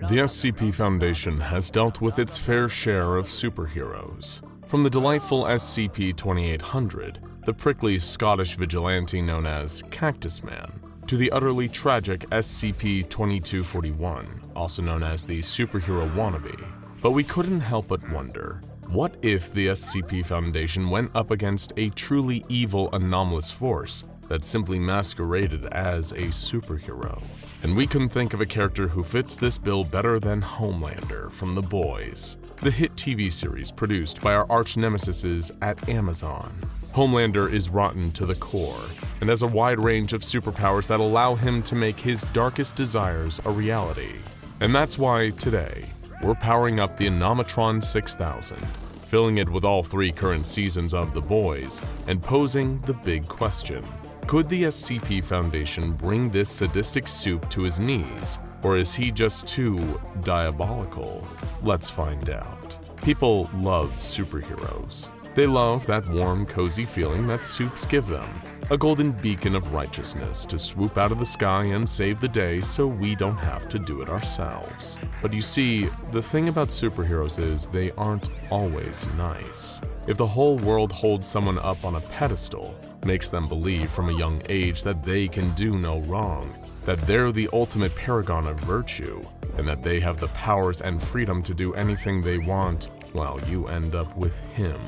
The SCP Foundation has dealt with its fair share of superheroes. From the delightful SCP-2800, the prickly Scottish vigilante known as Cactus Man, to the utterly tragic SCP-2241, also known as the superhero wannabe. But we couldn't help but wonder, what if the SCP Foundation went up against a truly evil anomalous force that simply masqueraded as a superhero? And we couldn't think of a character who fits this bill better than Homelander from The Boys, the hit TV series produced by our arch-nemesis at Amazon. Homelander is rotten to the core, and has a wide range of superpowers that allow him to make his darkest desires a reality. And that's why, today, we're powering up the Anomatron 6000, filling it with all 3 current seasons of The Boys, and posing the big question. Could the SCP Foundation bring this sadistic soup to his knees, or is he just too diabolical? Let's find out. People love superheroes. They love that warm, cozy feeling that soups give them, a golden beacon of righteousness to swoop out of the sky and save the day so we don't have to do it ourselves. But you see, the thing about superheroes is they aren't always nice. If the whole world holds someone up on a pedestal, makes them believe from a young age that they can do no wrong, that they're the ultimate paragon of virtue, and that they have the powers and freedom to do anything they want, well, you end up with him,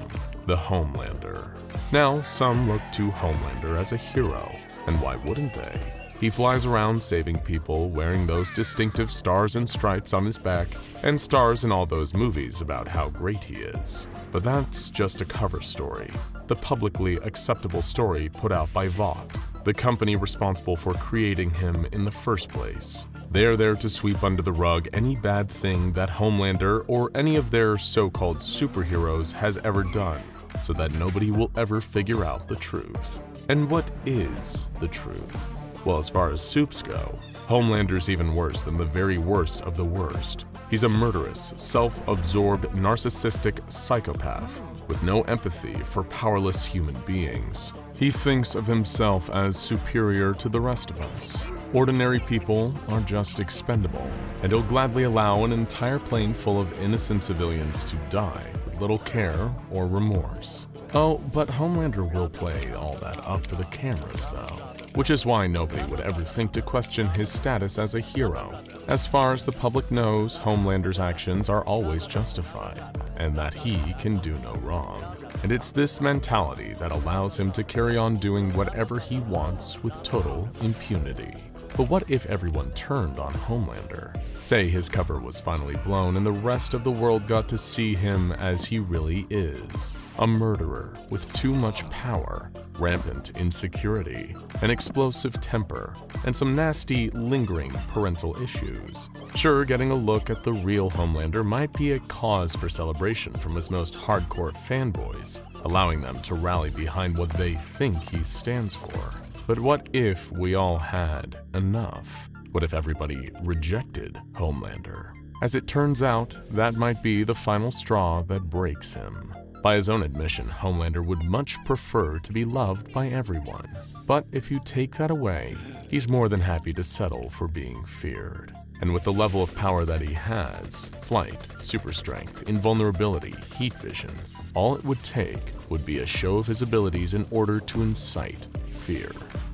the Homelander. Now, some look to Homelander as a hero, and why wouldn't they? He flies around saving people, wearing those distinctive stars and stripes on his back, and stars in all those movies about how great he is. But that's just a cover story, the publicly acceptable story put out by Vought, the company responsible for creating him in the first place. They're there to sweep under the rug any bad thing that Homelander or any of their so-called superheroes has ever done, so that nobody will ever figure out the truth. And what is the truth? Well, as far as soups go, Homelander's even worse than the very worst of the worst. He's a murderous, self-absorbed, narcissistic psychopath with no empathy for powerless human beings. He thinks of himself as superior to the rest of us. Ordinary people are just expendable, and he'll gladly allow an entire plane full of innocent civilians to die with little care or remorse. Oh, but Homelander will play all that up for the cameras, though, which is why nobody would ever think to question his status as a hero. As far as the public knows, Homelander's actions are always justified, and that he can do no wrong. And it's this mentality that allows him to carry on doing whatever he wants with total impunity. But what if everyone turned on Homelander? Say his cover was finally blown and the rest of the world got to see him as he really is. A murderer with too much power, rampant insecurity, an explosive temper, and some nasty, lingering parental issues. Sure, getting a look at the real Homelander might be a cause for celebration from his most hardcore fanboys, allowing them to rally behind what they think he stands for. But what if we all had enough? What if everybody rejected Homelander? As it turns out, that might be the final straw that breaks him. By his own admission, Homelander would much prefer to be loved by everyone. But if you take that away, he's more than happy to settle for being feared. And with the level of power that he has, flight, super strength, invulnerability, heat vision, all it would take would be a show of his abilities in order to incite fear.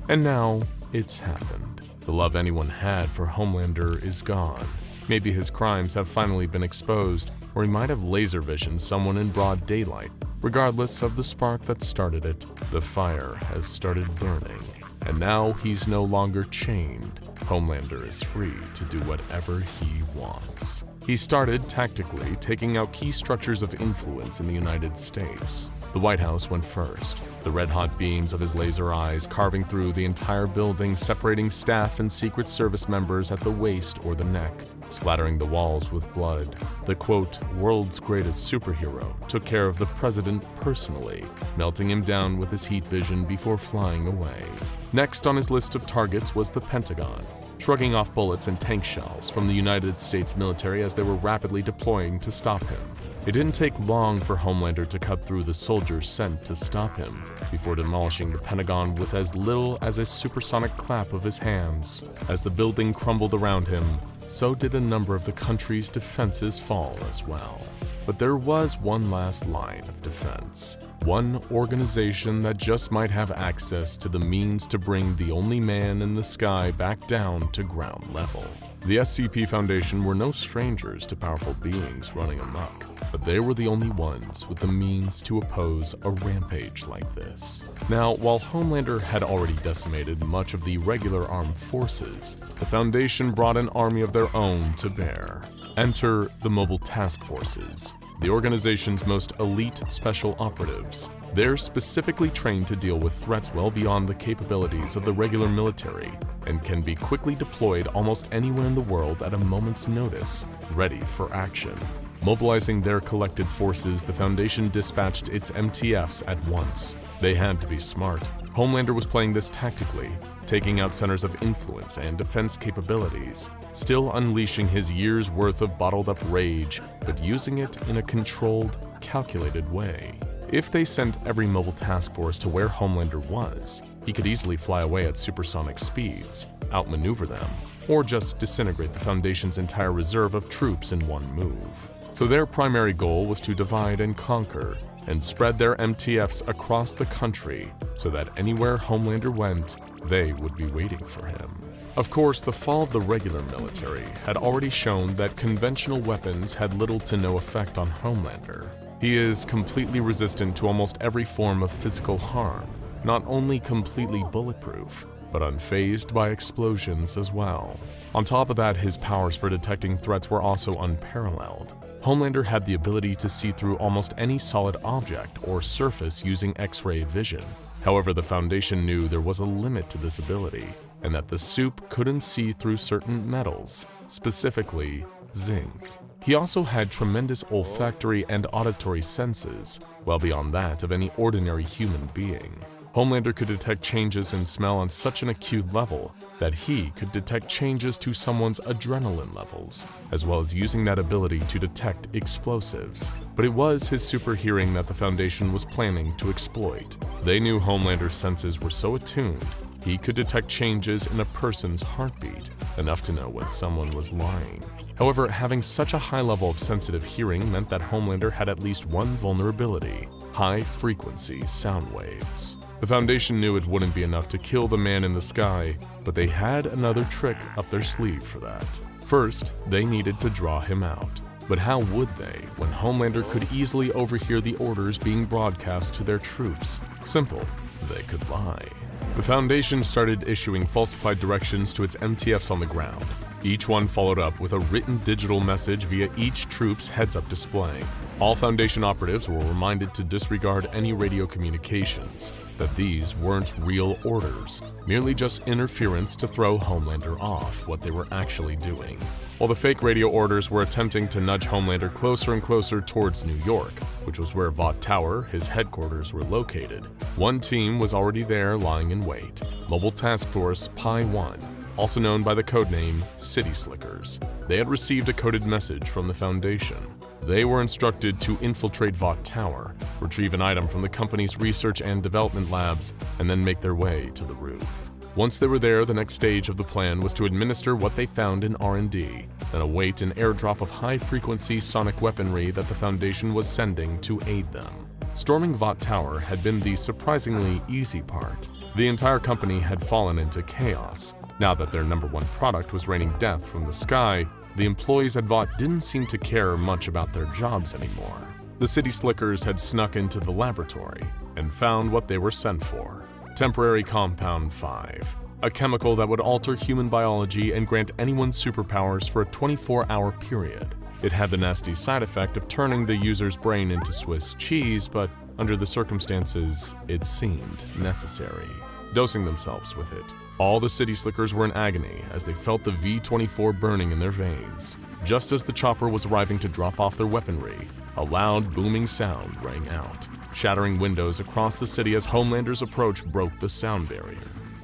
And now, it's happened. The love anyone had for Homelander is gone. Maybe his crimes have finally been exposed, or he might have laser visioned someone in broad daylight. Regardless of the spark that started it, the fire has started burning. And now he's no longer chained. Homelander is free to do whatever he wants. He started tactically taking out key structures of influence in the United States. The White House went first, the red-hot beams of his laser eyes carving through the entire building, separating staff and Secret Service members at the waist or the neck, splattering the walls with blood. The quote, world's greatest superhero took care of the president personally, melting him down with his heat vision before flying away. Next on his list of targets was the Pentagon, shrugging off bullets and tank shells from the United States military as they were rapidly deploying to stop him. It didn't take long for Homelander to cut through the soldiers sent to stop him, before demolishing the Pentagon with as little as a supersonic clap of his hands. As the building crumbled around him, so did a number of the country's defenses fall as well. But there was one last line of defense. One organization that just might have access to the means to bring the only man in the sky back down to ground level. The SCP Foundation were no strangers to powerful beings running amok, but they were the only ones with the means to oppose a rampage like this. Now, while Homelander had already decimated much of the regular armed forces, the Foundation brought an army of their own to bear. Enter the Mobile Task Forces, the organization's most elite special operatives. They're specifically trained to deal with threats well beyond the capabilities of the regular military and can be quickly deployed almost anywhere in the world at a moment's notice, ready for action. Mobilizing their collected forces, the Foundation dispatched its MTFs at once. They had to be smart. Homelander was playing this tactically, taking out centers of influence and defense capabilities, still unleashing his years' worth of bottled-up rage, but using it in a controlled, calculated way. If they sent every mobile task force to where Homelander was, he could easily fly away at supersonic speeds, outmaneuver them, or just disintegrate the Foundation's entire reserve of troops in one move. So their primary goal was to divide and conquer, and spread their MTFs across the country so that anywhere Homelander went, they would be waiting for him. Of course, the fall of the regular military had already shown that conventional weapons had little to no effect on Homelander. He is completely resistant to almost every form of physical harm, not only completely bulletproof, but unfazed by explosions as well. On top of that, his powers for detecting threats were also unparalleled. Homelander had the ability to see through almost any solid object or surface using X-ray vision. However, the Foundation knew there was a limit to this ability, and that the soup couldn't see through certain metals, specifically zinc. He also had tremendous olfactory and auditory senses, well beyond that of any ordinary human being. Homelander could detect changes in smell on such an acute level that he could detect changes to someone's adrenaline levels, as well as using that ability to detect explosives. But it was his super hearing that the Foundation was planning to exploit. They knew Homelander's senses were so attuned, he could detect changes in a person's heartbeat, enough to know when someone was lying. However, having such a high level of sensitive hearing meant that Homelander had at least one vulnerability: high-frequency sound waves. The Foundation knew it wouldn't be enough to kill the man in the sky, but they had another trick up their sleeve for that. First, they needed to draw him out. But how would they, when Homelander could easily overhear the orders being broadcast to their troops? Simple, they could lie. The Foundation started issuing falsified directions to its MTFs on the ground. Each one followed up with a written digital message via each troop's heads-up display. All Foundation operatives were reminded to disregard any radio communications, that these weren't real orders, merely just interference to throw Homelander off what they were actually doing. While the fake radio orders were attempting to nudge Homelander closer and closer towards New York, which was where Vought Tower, his headquarters, were located, one team was already there lying in wait: Mobile Task Force Pi 1, also known by the codename City Slickers. They had received a coded message from the Foundation. They were instructed to infiltrate Vought Tower, retrieve an item from the company's research and development labs, and then make their way to the roof. Once they were there, the next stage of the plan was to administer what they found in R&D, then await an airdrop of high-frequency sonic weaponry that the Foundation was sending to aid them. Storming Vought Tower had been the surprisingly easy part. The entire company had fallen into chaos. Now that their number one product was raining death from the sky, the employees at Vought didn't seem to care much about their jobs anymore. The City Slickers had snuck into the laboratory and found what they were sent for: Temporary Compound 5, a chemical that would alter human biology and grant anyone superpowers for a 24-hour period. It had the nasty side effect of turning the user's brain into Swiss cheese, but under the circumstances, it seemed necessary. Dosing themselves with it, all the City Slickers were in agony as they felt the V-24 burning in their veins. Just as the chopper was arriving to drop off their weaponry, a loud booming sound rang out, shattering windows across the city as Homelander's approach broke the sound barrier.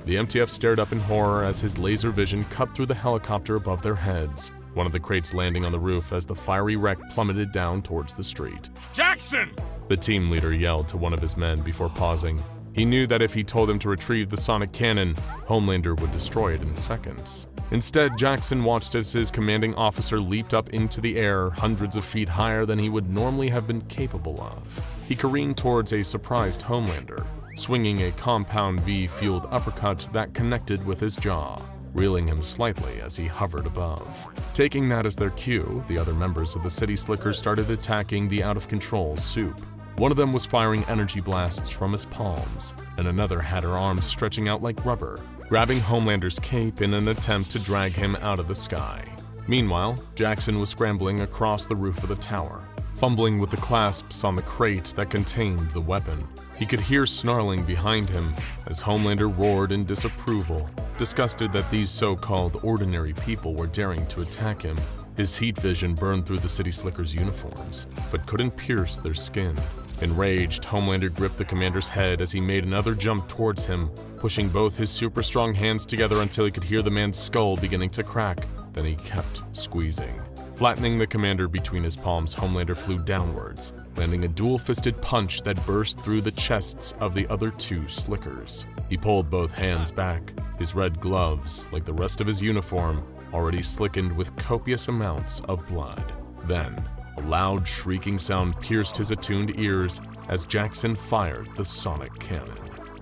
The MTF stared up in horror as his laser vision cut through the helicopter above their heads, one of the crates landing on the roof as the fiery wreck plummeted down towards the street. Jackson! The team leader yelled to one of his men before pausing. He knew that if he told him to retrieve the sonic cannon, Homelander would destroy it in seconds. Instead, Jackson watched as his commanding officer leaped up into the air hundreds of feet higher than he would normally have been capable of. He careened towards a surprised Homelander, swinging a compound V-fueled uppercut that connected with his jaw, reeling him slightly as he hovered above. Taking that as their cue, the other members of the City Slickers started attacking the out-of-control Soup. One of them was firing energy blasts from his palms, and another had her arms stretching out like rubber, grabbing Homelander's cape in an attempt to drag him out of the sky. Meanwhile, Jackson was scrambling across the roof of the tower, fumbling with the clasps on the crate that contained the weapon. He could hear snarling behind him as Homelander roared in disapproval, disgusted that these so-called ordinary people were daring to attack him. His heat vision burned through the City Slickers' uniforms, but couldn't pierce their skin. Enraged, Homelander gripped the commander's head as he made another jump towards him, pushing both his super strong hands together until he could hear the man's skull beginning to crack. Then he kept squeezing. Flattening the commander between his palms, Homelander flew downwards, landing a dual-fisted punch that burst through the chests of the other two Slickers. He pulled both hands back, his red gloves, like the rest of his uniform, already slickened with copious amounts of blood. Then, a loud shrieking sound pierced his attuned ears as Jackson fired the sonic cannon.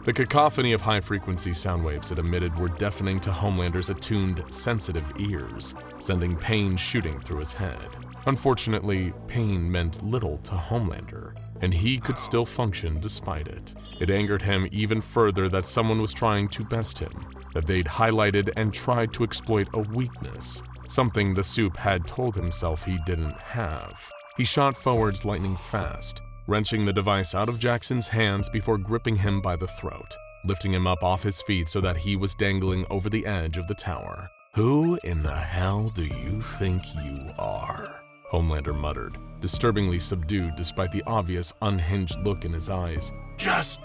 The cacophony of high-frequency sound waves it emitted were deafening to Homelander's attuned, sensitive ears, sending pain shooting through his head. Unfortunately, pain meant little to Homelander, and he could still function despite it. It angered him even further that someone was trying to best him, that they'd highlighted and tried to exploit a weakness, something the Soup had told himself he didn't have. He shot forwards lightning fast, wrenching the device out of Jackson's hands before gripping him by the throat, lifting him up off his feet so that he was dangling over the edge of the tower. "Who in the hell do you think you are?" Homelander muttered, disturbingly subdued despite the obvious unhinged look in his eyes. "Just..."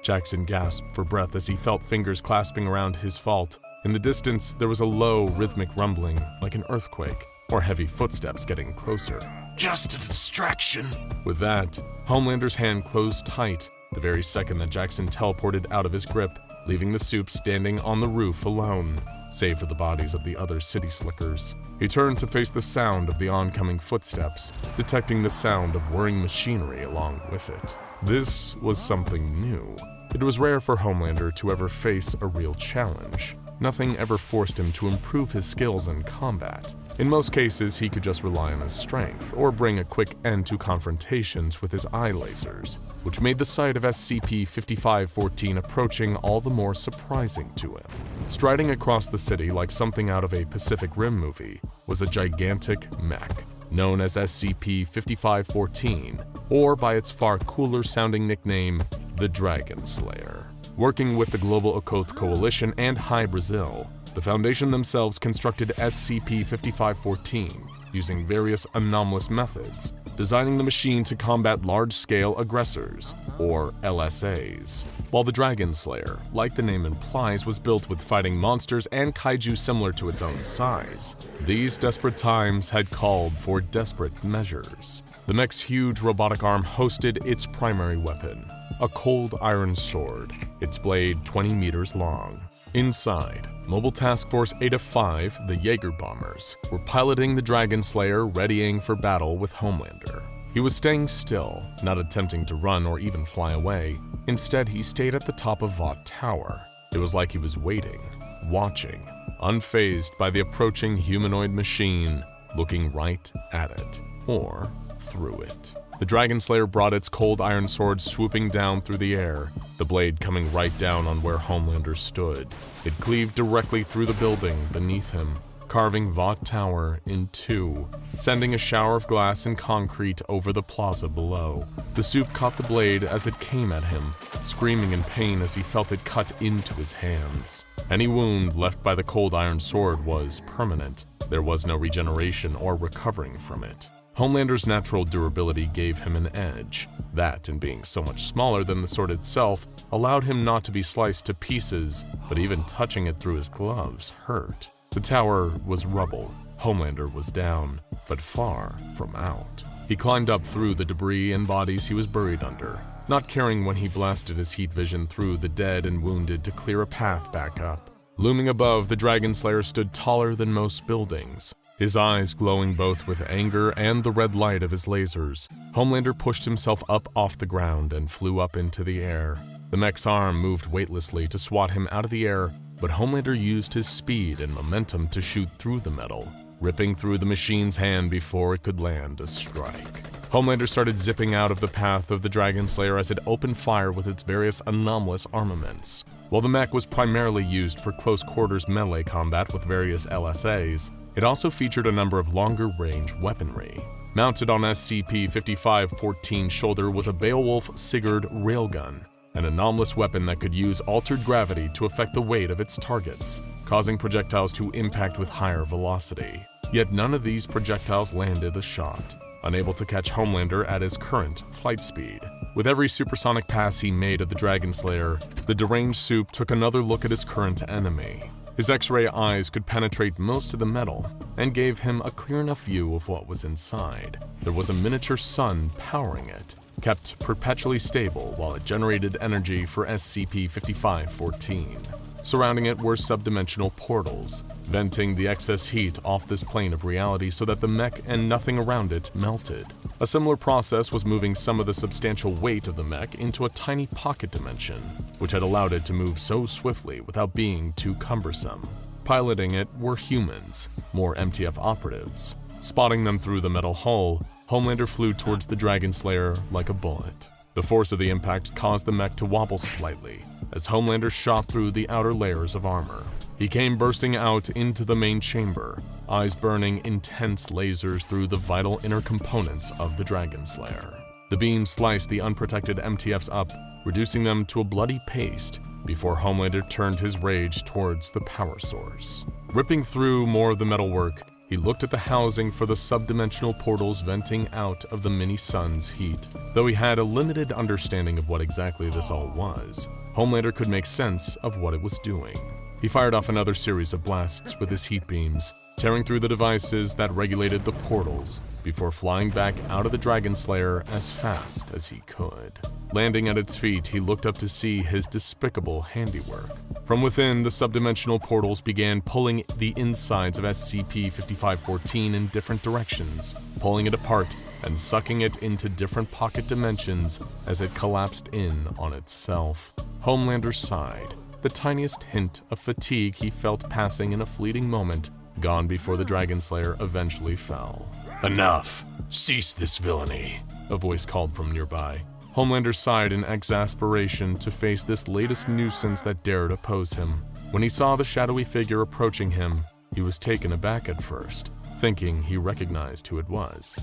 Jackson gasped for breath as he felt fingers clasping around his fault. In the distance, there was a low, rhythmic rumbling, like an earthquake, or heavy footsteps getting closer. "Just a distraction." With that, Homelander's hand closed tight the very second that Jackson teleported out of his grip, leaving the Soup standing on the roof alone, save for the bodies of the other City Slickers. He turned to face the sound of the oncoming footsteps, detecting the sound of whirring machinery along with it. This was something new. It was rare for Homelander to ever face a real challenge. Nothing ever forced him to improve his skills in combat. In most cases, he could just rely on his strength, or bring a quick end to confrontations with his eye lasers, which made the sight of SCP-5514 approaching all the more surprising to him. Striding across the city like something out of a Pacific Rim movie was a gigantic mech, known as SCP-5514, or by its far cooler-sounding nickname, the Dragon Slayer. Working with the Global Occult Coalition and High Brazil, the Foundation themselves constructed SCP-5514 using various anomalous methods, designing the machine to combat large-scale aggressors, or LSAs. While the Dragon Slayer, like the name implies, was built with fighting monsters and kaiju similar to its own size, these desperate times had called for desperate measures. The mech's huge robotic arm hosted its primary weapon, a cold iron sword, its blade 20 meters long. Inside, Mobile Task Force Eta 5, the Jaeger bombers, were piloting the Dragon Slayer, readying for battle with Homelander. He was staying still, not attempting to run or even fly away. Instead, he stayed at the top of Vought Tower. It was like he was waiting, watching, unfazed by the approaching humanoid machine, looking right at it, or through it. The Dragon Slayer brought its cold iron sword swooping down through the air, the blade coming right down on where Homelander stood. It cleaved directly through the building beneath him, carving Vought Tower in two, sending a shower of glass and concrete over the plaza below. The Soup caught the blade as it came at him, screaming in pain as he felt it cut into his hands. Any wound left by the cold iron sword was permanent. There was no regeneration or recovering from it. Homelander's natural durability gave him an edge. That, and being so much smaller than the sword itself, allowed him not to be sliced to pieces, but even touching it through his gloves hurt. The tower was rubble. Homelander was down, but far from out. He climbed up through the debris and bodies he was buried under, not caring when he blasted his heat vision through the dead and wounded to clear a path back up. Looming above, the Dragon Slayer stood taller than most buildings, his eyes glowing both with anger and the red light of his lasers. Homelander pushed himself up off the ground and flew up into the air. The mech's arm moved weightlessly to swat him out of the air, but Homelander used his speed and momentum to shoot through the metal, ripping through the machine's hand before it could land a strike. Homelander started zipping out of the path of the Dragon Slayer as it opened fire with its various anomalous armaments. While the mech was primarily used for close-quarters melee combat with various LSAs, it also featured a number of longer-range weaponry. Mounted on SCP-5514's shoulder was a Beowulf Sigurd railgun, an anomalous weapon that could use altered gravity to affect the weight of its targets, causing projectiles to impact with higher velocity. Yet none of these projectiles landed a shot, unable to catch Homelander at his current flight speed. With every supersonic pass he made of the Dragon Slayer, the deranged Soup took another look at his current enemy. His X-ray eyes could penetrate most of the metal and gave him a clear enough view of what was inside. There was a miniature sun powering it, kept perpetually stable while it generated energy for SCP-5514. Surrounding it were subdimensional portals, venting the excess heat off this plane of reality so that the mech and nothing around it melted. A similar process was moving some of the substantial weight of the mech into a tiny pocket dimension, which had allowed it to move so swiftly without being too cumbersome. Piloting it were humans, more MTF operatives. Spotting them through the metal hull, Homelander flew towards the Dragon Slayer like a bullet. The force of the impact caused the mech to wobble slightly as Homelander shot through the outer layers of armor. He came bursting out into the main chamber, eyes burning intense lasers through the vital inner components of the Dragon Slayer. The beam sliced the unprotected MTFs up, reducing them to a bloody paste before Homelander turned his rage towards the power source. Ripping through more of the metalwork, he looked at the housing for the subdimensional portals venting out of the mini-sun's heat. Though he had a limited understanding of what exactly this all was, Homelander could make sense of what it was doing. He fired off another series of blasts with his heat beams, tearing through the devices that regulated the portals before flying back out of the Dragon Slayer as fast as he could. Landing at its feet, he looked up to see his despicable handiwork. From within, the subdimensional portals began pulling the insides of SCP-5514 in different directions, pulling it apart and sucking it into different pocket dimensions as it collapsed in on itself. Homelander sighed, the tiniest hint of fatigue he felt passing in a fleeting moment, gone before the Dragon Slayer eventually fell. "Enough! Cease this villainy!" a voice called from nearby. Homelander sighed in exasperation to face this latest nuisance that dared oppose him. When he saw the shadowy figure approaching him, he was taken aback at first, thinking he recognized who it was.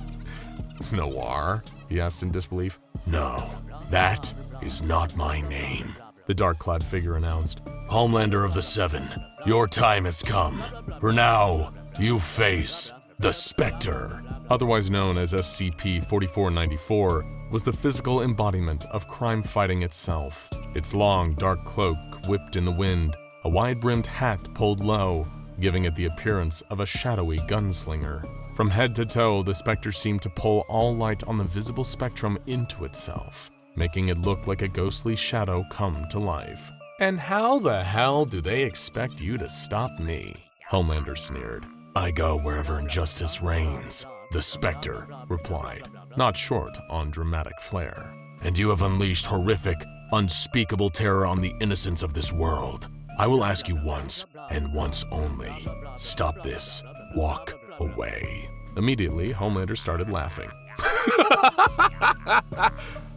"Noir?" he asked in disbelief. "No, that is not my name," the dark-clad figure announced. "Homelander of the Seven, your time has come. For now, you face the Spectre." Otherwise known as SCP-4494, was the physical embodiment of crime fighting itself. Its long, dark cloak whipped in the wind, a wide-brimmed hat pulled low, giving it the appearance of a shadowy gunslinger. From head to toe, the Spectre seemed to pull all light on the visible spectrum into itself, making it look like a ghostly shadow come to life. "And how the hell do they expect you to stop me?" Homelander sneered. "I go wherever injustice reigns," the Spectre replied, not short on dramatic flair. "And you have unleashed horrific, unspeakable terror on the innocents of this world. I will ask you once, and once only. Stop this. Walk away." Immediately, Homelander started laughing.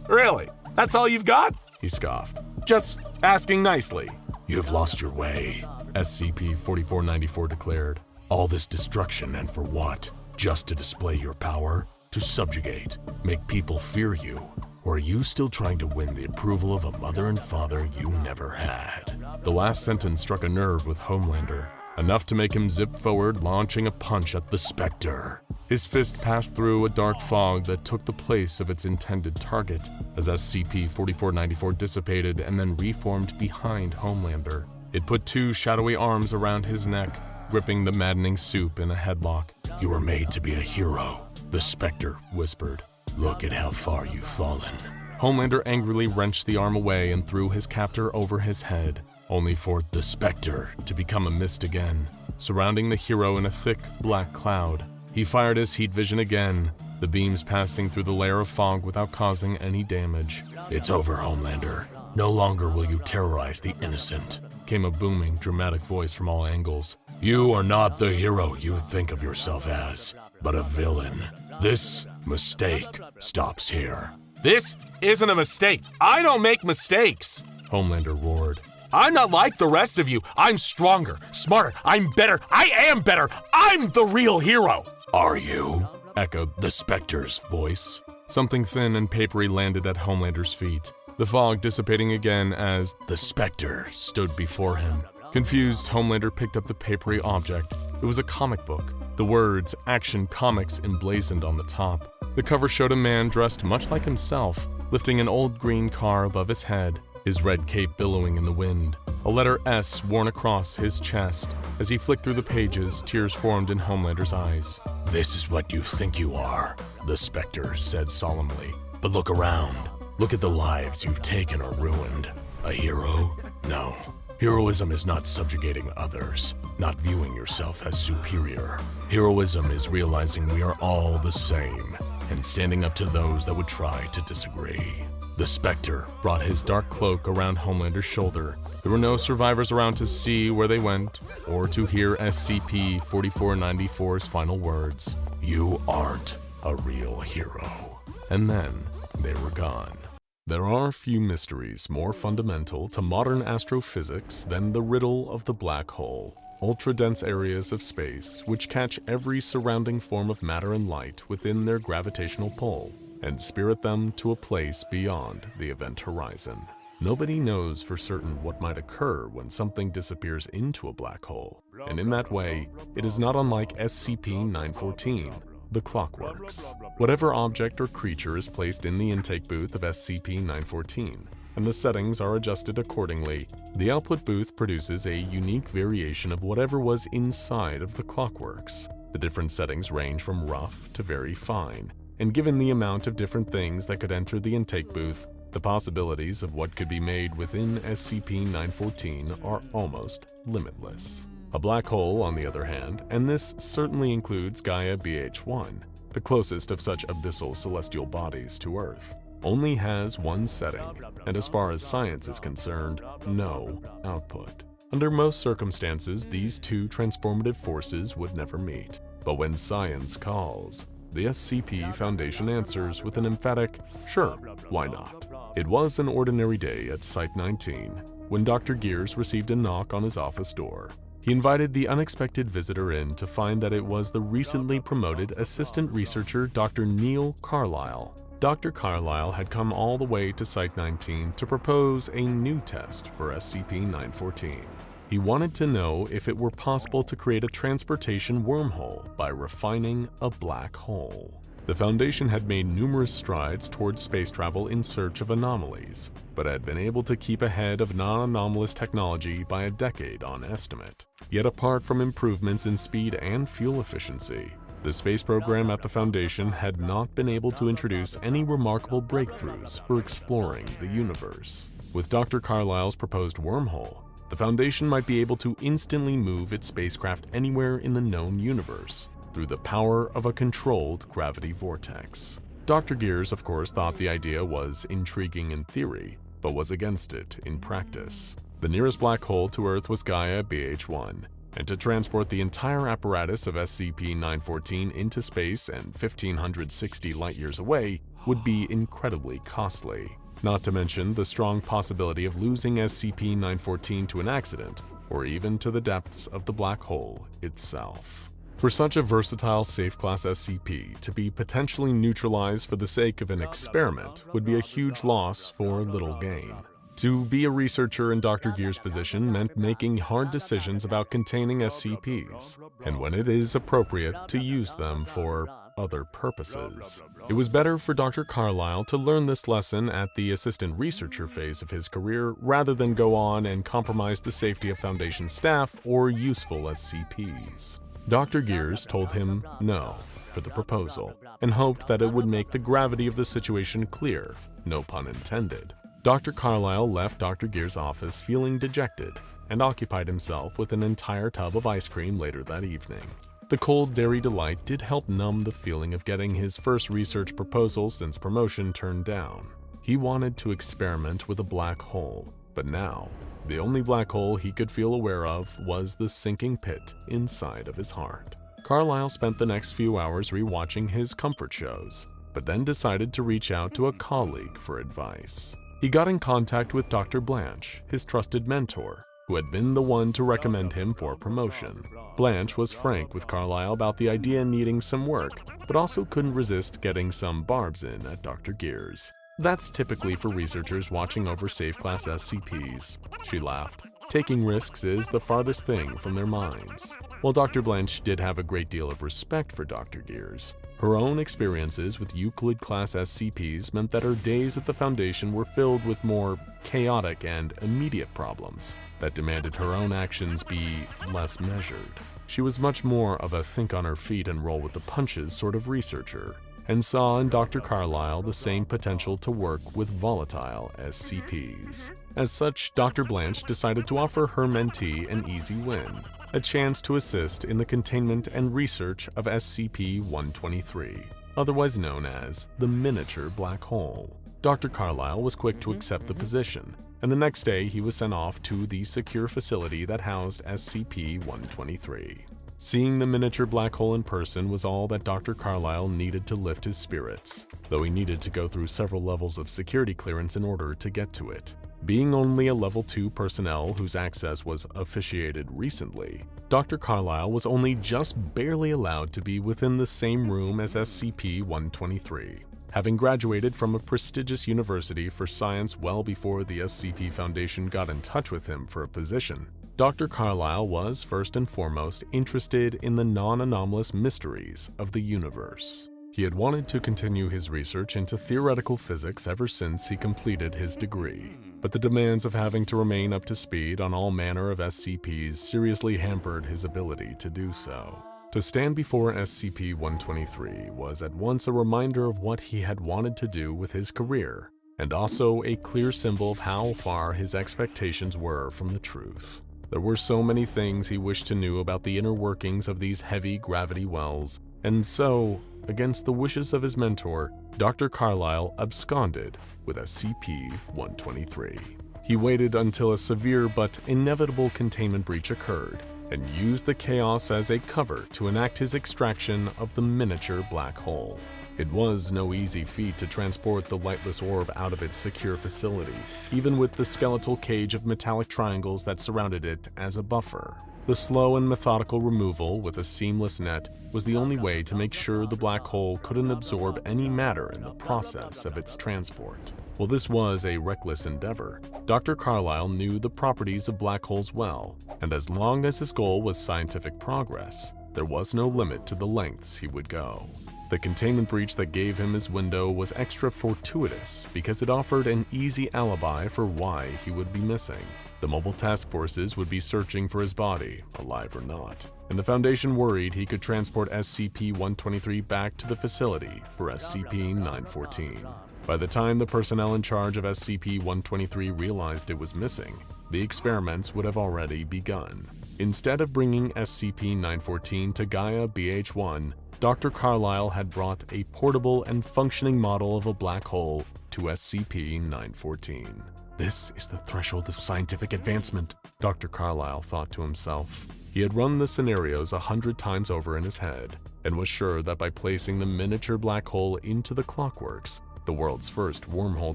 "Really? That's all you've got?" he scoffed. "Just asking nicely." "You've lost your way," SCP-4494 declared. "All this destruction, and for what? Just to display your power? To subjugate? Make people fear you? Or are you still trying to win the approval of a mother and father you never had?" The last sentence struck a nerve with Homelander, enough to make him zip forward, launching a punch at the Spectre. His fist passed through a dark fog that took the place of its intended target as SCP-4494 dissipated and then reformed behind Homelander. It put two shadowy arms around his neck, gripping the maddening Soup in a headlock. "You were made to be a hero," the Spectre whispered. "Look at how far you've fallen. Homelander angrily wrenched the arm away and threw his captor over his head, only for the Spectre to become a mist again, surrounding the hero in a thick, black cloud. He fired his heat vision again, the beams passing through the layer of fog without causing any damage. "It's over, Homelander. No longer will you terrorize the innocent," came a booming, dramatic voice from all angles. "You are not the hero you think of yourself as, but a villain. This mistake stops here." "This isn't a mistake. I don't make mistakes," Homelander roared. "I'm not like the rest of you. I'm stronger, smarter, I'm better. I am better. I'm the real hero." "Are you?" echoed the Spectre's voice. Something thin and papery landed at Homelander's feet, the fog dissipating again as the Spectre stood before him. Confused, Homelander picked up the papery object. It was a comic book, the words Action Comics emblazoned on the top. The cover showed a man dressed much like himself, lifting an old green car above his head, his red cape billowing in the wind. A letter S worn across his chest. As he flicked through the pages, tears formed in Homelander's eyes. "This is what you think you are," the Spectre said solemnly. "But look around. Look at the lives you've taken or ruined. A hero? No. Heroism is not subjugating others, not viewing yourself as superior. Heroism is realizing we are all the same and standing up to those that would try to disagree." The Spectre brought his dark cloak around Homelander's shoulder. There were no survivors around to see where they went or to hear SCP-4494's final words. "You aren't a real hero." And then they were gone. There are few mysteries more fundamental to modern astrophysics than the riddle of the black hole. Ultra-dense areas of space which catch every surrounding form of matter and light within their gravitational pull and spirit them to a place beyond the event horizon. Nobody knows for certain what might occur when something disappears into a black hole, and in that way, it is not unlike SCP-914, the Clockworks. Whatever object or creature is placed in the intake booth of SCP-914, and the settings are adjusted accordingly, the output booth produces a unique variation of whatever was inside of the Clockworks. The different settings range from rough to very fine, and given the amount of different things that could enter the intake booth, the possibilities of what could be made within SCP-914 are almost limitless. A black hole, on the other hand, and this certainly includes Gaia BH1, the closest of such abyssal celestial bodies to Earth, only has one setting, and as far as science is concerned, no output. Under most circumstances, these two transformative forces would never meet. But when science calls, the SCP Foundation answers with an emphatic, "Sure, why not?" It was an ordinary day at Site-19 when Dr. Gears received a knock on his office door. He invited the unexpected visitor in to find that it was the recently promoted assistant researcher Dr. Neil Carlisle. Dr. Carlisle had come all the way to Site-19 to propose a new test for SCP-914. He wanted to know if it were possible to create a transportation wormhole by refining a black hole. The Foundation had made numerous strides towards space travel in search of anomalies, but had been able to keep ahead of non-anomalous technology by a decade on estimate. Yet apart from improvements in speed and fuel efficiency, the space program at the Foundation had not been able to introduce any remarkable breakthroughs for exploring the universe. With Dr. Carlisle's proposed wormhole, the Foundation might be able to instantly move its spacecraft anywhere in the known universe through the power of a controlled gravity vortex. Dr. Gears, of course, thought the idea was intriguing in theory, but was against it in practice. The nearest black hole to Earth was Gaia BH1, and to transport the entire apparatus of SCP-914 into space and 1,560 light-years away would be incredibly costly. Not to mention the strong possibility of losing SCP-914 to an accident, or even to the depths of the black hole itself. For such a versatile safe-class SCP to be potentially neutralized for the sake of an experiment would be a huge loss for little gain. To be a researcher in Dr. Gears' position meant making hard decisions about containing SCPs, and when it is appropriate to use them for other purposes. It was better for Dr. Carlisle to learn this lesson at the assistant researcher phase of his career rather than go on and compromise the safety of Foundation staff or useful SCPs. Dr. Gears told him no, for the proposal and hoped that it would make the gravity of the situation clear, no pun intended. Dr. Carlyle left Dr. Gear's office feeling dejected and occupied himself with an entire tub of ice cream later that evening. The cold dairy delight did help numb the feeling of getting his first research proposal since promotion turned down. He wanted to experiment with a black hole, but now, the only black hole he could feel aware of was the sinking pit inside of his heart. Carlyle spent the next few hours rewatching his comfort shows, but then decided to reach out to a colleague for advice. He got in contact with Dr. Blanche, his trusted mentor, who had been the one to recommend him for promotion. Blanche was frank with Carlyle about the idea needing some work, but also couldn't resist getting some barbs in at Dr. Gear's. That's typically for researchers watching over safe-class SCPs, she laughed. Taking risks is the farthest thing from their minds. While Dr. Blanche did have a great deal of respect for Dr. Gears, her own experiences with Euclid-class SCPs meant that her days at the Foundation were filled with more chaotic and immediate problems that demanded her own actions be less measured. She was much more of a think on her feet and roll with the punches sort of researcher, and saw in Dr. Carlyle the same potential to work with volatile SCPs. As such, Dr. Blanche decided to offer her mentee an easy win, a chance to assist in the containment and research of SCP-123, otherwise known as the Miniature Black Hole. Dr. Carlyle was quick to accept the position, and the next day he was sent off to the secure facility that housed SCP-123. Seeing the miniature black hole in person was all that Dr. Carlyle needed to lift his spirits, though he needed to go through several levels of security clearance in order to get to it. Being only a Level 2 personnel whose access was officiated recently, Dr. Carlyle was only just barely allowed to be within the same room as SCP-123. Having graduated from a prestigious university for science well before the SCP Foundation got in touch with him for a position, Dr. Carlyle was, first and foremost, interested in the non-anomalous mysteries of the universe. He had wanted to continue his research into theoretical physics ever since he completed his degree, but the demands of having to remain up to speed on all manner of SCPs seriously hampered his ability to do so. To stand before SCP-123 was at once a reminder of what he had wanted to do with his career, and also a clear symbol of how far his expectations were from the truth. There were so many things he wished to know about the inner workings of these heavy gravity wells, and so, against the wishes of his mentor, Dr. Carlyle absconded with SCP-123. He waited until a severe but inevitable containment breach occurred, and used the chaos as a cover to enact his extraction of the miniature black hole. It was no easy feat to transport the lightless orb out of its secure facility, even with the skeletal cage of metallic triangles that surrounded it as a buffer. The slow and methodical removal with a seamless net was the only way to make sure the black hole couldn't absorb any matter in the process of its transport. While this was a reckless endeavor, Dr. Carlyle knew the properties of black holes well, and as long as his goal was scientific progress, there was no limit to the lengths he would go. The containment breach that gave him his window was extra fortuitous because it offered an easy alibi for why he would be missing. The mobile task forces would be searching for his body, alive or not, and the Foundation worried he could transport SCP-123 back to the facility for SCP-914. By the time the personnel in charge of SCP-123 realized it was missing, the experiments would have already begun. Instead of bringing SCP-914 to Gaia BH-1, Dr. Carlyle had brought a portable and functioning model of a black hole to SCP-914. This is the threshold of scientific advancement, Dr. Carlyle thought to himself. He had run the scenarios 100 times over in his head, and was sure that by placing the miniature black hole into the clockworks, the world's first wormhole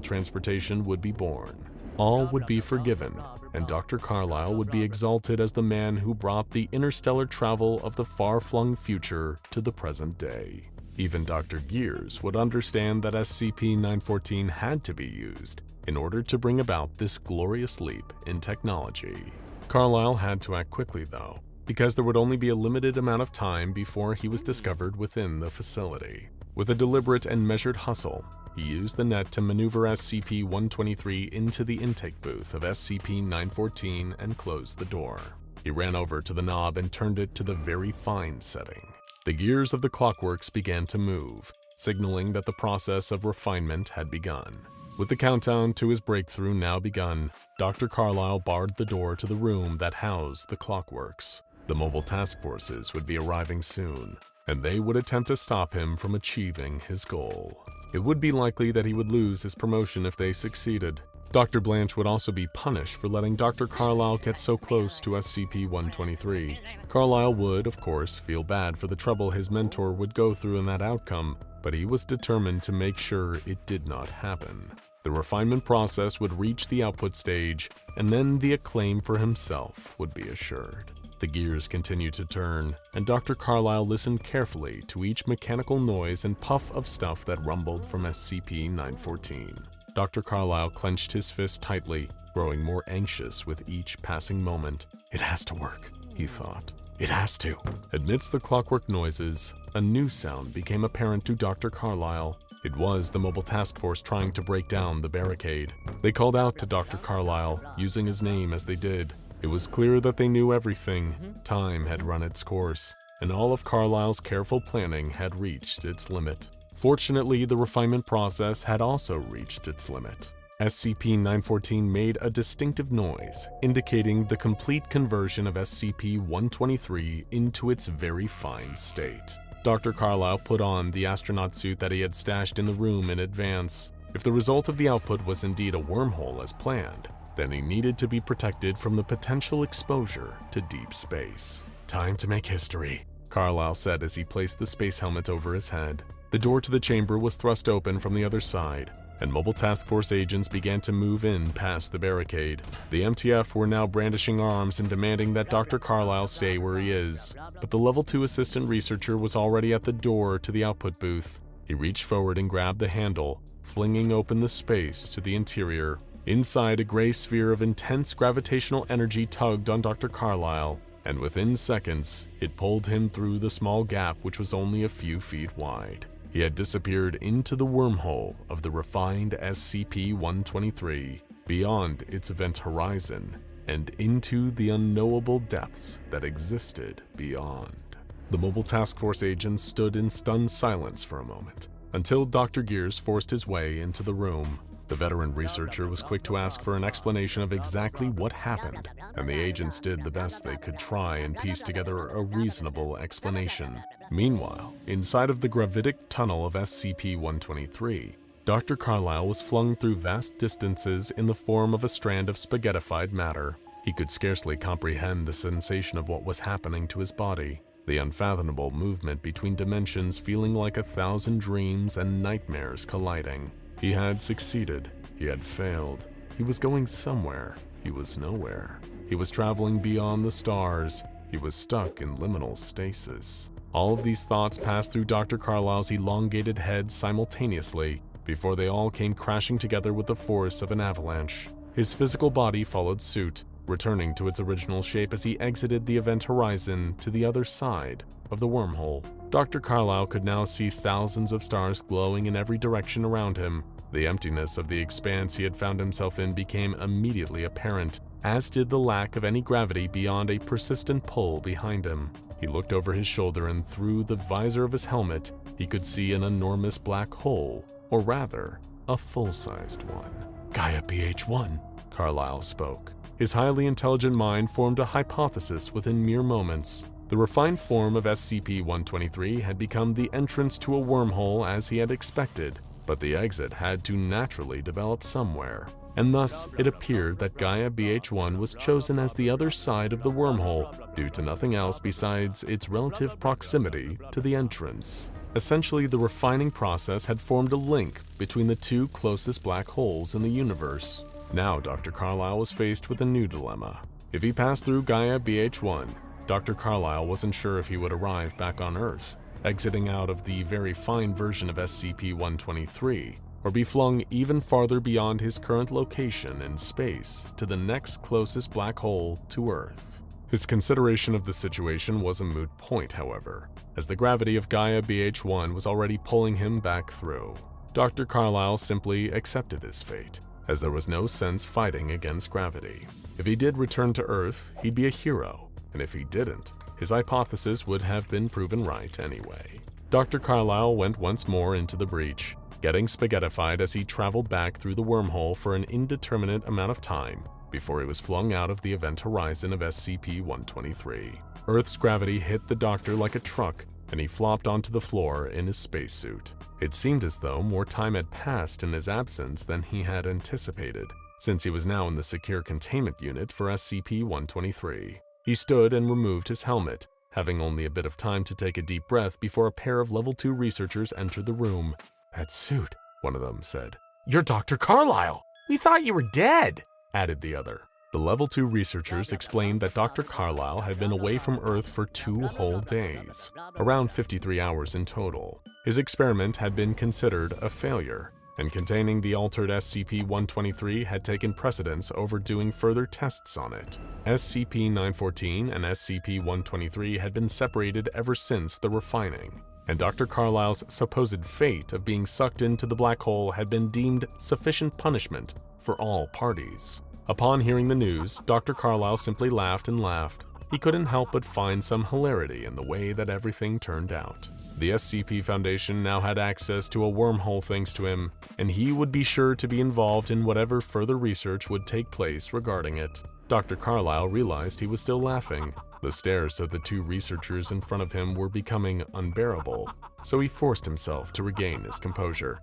transportation would be born. All would be forgiven, and Dr. Carlyle would be exalted as the man who brought the interstellar travel of the far-flung future to the present day. Even Dr. Gears would understand that SCP-914 had to be used in order to bring about this glorious leap in technology. Carlyle had to act quickly, though, because there would only be a limited amount of time before he was discovered within the facility. With a deliberate and measured hustle, he used the net to maneuver SCP-123 into the intake booth of SCP-914 and closed the door. He ran over to the knob and turned it to the very fine setting. The gears of the clockworks began to move, signaling that the process of refinement had begun. With the countdown to his breakthrough now begun, Dr. Carlyle barred the door to the room that housed the clockworks. The mobile task forces would be arriving soon, and they would attempt to stop him from achieving his goal. It would be likely that he would lose his promotion if they succeeded. Dr. Blanche would also be punished for letting Dr. Carlyle get so close to SCP-123. Carlyle would, of course, feel bad for the trouble his mentor would go through in that outcome, but he was determined to make sure it did not happen. The refinement process would reach the output stage, and then the acclaim for himself would be assured. The gears continued to turn, and Dr. Carlyle listened carefully to each mechanical noise and puff of stuff that rumbled from SCP-914. Dr. Carlyle clenched his fist tightly, growing more anxious with each passing moment. "It has to work," he thought. "It has to." Amidst the clockwork noises, a new sound became apparent to Dr. Carlyle. It was the mobile task force trying to break down the barricade. They called out to Dr. Carlyle, using his name as they did. It was clear that they knew everything. Time had run its course, and all of Carlyle's careful planning had reached its limit. Fortunately, the refinement process had also reached its limit. SCP-914 made a distinctive noise, indicating the complete conversion of SCP-123 into its very fine state. Dr. Carlyle put on the astronaut suit that he had stashed in the room in advance. If the result of the output was indeed a wormhole as planned, then he needed to be protected from the potential exposure to deep space. "Time to make history," Carlyle said as he placed the space helmet over his head. The door to the chamber was thrust open from the other side, and mobile task force agents began to move in past the barricade. The MTF were now brandishing arms and demanding that Dr. Carlyle stay where he is, but the Level 2 assistant researcher was already at the door to the output booth. He reached forward and grabbed the handle, flinging open the space to the interior. Inside, a gray sphere of intense gravitational energy tugged on Dr. Carlyle, and within seconds, it pulled him through the small gap which was only a few feet wide. He had disappeared into the wormhole of the refined SCP-123, beyond its event horizon, and into the unknowable depths that existed beyond. The mobile task force agents stood in stunned silence for a moment, until Dr. Gears forced his way into the room. The veteran researcher was quick to ask for an explanation of exactly what happened, and the agents did the best they could try and piece together a reasonable explanation. Meanwhile, inside of the gravitic tunnel of SCP-123, Dr. Carlyle was flung through vast distances in the form of a strand of spaghettified matter. He could scarcely comprehend the sensation of what was happening to his body, the unfathomable movement between dimensions feeling like 1,000 dreams and nightmares colliding. He had succeeded. He had failed. He was going somewhere. He was nowhere. He was traveling beyond the stars. He was stuck in liminal stasis. All of these thoughts passed through Dr. Carlyle's elongated head simultaneously before they all came crashing together with the force of an avalanche. His physical body followed suit, returning to its original shape as he exited the event horizon to the other side of the wormhole. Dr. Carlyle could now see thousands of stars glowing in every direction around him. The emptiness of the expanse he had found himself in became immediately apparent, as did the lack of any gravity beyond a persistent pull behind him. He looked over his shoulder, and through the visor of his helmet, he could see an enormous black hole, or rather, a full-sized one. "Gaia BH1, Carlyle spoke. His highly intelligent mind formed a hypothesis within mere moments. The refined form of SCP-123 had become the entrance to a wormhole as he had expected, but the exit had to naturally develop somewhere, and thus it appeared that Gaia BH1 was chosen as the other side of the wormhole due to nothing else besides its relative proximity to the entrance. Essentially, the refining process had formed a link between the two closest black holes in the universe. Now Dr. Carlyle was faced with a new dilemma. If he passed through Gaia BH1, Dr. Carlyle wasn't sure if he would arrive back on Earth, exiting out of the very fine version of SCP-123, or be flung even farther beyond his current location in space to the next closest black hole to Earth. His consideration of the situation was a moot point, however, as the gravity of Gaia BH1 was already pulling him back through. Dr. Carlyle simply accepted his fate, as there was no sense fighting against gravity. If he did return to Earth, he'd be a hero, and if he didn't, his hypothesis would have been proven right anyway. Dr. Carlyle went once more into the breach, getting spaghettified as he traveled back through the wormhole for an indeterminate amount of time before he was flung out of the event horizon of SCP-123. Earth's gravity hit the Doctor like a truck, and he flopped onto the floor in his spacesuit. It seemed as though more time had passed in his absence than he had anticipated, since he was now in the secure containment unit for SCP-123. He stood and removed his helmet, having only a bit of time to take a deep breath before a pair of Level 2 researchers entered the room. "That suit," one of them said. "You're Dr. Carlyle! We thought you were dead," added the other. The Level 2 researchers explained that Dr. Carlyle had been away from Earth for 2 whole days, around 53 hours in total. His experiment had been considered a failure, and containing the altered SCP-123 had taken precedence over doing further tests on it. SCP-914 and SCP-123 had been separated ever since the refining, and Dr. Carlyle's supposed fate of being sucked into the black hole had been deemed sufficient punishment for all parties. Upon hearing the news, Dr. Carlyle simply laughed and laughed. He couldn't help but find some hilarity in the way that everything turned out. The SCP Foundation now had access to a wormhole thanks to him, and he would be sure to be involved in whatever further research would take place regarding it. Dr. Carlyle realized he was still laughing. The stares of the 2 researchers in front of him were becoming unbearable, so he forced himself to regain his composure.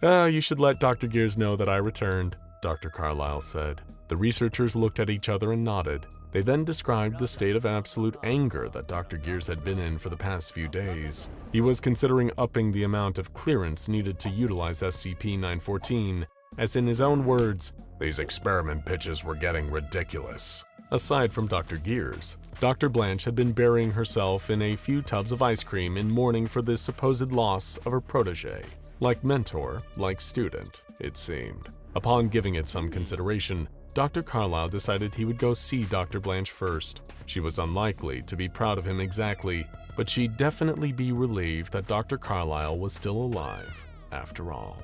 You should let Dr. Gears know that I returned," Dr. Carlyle said. The researchers looked at each other and nodded. They then described the state of absolute anger that Dr. Gears had been in for the past few days. He was considering upping the amount of clearance needed to utilize SCP-914, as in his own words, "These experiment pitches were getting ridiculous." Aside from Dr. Gears, Dr. Blanche had been burying herself in a few tubs of ice cream in mourning for the supposed loss of her protege. Like mentor, like student, it seemed. Upon giving it some consideration, Dr. Carlyle decided he would go see Dr. Blanche first. She was unlikely to be proud of him exactly, but she'd definitely be relieved that Dr. Carlyle was still alive, after all.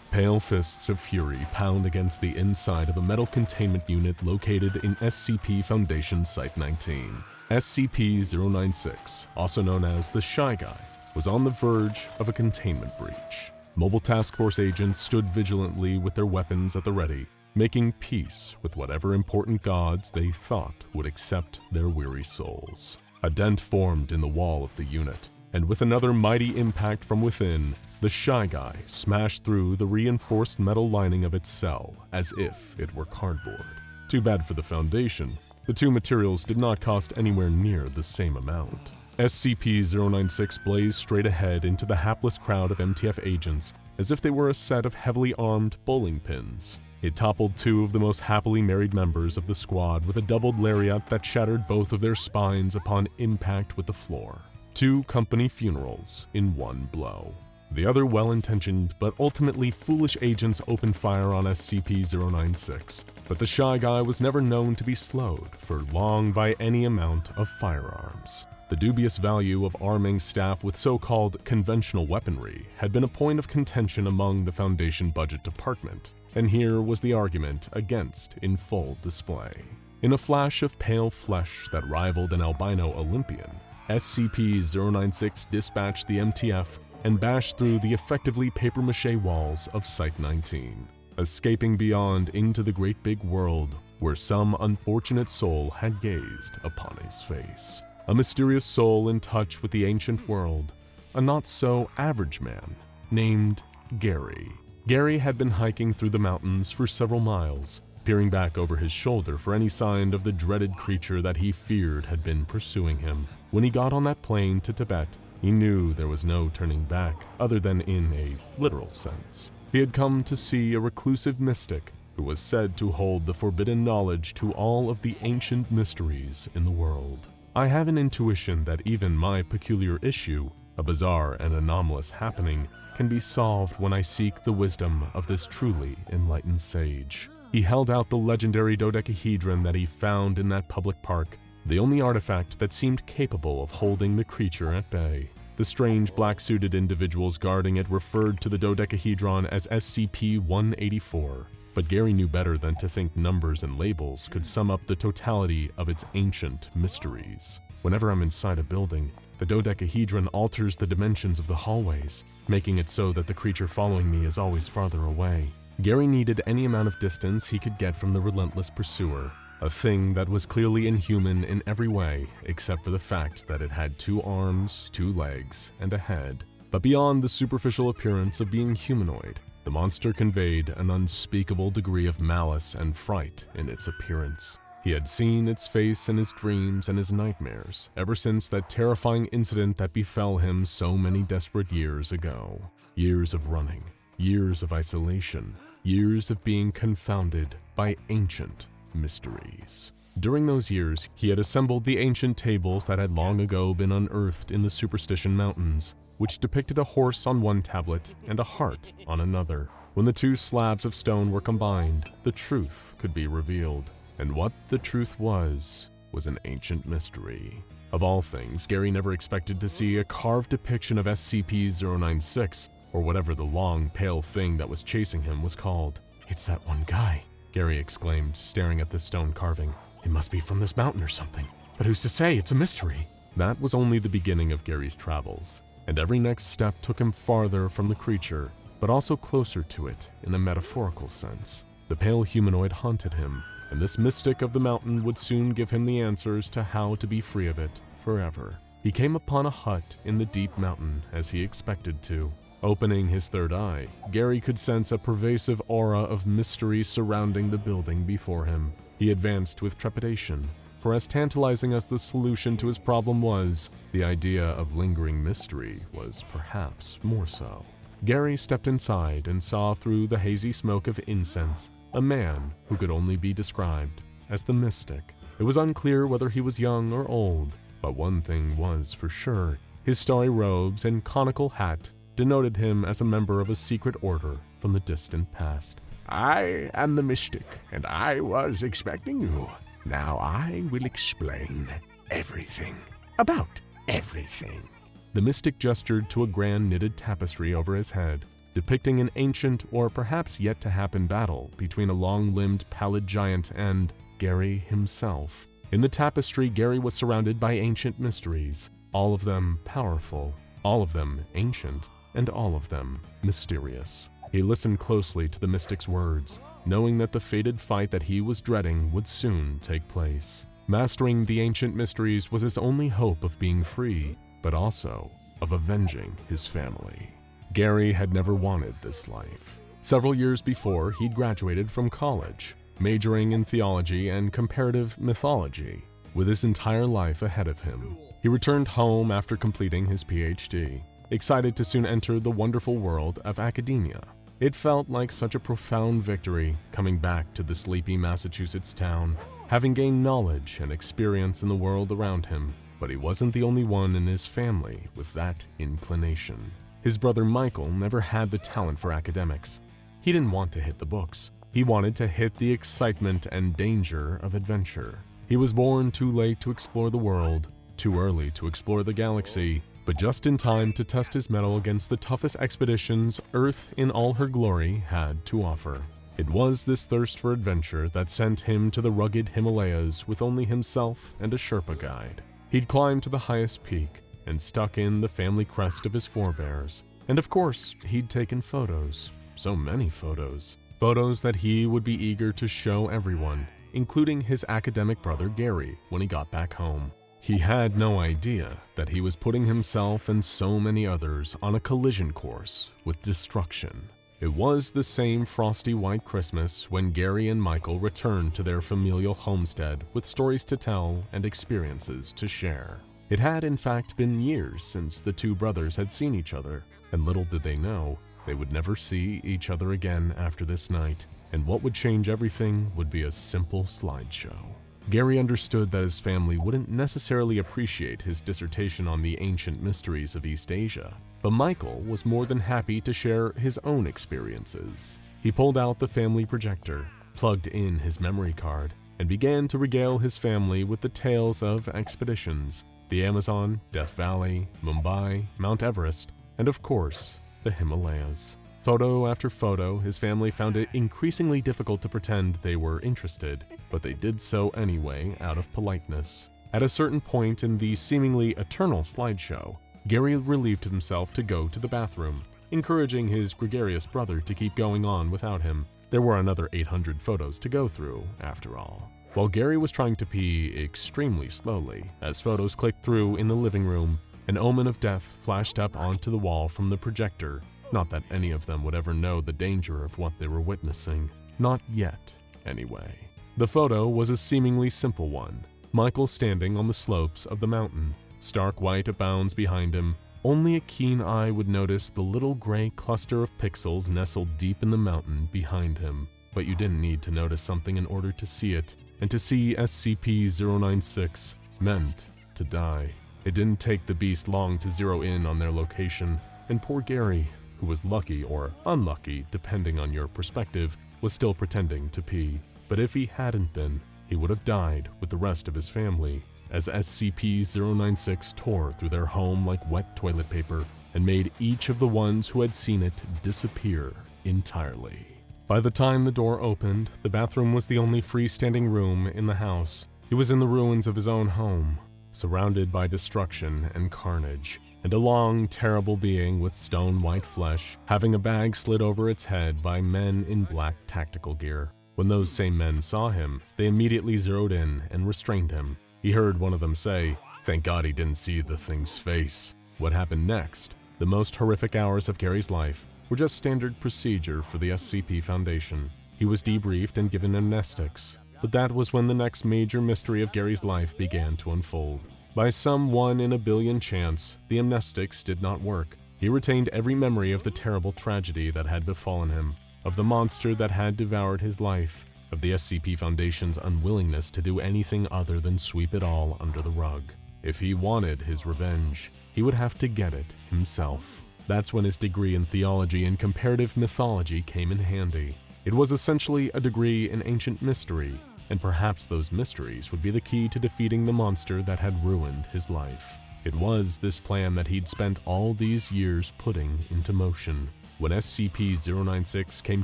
Pale fists of fury pound against the inside of a metal containment unit located in SCP Foundation Site-19. SCP-096, also known as the Shy Guy, was on the verge of a containment breach. Mobile Task Force agents stood vigilantly with their weapons at the ready, making peace with whatever important gods they thought would accept their weary souls. A dent formed in the wall of the unit, and with another mighty impact from within, the Shy Guy smashed through the reinforced metal lining of its cell as if it were cardboard. Too bad for the Foundation, the 2 materials did not cost anywhere near the same amount. SCP-096 blazed straight ahead into the hapless crowd of MTF agents as if they were a set of heavily armed bowling pins. It toppled 2 of the most happily married members of the squad with a doubled lariat that shattered both of their spines upon impact with the floor. 2 company funerals in one blow. The other well-intentioned but ultimately foolish agents opened fire on SCP-096, but the Shy Guy was never known to be slowed for long by any amount of firearms. The dubious value of arming staff with so-called conventional weaponry had been a point of contention among the Foundation Budget Department, and here was the argument against in full display. In a flash of pale flesh that rivaled an albino Olympian, SCP-096 dispatched the MTF and bashed through the effectively papier-mâché walls of Site-19, escaping beyond into the great big world where some unfortunate soul had gazed upon his face. A mysterious soul in touch with the ancient world, a not-so-average man named Gary. Gary had been hiking through the mountains for several miles, peering back over his shoulder for any sign of the dreaded creature that he feared had been pursuing him. When he got on that plane to Tibet, he knew there was no turning back, other than in a literal sense. He had come to see a reclusive mystic who was said to hold the forbidden knowledge to all of the ancient mysteries in the world. I have an intuition that even my peculiar issue, a bizarre and anomalous happening, can be solved when I seek the wisdom of this truly enlightened sage. He held out the legendary dodecahedron that he found in that public park, the only artifact that seemed capable of holding the creature at bay. The strange black-suited individuals guarding it referred to the dodecahedron as SCP-184, but Gary knew better than to think numbers and labels could sum up the totality of its ancient mysteries. Whenever I'm inside a building, the dodecahedron alters the dimensions of the hallways, making it so that the creature following me is always farther away. Gary needed any amount of distance he could get from the relentless pursuer, a thing that was clearly inhuman in every way except for the fact that it had 2 arms, 2 legs, and a head. But beyond the superficial appearance of being humanoid, the monster conveyed an unspeakable degree of malice and fright in its appearance. He had seen its face in his dreams and his nightmares ever since that terrifying incident that befell him so many desperate years ago. Years of running, years of isolation, years of being confounded by ancient mysteries. During those years, he had assembled the ancient tables that had long ago been unearthed in the Superstition Mountains, which depicted a horse on one tablet and a heart on another. When the 2 slabs of stone were combined, the truth could be revealed. And what the truth was an ancient mystery. Of all things, Gary never expected to see a carved depiction of SCP-096, or whatever the long, pale thing that was chasing him was called. "It's that one guy," Gary exclaimed, staring at the stone carving. "It must be from this mountain or something. But who's to say? It's a mystery." That was only the beginning of Gary's travels, and every next step took him farther from the creature, but also closer to it in a metaphorical sense. The pale humanoid haunted him, and this mystic of the mountain would soon give him the answers to how to be free of it forever. He came upon a hut in the deep mountain as he expected to. Opening his third eye, Gary could sense a pervasive aura of mystery surrounding the building before him. He advanced with trepidation, for as tantalizing as the solution to his problem was, the idea of lingering mystery was perhaps more so. Gary stepped inside and saw through the hazy smoke of incense a man who could only be described as the Mystic. It was unclear whether he was young or old, but one thing was for sure. His starry robes and conical hat denoted him as a member of a secret order from the distant past. "I am the Mystic, and I was expecting you. Now I will explain everything about everything." The Mystic gestured to a grand knitted tapestry over his head, depicting an ancient or perhaps yet-to-happen battle between a long-limbed pallid giant and Gary himself. In the tapestry, Gary was surrounded by ancient mysteries, all of them powerful, all of them ancient, and all of them mysterious. He listened closely to the Mystic's words, knowing that the fated fight that he was dreading would soon take place. Mastering the ancient mysteries was his only hope of being free, but also of avenging his family. Gary had never wanted this life. Several years before, he'd graduated from college, majoring in theology and comparative mythology. With his entire life ahead of him, he returned home after completing his PhD, excited to soon enter the wonderful world of academia. It felt like such a profound victory coming back to the sleepy Massachusetts town, having gained knowledge and experience in the world around him. But he wasn't the only one in his family with that inclination. His brother Michael never had the talent for academics. He didn't want to hit the books. He wanted to hit the excitement and danger of adventure. He was born too late to explore the world, too early to explore the galaxy, but just in time to test his mettle against the toughest expeditions Earth in all her glory had to offer. It was this thirst for adventure that sent him to the rugged Himalayas with only himself and a Sherpa guide. He'd climbed to the highest peak and stuck in the family crest of his forebears. And of course, he'd taken photos. So many photos. Photos that he would be eager to show everyone, including his academic brother Gary when he got back home. He had no idea that he was putting himself and so many others on a collision course with destruction. It was the same frosty white Christmas when Gary and Michael returned to their familial homestead with stories to tell and experiences to share. It had in fact been years since the two brothers had seen each other, and little did they know they would never see each other again after this night, and what would change everything would be a simple slideshow. Gary understood that his family wouldn't necessarily appreciate his dissertation on the ancient mysteries of East Asia, but Michael was more than happy to share his own experiences. He pulled out the family projector, plugged in his memory card, and began to regale his family with the tales of expeditions, the Amazon, Death Valley, Mumbai, Mount Everest, and of course, the Himalayas. Photo after photo, his family found it increasingly difficult to pretend they were interested, but they did so anyway out of politeness. At a certain point in the seemingly eternal slideshow, Gary relieved himself to go to the bathroom, encouraging his gregarious brother to keep going on without him. There were another 800 photos to go through, after all. While Gary was trying to pee extremely slowly, as photos clicked through in the living room, an omen of death flashed up onto the wall from the projector. Not that any of them would ever know the danger of what they were witnessing. Not yet, anyway. The photo was a seemingly simple one. Michael standing on the slopes of the mountain. Stark white abounds behind him. Only a keen eye would notice the little gray cluster of pixels nestled deep in the mountain behind him. But you didn't need to notice something in order to see it, and to see SCP-096 meant to die. It didn't take the beast long to zero in on their location, and poor Gary, who was lucky or unlucky depending on your perspective, was still pretending to pee. But if he hadn't been, he would have died with the rest of his family, as SCP-096 tore through their home like wet toilet paper and made each of the ones who had seen it disappear entirely. By the time the door opened, the bathroom was the only freestanding room in the house. He was in the ruins of his own home, surrounded by destruction and carnage, and a long, terrible being with stone-white flesh, having a bag slid over its head by men in black tactical gear. When those same men saw him, they immediately zeroed in and restrained him. He heard one of them say, "Thank God he didn't see the thing's face." What happened next? The most horrific hours of Gary's life were just standard procedure for the SCP Foundation. He was debriefed and given amnestics, but that was when the next major mystery of Gary's life began to unfold. By some 1 in a billion chance, the amnestics did not work. He retained every memory of the terrible tragedy that had befallen him, of the monster that had devoured his life, of the SCP Foundation's unwillingness to do anything other than sweep it all under the rug. If he wanted his revenge, he would have to get it himself. That's when his degree in theology and comparative mythology came in handy. It was essentially a degree in ancient mystery, and perhaps those mysteries would be the key to defeating the monster that had ruined his life. It was this plan that he'd spent all these years putting into motion. When SCP-096 came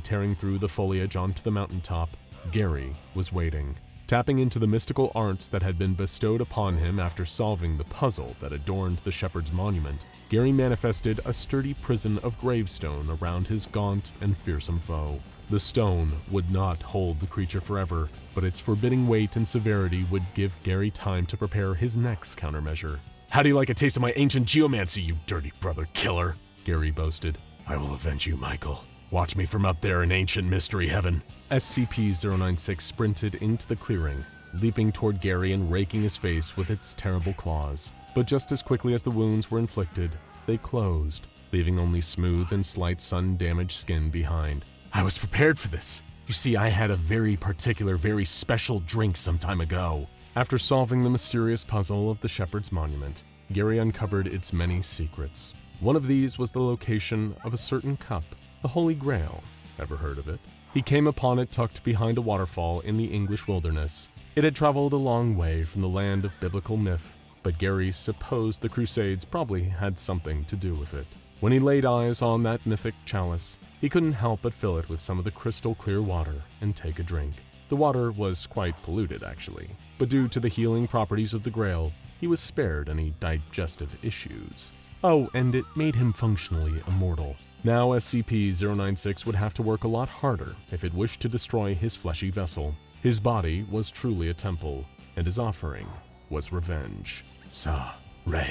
tearing through the foliage onto the mountaintop, Gary was waiting. Tapping into the mystical arts that had been bestowed upon him after solving the puzzle that adorned the Shepherd's Monument, Gary manifested a sturdy prison of gravestone around his gaunt and fearsome foe. The stone would not hold the creature forever, but its forbidding weight and severity would give Gary time to prepare his next countermeasure. "How do you like a taste of my ancient geomancy, you dirty brother killer?" Gary boasted. "I will avenge you, Michael. Watch me from up there in ancient mystery heaven." SCP-096 sprinted into the clearing, leaping toward Gary and raking his face with its terrible claws. But just as quickly as the wounds were inflicted, they closed, leaving only smooth and slight sun-damaged skin behind. "I was prepared for this. You see, I had a very particular, very special drink some time ago." After solving the mysterious puzzle of the Shepherd's Monument, Gary uncovered its many secrets. One of these was the location of a certain cup, the Holy Grail. Ever heard of it? He came upon it tucked behind a waterfall in the English wilderness. It had traveled a long way from the land of biblical myth, but Gary supposed the Crusades probably had something to do with it. When he laid eyes on that mythic chalice, he couldn't help but fill it with some of the crystal clear water and take a drink. The water was quite polluted, actually, but due to the healing properties of the Grail, he was spared any digestive issues. Oh, and it made him functionally immortal. Now SCP-096 would have to work a lot harder if it wished to destroy his fleshy vessel. His body was truly a temple, and his offering was revenge. "Sa, Re,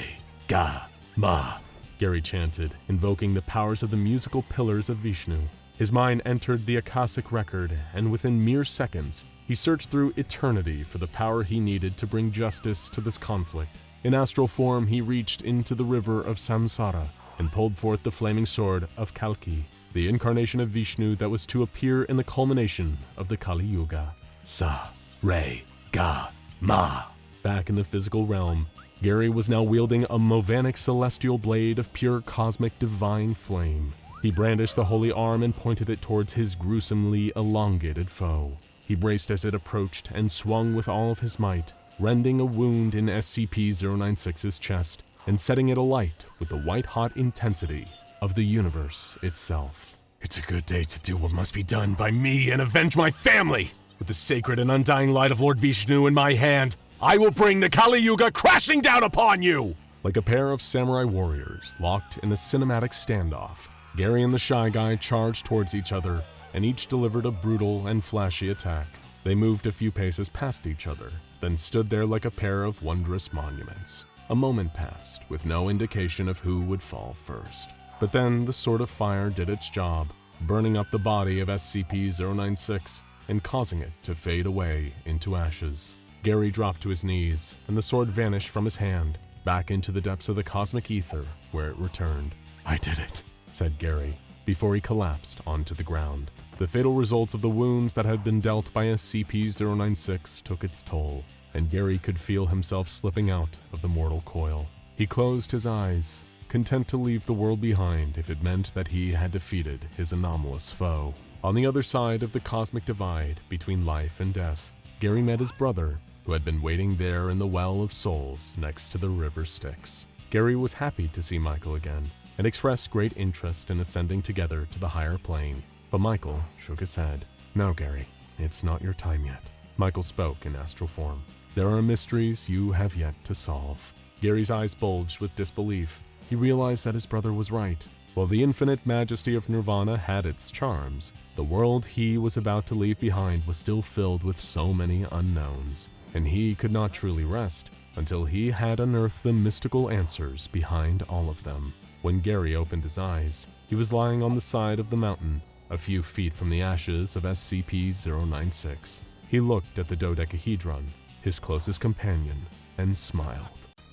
Ga, Ma," Gary chanted, invoking the powers of the musical pillars of Vishnu. His mind entered the Akashic record, and within mere seconds, he searched through eternity for the power he needed to bring justice to this conflict. In astral form, he reached into the river of Samsara and pulled forth the flaming sword of Kalki, the incarnation of Vishnu that was to appear in the culmination of the Kali Yuga. Sa, Re, Ga, Ma. Back in the physical realm, Gary was now wielding a Movanic celestial blade of pure cosmic divine flame. He brandished the holy arm and pointed it towards his gruesomely elongated foe. He braced as it approached and swung with all of his might, rending a wound in SCP-096's chest and setting it alight with the white-hot intensity of the universe itself. "It's a good day to do what must be done by me and avenge my family! With the sacred and undying light of Lord Vishnu in my hand, I will bring the Kali Yuga crashing down upon you! Like a pair of samurai warriors locked in a cinematic standoff, Gary and the Shy Guy charged towards each other, and each delivered a brutal and flashy attack. They moved a few paces past each other, then stood there like a pair of wondrous monuments. A moment passed, with no indication of who would fall first. But then the Sword of Fire did its job, burning up the body of SCP-096 and causing it to fade away into ashes. Gary dropped to his knees, and the sword vanished from his hand, back into the depths of the cosmic ether, where it returned. I did it, said Gary, before he collapsed onto the ground. The fatal results of the wounds that had been dealt by SCP-096 took its toll, and Gary could feel himself slipping out of the mortal coil. He closed his eyes, content to leave the world behind if it meant that he had defeated his anomalous foe. On the other side of the cosmic divide between life and death, Gary met his brother, who had been waiting there in the Well of Souls next to the River Styx. Gary was happy to see Michael again, and expressed great interest in ascending together to the higher plane. But Michael shook his head. No, Gary, it's not your time yet. Michael spoke in astral form. There are mysteries you have yet to solve. Gary's eyes bulged with disbelief. He realized that his brother was right. While the infinite majesty of Nirvana had its charms, the world he was about to leave behind was still filled with so many unknowns, and he could not truly rest until he had unearthed the mystical answers behind all of them. When Gary opened his eyes, he was lying on the side of the mountain, a few feet from the ashes of SCP-096. He looked at the dodecahedron, his closest companion, and smiled.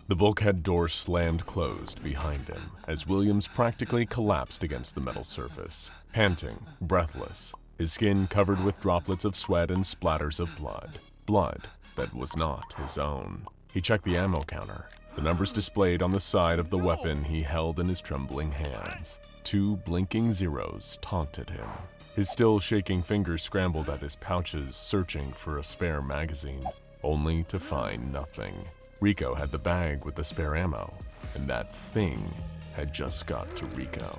The bulkhead door slammed closed behind him as Williams practically collapsed against the metal surface, panting, breathless, his skin covered with droplets of sweat and splatters of blood. Blood that was not his own. He checked the ammo counter. The numbers displayed on the side of the weapon he held in his trembling hands. 2 blinking zeros taunted him. His still shaking fingers scrambled at his pouches, searching for a spare magazine, only to find nothing. Rico had the bag with the spare ammo, and that thing had just got to Rico.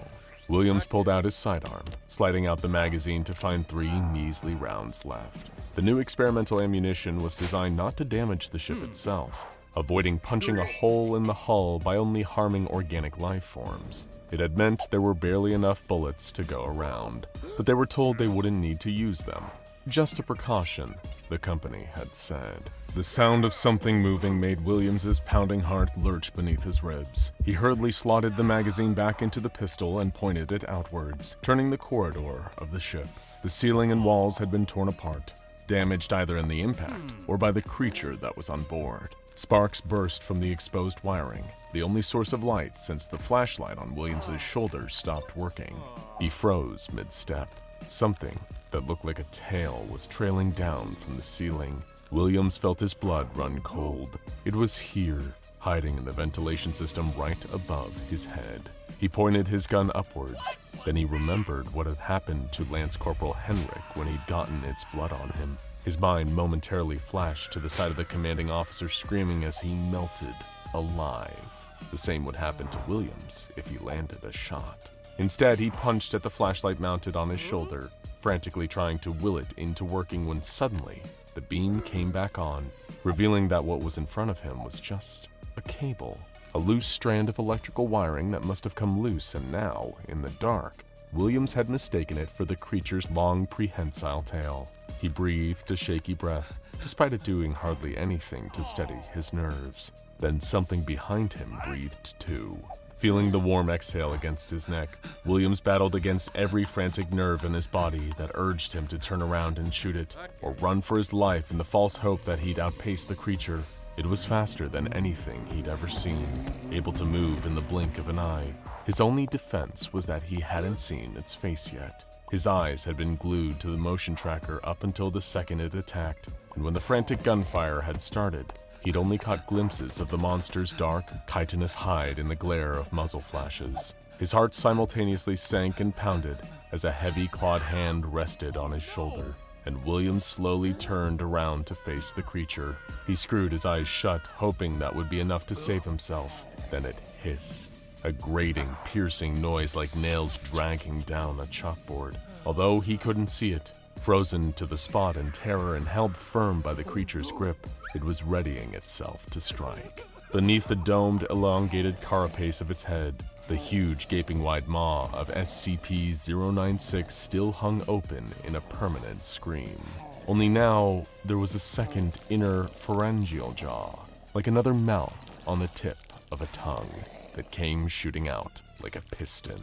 Williams pulled out his sidearm, sliding out the magazine to find 3 measly rounds left. The new experimental ammunition was designed not to damage the ship itself, avoiding punching a hole in the hull by only harming organic life forms. It had meant there were barely enough bullets to go around, but they were told they wouldn't need to use them. Just a precaution, the company had said. The sound of something moving made Williams's pounding heart lurch beneath his ribs. He hurriedly slotted the magazine back into the pistol and pointed it outwards, turning the corridor of the ship. The ceiling and walls had been torn apart, damaged either in the impact or by the creature that was on board. Sparks burst from the exposed wiring, the only source of light since the flashlight on Williams's shoulder stopped working. He froze mid-step. Something that looked like a tail was trailing down from the ceiling. Williams felt his blood run cold. It was here, hiding in the ventilation system right above his head. He pointed his gun upwards. Then he remembered what had happened to Lance Corporal Henrik when he'd gotten its blood on him. His mind momentarily flashed to the side of the commanding officer screaming as he melted, alive. The same would happen to Williams if he landed a shot. Instead, he punched at the flashlight mounted on his shoulder, frantically trying to will it into working when suddenly, the beam came back on, revealing that what was in front of him was just a cable, a loose strand of electrical wiring that must have come loose, and now, in the dark, Williams had mistaken it for the creature's long prehensile tail. He breathed a shaky breath, despite it doing hardly anything to steady his nerves. Then something behind him breathed too. Feeling the warm exhale against his neck, Williams battled against every frantic nerve in his body that urged him to turn around and shoot it, or run for his life in the false hope that he'd outpace the creature. It was faster than anything he'd ever seen, able to move in the blink of an eye. His only defense was that he hadn't seen its face yet. His eyes had been glued to the motion tracker up until the second it attacked, and when the frantic gunfire had started, he'd only caught glimpses of the monster's dark, chitinous hide in the glare of muzzle flashes. His heart simultaneously sank and pounded as a heavy clawed hand rested on his shoulder, and Williams slowly turned around to face the creature. He screwed his eyes shut, hoping that would be enough to save himself. Then it hissed, a grating, piercing noise like nails dragging down a chalkboard. Although he couldn't see it, Frozen to the spot in terror and held firm by the creature's grip, it was readying itself to strike. Beneath the domed, elongated carapace of its head, the huge gaping wide maw of SCP-096 still hung open in a permanent scream. Only now, there was a second inner pharyngeal jaw, like another mouth on the tip of a tongue that came shooting out like a piston.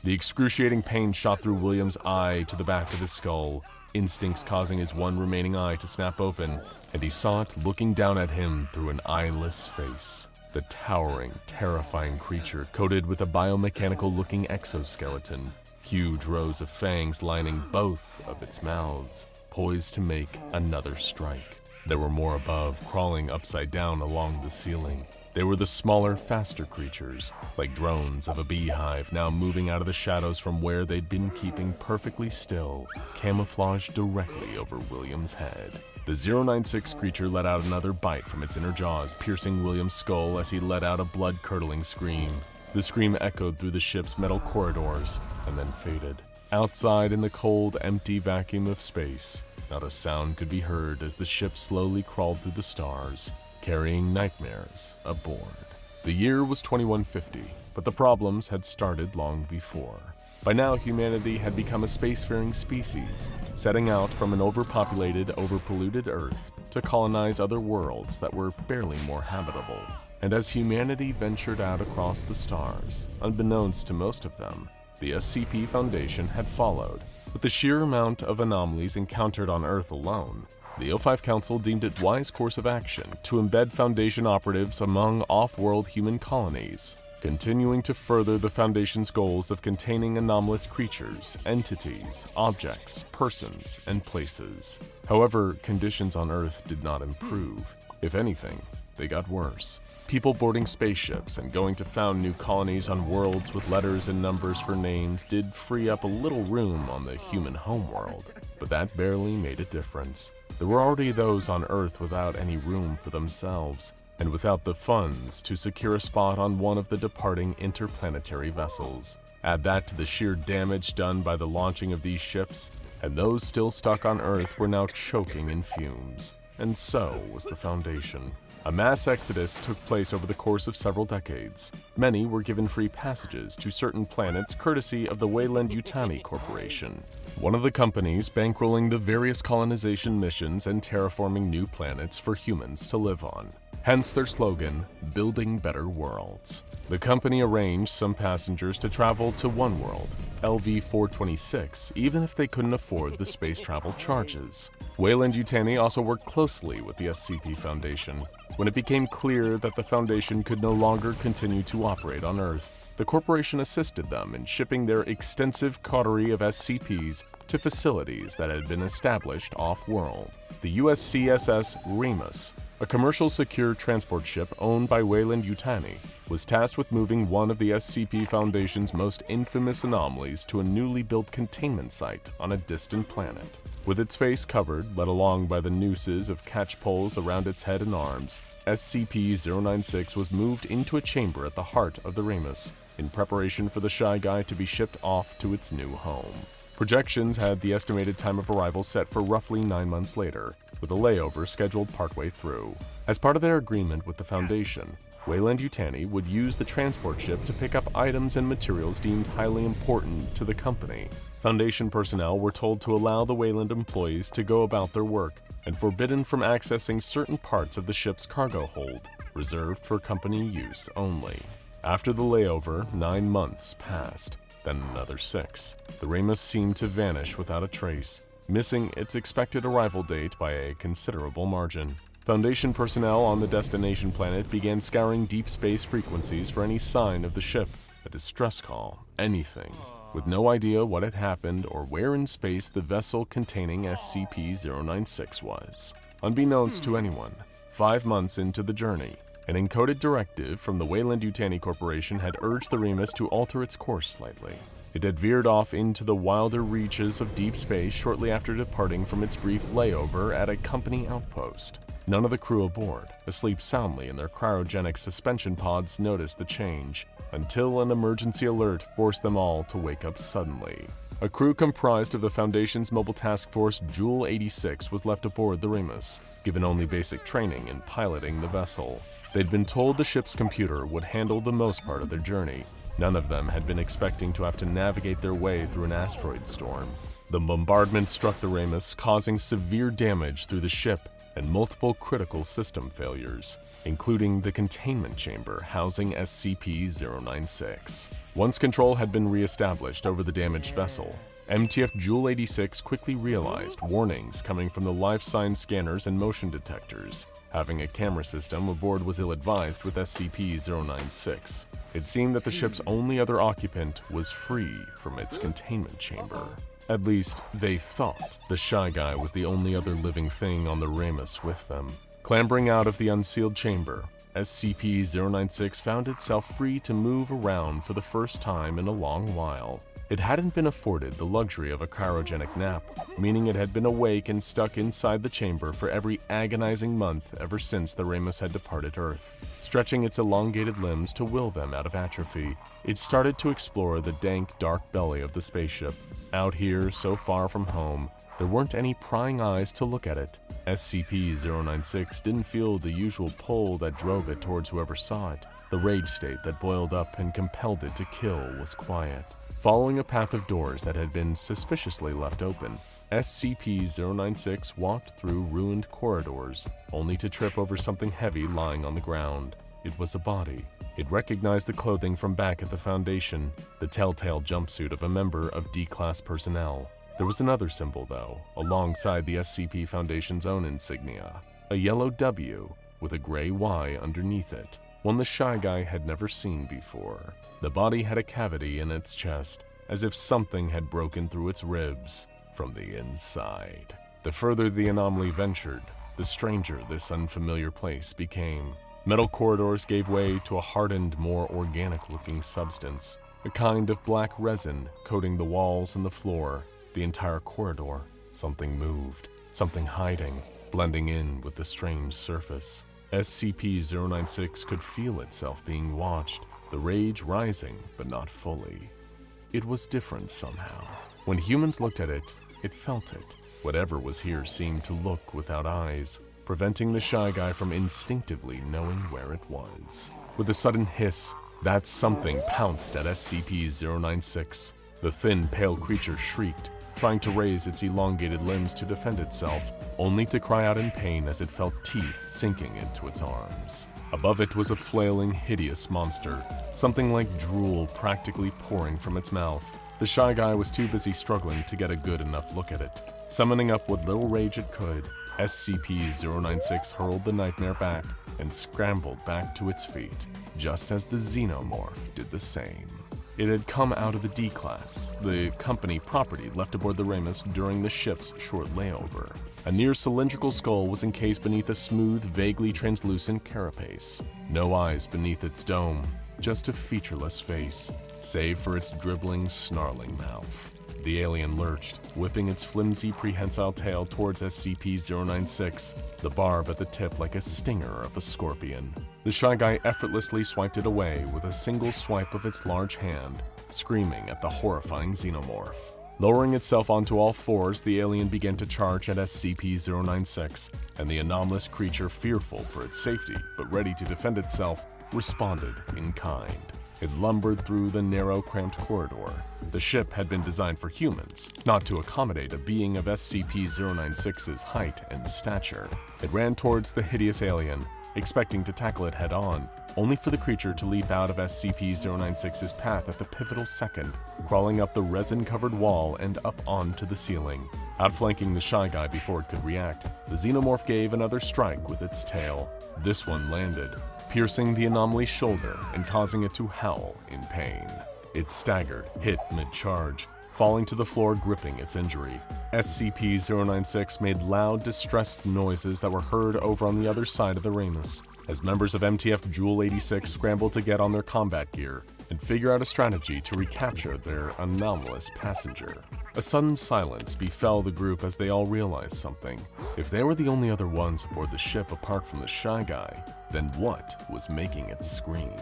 The excruciating pain shot through William's eye to the back of his skull, instincts causing his one remaining eye to snap open, and he saw it looking down at him through an eyeless face. The towering, terrifying creature coated with a biomechanical-looking exoskeleton, huge rows of fangs lining both of its mouths, poised to make another strike. There were more above, crawling upside down along the ceiling. They were the smaller, faster creatures, like drones of a beehive now moving out of the shadows from where they'd been keeping perfectly still, camouflaged directly over William's head. The 096 creature let out another bite from its inner jaws, piercing William's skull as he let out a blood-curdling scream. The scream echoed through the ship's metal corridors and then faded. Outside in the cold, empty vacuum of space, not a sound could be heard as the ship slowly crawled through the stars, carrying nightmares aboard. The year was 2150, but the problems had started long before. By now, humanity had become a spacefaring species, setting out from an overpopulated, overpolluted Earth to colonize other worlds that were barely more habitable. And as humanity ventured out across the stars, unbeknownst to most of them, the SCP Foundation had followed. With the sheer amount of anomalies encountered on Earth alone, the O5 Council deemed it wise course of action to embed Foundation operatives among off-world human colonies, continuing to further the Foundation's goals of containing anomalous creatures, entities, objects, persons, and places. However, conditions on Earth did not improve. If anything, they got worse. People boarding spaceships and going to found new colonies on worlds with letters and numbers for names did free up a little room on the human homeworld, but that barely made a difference. There were already those on Earth without any room for themselves, and without the funds to secure a spot on one of the departing interplanetary vessels. Add that to the sheer damage done by the launching of these ships, and those still stuck on Earth were now choking in fumes. And so was the Foundation. A mass exodus took place over the course of several decades. Many were given free passages to certain planets courtesy of the Weyland-Yutani Corporation, one of the companies bankrolling the various colonization missions and terraforming new planets for humans to live on. Hence their slogan, Building Better Worlds. The company arranged some passengers to travel to one world, LV-426, even if they couldn't afford the space travel charges. Weyland-Yutani also worked closely with the SCP Foundation. When it became clear that the Foundation could no longer continue to operate on Earth, the corporation assisted them in shipping their extensive coterie of SCPs to facilities that had been established off-world. The USCSS Remus, a commercial secure transport ship owned by Weyland-Yutani, was tasked with moving one of the SCP Foundation's most infamous anomalies to a newly built containment site on a distant planet. With its face covered, led along by the nooses of catch poles around its head and arms, SCP-096 was moved into a chamber at the heart of the Remus, in preparation for the Shy Guy to be shipped off to its new home. Projections had the estimated time of arrival set for roughly 9 months later, with a layover scheduled partway through. As part of their agreement with the Foundation, Weyland-Yutani would use the transport ship to pick up items and materials deemed highly important to the company. Foundation personnel were told to allow the Weyland employees to go about their work, and forbidden from accessing certain parts of the ship's cargo hold, reserved for company use only. After the layover, 9 months passed, then another 6. The Remus seemed to vanish without a trace, missing its expected arrival date by a considerable margin. Foundation personnel on the destination planet began scouring deep space frequencies for any sign of the ship, a distress call, anything, with no idea what had happened or where in space the vessel containing SCP-096 was. Unbeknownst to anyone, 5 months into the journey, an encoded directive from the Weyland-Yutani Corporation had urged the Remus to alter its course slightly. It had veered off into the wilder reaches of deep space shortly after departing from its brief layover at a company outpost. None of the crew aboard, asleep soundly in their cryogenic suspension pods, noticed the change, until an emergency alert forced them all to wake up suddenly. A crew comprised of the Foundation's mobile task force Jewel 86 was left aboard the Remus, given only basic training in piloting the vessel. They'd been told the ship's computer would handle the most part of their journey. None of them had been expecting to have to navigate their way through an asteroid storm. The bombardment struck the Remus, causing severe damage through the ship and multiple critical system failures, including the containment chamber housing SCP-096. Once control had been re-established over the damaged vessel, MTF Jewel 86 quickly realized warnings coming from the life sign scanners and motion detectors. Having a camera system aboard was ill-advised with SCP-096. It seemed that the ship's only other occupant was free from its containment chamber. At least, they thought the Shy Guy was the only other living thing on the Remus with them. Clambering out of the unsealed chamber, SCP-096 found itself free to move around for the first time in a long while. It hadn't been afforded the luxury of a cryogenic nap, meaning it had been awake and stuck inside the chamber for every agonizing month ever since the Remus had departed Earth. Stretching its elongated limbs to will them out of atrophy, it started to explore the dank, dark belly of the spaceship. Out here, so far from home, there weren't any prying eyes to look at it. SCP-096 didn't feel the usual pull that drove it towards whoever saw it. The rage state that boiled up and compelled it to kill was quiet. Following a path of doors that had been suspiciously left open, SCP-096 walked through ruined corridors, only to trip over something heavy lying on the ground. It was a body. It recognized the clothing from back at the Foundation, the telltale jumpsuit of a member of D-Class personnel. There was another symbol, though, alongside the SCP Foundation's own insignia, a yellow W with a gray Y underneath it, one the Shy Guy had never seen before. The body had a cavity in its chest, as if something had broken through its ribs from the inside. The further the anomaly ventured, the stranger this unfamiliar place became. Metal corridors gave way to a hardened, more organic-looking substance, a kind of black resin coating the walls and the floor. The entire corridor. Something moved, something hiding, blending in with the strange surface. SCP-096 could feel itself being watched, the rage rising, but not fully. It was different somehow. When humans looked at it, it felt it. Whatever was here seemed to look without eyes, preventing the Shy Guy from instinctively knowing where it was. With a sudden hiss, that something pounced at SCP-096. The thin, pale creature shrieked, trying to raise its elongated limbs to defend itself, only to cry out in pain as it felt teeth sinking into its arms. Above it was a flailing, hideous monster, something like drool practically pouring from its mouth. The Shy Guy was too busy struggling to get a good enough look at it. Summoning up what little rage it could, SCP-096 hurled the nightmare back and scrambled back to its feet, just as the Xenomorph did the same. It had come out of the D-Class, the company property left aboard the Remus during the ship's short layover. A near cylindrical skull was encased beneath a smooth, vaguely translucent carapace. No eyes beneath its dome, just a featureless face, save for its dribbling, snarling mouth. The alien lurched, whipping its flimsy, prehensile tail towards SCP-096, the barb at the tip like a stinger of a scorpion. The Shy Guy effortlessly swiped it away with a single swipe of its large hand, screaming at the horrifying Xenomorph. Lowering itself onto all fours, the alien began to charge at SCP-096, and the anomalous creature, fearful for its safety but ready to defend itself, responded in kind. It lumbered through the narrow, cramped corridor. The ship had been designed for humans, not to accommodate a being of SCP-096's height and stature. It ran towards the hideous alien, expecting to tackle it head-on, only for the creature to leap out of SCP-096's path at the pivotal second, crawling up the resin-covered wall and up onto the ceiling. Outflanking the Shy Guy before it could react, the Xenomorph gave another strike with its tail. This one landed, piercing the anomaly's shoulder and causing it to howl in pain. It staggered, hit mid-charge, falling to the floor, gripping its injury. SCP-096 made loud, distressed noises that were heard over on the other side of the Remus, as members of MTF Jewel 86 scrambled to get on their combat gear and figure out a strategy to recapture their anomalous passenger. A sudden silence befell the group as they all realized something. If they were the only other ones aboard the ship apart from the Shy Guy, then what was making it scream?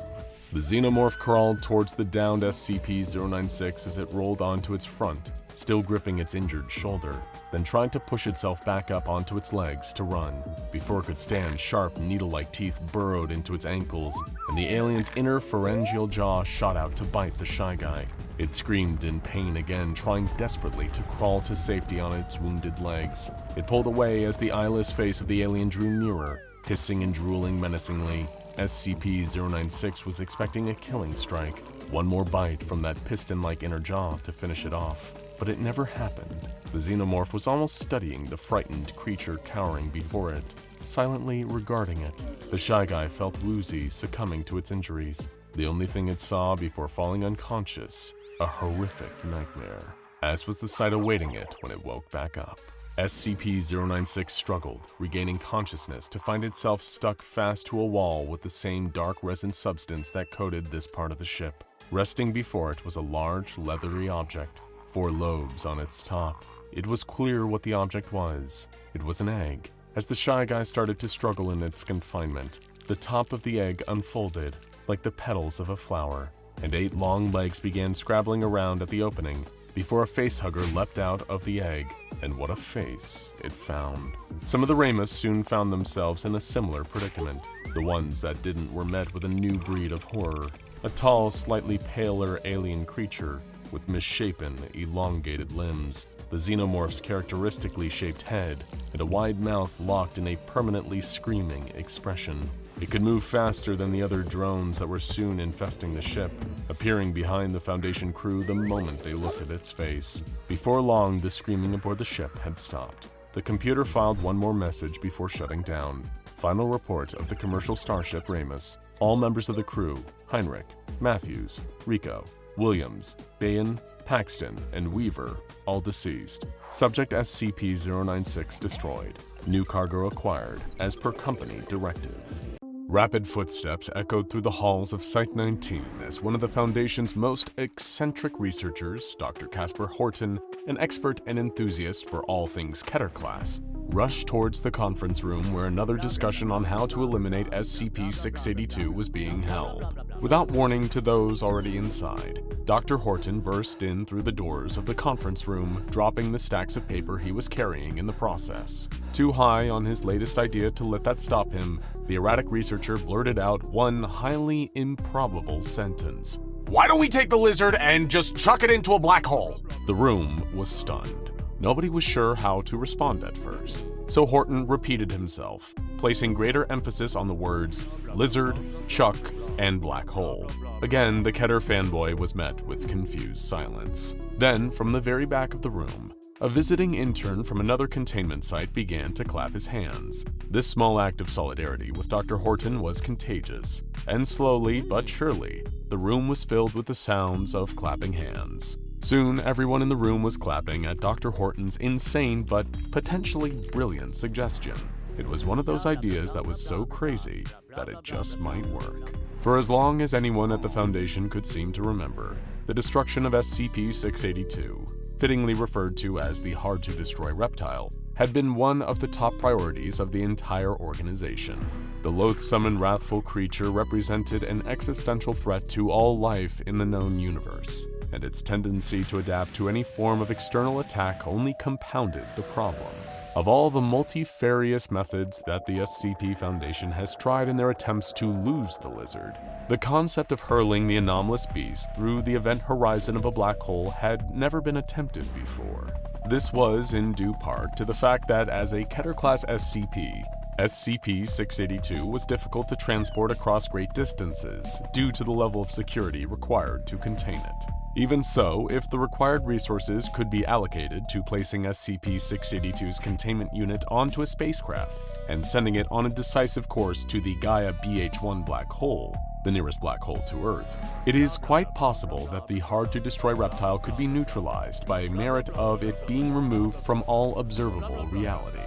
The Xenomorph crawled towards the downed SCP-096 as it rolled onto its front, still gripping its injured shoulder, then trying to push itself back up onto its legs to run. Before it could stand, sharp, needle-like teeth burrowed into its ankles, and the alien's inner pharyngeal jaw shot out to bite the Shy Guy. It screamed in pain again, trying desperately to crawl to safety on its wounded legs. It pulled away as the eyeless face of the alien drew nearer, hissing and drooling menacingly. SCP-096 was expecting a killing strike, one more bite from that piston-like inner jaw to finish it off. But it never happened. The xenomorph was almost studying the frightened creature cowering before it, silently regarding it. The Shy Guy felt woozy, succumbing to its injuries. The only thing it saw before falling unconscious, a horrific nightmare, as was the sight awaiting it when it woke back up. SCP-096 struggled, regaining consciousness to find itself stuck fast to a wall with the same dark resin substance that coated this part of the ship. Resting before it was a large, leathery object, 4 lobes on its top. It was clear what the object was. It was an egg. As the Shy Guy started to struggle in its confinement, the top of the egg unfolded, like the petals of a flower, and 8 long legs began scrabbling around at the opening before a facehugger leapt out of the egg, and what a face it found. Some of the Ramus soon found themselves in a similar predicament. The ones that didn't were met with a new breed of horror, a tall, slightly paler alien creature with misshapen, elongated limbs, the xenomorph's characteristically shaped head, and a wide mouth locked in a permanently screaming expression. It could move faster than the other drones that were soon infesting the ship, appearing behind the Foundation crew the moment they looked at its face. Before long, the screaming aboard the ship had stopped. The computer filed one more message before shutting down. Final report of the commercial starship Ramus. All members of the crew, Heinrich, Matthews, Rico, Williams, Bayan, Paxton, and Weaver, all deceased. Subject SCP-096 destroyed. New cargo acquired, as per company directive. Rapid footsteps echoed through the halls of Site-19 as one of the Foundation's most eccentric researchers, Dr. Casper Horton, an expert and enthusiast for all things Keter class, rushed towards the conference room where another discussion on how to eliminate SCP-682 was being held. Without warning to those already inside, Dr. Horton burst in through the doors of the conference room, dropping the stacks of paper he was carrying in the process. Too high on his latest idea to let that stop him, the erratic researcher blurted out one highly improbable sentence. Why don't we take the lizard and just chuck it into a black hole? The room was stunned. Nobody was sure how to respond at first, so Horton repeated himself, placing greater emphasis on the words lizard, chuck, and black hole. Again, the Keter fanboy was met with confused silence. Then, from the very back of the room, a visiting intern from another containment site began to clap his hands. This small act of solidarity with Dr. Horton was contagious, and slowly but surely, the room was filled with the sounds of clapping hands. Soon, everyone in the room was clapping at Dr. Horton's insane but potentially brilliant suggestion. It was one of those ideas that was so crazy that it just might work. For as long as anyone at the Foundation could seem to remember, the destruction of SCP-682, fittingly referred to as the hard-to-destroy reptile, had been one of the top priorities of the entire organization. The loathsome and wrathful creature represented an existential threat to all life in the known universe, and its tendency to adapt to any form of external attack only compounded the problem. Of all the multifarious methods that the SCP Foundation has tried in their attempts to lose the lizard, the concept of hurling the anomalous beast through the event horizon of a black hole had never been attempted before. This was in due part to the fact that as a Keter-class SCP, SCP-682 was difficult to transport across great distances due to the level of security required to contain it. Even so, if the required resources could be allocated to placing SCP-682's containment unit onto a spacecraft and sending it on a decisive course to the Gaia BH-1 black hole, the nearest black hole to Earth, it is quite possible that the hard-to-destroy reptile could be neutralized by merit of it being removed from all observable reality.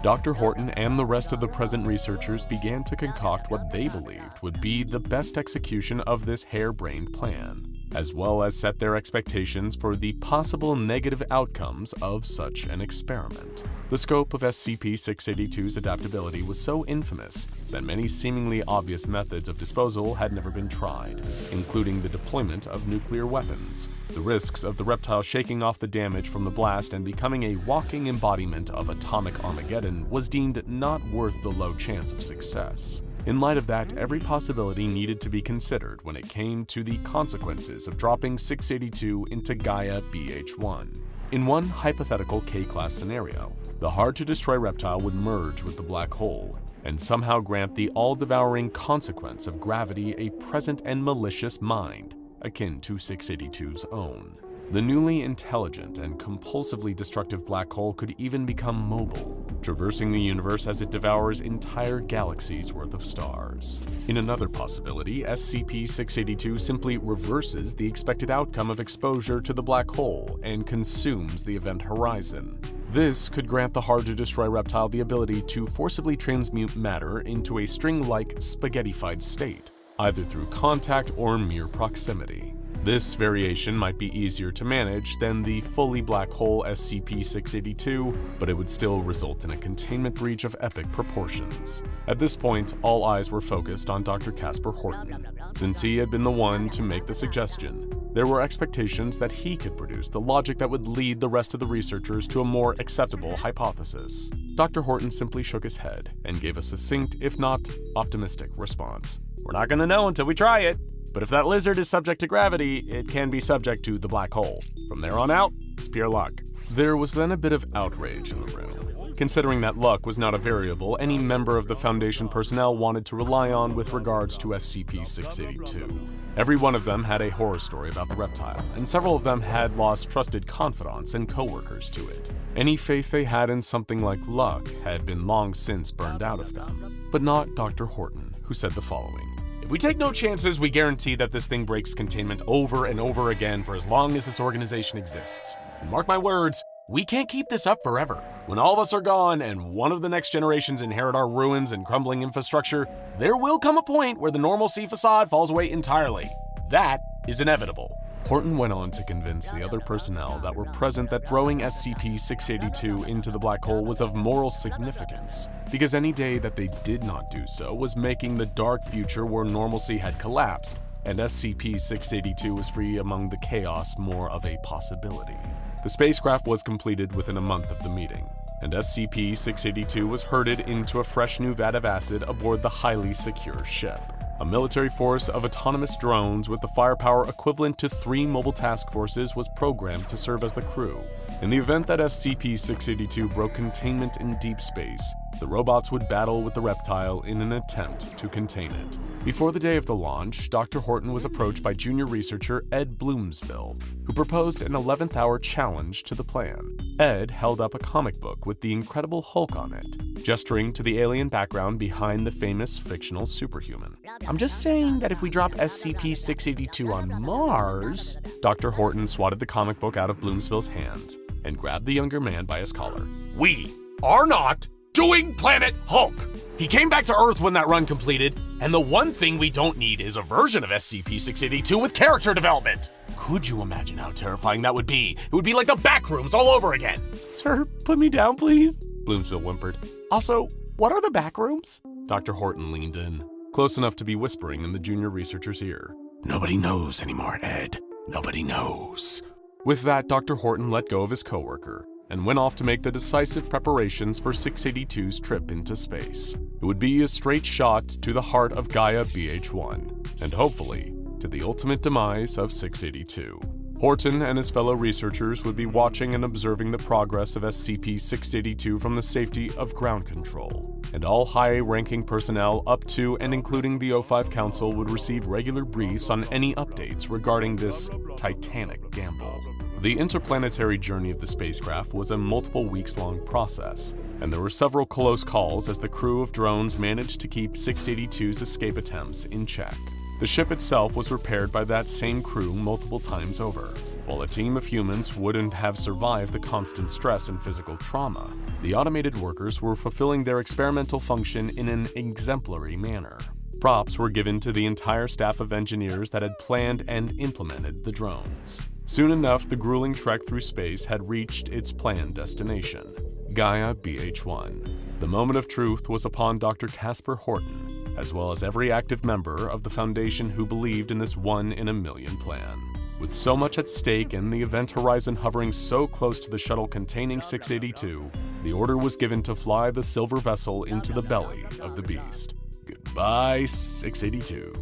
Dr. Horton and the rest of the present researchers began to concoct what they believed would be the best execution of this harebrained plan, as well as set their expectations for the possible negative outcomes of such an experiment. The scope of SCP-682's adaptability was so infamous that many seemingly obvious methods of disposal had never been tried, including the deployment of nuclear weapons. The risks of the reptile shaking off the damage from the blast and becoming a walking embodiment of atomic Armageddon was deemed not worth the low chance of success. In light of that, every possibility needed to be considered when it came to the consequences of dropping 682 into Gaia BH1. In one hypothetical K-class scenario, the hard-to-destroy reptile would merge with the black hole and somehow grant the all-devouring consequence of gravity a present and malicious mind, akin to 682's own. The newly intelligent and compulsively destructive black hole could even become mobile, traversing the universe as it devours entire galaxies worth of stars. In another possibility, SCP-682 simply reverses the expected outcome of exposure to the black hole and consumes the event horizon. This could grant the hard-to-destroy reptile the ability to forcibly transmute matter into a string-like spaghettified state, either through contact or mere proximity. This variation might be easier to manage than the fully black hole SCP-682, but it would still result in a containment breach of epic proportions. At this point, all eyes were focused on Dr. Casper Horton. Since he had been the one to make the suggestion, there were expectations that he could produce the logic that would lead the rest of the researchers to a more acceptable hypothesis. Dr. Horton simply shook his head and gave a succinct, if not optimistic, response. "We're not gonna know until we try it. But if that lizard is subject to gravity, it can be subject to the black hole. From there on out, it's pure luck." There was then a bit of outrage in the room, considering that luck was not a variable any member of the Foundation personnel wanted to rely on with regards to SCP-682. Every one of them had a horror story about the reptile, and several of them had lost trusted confidants and co-workers to it. Any faith they had in something like luck had been long since burned out of them. But not Dr. Horton, who said the following. "If we take no chances, we guarantee that this thing breaks containment over and over again for as long as this organization exists. And mark my words, we can't keep this up forever. When all of us are gone and one of the next generations inherit our ruins and crumbling infrastructure, there will come a point where the normalcy facade falls away entirely. That is inevitable." Horton went on to convince the other personnel that were present that throwing SCP-682 into the black hole was of moral significance, because any day that they did not do so was making the dark future where normalcy had collapsed, and SCP-682 was free among the chaos more of a possibility. The spacecraft was completed within a month of the meeting, and SCP-682 was herded into a fresh new vat of acid aboard the highly secure ship. A military force of autonomous drones with the firepower equivalent to 3 mobile task forces was programmed to serve as the crew. In the event that SCP-682 broke containment in deep space, the robots would battle with the reptile in an attempt to contain it. Before the day of the launch, Dr. Horton was approached by junior researcher Ed Bloomsville, who proposed an 11th hour challenge to the plan. Ed held up a comic book with the Incredible Hulk on it, gesturing to the alien background behind the famous fictional superhuman. "I'm just saying that if we drop SCP-682 on Mars..." Dr. Horton swatted the comic book out of Bloomsville's hands and grabbed the younger man by his collar. "We are not doing Planet Hulk! He came back to Earth when that run completed, and the one thing we don't need is a version of SCP-682 with character development. Could you imagine how terrifying that would be? It would be like the Backrooms all over again." "Sir, put me down, please," Bloomsville whimpered. "Also, what are the Backrooms?" Dr. Horton leaned in, close enough to be whispering in the junior researcher's ear. "Nobody knows anymore, Ed. Nobody knows." With that, Dr. Horton let go of his coworker and went off to make the decisive preparations for 682's trip into space. It would be a straight shot to the heart of Gaia BH1, and hopefully, to the ultimate demise of 682. Horton and his fellow researchers would be watching and observing the progress of SCP-682 from the safety of ground control, and all high-ranking personnel up to and including the O5 Council would receive regular briefs on any updates regarding this titanic gamble. The interplanetary journey of the spacecraft was a multiple weeks-long process, and there were several close calls as the crew of drones managed to keep 682's escape attempts in check. The ship itself was repaired by that same crew multiple times over. While a team of humans wouldn't have survived the constant stress and physical trauma, the automated workers were fulfilling their experimental function in an exemplary manner. Props were given to the entire staff of engineers that had planned and implemented the drones. Soon enough, the grueling trek through space had reached its planned destination. Gaia BH1. The moment of truth was upon Dr. Casper Horton, as well as every active member of the Foundation who believed in this one-in-a-million plan. With so much at stake and the event horizon hovering so close to the shuttle containing 682, the order was given to fly the silver vessel into the belly of the beast. "Goodbye, 682,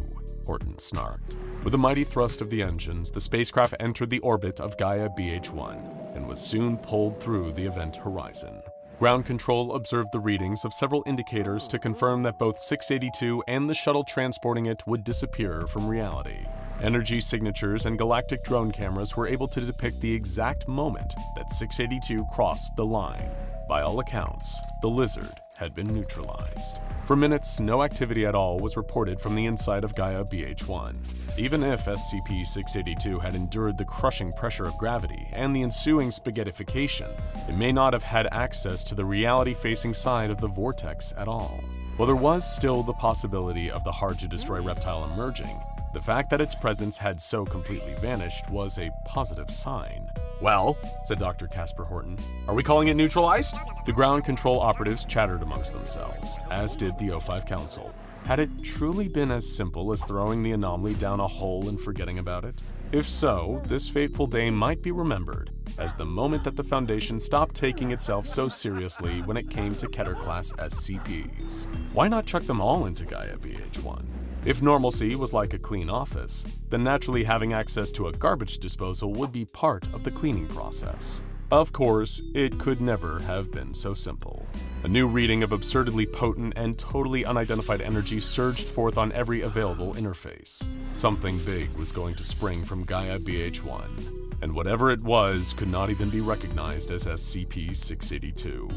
Horton snarked. With a mighty thrust of the engines, the spacecraft entered the orbit of Gaia BH1 and was soon pulled through the event horizon. Ground control observed the readings of several indicators to confirm that both 682 and the shuttle transporting it would disappear from reality. Energy signatures and galactic drone cameras were able to depict the exact moment that 682 crossed the line. By all accounts, the lizard had been neutralized. For minutes, no activity at all was reported from the inside of Gaia BH1. Even if SCP-682 had endured the crushing pressure of gravity and the ensuing spaghettification, it may not have had access to the reality-facing side of the vortex at all. While there was still the possibility of the hard-to-destroy reptile emerging, the fact that its presence had so completely vanished was a positive sign. "Well," said Dr. Casper Horton, "are we calling it neutralized?" The ground control operatives chattered amongst themselves, as did the O5 Council. Had it truly been as simple as throwing the anomaly down a hole and forgetting about it? If so, this fateful day might be remembered as the moment that the Foundation stopped taking itself so seriously when it came to Keter-class SCPs. Why not chuck them all into Gaia BH1? If normalcy was like a clean office, then naturally having access to a garbage disposal would be part of the cleaning process. Of course, it could never have been so simple. A new reading of absurdly potent and totally unidentified energy surged forth on every available interface. Something big was going to spring from Gaia BH1, and whatever it was could not even be recognized as SCP-682.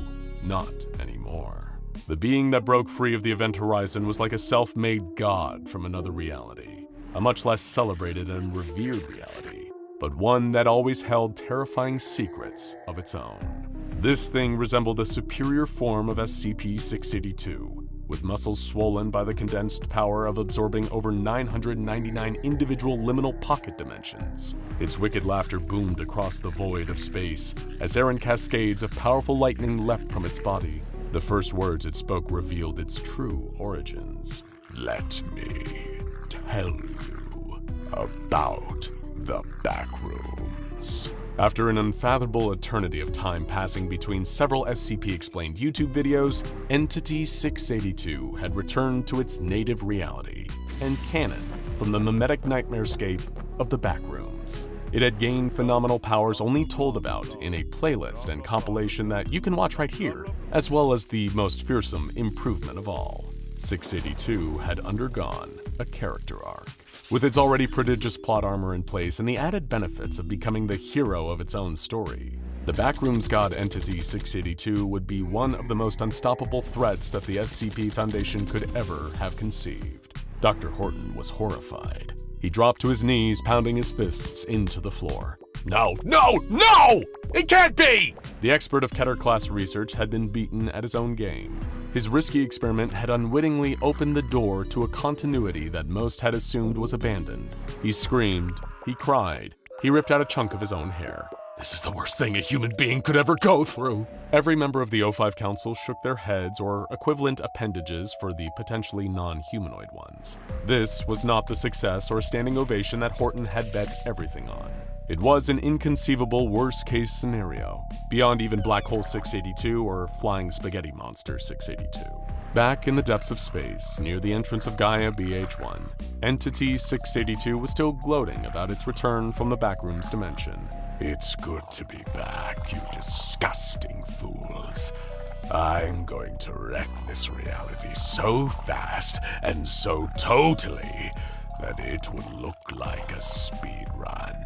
Not anymore. The being that broke free of the event horizon was like a self-made god from another reality, a much less celebrated and revered reality, but one that always held terrifying secrets of its own. This thing resembled a superior form of SCP-682, with muscles swollen by the condensed power of absorbing over 999 individual liminal pocket dimensions. Its wicked laughter boomed across the void of space as air and cascades of powerful lightning leapt from its body. The first words it spoke revealed its true origins. "Let me tell you about the backrooms." After an unfathomable eternity of time passing between several SCP-explained YouTube videos, Entity 682 had returned to its native reality and canon from the mimetic nightmarescape of the backrooms. It had gained phenomenal powers only told about in a playlist and compilation that you can watch right here, as well as the most fearsome improvement of all. 682 had undergone a character arc. With its already prodigious plot armor in place and the added benefits of becoming the hero of its own story, the Backrooms God Entity 682 would be one of the most unstoppable threats that the SCP Foundation could ever have conceived. Dr. Horton was horrified. He dropped to his knees, pounding his fists into the floor. "No, no, no! It can't be!" The expert of Keter-class research had been beaten at his own game. His risky experiment had unwittingly opened the door to a continuity that most had assumed was abandoned. He screamed, he cried, he ripped out a chunk of his own hair. "This is the worst thing a human being could ever go through." Every member of the O5 Council shook their heads or equivalent appendages for the potentially non-humanoid ones. This was not the success or standing ovation that Horton had bet everything on. It was an inconceivable worst-case scenario, beyond even Black Hole 682 or Flying Spaghetti Monster 682. Back in the depths of space, near the entrance of Gaia BH1, Entity 682 was still gloating about its return from the Backrooms dimension. "It's good to be back, you disgusting fools. I'm going to wreck this reality so fast and so totally that it would look like a speed run."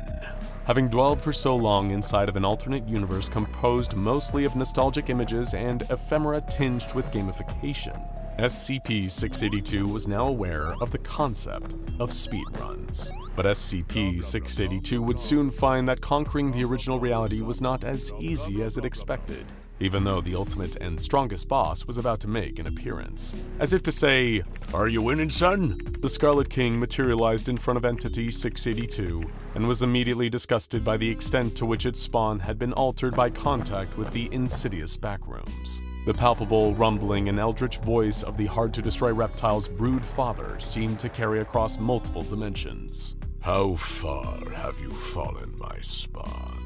Having dwelled for so long inside of an alternate universe composed mostly of nostalgic images and ephemera tinged with gamification, SCP-682 was now aware of the concept of speedruns. But SCP-682 would soon find that conquering the original reality was not as easy as it expected. even though the ultimate and strongest boss was about to make an appearance. As if to say, "Are you winning, son?" The Scarlet King materialized in front of Entity 682 and was immediately disgusted by the extent to which its spawn had been altered by contact with the insidious backrooms. The palpable, rumbling, and eldritch voice of the hard-to-destroy reptile's brood father seemed to carry across multiple dimensions. "How far have you fallen, my spawn?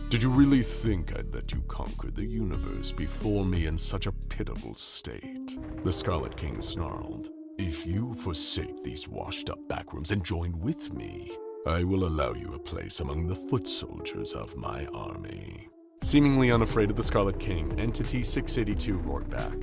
Did you really think I'd let you conquer the universe before me in such a pitiable state?" The Scarlet King snarled. "If you forsake these washed-up backrooms and join with me, I will allow you a place among the foot soldiers of my army." Seemingly unafraid of the Scarlet King, Entity 682 roared back.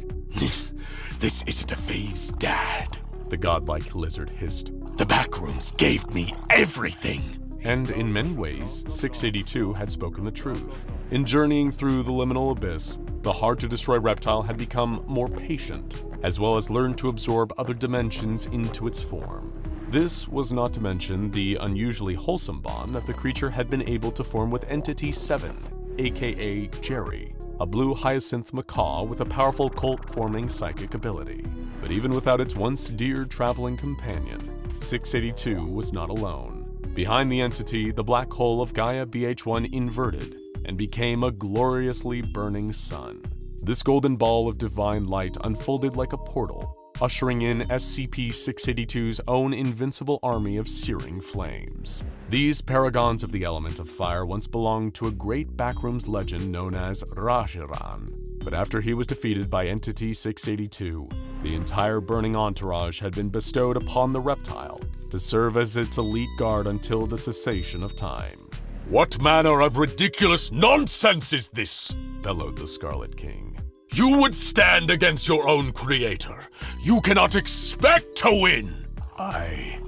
"This isn't a phase, Dad," the godlike lizard hissed. "The backrooms gave me everything." And in many ways, 682 had spoken the truth. In journeying through the liminal abyss, the hard-to-destroy reptile had become more patient, as well as learned to absorb other dimensions into its form. This was not to mention the unusually wholesome bond that the creature had been able to form with Entity 7, aka Jerry, a blue hyacinth macaw with a powerful cult-forming psychic ability. But even without its once dear traveling companion, 682 was not alone. Behind the entity, the black hole of Gaia BH1 inverted and became a gloriously burning sun. This golden ball of divine light unfolded like a portal, ushering in SCP-682's own invincible army of searing flames. These paragons of the element of fire once belonged to a great backrooms legend known as Rajiran, but after he was defeated by Entity 682, the entire burning entourage had been bestowed upon the reptile to serve as its elite guard until the cessation of time. "What manner of ridiculous nonsense is this?" bellowed the Scarlet King. "You would stand against your own creator. You cannot expect to win." I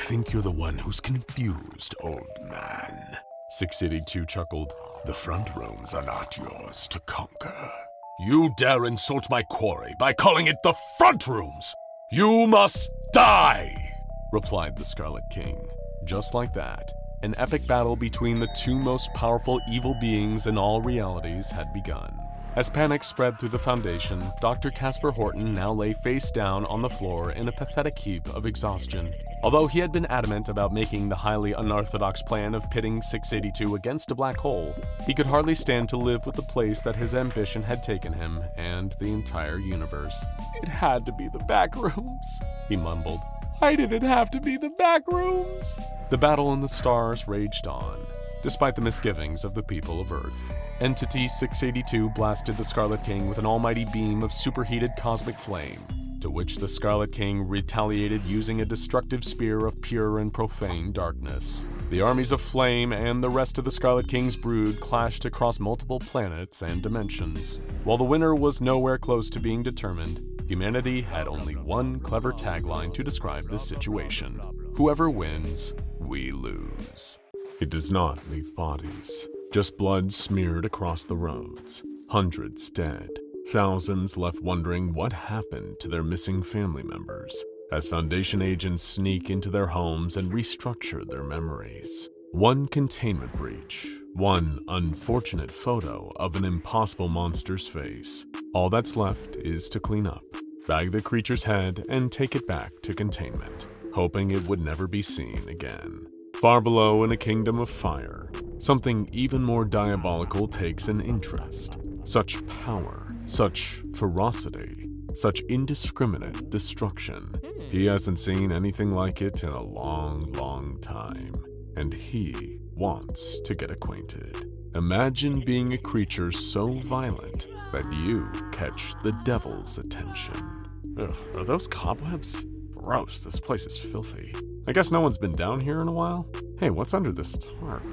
think you're the one who's confused, old man," 682 chuckled. "The front rooms are not yours to conquer." "You dare insult my quarry by calling it the front rooms? You must die!" replied the Scarlet King. Just like that, an epic battle between the two most powerful evil beings in all realities had begun. As panic spread through the Foundation, Dr. Casper Horton now lay face down on the floor in a pathetic heap of exhaustion. Although he had been adamant about making the highly unorthodox plan of pitting 682 against a black hole, he could hardly stand to live with the place that his ambition had taken him and the entire universe. "It had to be the backrooms," he mumbled. "Why did it have to be the backrooms?" The battle in the stars raged on, despite the misgivings of the people of Earth. Entity 682 blasted the Scarlet King with an almighty beam of superheated cosmic flame, to which the Scarlet King retaliated using a destructive spear of pure and profane darkness. The armies of flame and the rest of the Scarlet King's brood clashed across multiple planets and dimensions. While the winner was nowhere close to being determined, humanity had only one clever tagline to describe this situation: "Whoever wins, we lose." It does not leave bodies, just blood smeared across the roads, hundreds dead, thousands left wondering what happened to their missing family members, as Foundation agents sneak into their homes and restructure their memories. One containment breach, one unfortunate photo of an impossible monster's face. All that's left is to clean up, bag the creature's head, and take it back to containment, hoping it would never be seen again. Far below, in a kingdom of fire, something even more diabolical takes an interest. Such power, such ferocity, such indiscriminate destruction. He hasn't seen anything like it in a long, long time, and he wants to get acquainted. Imagine being a creature so violent that you catch the devil's attention. Ugh, are those cobwebs? Gross, this place is filthy. I guess no one's been down here in a while? Hey, what's under this tarp?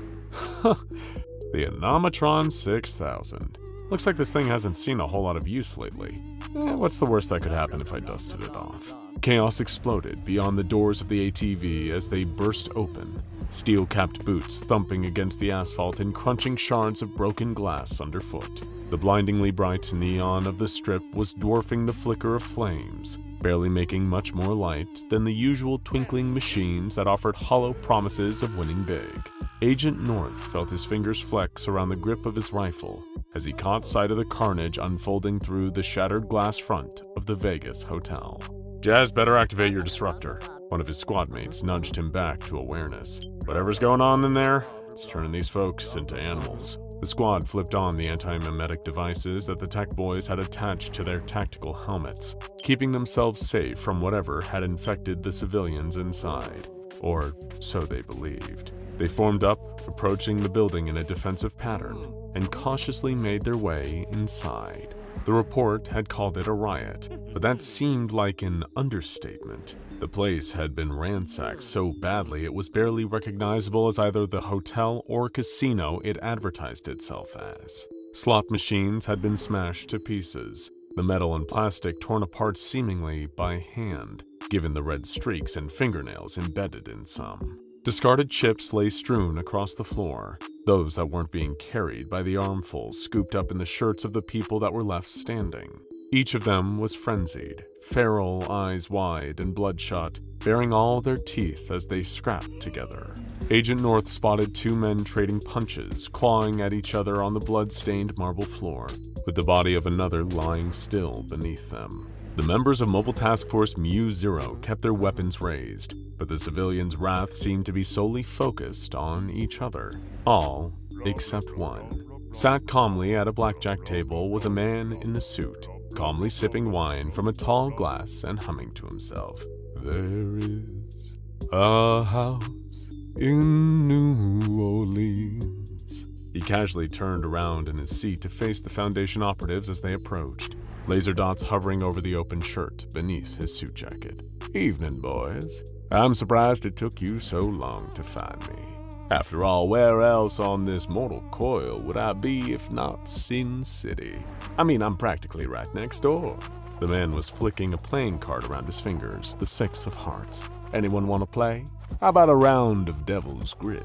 The Anomatron 6000. Looks like this thing hasn't seen a whole lot of use lately. What's the worst that could happen if I dusted it off? Chaos exploded beyond the doors of the ATV as they burst open, steel-capped boots thumping against the asphalt and crunching shards of broken glass underfoot. The blindingly bright neon of the strip was dwarfing the flicker of flames, barely making much more light than the usual twinkling machines that offered hollow promises of winning big. Agent North felt his fingers flex around the grip of his rifle, as he caught sight of the carnage unfolding through the shattered glass front of the Vegas hotel. Jazz, better activate your disruptor. One of his squad mates nudged him back to awareness. Whatever's going on in there, it's turning these folks into animals. The squad flipped on the anti-memetic devices that the tech boys had attached to their tactical helmets, keeping themselves safe from whatever had infected the civilians inside. Or so they believed. They formed up, approaching the building in a defensive pattern, and cautiously made their way inside. The report had called it a riot, but that seemed like an understatement. The place had been ransacked so badly it was barely recognizable as either the hotel or casino it advertised itself as. Slot machines had been smashed to pieces, the metal and plastic torn apart seemingly by hand, given the red streaks and fingernails embedded in some. Discarded chips lay strewn across the floor, those that weren't being carried by the armfuls scooped up in the shirts of the people that were left standing. Each of them was frenzied, feral, eyes wide and bloodshot, baring all their teeth as they scrapped together. Agent North spotted two men trading punches, clawing at each other on the blood-stained marble floor, with the body of another lying still beneath them. The members of Mobile Task Force Mu-0 kept their weapons raised, but the civilians' wrath seemed to be solely focused on each other. All except one. Sat calmly at a blackjack table was a man in a suit, calmly sipping wine from a tall glass and humming to himself. There is a house in New Orleans. He casually turned around in his seat to face the Foundation operatives as they approached, laser dots hovering over the open shirt beneath his suit jacket. Evening, boys. I'm surprised it took you so long to find me. After all, where else on this mortal coil would I be if not Sin City? I mean, I'm practically right next door. The man was flicking a playing card around his fingers, the 6 of hearts. Anyone want to play? How about a round of Devil's Grip?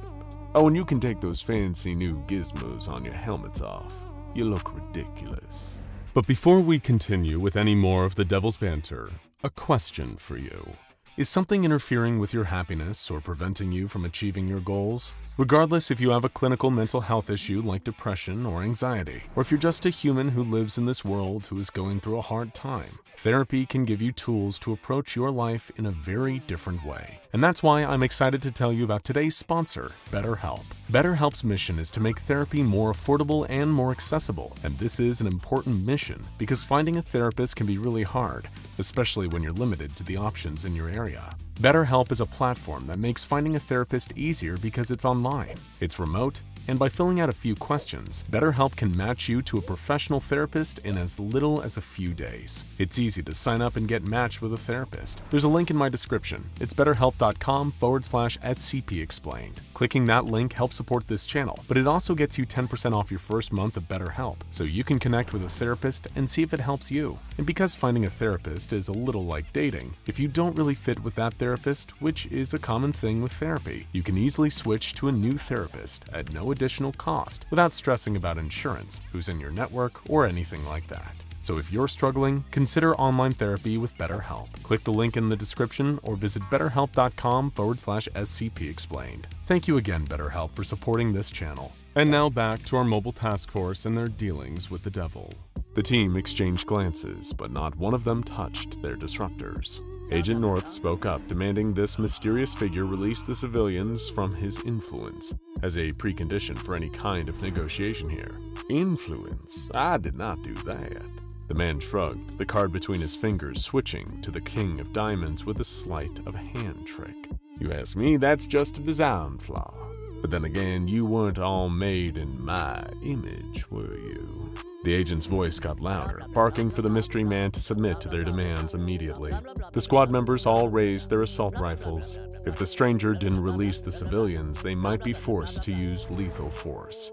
Oh, and you can take those fancy new gizmos on your helmets off. You look ridiculous. But before we continue with any more of the Devil's Banter, a question for you. Is something interfering with your happiness or preventing you from achieving your goals? Regardless if you have a clinical mental health issue like depression or anxiety, or if you're just a human who lives in this world who is going through a hard time, therapy can give you tools to approach your life in a very different way. And that's why I'm excited to tell you about today's sponsor, BetterHelp. BetterHelp's mission is to make therapy more affordable and more accessible, and this is an important mission because finding a therapist can be really hard, especially when you're limited to the options in your area. BetterHelp is a platform that makes finding a therapist easier because it's online, it's remote, and by filling out a few questions, BetterHelp can match you to a professional therapist in as little as a few days. It's easy to sign up and get matched with a therapist. There's a link in my description. It's betterhelp.com/SCP Explained. Clicking that link helps support this channel, but it also gets you 10% off your first month of BetterHelp, so you can connect with a therapist and see if it helps you. And because finding a therapist is a little like dating, if you don't really fit with that therapist, which is a common thing with therapy, you can easily switch to a new therapist at no additional cost without stressing about insurance, who's in your network, or anything like that. So if you're struggling, consider online therapy with BetterHelp. Click the link in the description or visit betterhelp.com/SCP Explained. Thank you again, BetterHelp, for supporting this channel. And now back to our mobile task force and their dealings with the devil. The team exchanged glances, but not one of them touched their disruptors. Agent North spoke up, demanding this mysterious figure release the civilians from his influence, as a precondition for any kind of negotiation here. Influence? I did not do that. The man shrugged, the card between his fingers switching to the King of Diamonds with a sleight of hand trick. You ask me, that's just a design flaw. But then again, you weren't all made in my image, were you? The agent's voice got louder, barking for the mystery man to submit to their demands immediately. The squad members all raised their assault rifles. If the stranger didn't release the civilians, they might be forced to use lethal force.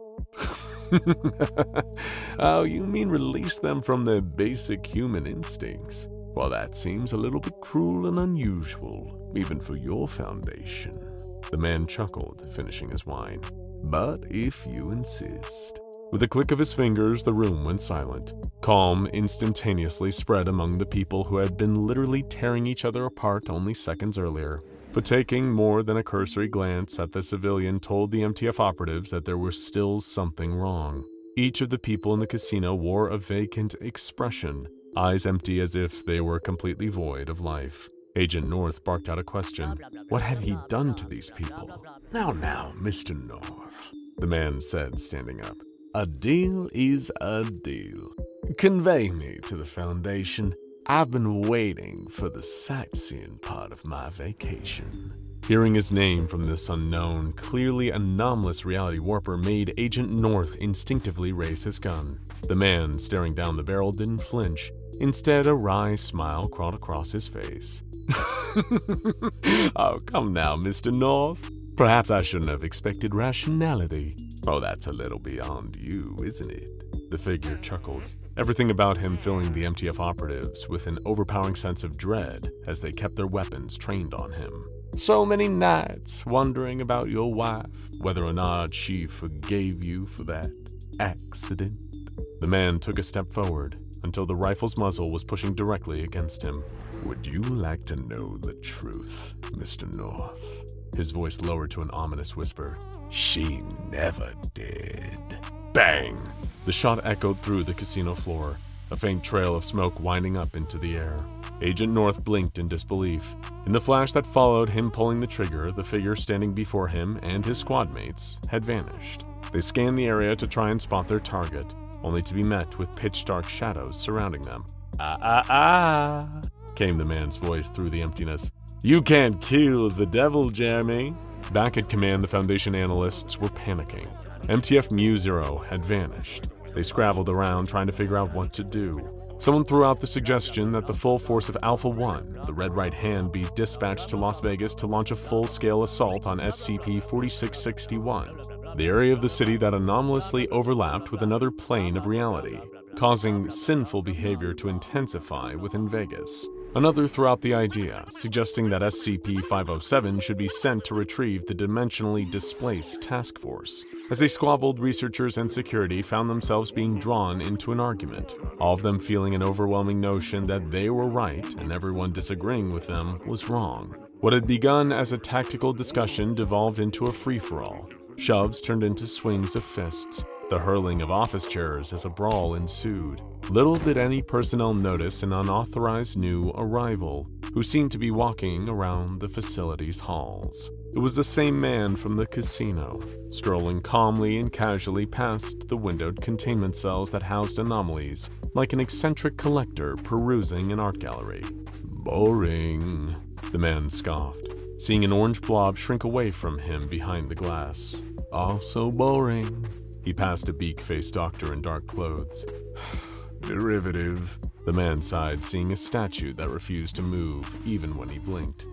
Oh, you mean release them from their basic human instincts? Well, that seems a little bit cruel and unusual, even for your foundation. The man chuckled, finishing his wine. But if you insist. With a click of his fingers, the room went silent. Calm instantaneously spread among the people who had been literally tearing each other apart only seconds earlier. But taking more than a cursory glance at the civilian told the MTF operatives that there was still something wrong. Each of the people in the casino wore a vacant expression, eyes empty as if they were completely void of life. Agent North barked out a question. What had he done to these people? Now, Mr. North, The man said, standing up. a deal is a deal. Convey me to the Foundation. I've been waiting for the sightseeing part of my vacation. Hearing his name from this unknown, clearly anomalous reality warper made Agent North instinctively raise his gun. The man staring down the barrel didn't flinch. Instead, a wry smile crawled across his face. Oh, come now, Mr. North. Perhaps I shouldn't have expected rationality. Oh, that's a little beyond you, isn't it? The figure chuckled, everything about him filling the MTF operatives with an overpowering sense of dread as they kept their weapons trained on him. So many nights wondering about your wife, whether or not she forgave you for that accident. The man took a step forward until the rifle's muzzle was pushing directly against him. Would you like to know the truth, Mr. North? His voice lowered to an ominous whisper. She never did. Bang! The shot echoed through the casino floor, a faint trail of smoke winding up into the air. Agent North blinked in disbelief. In the flash that followed him pulling the trigger, the figure standing before him and his squad mates had vanished. They scanned the area to try and spot their target, only to be met with pitch-dark shadows surrounding them. Came the man's voice through the emptiness. You can't kill the devil, Jeremy. Back at command, the Foundation analysts were panicking. MTF Mu-0 had vanished. They scrabbled around trying to figure out what to do. Someone threw out the suggestion that the full force of Alpha-1, the Red Right Hand, be dispatched to Las Vegas to launch a full-scale assault on SCP-4661, the area of the city that anomalously overlapped with another plane of reality, causing sinful behavior to intensify within Vegas. Another threw out the idea, suggesting that SCP-507 should be sent to retrieve the dimensionally displaced task force. As they squabbled, researchers and security found themselves being drawn into an argument, all of them feeling an overwhelming notion that they were right and everyone disagreeing with them was wrong. What had begun as a tactical discussion devolved into a free-for-all. Shoves turned into swings of fists, the hurling of office chairs as a brawl ensued. Little did any personnel notice an unauthorized new arrival, who seemed to be walking around the facility's halls. It was the same man from the casino, strolling calmly and casually past the windowed containment cells that housed anomalies, like an eccentric collector perusing an art gallery. Boring, the man scoffed, seeing an orange blob shrink away from him behind the glass. Oh, so boring. He passed a beak-faced doctor in dark clothes. Derivative, the man sighed, seeing a statue that refused to move even when he blinked.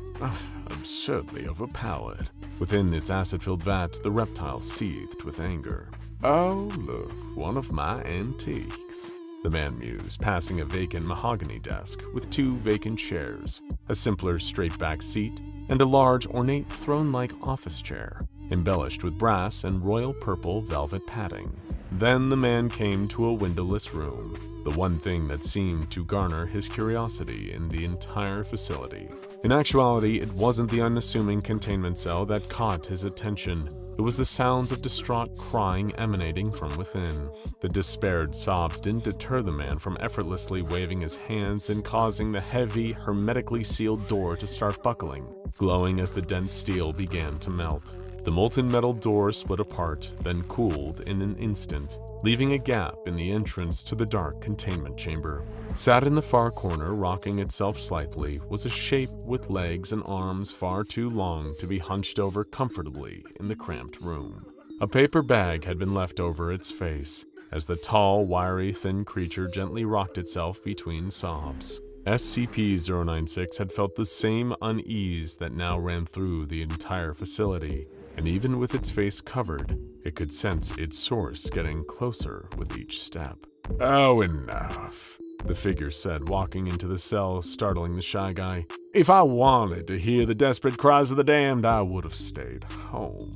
Absurdly overpowered. Within its acid-filled vat, the reptile seethed with anger. Oh, look, one of my antiques, the man mused, passing a vacant mahogany desk with two vacant chairs, a simpler straight-back seat, and a large, ornate throne-like office chair, embellished with brass and royal purple velvet padding. Then the man came to a windowless room, the one thing that seemed to garner his curiosity in the entire facility. In actuality, it wasn't the unassuming containment cell that caught his attention. It was the sounds of distraught crying emanating from within. The despaired sobs didn't deter the man from effortlessly waving his hands and causing the heavy, hermetically sealed door to start buckling, glowing as the dense steel began to melt. The molten metal door split apart, then cooled in an instant, leaving a gap in the entrance to the dark containment chamber. Sat in the far corner, rocking itself slightly, was a shape with legs and arms far too long to be hunched over comfortably in the cramped room. A paper bag had been left over its face, as the tall, wiry, thin creature gently rocked itself between sobs. SCP-096 had felt the same unease that now ran through the entire facility, and even with its face covered, it could sense its source getting closer with each step. Oh, enough, the figure said, walking into the cell, startling the shy guy. If I wanted to hear the desperate cries of the damned, I would have stayed home.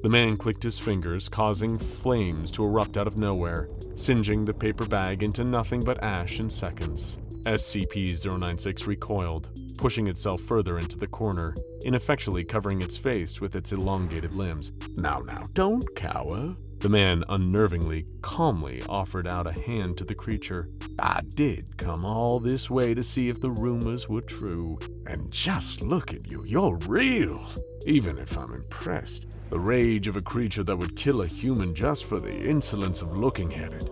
The man clicked his fingers, causing flames to erupt out of nowhere, singeing the paper bag into nothing but ash in seconds. SCP-096 recoiled, pushing itself further into the corner, ineffectually covering its face with its elongated limbs. Now, don't cower. The man unnervingly, calmly offered out a hand to the creature. I did come all this way to see if the rumors were true. And just look at you, you're real. Even if I'm impressed, the rage of a creature that would kill a human just for the insolence of looking at it.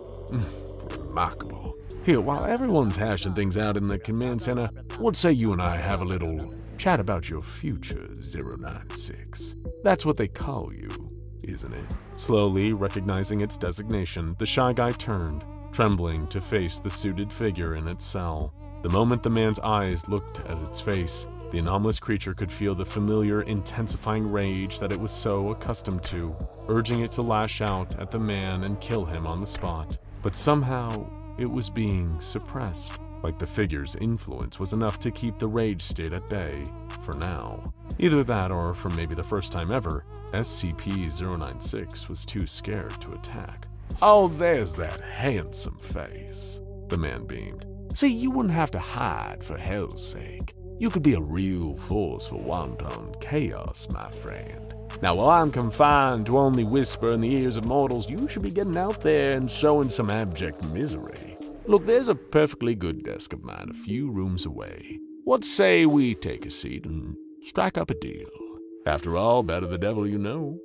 Remarkable. Here, while everyone's hashing things out in the command center, what say you and I have a little chat about your future, 096? That's what they call you, isn't it? Slowly recognizing its designation, the shy guy turned, trembling to face the suited figure in its cell. The moment the man's eyes looked at its face, the anomalous creature could feel the familiar, intensifying rage that it was so accustomed to, urging it to lash out at the man and kill him on the spot. But somehow, it was being suppressed, like the figure's influence was enough to keep the rage state at bay, for now. Either that, or for maybe the first time ever, SCP-096 was too scared to attack. Oh, there's that handsome face, the man beamed. See, you wouldn't have to hide for hell's sake. You could be a real force for wanton chaos, my friend. Now, while I'm confined to only whisper in the ears of mortals, you should be getting out there and showing some abject misery. Look, there's a perfectly good desk of mine a few rooms away. What say we take a seat and strike up a deal? After all, better the devil you know.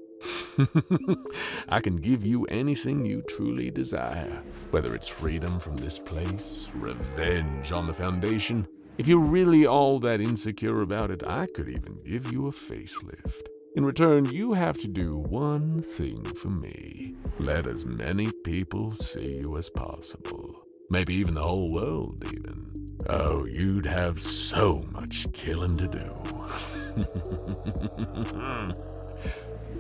I can give you anything you truly desire, whether it's freedom from this place, revenge on the Foundation. If you're really all that insecure about it, I could even give you a facelift. In return, you have to do one thing for me. Let as many people see you as possible. Maybe even the whole world, even. Oh, you'd have so much killing to do.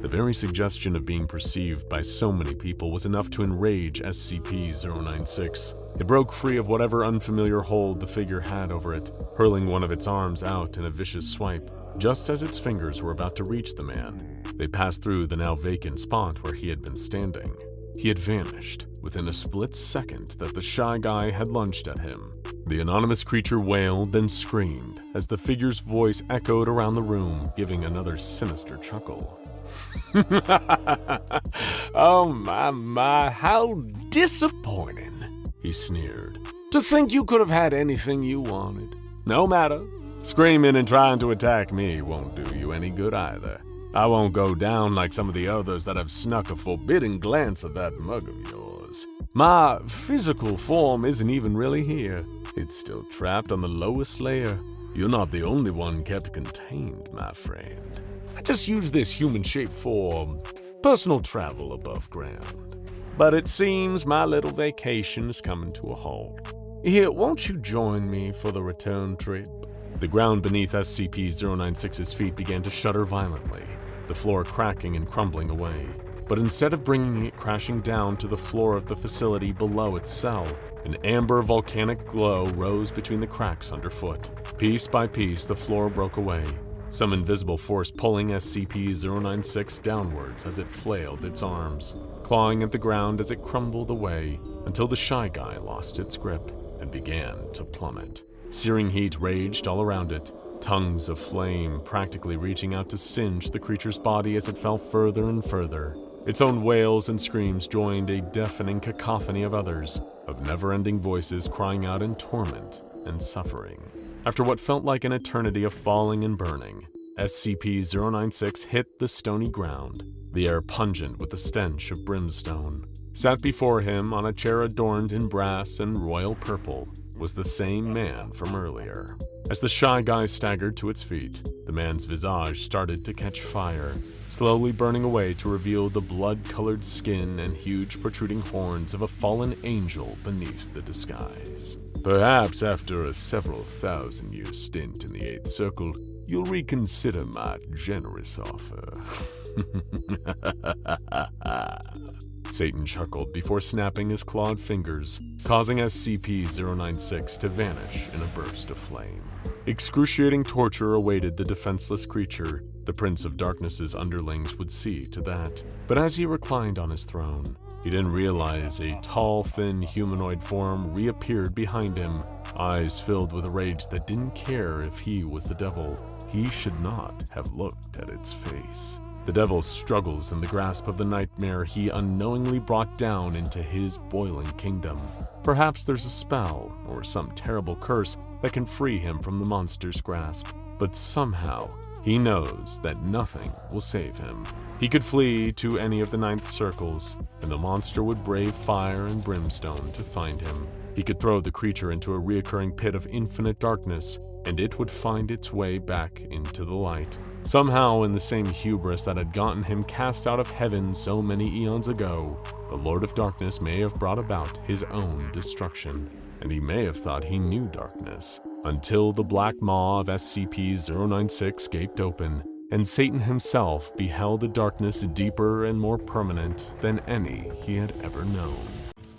The very suggestion of being perceived by so many people was enough to enrage SCP-096. It broke free of whatever unfamiliar hold the figure had over it, hurling one of its arms out in a vicious swipe. Just as its fingers were about to reach the man, they passed through the now vacant spot where he had been standing. He had vanished within a split second that the shy guy had lunged at him. The anonymous creature wailed and screamed as the figure's voice echoed around the room, giving another sinister chuckle. Oh my, how disappointing, he sneered. To think you could have had anything you wanted. No matter. Screaming and trying to attack me won't do you any good either. I won't go down like some of the others that have snuck a forbidding glance at that mug of yours. My physical form isn't even really here. It's still trapped on the lowest layer. You're not the only one kept contained, my friend. I just use this human shape for personal travel above ground. But it seems my little vacation is coming to a halt. Here, won't you join me for the return trip? The ground beneath SCP-096's feet began to shudder violently, the floor cracking and crumbling away. But instead of bringing it crashing down to the floor of the facility below its cell, an amber volcanic glow rose between the cracks underfoot. Piece by piece, the floor broke away, some invisible force pulling SCP-096 downwards as it flailed its arms, clawing at the ground as it crumbled away until the shy guy lost its grip and began to plummet. Searing heat raged all around it, tongues of flame practically reaching out to singe the creature's body as it fell further and further. Its own wails and screams joined a deafening cacophony of others, of never-ending voices crying out in torment and suffering. After what felt like an eternity of falling and burning, SCP-096 hit the stony ground, the air pungent with the stench of brimstone. Sat before him on a chair adorned in brass and royal purple was the same man from earlier. As the shy guy staggered to its feet, the man's visage started to catch fire, slowly burning away to reveal the blood-colored skin and huge protruding horns of a fallen angel beneath the disguise. Perhaps after a several thousand-year stint in the Eighth Circle, you'll reconsider my generous offer. Satan chuckled before snapping his clawed fingers, causing SCP-096 to vanish in a burst of flame. Excruciating torture awaited the defenseless creature. The Prince of Darkness's underlings would see to that. But as he reclined on his throne, he didn't realize a tall, thin humanoid form reappeared behind him, eyes filled with a rage that didn't care if he was the devil. He should not have looked at its face. The devil struggles in the grasp of the nightmare he unknowingly brought down into his boiling kingdom. Perhaps there's a spell or some terrible curse that can free him from the monster's grasp, but somehow he knows that nothing will save him. He could flee to any of the ninth circles, and the monster would brave fire and brimstone to find him. He could throw the creature into a reoccurring pit of infinite darkness, and it would find its way back into the light. Somehow, in the same hubris that had gotten him cast out of heaven so many eons ago, the Lord of Darkness may have brought about his own destruction. And he may have thought he knew darkness, until the black maw of SCP-096 gaped open, and Satan himself beheld a darkness deeper and more permanent than any he had ever known.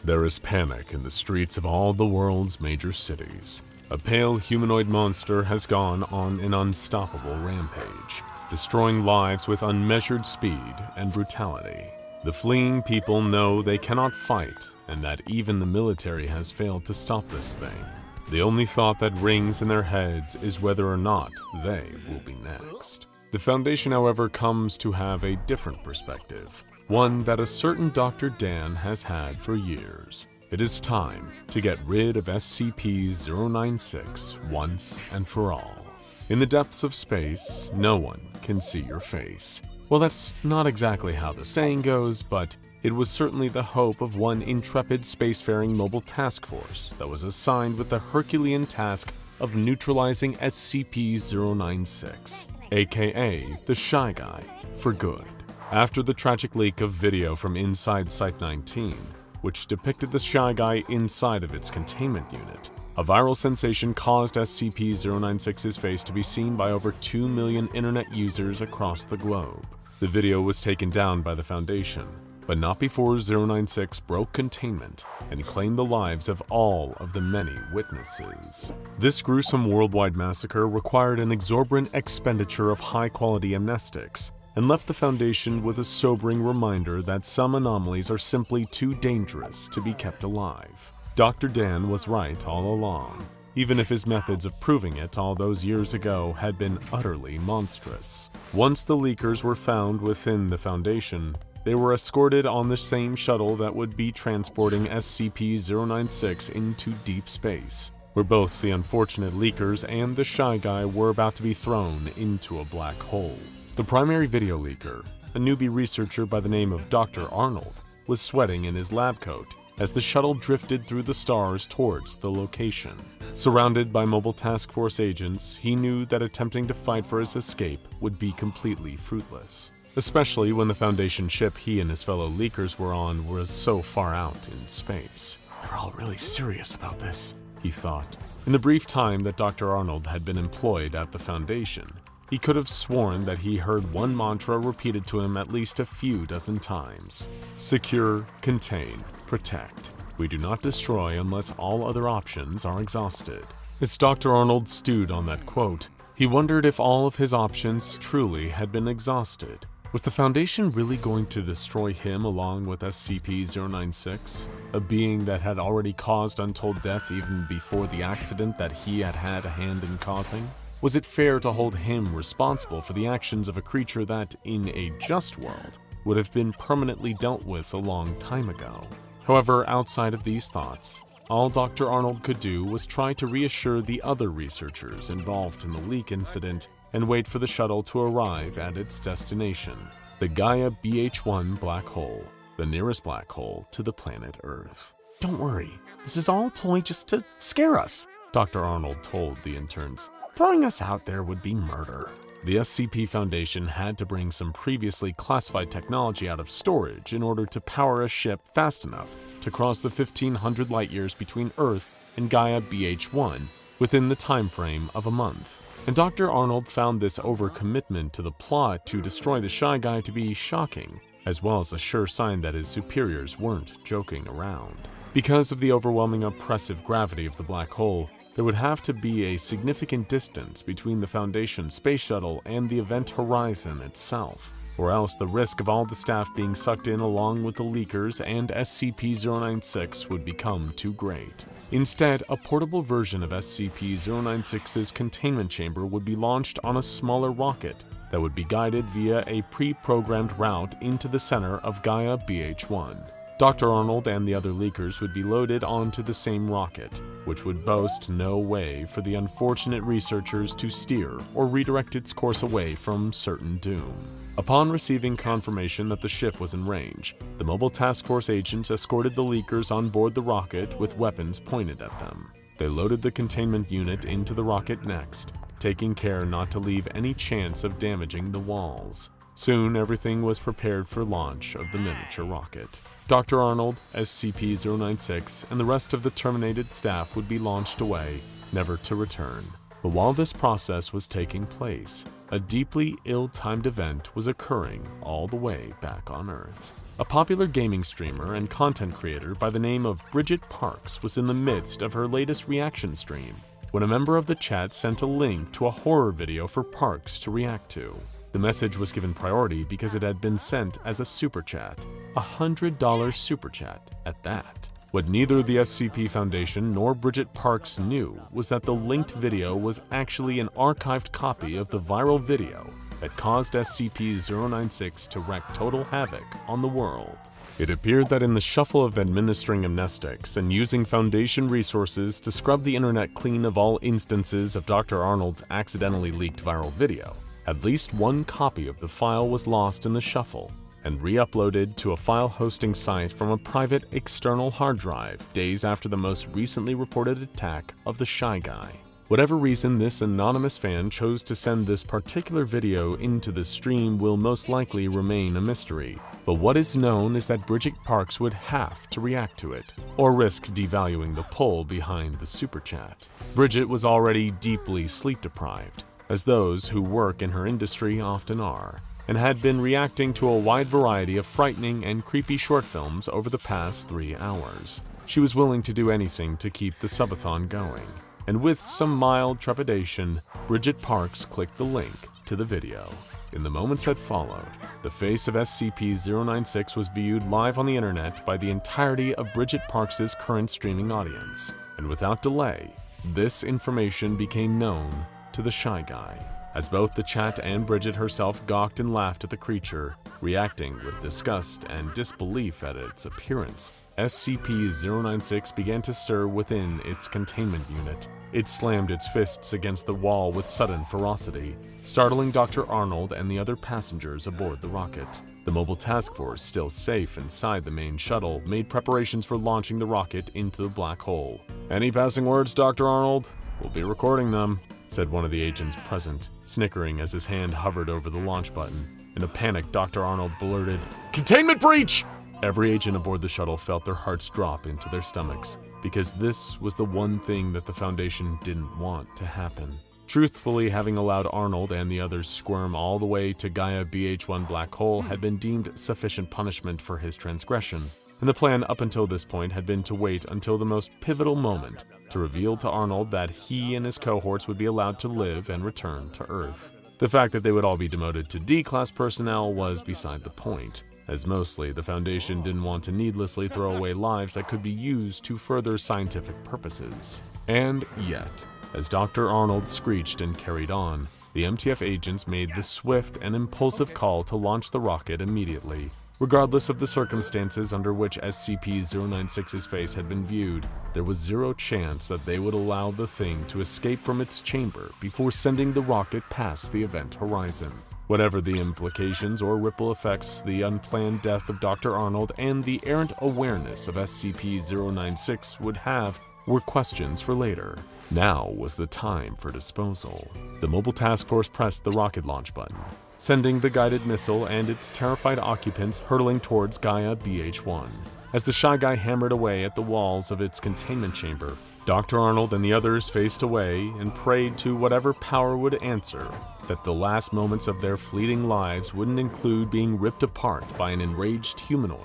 There is panic in the streets of all the world's major cities. A pale humanoid monster has gone on an unstoppable rampage, destroying lives with unmeasured speed and brutality. The fleeing people know they cannot fight, and that even the military has failed to stop this thing. The only thought that rings in their heads is whether or not they will be next. The Foundation, however, comes to have a different perspective, one that a certain Dr. Dan has had for years. It is time to get rid of SCP-096 once and for all. In the depths of space, no one can see your face. Well, that's not exactly how the saying goes, but it was certainly the hope of one intrepid spacefaring mobile task force that was assigned with the Herculean task of neutralizing SCP-096, aka the Shy Guy, for good. After the tragic leak of video from inside Site-19, which depicted the Shy Guy inside of its containment unit, a viral sensation caused SCP-096's face to be seen by over 2 million internet users across the globe. The video was taken down by the Foundation, but not before 096 broke containment and claimed the lives of all of the many witnesses. This gruesome worldwide massacre required an exorbitant expenditure of high-quality amnestics, and left the Foundation with a sobering reminder that some anomalies are simply too dangerous to be kept alive. Dr. Dan was right all along, even if his methods of proving it all those years ago had been utterly monstrous. Once the leakers were found within the Foundation, they were escorted on the same shuttle that would be transporting SCP-096 into deep space, where both the unfortunate leakers and the Shy Guy were about to be thrown into a black hole. The primary video leaker, a newbie researcher by the name of Dr. Arnold, was sweating in his lab coat as the shuttle drifted through the stars towards the location. Surrounded by mobile task force agents, he knew that attempting to fight for his escape would be completely fruitless, especially when the Foundation ship he and his fellow leakers were on was so far out in space. They're all really serious about this, he thought. In the brief time that Dr. Arnold had been employed at the Foundation, he could have sworn that he heard one mantra repeated to him at least a few dozen times. Secure, contain, protect. We do not destroy unless all other options are exhausted. As Dr. Arnold stewed on that quote, he wondered if all of his options truly had been exhausted. Was the Foundation really going to destroy him along with SCP-096, a being that had already caused untold death even before the accident that he had had a hand in causing? Was it fair to hold him responsible for the actions of a creature that, in a just world, would have been permanently dealt with a long time ago? However, outside of these thoughts, all Dr. Arnold could do was try to reassure the other researchers involved in the leak incident and wait for the shuttle to arrive at its destination, the Gaia BH1 black hole, the nearest black hole to the planet Earth. "Don't worry, this is all a ploy just to scare us," Dr. Arnold told the interns. "Throwing us out there would be murder." The SCP Foundation had to bring some previously classified technology out of storage in order to power a ship fast enough to cross the 1,500 light-years between Earth and Gaia BH1 within the time frame of a month. And Dr. Arnold found this overcommitment to the plot to destroy the Shy Guy to be shocking, as well as a sure sign that his superiors weren't joking around. Because of the overwhelming oppressive gravity of the black hole, there would have to be a significant distance between the Foundation space shuttle and the event horizon itself, or else the risk of all the staff being sucked in along with the leakers and SCP-096 would become too great. Instead, a portable version of SCP-096's containment chamber would be launched on a smaller rocket that would be guided via a pre-programmed route into the center of Gaia BH1. Dr. Arnold and the other leakers would be loaded onto the same rocket, which would boast no way for the unfortunate researchers to steer or redirect its course away from certain doom. Upon receiving confirmation that the ship was in range, the Mobile Task Force agents escorted the leakers on board the rocket with weapons pointed at them. They loaded the containment unit into the rocket next, taking care not to leave any chance of damaging the walls. Soon, everything was prepared for launch of the miniature rocket. Dr. Arnold, SCP-096, and the rest of the terminated staff would be launched away, never to return. But while this process was taking place, a deeply ill-timed event was occurring all the way back on Earth. A popular gaming streamer and content creator by the name of Bridget Parks was in the midst of her latest reaction stream when a member of the chat sent a link to a horror video for Parks to react to. The message was given priority because it had been sent as a super chat, a $100 super chat at that. What neither the SCP Foundation nor Bridget Parks knew was that the linked video was actually an archived copy of the viral video that caused SCP-096 to wreak total havoc on the world. It appeared that in the shuffle of administering amnestics and using Foundation resources to scrub the internet clean of all instances of Dr. Arnold's accidentally leaked viral video, at least one copy of the file was lost in the shuffle and re-uploaded to a file hosting site from a private external hard drive days after the most recently reported attack of the Shy Guy. Whatever reason this anonymous fan chose to send this particular video into the stream will most likely remain a mystery, but what is known is that Bridget Parks would have to react to it, or risk devaluing the pull behind the super chat. Bridget was already deeply sleep-deprived, as those who work in her industry often are, and had been reacting to a wide variety of frightening and creepy short films over the past 3 hours. She was willing to do anything to keep the subathon going, and with some mild trepidation, Bridget Parks clicked the link to the video. In the moments that followed, the face of SCP-096 was viewed live on the internet by the entirety of Bridget Parks' current streaming audience, and without delay, this information became known to the Shy Guy, as both the chat and Bridget herself gawked and laughed at the creature, reacting with disgust and disbelief at its appearance. SCP-096 began to stir within its containment unit. It slammed its fists against the wall with sudden ferocity, startling Dr. Arnold and the other passengers aboard the rocket. The Mobile Task Force, still safe inside the main shuttle, made preparations for launching the rocket into the black hole. "Any passing words, Dr. Arnold? We'll be recording them," said one of the agents present, snickering as his hand hovered over the launch button. In a panic, Dr. Arnold blurted, "Containment breach!" Every agent aboard the shuttle felt their hearts drop into their stomachs, because this was the one thing that the Foundation didn't want to happen. Truthfully, having allowed Arnold and the others squirm all the way to Gaia BH1 Black Hole had been deemed sufficient punishment for his transgression, and the plan up until this point had been to wait until the most pivotal moment to reveal to Arnold that he and his cohorts would be allowed to live and return to Earth. The fact that they would all be demoted to D-Class personnel was beside the point, as mostly the Foundation didn't want to needlessly throw away lives that could be used to further scientific purposes. And yet, as Dr. Arnold screeched and carried on, the MTF agents made the swift and impulsive call to launch the rocket immediately. Regardless of the circumstances under which SCP-096's face had been viewed, there was zero chance that they would allow the thing to escape from its chamber before sending the rocket past the event horizon. Whatever the implications or ripple effects, the unplanned death of Dr. Arnold and the errant awareness of SCP-096 would have were questions for later. Now was the time for disposal. The Mobile Task Force pressed the rocket launch button, sending the guided missile and its terrified occupants hurtling towards Gaia BH1. As the Shy Guy hammered away at the walls of its containment chamber, Dr. Arnold and the others faced away and prayed to whatever power would answer that the last moments of their fleeting lives wouldn't include being ripped apart by an enraged humanoid,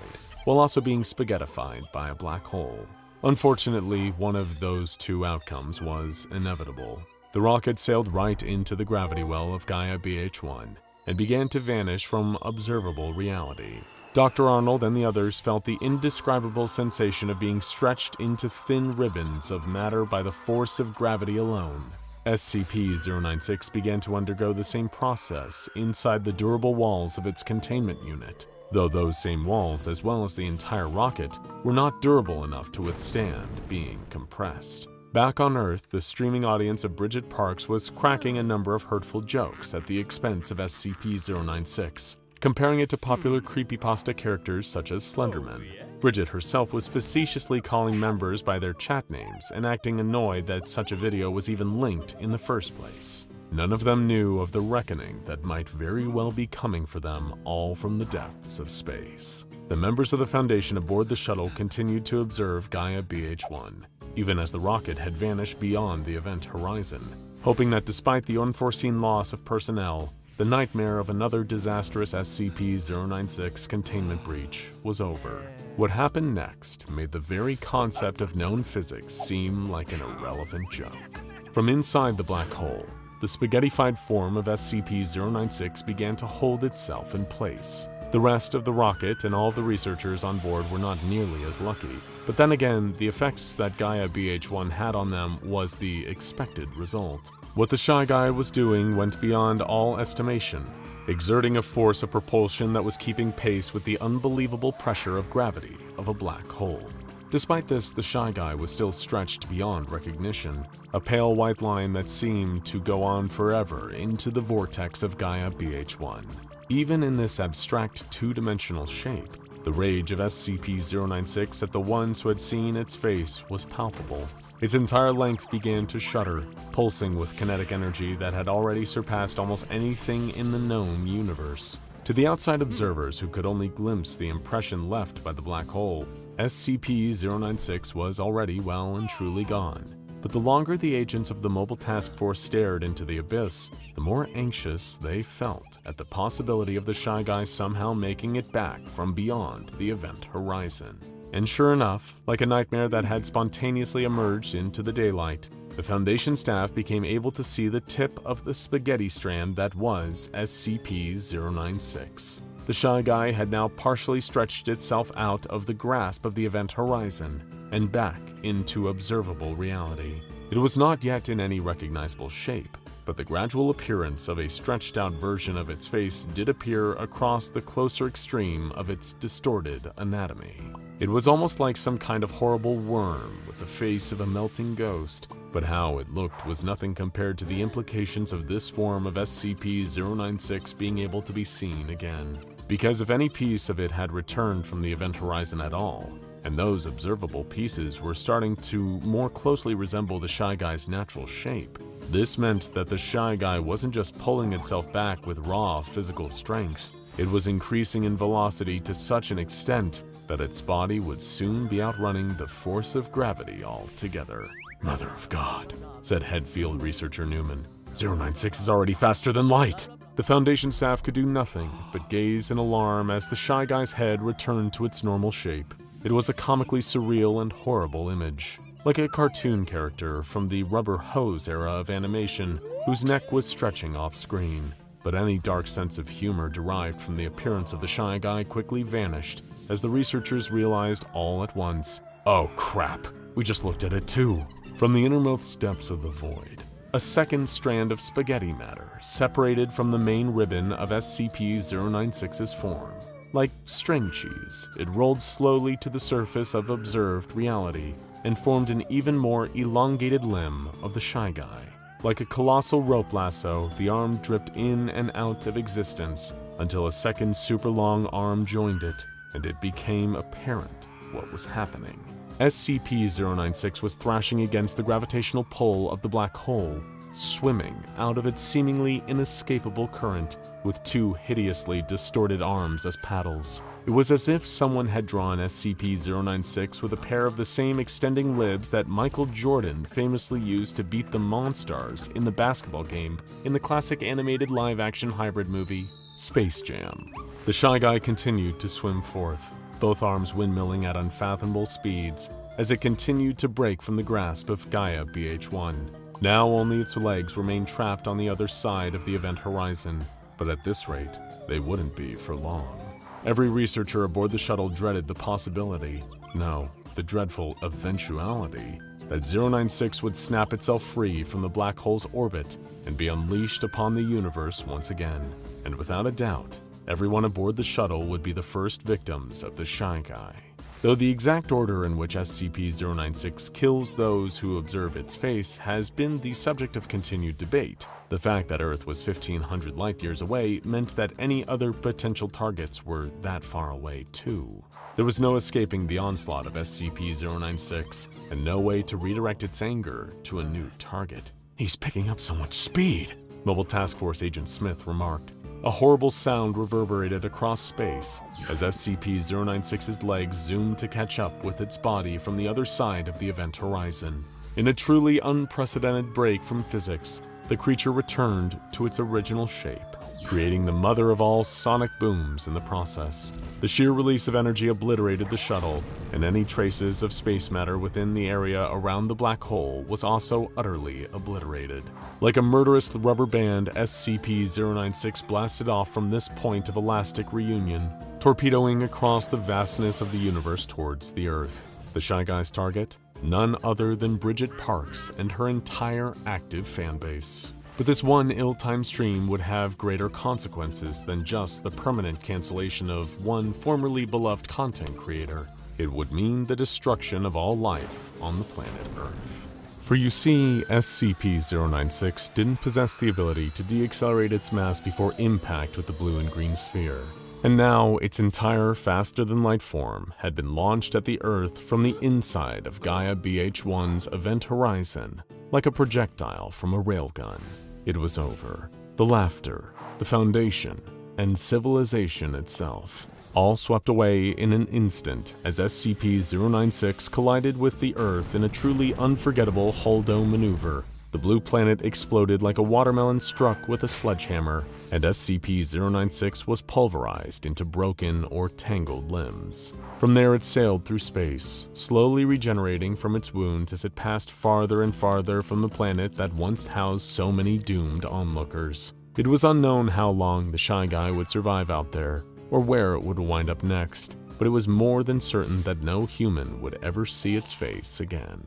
while also being spaghettified by a black hole. Unfortunately, one of those two outcomes was inevitable. The rocket sailed right into the gravity well of Gaia BH1 and began to vanish from observable reality. Dr. Arnold and the others felt the indescribable sensation of being stretched into thin ribbons of matter by the force of gravity alone. SCP-096 began to undergo the same process inside the durable walls of its containment unit, though those same walls, as well as the entire rocket, were not durable enough to withstand being compressed. Back on Earth, the streaming audience of Bridget Parks was cracking a number of hurtful jokes at the expense of SCP-096, comparing it to popular creepypasta characters such as Slenderman. Bridget herself was facetiously calling members by their chat names and acting annoyed that such a video was even linked in the first place. None of them knew of the reckoning that might very well be coming for them, all from the depths of space. The members of the Foundation aboard the shuttle continued to observe Gaia BH-1, even as the rocket had vanished beyond the event horizon, hoping that despite the unforeseen loss of personnel, the nightmare of another disastrous SCP-096 containment breach was over. What happened next made the very concept of known physics seem like an irrelevant joke. From inside the black hole, the spaghettified form of SCP-096 began to hold itself in place. The rest of the rocket and all of the researchers on board were not nearly as lucky, but then again, the effects that Gaia BH-1 had on them was the expected result. What the Shy Guy was doing went beyond all estimation, exerting a force of propulsion that was keeping pace with the unbelievable pressure of gravity of a black hole. Despite this, the Shy Guy was still stretched beyond recognition, a pale white line that seemed to go on forever into the vortex of Gaia BH-1. Even in this abstract two-dimensional shape, the rage of SCP-096 at the ones who had seen its face was palpable. Its entire length began to shudder, pulsing with kinetic energy that had already surpassed almost anything in the known universe. To the outside observers who could only glimpse the impression left by the black hole, SCP-096 was already well and truly gone. But the longer the agents of the Mobile Task Force stared into the abyss, the more anxious they felt at the possibility of the Shy Guy somehow making it back from beyond the event horizon. And sure enough, like a nightmare that had spontaneously emerged into the daylight, the Foundation staff became able to see the tip of the spaghetti strand that was SCP-096. The Shy Guy had now partially stretched itself out of the grasp of the event horizon and back into observable reality. It was not yet in any recognizable shape, but the gradual appearance of a stretched-out version of its face did appear across the closer extreme of its distorted anatomy. It was almost like some kind of horrible worm with the face of a melting ghost, but how it looked was nothing compared to the implications of this form of SCP-096 being able to be seen again. Because if any piece of it had returned from the event horizon at all, and those observable pieces were starting to more closely resemble the Shy Guy's natural shape, this meant that the Shy Guy wasn't just pulling itself back with raw physical strength, it was increasing in velocity to such an extent that its body would soon be outrunning the force of gravity altogether. "Mother of God," said head field researcher Newman. "096 is already faster than light." The Foundation staff could do nothing but gaze in alarm as the Shy Guy's head returned to its normal shape. It was a comically surreal and horrible image, like a cartoon character from the rubber hose era of animation whose neck was stretching off screen. But any dark sense of humor derived from the appearance of the Shy Guy quickly vanished as the researchers realized all at once, "Oh crap, we just looked at it too." From the innermost depths of the void, a second strand of spaghetti matter separated from the main ribbon of SCP-096's form. Like string cheese, it rolled slowly to the surface of observed reality and formed an even more elongated limb of the Shy Guy. Like a colossal rope lasso, the arm dripped in and out of existence until a second super long arm joined it, and it became apparent what was happening. SCP-096 was thrashing against the gravitational pull of the black hole, swimming out of its seemingly inescapable current with two hideously distorted arms as paddles. It was as if someone had drawn SCP-096 with a pair of the same extending libs that Michael Jordan famously used to beat the Monstars in the basketball game in the classic animated live-action hybrid movie, Space Jam. The Shy Guy continued to swim forth, both arms windmilling at unfathomable speeds as it continued to break from the grasp of Gaia BH-1. Now only its legs remained trapped on the other side of the event horizon, but at this rate, they wouldn't be for long. Every researcher aboard the shuttle dreaded the possibility, no, the dreadful eventuality, that 096 would snap itself free from the black hole's orbit and be unleashed upon the universe once again. And without a doubt, everyone aboard the shuttle would be the first victims of the Shy Guy. Though the exact order in which SCP-096 kills those who observe its face has been the subject of continued debate, the fact that Earth was 1,500 light-years away meant that any other potential targets were that far away too. There was no escaping the onslaught of SCP-096, and no way to redirect its anger to a new target. "He's picking up so much speed," Mobile Task Force Agent Smith remarked. A horrible sound reverberated across space as SCP-096's legs zoomed to catch up with its body from the other side of the event horizon. In a truly unprecedented break from physics, the creature returned to its original shape, creating the mother of all sonic booms in the process. The sheer release of energy obliterated the shuttle, and any traces of space matter within the area around the black hole was also utterly obliterated. Like a murderous rubber band, SCP-096 blasted off from this point of elastic reunion, torpedoing across the vastness of the universe towards the Earth. The Shy Guy's target? None other than Bridget Parks and her entire active fanbase. But this one ill-timed stream would have greater consequences than just the permanent cancellation of one formerly beloved content creator. It would mean the destruction of all life on the planet Earth. For you see, SCP-096 didn't possess the ability to deaccelerate its mass before impact with the blue and green sphere. And now, its entire faster-than-light form had been launched at the Earth from the inside of Gaia BH-1's event horizon, like a projectile from a railgun. It was over. The laughter, the Foundation, and civilization itself, all swept away in an instant as SCP-096 collided with the Earth in a truly unforgettable Holdo maneuver. The blue planet exploded like a watermelon struck with a sledgehammer, and SCP-096 was pulverized into broken or tangled limbs. From there it sailed through space, slowly regenerating from its wounds as it passed farther and farther from the planet that once housed so many doomed onlookers. It was unknown how long the Shy Guy would survive out there, or where it would wind up next, but it was more than certain that no human would ever see its face again.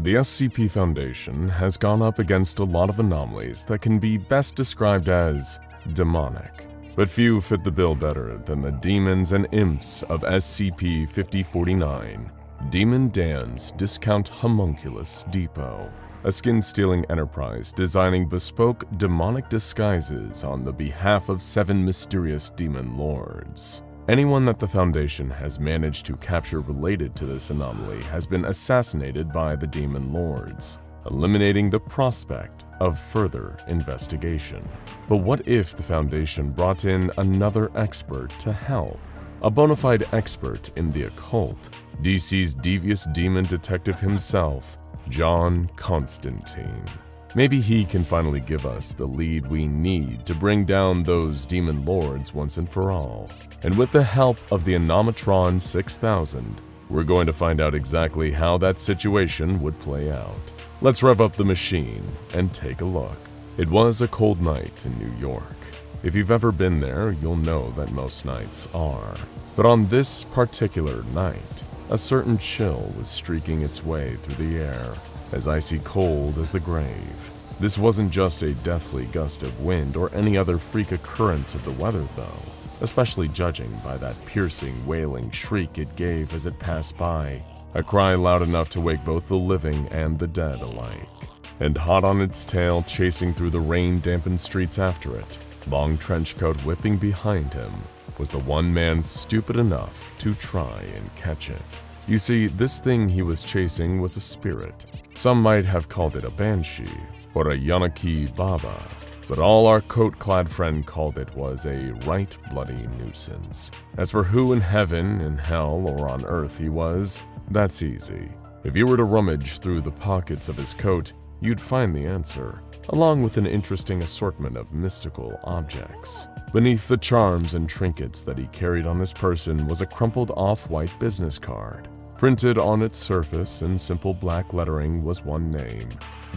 The SCP Foundation has gone up against a lot of anomalies that can be best described as demonic, but few fit the bill better than the demons and imps of SCP-5049, Demon Dan's Discount Homunculus Depot, a skin-stealing enterprise designing bespoke demonic disguises on the behalf of 7 mysterious demon lords. Anyone that the Foundation has managed to capture related to this anomaly has been assassinated by the Demon Lords, eliminating the prospect of further investigation. But what if the Foundation brought in another expert to help? A bona fide expert in the occult, DC's devious demon detective himself, John Constantine. Maybe he can finally give us the lead we need to bring down those demon lords once and for all. And with the help of the Anomatron 6000, we're going to find out exactly how that situation would play out. Let's rev up the machine and take a look. It was a cold night in New York. If you've ever been there, you'll know that most nights are. But on this particular night, a certain chill was streaking its way through the air, as icy cold as the grave. This wasn't just a deathly gust of wind or any other freak occurrence of the weather though, especially judging by that piercing, wailing shriek it gave as it passed by, a cry loud enough to wake both the living and the dead alike. And hot on its tail, chasing through the rain-dampened streets after it, long trenchcoat whipping behind him, was the one man stupid enough to try and catch it. You see, this thing he was chasing was a spirit. Some might have called it a banshee or a Yanaki Baba, but all our coat-clad friend called it was a right bloody nuisance. As for who in heaven, in hell, or on earth he was, that's easy. If you were to rummage through the pockets of his coat, you'd find the answer, along with an interesting assortment of mystical objects. Beneath the charms and trinkets that he carried on his person was a crumpled off-white business card. Printed on its surface in simple black lettering was one name,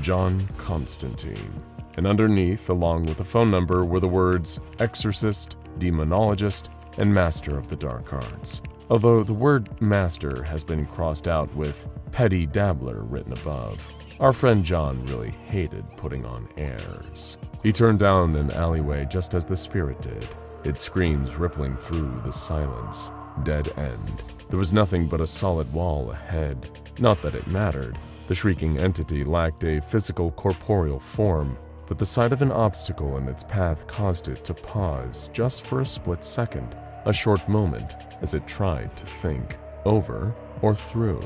John Constantine. And underneath, along with a phone number, were the words Exorcist, Demonologist, and Master of the Dark Arts. although the word master has been crossed out with petty dabbler written above. Our friend John really hated putting on airs. He turned down an alleyway just as the spirit did, its screams rippling through the silence. Dead end. There was nothing but a solid wall ahead. Not that it mattered. The shrieking entity lacked a physical corporeal form, but the sight of an obstacle in its path caused it to pause just for a split second, a short moment, as it tried to think, over or through.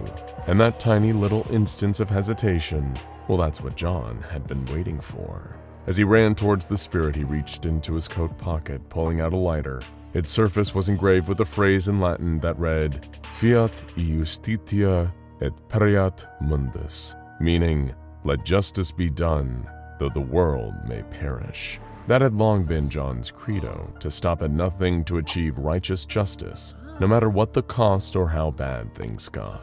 And that tiny little instance of hesitation, well, that's what John had been waiting for. As he ran towards the spirit, he reached into his coat pocket, pulling out a lighter. Its surface was engraved with a phrase in Latin that read, Fiat iustitia et pereat mundus, meaning, let justice be done, though the world may perish. That had long been John's credo, to stop at nothing to achieve righteous justice, no matter what the cost or how bad things got.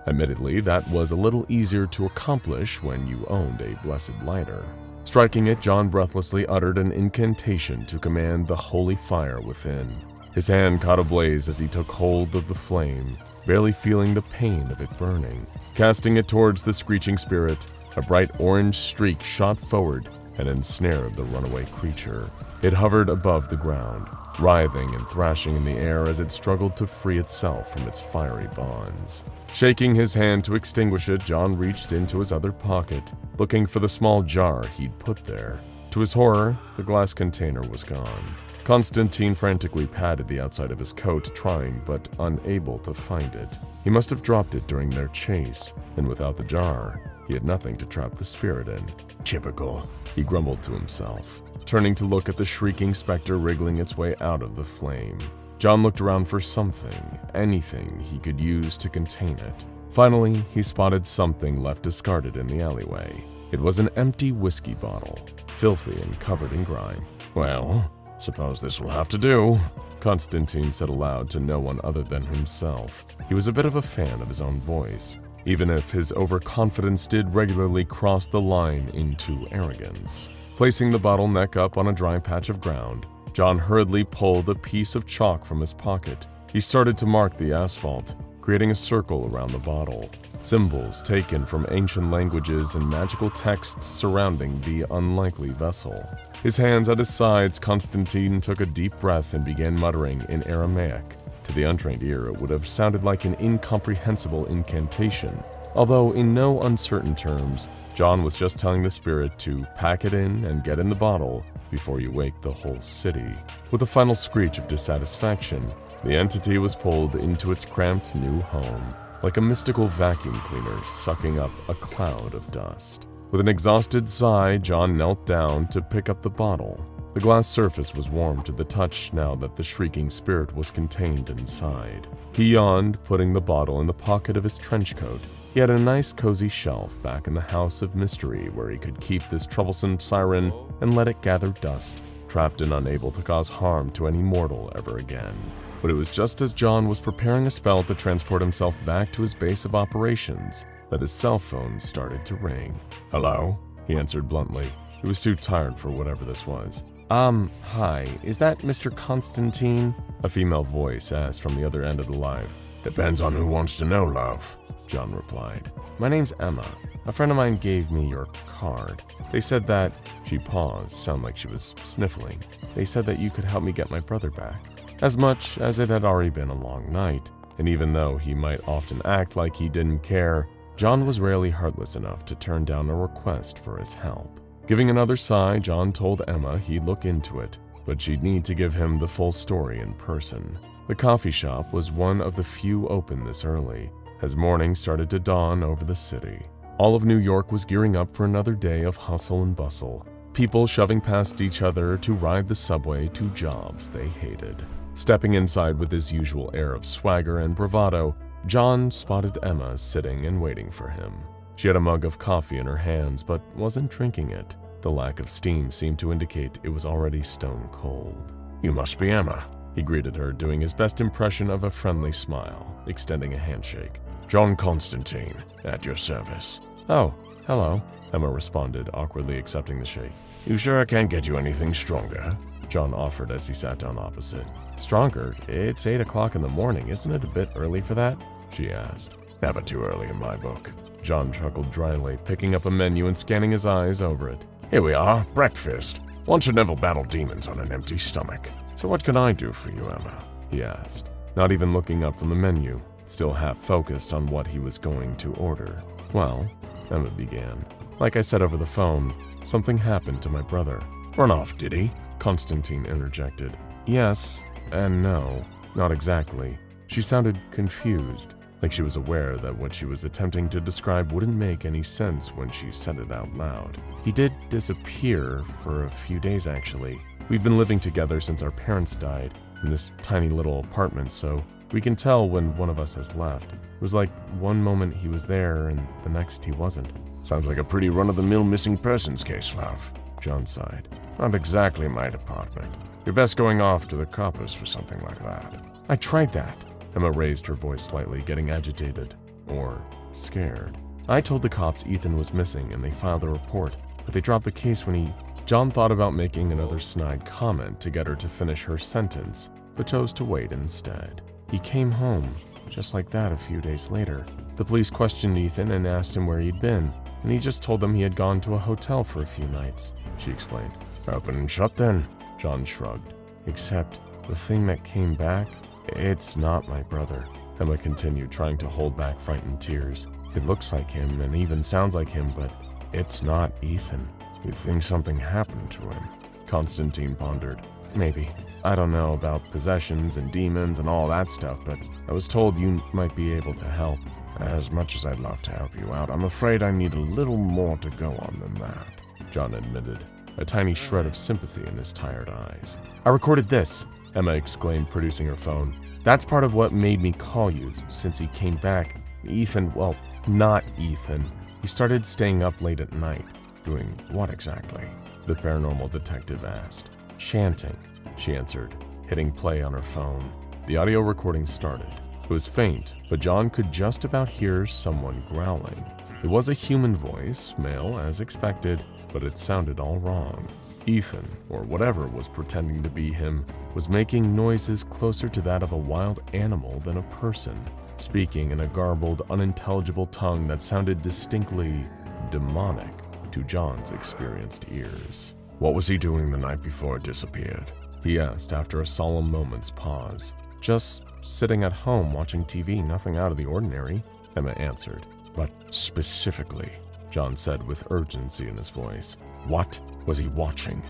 Admittedly, that was a little easier to accomplish when you owned a blessed lighter. Striking it, John breathlessly uttered an incantation to command the holy fire within. His hand caught ablaze as he took hold of the flame, barely feeling the pain of it burning. Casting it towards the screeching spirit, a bright orange streak shot forward and ensnared the runaway creature. It hovered above the ground, writhing and thrashing in the air as it struggled to free itself from its fiery bonds. Shaking his hand to extinguish it, John reached into his other pocket, looking for the small jar he'd put there. To his horror, the glass container was gone. Constantine frantically patted the outside of his coat, trying but unable to find it. He must have dropped it during their chase, and without the jar, he had nothing to trap the spirit in. Typical, he grumbled to himself, turning to look at the shrieking specter wriggling its way out of the flame. John looked around for something, anything he could use to contain it. Finally, he spotted something left discarded in the alleyway. It was an empty whiskey bottle, filthy and covered in grime. Well, suppose this will have to do, Constantine said aloud to no one other than himself. He was a bit of a fan of his own voice, even if his overconfidence did regularly cross the line into arrogance. Placing the bottle neck up on a dry patch of ground, John hurriedly pulled a piece of chalk from his pocket. He started to mark the asphalt, creating a circle around the bottle. Symbols taken from ancient languages and magical texts surrounding the unlikely vessel. His hands at his sides, Constantine took a deep breath and began muttering in Aramaic. To the untrained ear, it would have sounded like an incomprehensible incantation, although in no uncertain terms, John was just telling the spirit to pack it in and get in the bottle before you wake the whole city. With a final screech of dissatisfaction, the entity was pulled into its cramped new home, like a mystical vacuum cleaner sucking up a cloud of dust. With an exhausted sigh, John knelt down to pick up the bottle. The glass surface was warm to the touch now that the shrieking spirit was contained inside. He yawned, putting the bottle in the pocket of his trench coat. He had a nice cozy shelf back in the house of mystery where he could keep this troublesome siren and let it gather dust, trapped and unable to cause harm to any mortal ever again. But it was just as John was preparing a spell to transport himself back to his base of operations that his cell phone started to ring. "Hello?" he answered bluntly. He was too tired for whatever this was. Hi, is that Mr. Constantine?" a female voice asked from the other end of the line. "Depends on who wants to know, love," John replied. "My name's Emma. A friend of mine gave me your card. They said that—" She paused, sounded like she was sniffling. "They said that you could help me get my brother back." As much as it had already been a long night, and even though he might often act like he didn't care, John was rarely heartless enough to turn down a request for his help. Giving another sigh, John told Emma he'd look into it, but she'd need to give him the full story in person. The coffee shop was one of the few open this early, as morning started to dawn over the city. All of New York was gearing up for another day of hustle and bustle, people shoving past each other to ride the subway to jobs they hated. Stepping inside with his usual air of swagger and bravado, John spotted Emma sitting and waiting for him. She had a mug of coffee in her hands, but wasn't drinking it. The lack of steam seemed to indicate it was already stone cold. "You must be Emma," he greeted her, doing his best impression of a friendly smile, extending a handshake. "John Constantine, at your service." "Oh, hello," Emma responded, awkwardly accepting the shake. "You sure I can't get you anything stronger? John offered as he sat down opposite. Stronger? It's 8 o'clock in the morning. Isn't it a bit early for that? She asked. Never too early in my book. John chuckled dryly, picking up a menu and scanning his eyes over it. Here we are, breakfast. One should never battle demons on an empty stomach. So what can I do for you, Emma? He asked, not even looking up from the menu, still half focused on what he was going to order. Well, Emma began. Like I said over the phone, something happened to my brother. Run off, did he? Constantine interjected. Yes and no, not exactly. She sounded confused, like she was aware that what she was attempting to describe wouldn't make any sense when she said it out loud. He did disappear for a few days, actually. We've been living together since our parents died in this tiny little apartment, so we can tell when one of us has left. It was like one moment he was there and the next he wasn't. Sounds like a pretty run-of-the-mill missing persons case, love. John sighed. Not exactly my department. You're best going off to the coppers for something like that. I tried that. Emma raised her voice slightly, getting agitated. Or scared. I told the cops Ethan was missing and they filed a report, but they dropped the case when he... John thought about making another snide comment to get her to finish her sentence, but chose to wait instead. He came home, just like that a few days later. The police questioned Ethan and asked him where he'd been, and he just told them he had gone to a hotel for a few nights, she explained. Open and shut then. John shrugged. Except the thing that came back, it's not my brother. Emma continued, trying to hold back frightened tears. It looks like him and even sounds like him, but it's not Ethan. You think something happened to him? Constantine pondered. Maybe. I don't know about possessions and demons and all that stuff, but I was told you might be able to help. As much as I'd love to help you out, I'm afraid I need a little more to go on than that, John admitted, a tiny shred of sympathy in his tired eyes. I recorded this, Emma exclaimed, producing her phone. That's part of what made me call you, since he came back. Ethan, well, not Ethan. He started staying up late at night. Doing what exactly? The paranormal detective asked. Chanting, she answered, hitting play on her phone. The audio recording started. It was faint, but John could just about hear someone growling. It was a human voice, male as expected, but it sounded all wrong. Ethan, or whatever was pretending to be him, was making noises closer to that of a wild animal than a person, speaking in a garbled, unintelligible tongue that sounded distinctly demonic to John's experienced ears. What was he doing the night before it disappeared? He asked after a solemn moment's pause. Just sitting at home watching TV, nothing out of the ordinary, Emma answered. But specifically, John said with urgency in his voice. What was he watching?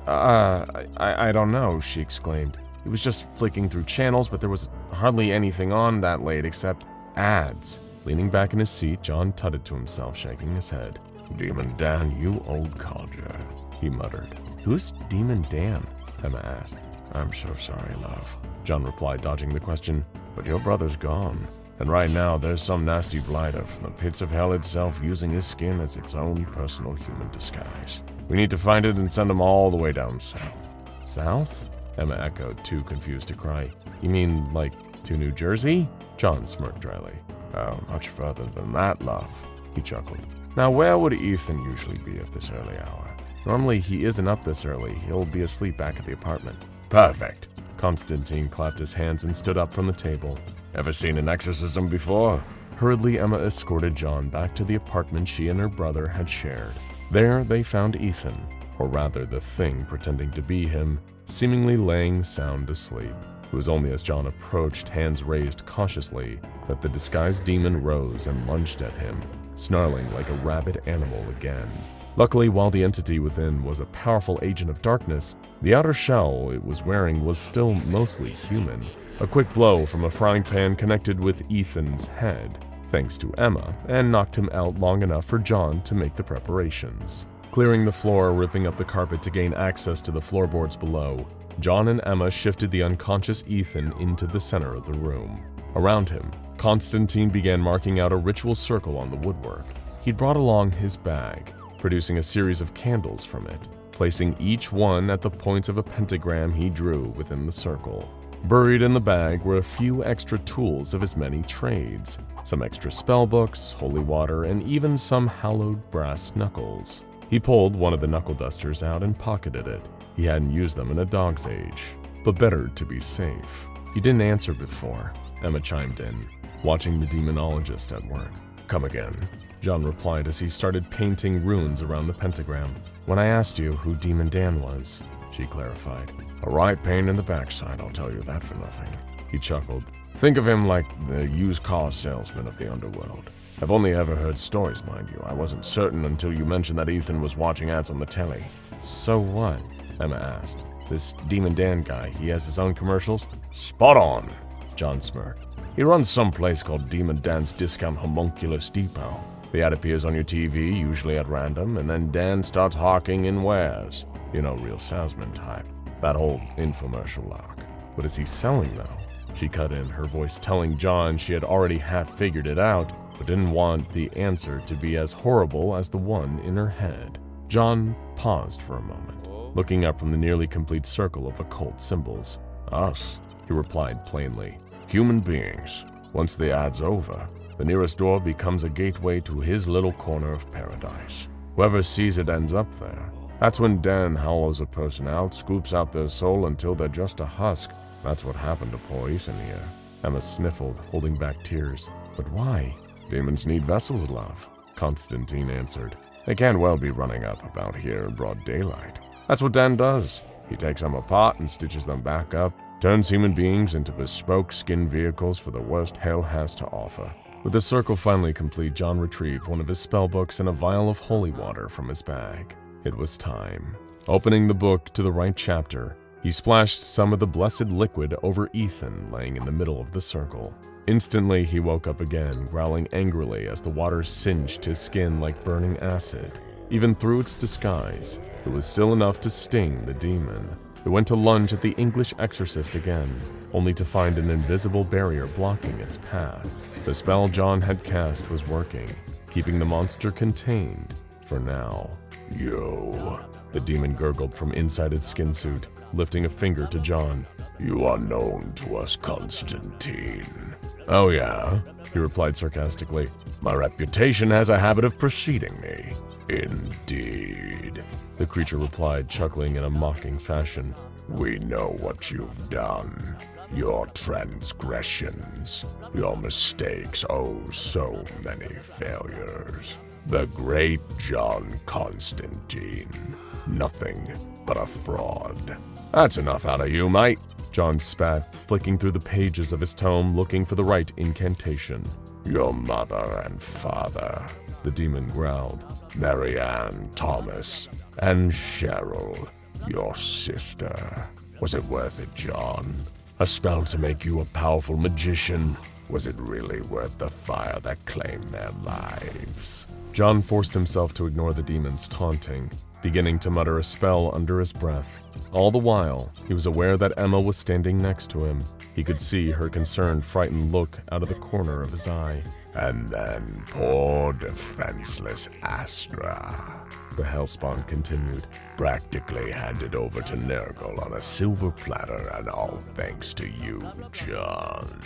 I don't know, she exclaimed. He was just flicking through channels, but there was hardly anything on that late except ads. Leaning back in his seat, John tutted to himself, shaking his head. Demon Dan, you old codger, he muttered. Who's Demon Dan? Emma asked. I'm so sorry, love, John replied, dodging the question. But your brother's gone. And right now, there's some nasty blighter from the pits of hell itself using his skin as its own personal human disguise. We need to find it and send him all the way down south. South? Emma echoed, too confused to cry. You mean, like, to New Jersey? John smirked dryly. Oh, much further than that, love, he chuckled. Now, where would Ethan usually be at this early hour? Normally, he isn't up this early. He'll be asleep back at the apartment. Perfect. Constantine clapped his hands and stood up from the table. Ever seen an exorcism before? Hurriedly, Emma escorted John back to the apartment she and her brother had shared. There, they found Ethan, or rather the thing pretending to be him, seemingly laying sound asleep. It was only as John approached, hands raised cautiously, that the disguised demon rose and lunged at him, snarling like a rabid animal again. Luckily, while the entity within was a powerful agent of darkness, the outer shell it was wearing was still mostly human. A quick blow from a frying pan connected with Ethan's head, thanks to Emma, and knocked him out long enough for John to make the preparations. Clearing the floor, ripping up the carpet to gain access to the floorboards below, John and Emma shifted the unconscious Ethan into the center of the room. Around him, Constantine began marking out a ritual circle on the woodwork. He'd brought along his bag, producing a series of candles from it, placing each one at the points of a pentagram he drew within the circle. Buried in the bag were a few extra tools of his many trades, some extra spellbooks, holy water, and even some hallowed brass knuckles. He pulled one of the knuckle dusters out and pocketed it. He hadn't used them in a dog's age, but better to be safe. He didn't answer before, Emma chimed in, watching the demonologist at work. Come again, John replied as he started painting runes around the pentagram. When I asked you who Demon Dan was, she clarified. A right pain in the backside, I'll tell you that for nothing. He chuckled. Think of him like the used car salesman of the underworld. I've only ever heard stories, mind you. I wasn't certain until you mentioned that Ethan was watching ads on the telly. So what? Emma asked. This Demon Dan guy, he has his own commercials? Spot on, John smirked. He runs some place called Demon Dan's Discount Homunculus Depot. The ad appears on your TV, usually at random, and then Dan starts hawking in wares. You know, real salesman type. That whole infomercial lock. What is he selling, though? She cut in, her voice telling John she had already half figured it out, but didn't want the answer to be as horrible as the one in her head. John paused for a moment, looking up from the nearly complete circle of occult symbols. Us, he replied plainly. Human beings. Once the ad's over, the nearest door becomes a gateway to his little corner of paradise. Whoever sees it ends up there. That's when Dan hollows a person out, scoops out their soul until they're just a husk. That's what happened to poor Ethan here. Emma sniffled, holding back tears. But why? Demons need vessels, love, Constantine answered. They can't well be running up about here in broad daylight. That's what Dan does. He takes them apart and stitches them back up, turns human beings into bespoke skin vehicles for the worst hell has to offer. With the circle finally complete, John retrieved one of his spellbooks and a vial of holy water from his bag. It was time. Opening the book to the right chapter, he splashed some of the blessed liquid over Ethan laying in the middle of the circle. Instantly, he woke up again, growling angrily as the water singed his skin like burning acid. Even through its disguise, it was still enough to sting the demon. It went to lunge at the English exorcist again, only to find an invisible barrier blocking its path. The spell John had cast was working, keeping the monster contained for now. You, the demon gurgled from inside its skin suit, lifting a finger to John. You are known to us, Constantine. Oh yeah, he replied sarcastically. My reputation has a habit of preceding me. Indeed, the creature replied, chuckling in a mocking fashion. We know what you've done. Your transgressions, your mistakes, oh, so many failures. The great John Constantine. Nothing but a fraud. That's enough out of you, mate, John spat, flicking through the pages of his tome looking for the right incantation. Your mother and father, the demon growled. Mary Ann, Thomas, and Cheryl, your sister. Was it worth it, John? A spell to make you a powerful magician? Was it really worth the fire that claimed their lives? John forced himself to ignore the demon's taunting, beginning to mutter a spell under his breath. All the while, he was aware that Emma was standing next to him. He could see her concerned, frightened look out of the corner of his eye. And then poor defenseless Astra, the hellspawn continued, practically handed over to Nurgle on a silver platter, and all thanks to you, John.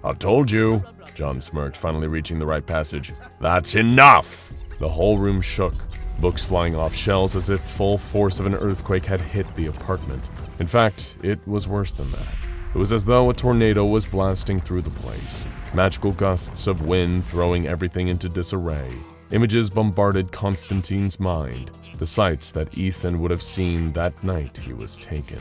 I told you, John smirked, finally reaching the right passage. That's enough! The whole room shook, books flying off shelves as if full force of an earthquake had hit the apartment. In fact, it was worse than that. It was as though a tornado was blasting through the place, magical gusts of wind throwing everything into disarray. Images bombarded Constantine's mind, the sights that Ethan would have seen that night he was taken.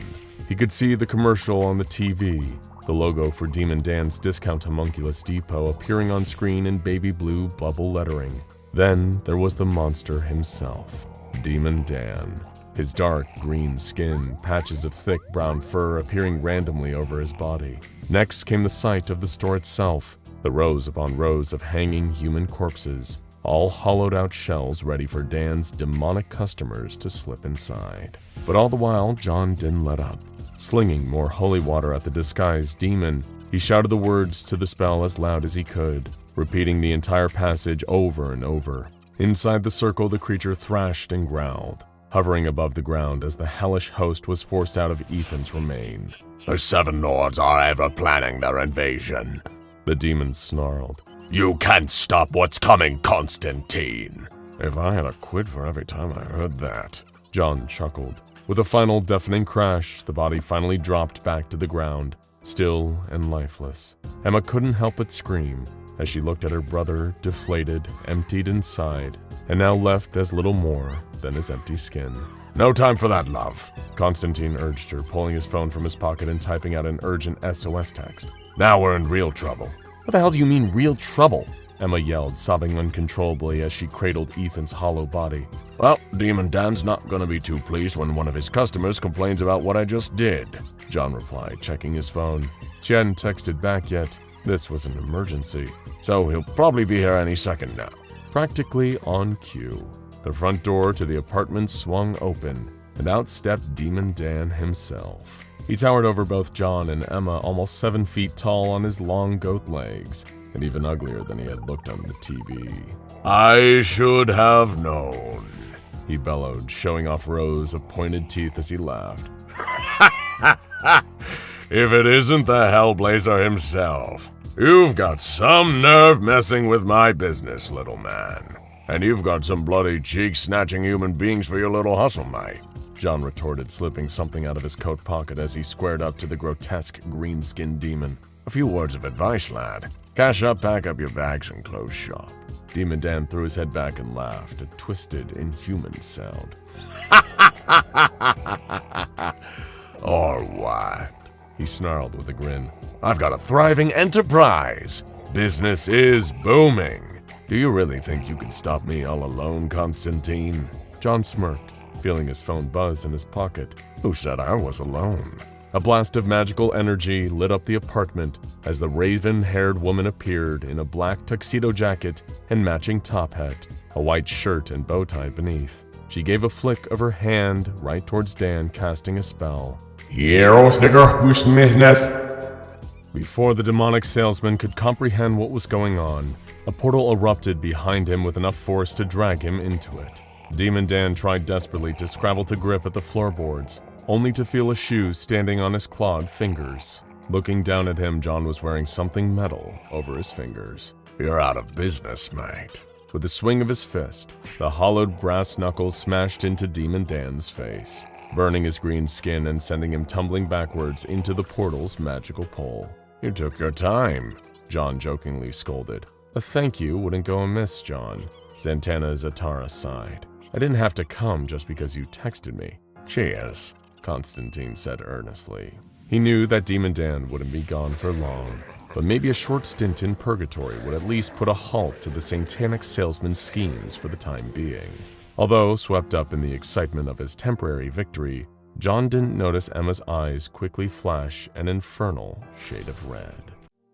He could see the commercial on the TV, the logo for Demon Dan's Discount Homunculus Depot appearing on screen in baby blue bubble lettering. Then there was the monster himself, Demon Dan. His dark green skin, patches of thick brown fur appearing randomly over his body. Next came the sight of the store itself, the rows upon rows of hanging human corpses, all hollowed out shells ready for Dan's demonic customers to slip inside. But all the while, John didn't let up. Slinging more holy water at the disguised demon, he shouted the words to the spell as loud as he could, repeating the entire passage over and over. Inside the circle, the creature thrashed and growled, hovering above the ground as the hellish host was forced out of Ethan's remain. The Seven Lords are ever planning their invasion, the demon snarled. You can't stop what's coming, Constantine. If I had a quid for every time I heard that, John chuckled. With a final deafening crash, the body finally dropped back to the ground, still and lifeless. Emma couldn't help but scream as she looked at her brother, deflated, emptied inside, and now left as little more than his empty skin. No time for that, love. Constantine urged her, pulling his phone from his pocket and typing out an urgent SOS text. Now we're in real trouble. What the hell do you mean, real trouble? Emma yelled, sobbing uncontrollably as she cradled Ethan's hollow body. Well, Demon Dan's not gonna be too pleased when one of his customers complains about what I just did, John replied, checking his phone. She hadn't texted back yet. This was an emergency. So he'll probably be here any second now. Practically on cue, the front door to the apartment swung open, and out stepped Demon Dan himself. He towered over both John and Emma, almost 7 feet tall on his long goat legs, and even uglier than he had looked on the TV. I should have known, he bellowed, showing off rows of pointed teeth as he laughed. If it isn't the Hellblazer himself. You've got some nerve messing with my business, little man. And you've got some bloody cheeks snatching human beings for your little hustle, mate, John retorted, slipping something out of his coat pocket as he squared up to the grotesque green-skinned demon. A few words of advice, lad. Cash up, pack up your bags, and close shop. Demon Dan threw his head back and laughed, a twisted, inhuman sound. Or what? He snarled with a grin. I've got a thriving enterprise. Business is booming. Do you really think you can stop me all alone, Constantine? John smirked, feeling his phone buzz in his pocket. Who said I was alone? A blast of magical energy lit up the apartment as the raven-haired woman appeared in a black tuxedo jacket and matching top hat, a white shirt and bow tie beneath. She gave a flick of her hand right towards Dan, casting a spell. Before the demonic salesman could comprehend what was going on, a portal erupted behind him with enough force to drag him into it. Demon Dan tried desperately to scrabble to grip at the floorboards, only to feel a shoe standing on his clawed fingers. Looking down at him, John was wearing something metal over his fingers. You're out of business, mate. With a swing of his fist, the hollowed brass knuckles smashed into Demon Dan's face, burning his green skin and sending him tumbling backwards into the portal's magical pole. You took your time, John jokingly scolded. A thank you wouldn't go amiss, John. Zatanna Zatara sighed. I didn't have to come just because you texted me. Cheers, Constantine said earnestly. He knew that Demon Dan wouldn't be gone for long, but maybe a short stint in purgatory would at least put a halt to the satanic salesman's schemes for the time being. Although swept up in the excitement of his temporary victory, John didn't notice Emma's eyes quickly flash an infernal shade of red.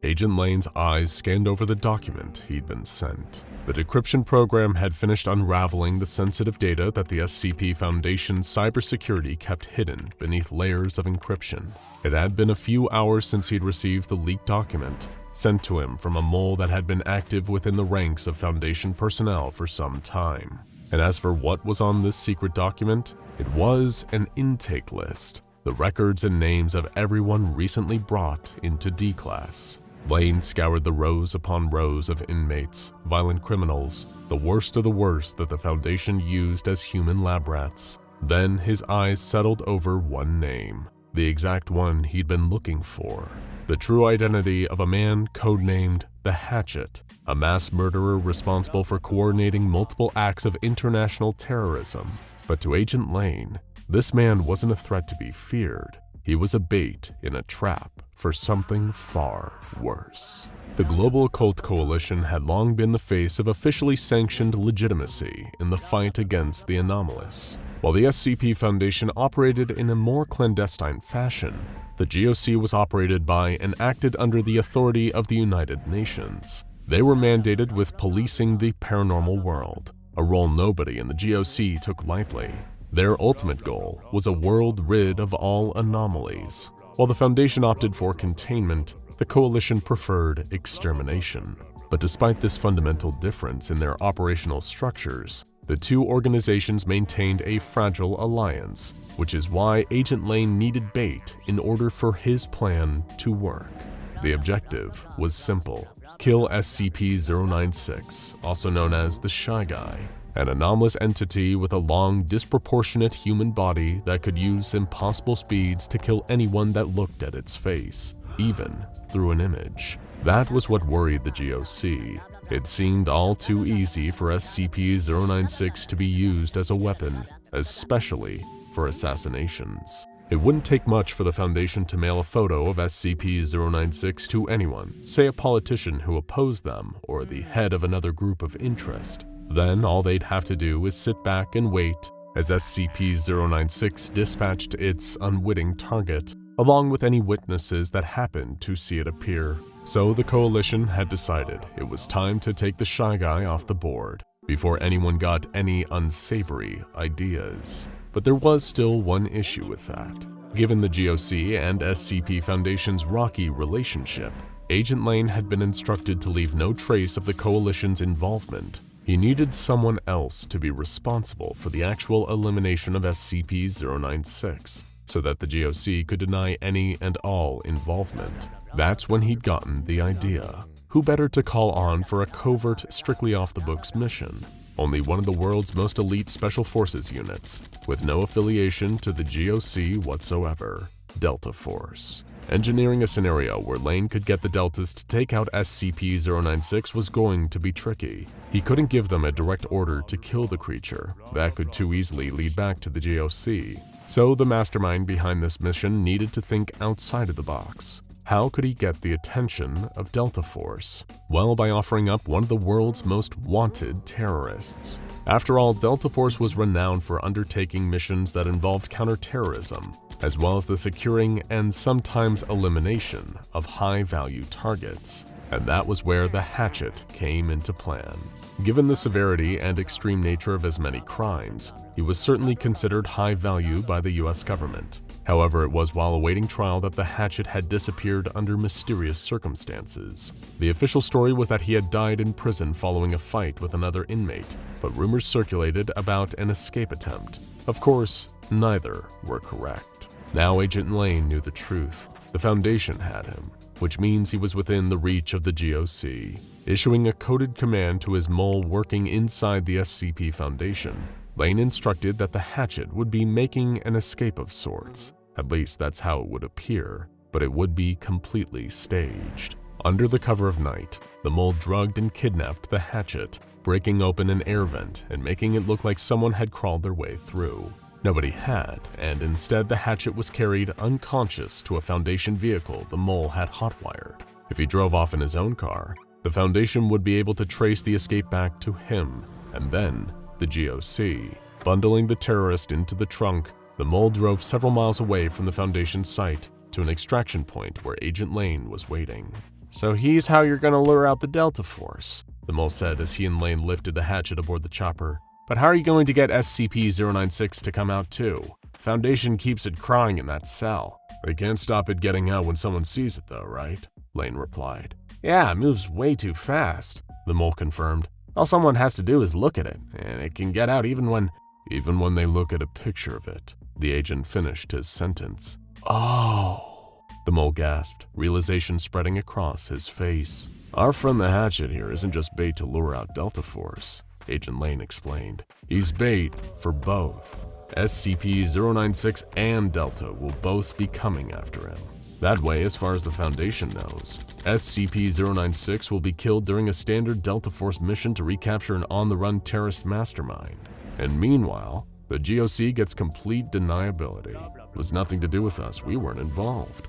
Agent Lane's eyes scanned over the document he'd been sent. The decryption program had finished unraveling the sensitive data that the SCP Foundation's cybersecurity kept hidden beneath layers of encryption. It had been a few hours since he'd received the leaked document, sent to him from a mole that had been active within the ranks of Foundation personnel for some time. And as for what was on this secret document, it was an intake list, the records and names of everyone recently brought into D-Class. Lane scoured the rows upon rows of inmates, violent criminals, the worst of the worst that the Foundation used as human lab rats. Then his eyes settled over one name, the exact one he'd been looking for. The true identity of a man codenamed the Hatchet, a mass murderer responsible for coordinating multiple acts of international terrorism. But to Agent Lane, this man wasn't a threat to be feared. He was a bait in a trap for something far worse. The Global Occult Coalition had long been the face of officially sanctioned legitimacy in the fight against the anomalous. While the SCP Foundation operated in a more clandestine fashion, the GOC was operated by and acted under the authority of the United Nations. They were mandated with policing the paranormal world, a role nobody in the GOC took lightly. Their ultimate goal was a world rid of all anomalies. While the Foundation opted for containment, the Coalition preferred extermination. But despite this fundamental difference in their operational structures, the two organizations maintained a fragile alliance, which is why Agent Lane needed bait in order for his plan to work. The objective was simple: kill SCP-096, also known as the Shy Guy, an anomalous entity with a long, disproportionate human body that could use impossible speeds to kill anyone that looked at its face, even through an image. That was what worried the GOC. It seemed all too easy for SCP-096 to be used as a weapon, especially for assassinations. It wouldn't take much for the Foundation to mail a photo of SCP-096 to anyone, say a politician who opposed them or the head of another group of interest. Then all they'd have to do is sit back and wait as SCP-096 dispatched its unwitting target, along with any witnesses that happened to see it appear. So the Coalition had decided it was time to take the Shy Guy off the board before anyone got any unsavory ideas. But there was still one issue with that. Given the GOC and SCP Foundation's rocky relationship, Agent Lane had been instructed to leave no trace of the Coalition's involvement. He needed someone else to be responsible for the actual elimination of SCP-096, so that the GOC could deny any and all involvement. That's when he'd gotten the idea. Who better to call on for a covert, strictly off-the-books mission? Only one of the world's most elite Special Forces units, with no affiliation to the GOC whatsoever, Delta Force. Engineering a scenario where Lane could get the Deltas to take out SCP-096 was going to be tricky. He couldn't give them a direct order to kill the creature. That could too easily lead back to the GOC. So the mastermind behind this mission needed to think outside of the box. How could he get the attention of Delta Force? Well, by offering up one of the world's most wanted terrorists. After all, Delta Force was renowned for undertaking missions that involved counterterrorism, as well as the securing and sometimes elimination of high-value targets. And that was where the hatchet came into plan. Given the severity and extreme nature of his many crimes, he was certainly considered high value by the US government. However, it was while awaiting trial that the hatchet had disappeared under mysterious circumstances. The official story was that he had died in prison following a fight with another inmate, but rumors circulated about an escape attempt. Of course, neither were correct. Now Agent Lane knew the truth. The Foundation had him, which means he was within the reach of the GOC. Issuing a coded command to his mole working inside the SCP Foundation, Lane instructed that the hatchet would be making an escape of sorts. At least that's how it would appear, but it would be completely staged. Under the cover of night, the mole drugged and kidnapped the hatchet, breaking open an air vent and making it look like someone had crawled their way through. Nobody had, and instead the hatchet was carried unconscious to a Foundation vehicle the mole had hotwired. If he drove off in his own car, the Foundation would be able to trace the escape back to him, and then the GOC. Bundling the terrorist into the trunk, the mole drove several miles away from the Foundation site to an extraction point where Agent Lane was waiting. "So he's how you're gonna lure out the Delta Force," the mole said as he and Lane lifted the hatchet aboard the chopper. "But how are you going to get SCP-096 to come out too? The Foundation keeps it crying in that cell." "They can't stop it getting out when someone sees it though, right?" Lane replied. "Yeah, it moves way too fast," the mole confirmed. "All someone has to do is look at it, and it can get out even when they look at a picture of it." The agent finished his sentence. "Oh," the mole gasped, realization spreading across his face. "Our friend the hatchet here isn't just bait to lure out Delta Force," Agent Lane explained. "He's bait for both. SCP-096 and Delta will both be coming after him. That way, as far as the Foundation knows, SCP-096 will be killed during a standard Delta Force mission to recapture an on-the-run terrorist mastermind. And meanwhile, the GOC gets complete deniability. It was nothing to do with us, we weren't involved."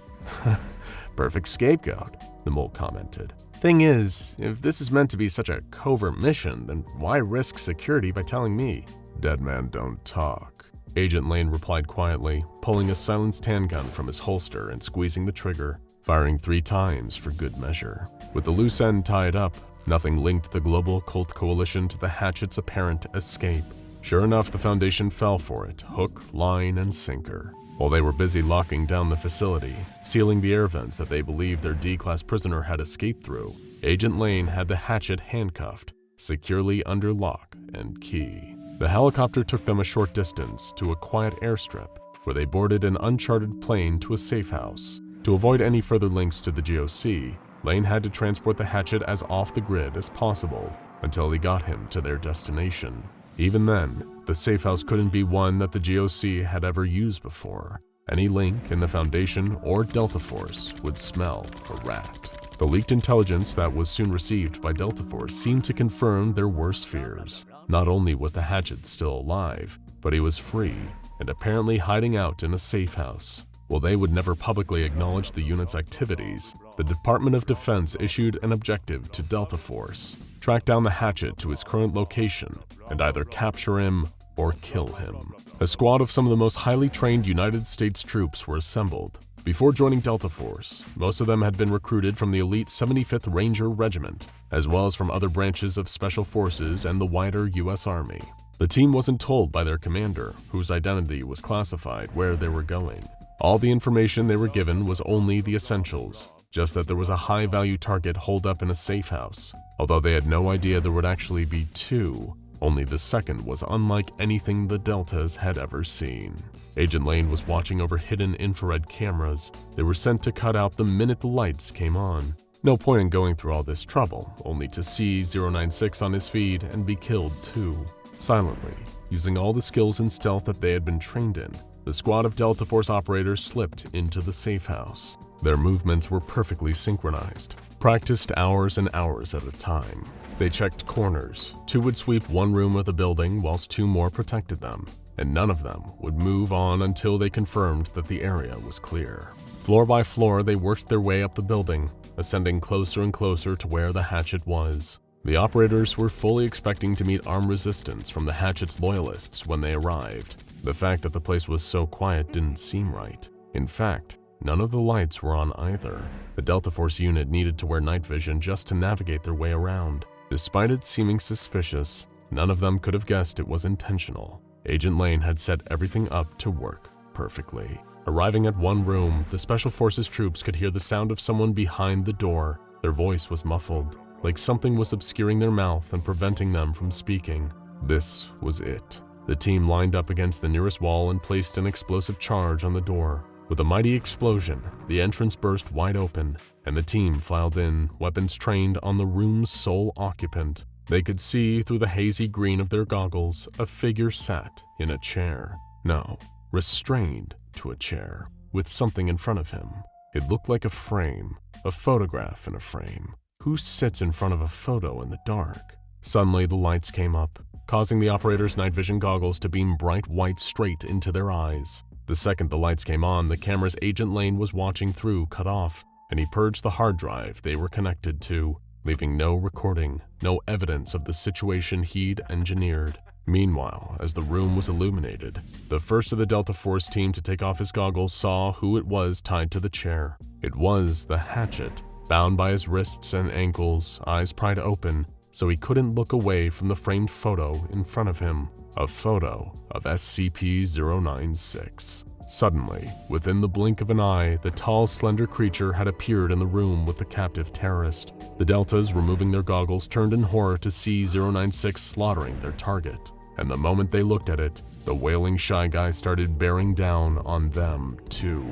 "Perfect scapegoat," the mole commented. "Thing is, if this is meant to be such a covert mission, then why risk security by telling me?" "Dead man don't talk," Agent Lane replied quietly, pulling a silenced handgun from his holster and squeezing the trigger, firing 3 times for good measure. With the loose end tied up, nothing linked the global occult coalition to the hatchet's apparent escape. Sure enough, the Foundation fell for it, hook, line, and sinker. While they were busy locking down the facility, sealing the air vents that they believed their D-class prisoner had escaped through, Agent Lane had the hatchet handcuffed, securely under lock and key. The helicopter took them a short distance to a quiet airstrip, where they boarded an uncharted plane to a safe house. To avoid any further links to the GOC, Lane had to transport the hatchet as off the grid as possible until he got him to their destination. Even then, the safe house couldn't be one that the GOC had ever used before. Any link in the Foundation or Delta Force would smell a rat. The leaked intelligence that was soon received by Delta Force seemed to confirm their worst fears. Not only was the Hatchet still alive, but he was free and apparently hiding out in a safe house. While they would never publicly acknowledge the unit's activities, the Department of Defense issued an objective to Delta Force: track down the Hatchet to his current location and either capture him or kill him. A squad of some of the most highly trained United States troops were assembled. Before joining Delta Force, most of them had been recruited from the elite 75th Ranger Regiment, as well as from other branches of Special Forces and the wider U.S. Army. The team wasn't told by their commander, whose identity was classified, where they were going. All the information they were given was only the essentials, just that there was a high-value target holed up in a safe house. Although they had no idea there would actually be two, only the second was unlike anything the Deltas had ever seen. Agent Lane was watching over hidden infrared cameras. They were sent to cut out the minute the lights came on. No point in going through all this trouble, only to see 096 on his feed and be killed too. Silently, using all the skills and stealth that they had been trained in, the squad of Delta Force operators slipped into the safe house. Their movements were perfectly synchronized, practiced hours and hours at a time. They checked corners. Two would sweep one room of the building whilst two more protected them, and none of them would move on until they confirmed that the area was clear. Floor by floor, they worked their way up the building, ascending closer and closer to where the Hatchet was. The operators were fully expecting to meet armed resistance from the Hatchet's loyalists when they arrived. The fact that the place was so quiet didn't seem right. In fact, none of the lights were on either. The Delta Force unit needed to wear night vision just to navigate their way around. Despite it seeming suspicious, none of them could have guessed it was intentional. Agent Lane had set everything up to work perfectly. Arriving at one room, the Special Forces troops could hear the sound of someone behind the door. Their voice was muffled, like something was obscuring their mouth and preventing them from speaking. This was it. The team lined up against the nearest wall and placed an explosive charge on the door. With a mighty explosion, the entrance burst wide open, and the team filed in, weapons trained on the room's sole occupant. They could see through the hazy green of their goggles a figure sat in a chair. No, restrained to a chair, with something in front of him. It looked like a frame, a photograph in a frame. Who sits in front of a photo in the dark? Suddenly, the lights came up, causing the operator's night vision goggles to beam bright white straight into their eyes. The second the lights came on, the camera's Agent Lane was watching through cut off, and he purged the hard drive they were connected to, leaving no recording, no evidence of the situation he'd engineered. Meanwhile, as the room was illuminated, the first of the Delta Force team to take off his goggles saw who it was tied to the chair. It was the Hatchet, bound by his wrists and ankles, eyes pried open, so he couldn't look away from the framed photo in front of him. A photo of SCP-096. Suddenly, within the blink of an eye, the tall, slender creature had appeared in the room with the captive terrorist. The Deltas, removing their goggles, turned in horror to see 096 slaughtering their target. And the moment they looked at it, the wailing Shy Guy started bearing down on them, too.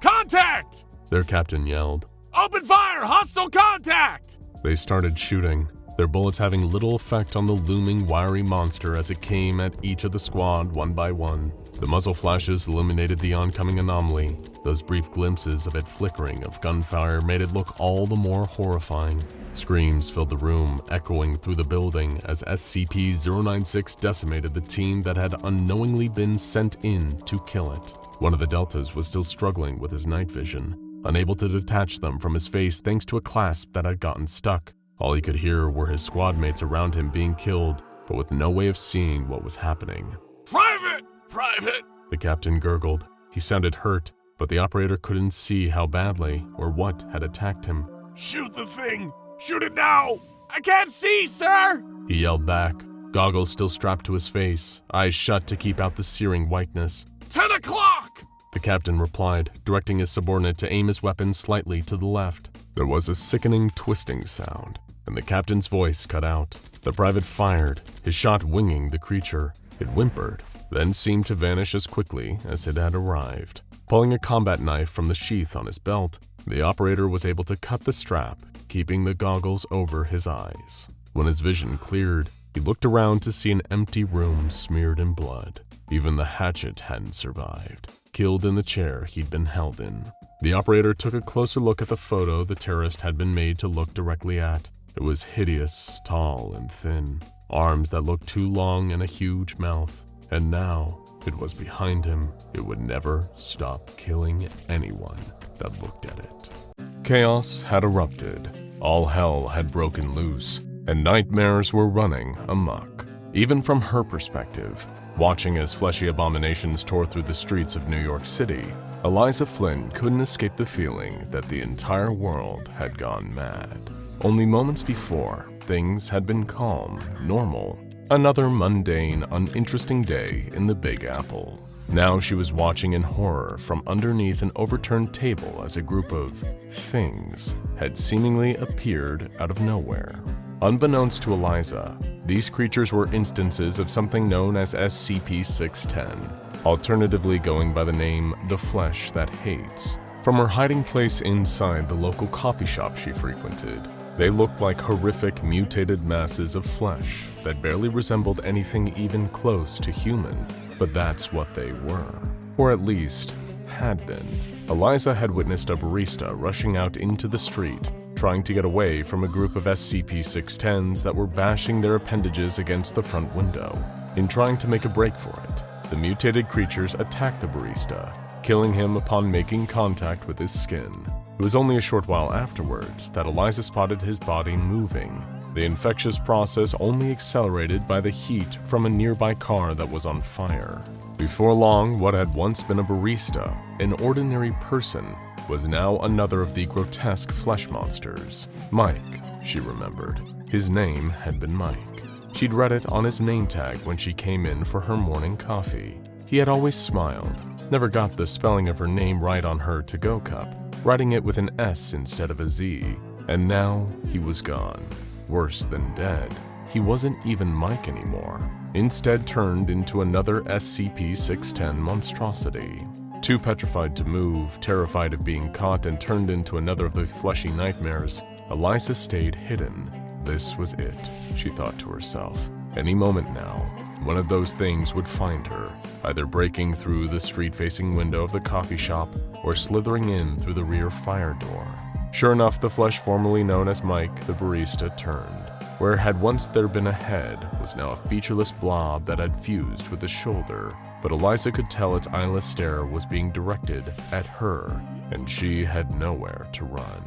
Contact! Their captain yelled. Open fire! Hostile contact! They started shooting, their bullets having little effect on the looming wiry monster as it came at each of the squad one by one. The muzzle flashes illuminated the oncoming anomaly. Those brief glimpses of it flickering of gunfire made it look all the more horrifying. Screams filled the room, echoing through the building as SCP-096 decimated the team that had unknowingly been sent in to kill it. One of the Deltas was still struggling with his night vision, unable to detach them from his face thanks to a clasp that had gotten stuck. All he could hear were his squad mates around him being killed, but with no way of seeing what was happening. Private! Private! The captain gurgled. He sounded hurt, but the operator couldn't see how badly or what had attacked him. Shoot the thing! Shoot it now! I can't see, sir! He yelled back, goggles still strapped to his face, eyes shut to keep out the searing whiteness. 10 o'clock! The captain replied, directing his subordinate to aim his weapon slightly to the left. There was a sickening twisting sound, and the captain's voice cut out. The private fired, his shot winging the creature. It whimpered, then seemed to vanish as quickly as it had arrived. Pulling a combat knife from the sheath on his belt, the operator was able to cut the strap, keeping the goggles over his eyes. When his vision cleared, He looked around to see an empty room smeared in blood. Even the hatchet hadn't survived, killed in the chair he'd been held in. The operator took a closer look at the photo the terrorist had been made to look directly at. It was hideous, tall and thin, arms that looked too long and a huge mouth. And now, it was behind him. It would never stop killing anyone that looked at it. Chaos had erupted. All hell had broken loose, and nightmares were running amok. Even from her perspective, watching as fleshy abominations tore through the streets of New York City, Eliza Flynn couldn't escape the feeling that the entire world had gone mad. Only moments before, things had been calm, normal. Another mundane, uninteresting day in the Big Apple. Now she was watching in horror from underneath an overturned table as a group of things had seemingly appeared out of nowhere. Unbeknownst to Eliza, these creatures were instances of something known as SCP-610, alternatively going by the name The Flesh That Hates. From her hiding place inside the local coffee shop she frequented, they looked like horrific mutated masses of flesh that barely resembled anything even close to human, but that's what they were. Or at least, had been. Eliza had witnessed a barista rushing out into the street, trying to get away from a group of SCP-610s that were bashing their appendages against the front window. In trying to make a break for it, the mutated creatures attacked the barista, killing him upon making contact with his skin. It was only a short while afterwards that Eliza spotted his body moving, the infectious process only accelerated by the heat from a nearby car that was on fire. Before long, what had once been a barista, an ordinary person, was now another of the grotesque flesh monsters. Mike, she remembered. His name had been Mike. She'd read it on his name tag when she came in for her morning coffee. He had always smiled, never got the spelling of her name right on her to-go cup, writing it with an S instead of a Z, and now he was gone. Worse than dead, he wasn't even Mike anymore, instead turned into another SCP-610 monstrosity. Too petrified to move, terrified of being caught and turned into another of the fleshy nightmares, Eliza stayed hidden. This was it, she thought to herself. Any moment now, one of those things would find her, either breaking through the street-facing window of the coffee shop or slithering in through the rear fire door. Sure enough, the flesh formerly known as Mike, the barista, turned. Where had once there been a head was now a featureless blob that had fused with the shoulder, but Eliza could tell its eyeless stare was being directed at her, and she had nowhere to run.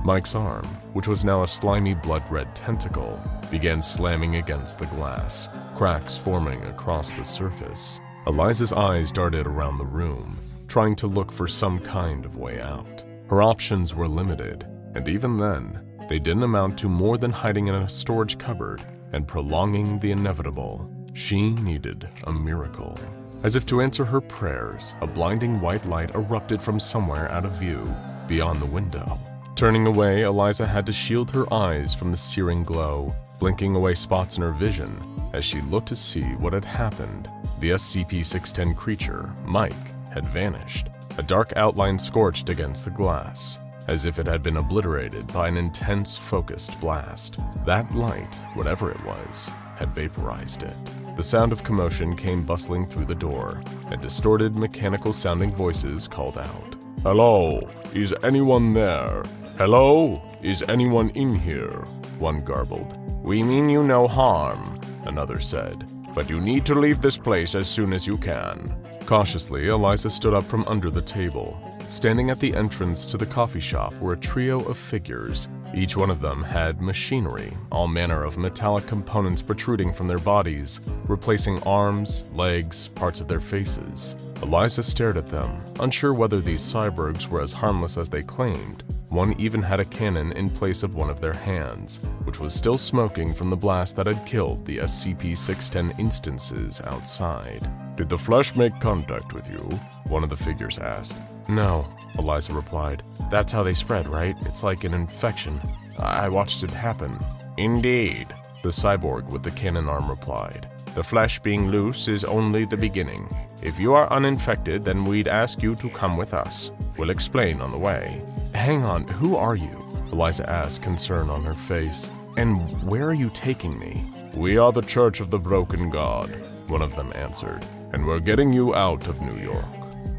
Mike's arm, which was now a slimy blood-red tentacle, began slamming against the glass, cracks forming across the surface. Eliza's eyes darted around the room, trying to look for some kind of way out. Her options were limited, and even then, they didn't amount to more than hiding in a storage cupboard and prolonging the inevitable. She needed a miracle. As if to answer her prayers, a blinding white light erupted from somewhere out of view, beyond the window. Turning away, Eliza had to shield her eyes from the searing glow, blinking away spots in her vision as she looked to see what had happened. The SCP-610 creature, Mike, had vanished, a dark outline scorched against the glass, as if it had been obliterated by an intense, focused blast. That light, whatever it was, had vaporized it. The sound of commotion came bustling through the door, and distorted, mechanical-sounding voices called out. "Hello, is anyone there? Hello, is anyone in here?" One garbled. "We mean you no harm," another said, "but you need to leave this place as soon as you can." Cautiously, Eliza stood up from under the table. Standing at the entrance to the coffee shop were a trio of figures. Each one of them had machinery, all manner of metallic components protruding from their bodies, replacing arms, legs, parts of their faces. Eliza stared at them, unsure whether these cyborgs were as harmless as they claimed. One even had a cannon in place of one of their hands, which was still smoking from the blast that had killed the SCP-610 instances outside. "Did the flesh make contact with you?" one of the figures asked. "No," Eliza replied. "That's how they spread, right? It's like an infection. I watched it happen." "Indeed," the cyborg with the cannon arm replied. "The flesh being loose is only the beginning. If you are uninfected, then we'd ask you to come with us. We'll explain on the way." "Hang on, who are you?" Eliza asked, concern on her face. "And where are you taking me?" "We are the Church of the Broken God," one of them answered, "and we're getting you out of New York."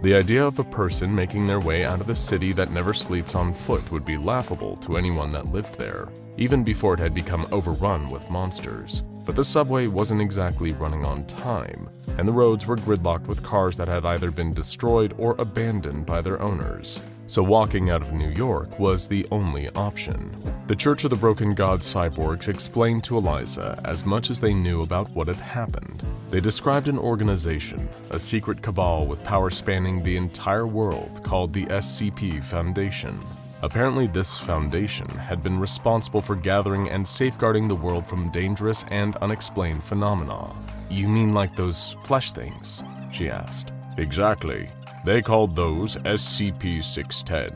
The idea of a person making their way out of a city that never sleeps on foot would be laughable to anyone that lived there, even before it had become overrun with monsters. But the subway wasn't exactly running on time, and the roads were gridlocked with cars that had either been destroyed or abandoned by their owners. So walking out of New York was the only option. The Church of the Broken God cyborgs explained to Eliza as much as they knew about what had happened. They described an organization, a secret cabal with power spanning the entire world called the SCP Foundation. Apparently, this foundation had been responsible for gathering and safeguarding the world from dangerous and unexplained phenomena. "You mean like those flesh things?" she asked. "Exactly. They called those SCP-610.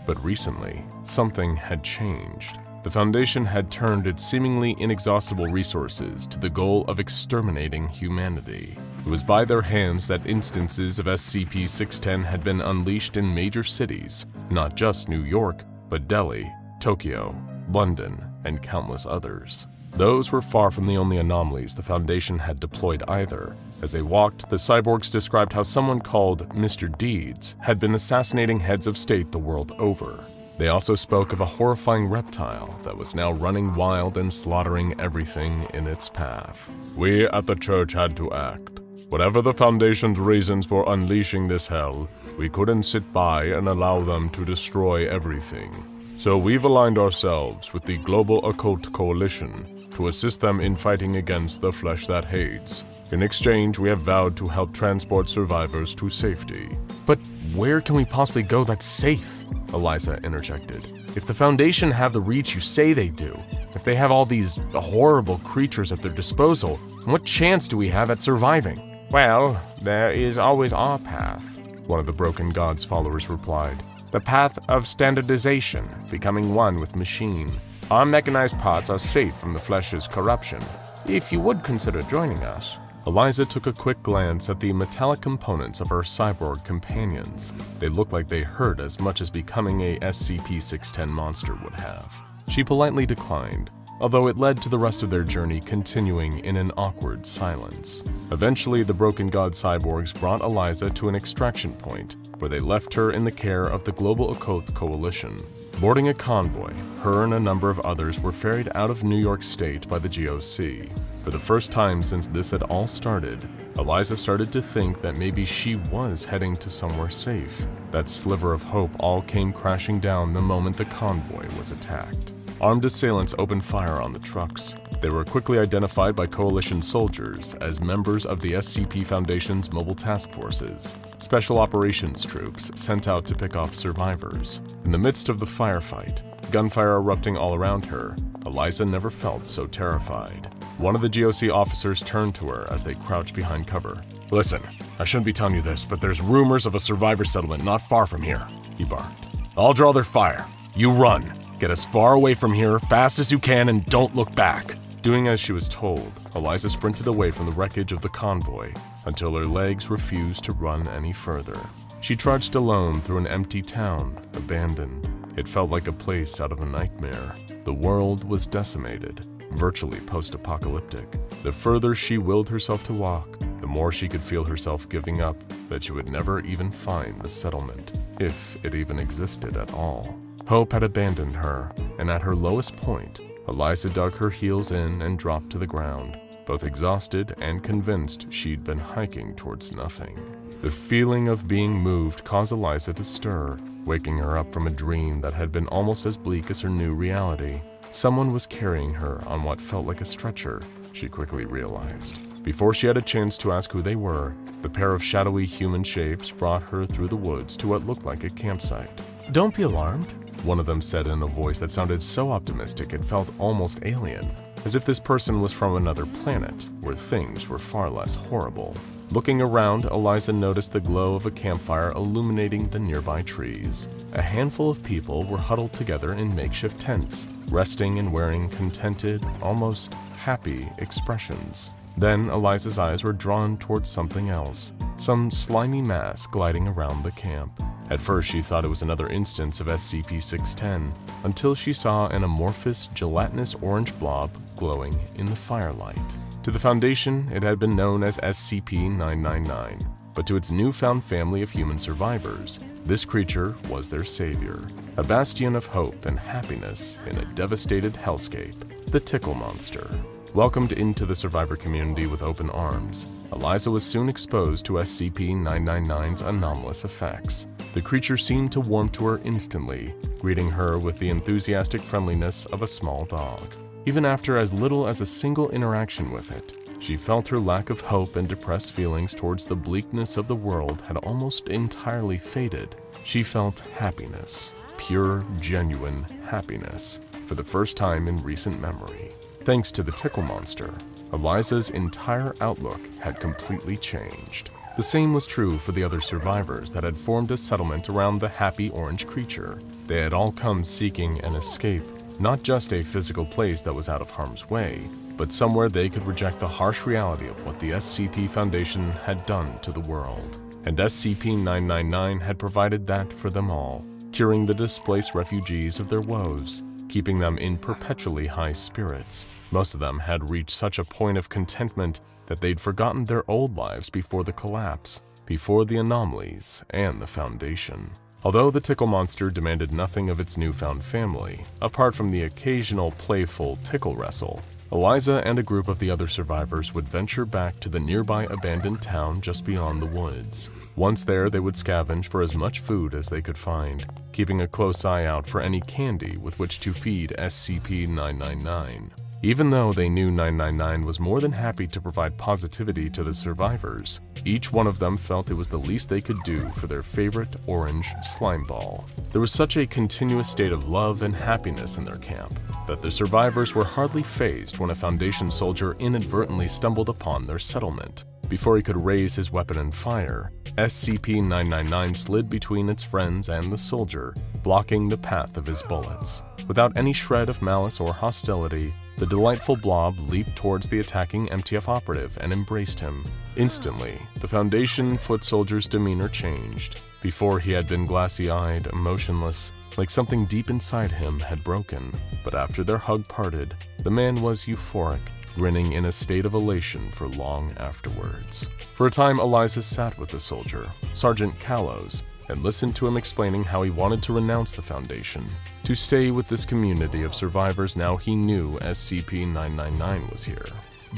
But recently, something had changed. The Foundation had turned its seemingly inexhaustible resources to the goal of exterminating humanity. It was by their hands that instances of SCP-610 had been unleashed in major cities, not just New York, but Delhi, Tokyo, London, and countless others. Those were far from the only anomalies the Foundation had deployed either. As they walked, the cyborgs described how someone called Mr. Deeds had been assassinating heads of state the world over. They also spoke of a horrifying reptile that was now running wild and slaughtering everything in its path. "We at the church had to act. Whatever the Foundation's reasons for unleashing this hell, we couldn't sit by and allow them to destroy everything. So we've aligned ourselves with the Global Occult Coalition to assist them in fighting against the flesh that hates. In exchange, we have vowed to help transport survivors to safety." "But where can we possibly go that's safe?" Eliza interjected. "If the Foundation have the reach you say they do, if they have all these horrible creatures at their disposal, what chance do we have at surviving?" "Well, there is always our path," one of the Broken God's followers replied. "The path of standardization, becoming one with machine. Our mechanized parts are safe from the flesh's corruption. If you would consider joining us." Eliza took a quick glance at the metallic components of her cyborg companions. They looked like they hurt as much as becoming a SCP-610 monster would have. She politely declined, although it led to the rest of their journey continuing in an awkward silence. Eventually, the Broken God cyborgs brought Eliza to an extraction point, where they left her in the care of the Global Occult Coalition. Boarding a convoy, her and a number of others were ferried out of New York State by the GOC. For the first time since this had all started, Eliza started to think that maybe she was heading to somewhere safe. That sliver of hope all came crashing down the moment the convoy was attacked. Armed assailants opened fire on the trucks. They were quickly identified by Coalition soldiers as members of the SCP Foundation's mobile task forces, special operations troops sent out to pick off survivors. In the midst of the firefight, gunfire erupting all around her, Eliza never felt so terrified. One of the GOC officers turned to her as they crouched behind cover. "Listen, I shouldn't be telling you this, but there's rumors of a survivor settlement not far from here," he barked. "I'll draw their fire. You run. Get as far away from here fast as you can and don't look back." Doing as she was told, Eliza sprinted away from the wreckage of the convoy until her legs refused to run any further. She trudged alone through an empty town, abandoned. It felt like a place out of a nightmare. The world was decimated, virtually post-apocalyptic. The further she willed herself to walk, the more she could feel herself giving up that she would never even find the settlement, if it even existed at all. Hope had abandoned her, and at her lowest point, Eliza dug her heels in and dropped to the ground, both exhausted and convinced she'd been hiking towards nothing. The feeling of being moved caused Eliza to stir, waking her up from a dream that had been almost as bleak as her new reality. Someone was carrying her on what felt like a stretcher, she quickly realized. Before she had a chance to ask who they were, the pair of shadowy human shapes brought her through the woods to what looked like a campsite. "Don't be alarmed," one of them said in a voice that sounded so optimistic it felt almost alien, as if this person was from another planet, where things were far less horrible. Looking around, Eliza noticed the glow of a campfire illuminating the nearby trees. A handful of people were huddled together in makeshift tents, resting and wearing contented, almost happy expressions. Then Eliza's eyes were drawn towards something else, some slimy mass gliding around the camp. At first, she thought it was another instance of SCP-610, until she saw an amorphous, gelatinous orange blob glowing in the firelight. To the Foundation, it had been known as SCP-999, but to its newfound family of human survivors, this creature was their savior, a bastion of hope and happiness in a devastated hellscape, the Tickle Monster. Welcomed into the survivor community with open arms, Eliza was soon exposed to SCP-999's anomalous effects. The creature seemed to warm to her instantly, greeting her with the enthusiastic friendliness of a small dog. Even after as little as a single interaction with it, she felt her lack of hope and depressed feelings towards the bleakness of the world had almost entirely faded. She felt happiness, pure, genuine happiness, for the first time in recent memory. Thanks to the Tickle Monster, Eliza's entire outlook had completely changed. The same was true for the other survivors that had formed a settlement around the happy orange creature. They had all come seeking an escape, not just a physical place that was out of harm's way, but somewhere they could reject the harsh reality of what the SCP Foundation had done to the world. And SCP-999 had provided that for them all, curing the displaced refugees of their woes, keeping them in perpetually high spirits. Most of them had reached such a point of contentment that they'd forgotten their old lives before the collapse, before the anomalies, and the Foundation. Although the Tickle Monster demanded nothing of its newfound family, apart from the occasional playful tickle wrestle, Eliza and a group of the other survivors would venture back to the nearby abandoned town just beyond the woods. Once there, they would scavenge for as much food as they could find, keeping a close eye out for any candy with which to feed SCP-999. Even though they knew 999 was more than happy to provide positivity to the survivors, each one of them felt it was the least they could do for their favorite orange slime ball. There was such a continuous state of love and happiness in their camp that the survivors were hardly fazed when a Foundation soldier inadvertently stumbled upon their settlement. Before he could raise his weapon and fire, SCP-999 slid between its friends and the soldier, blocking the path of his bullets. Without any shred of malice or hostility, the delightful blob leaped towards the attacking MTF operative and embraced him. Instantly, the Foundation foot soldier's demeanor changed. Before, he had been glassy-eyed, emotionless, like something deep inside him had broken. But after their hug parted, the man was euphoric, grinning in a state of elation for long afterwards. For a time, Eliza sat with the soldier, Sergeant Callows, and listened to him explaining how he wanted to renounce the Foundation, to stay with this community of survivors now he knew SCP-999 was here.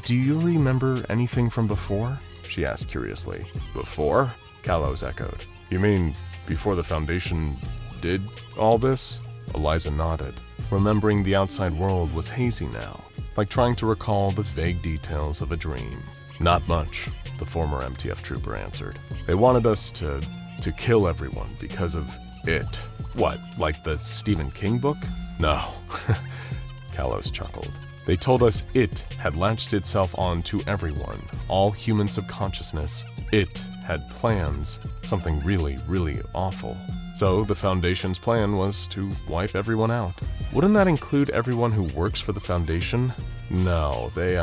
"Do you remember anything from before?" she asked curiously. "Before?" Callows echoed. "You mean before the Foundation did all this?" Eliza nodded. Remembering the outside world was hazy now, like trying to recall the vague details of a dream. "Not much," the former MTF trooper answered. "They wanted us to kill everyone because of it." "What, like the Stephen King book?" "No." Callows chuckled. "They told us it had latched itself on to everyone, all human subconsciousness. It had plans, something really, really awful. So the Foundation's plan was to wipe everyone out." "Wouldn't that include everyone who works for the Foundation?" "No, they,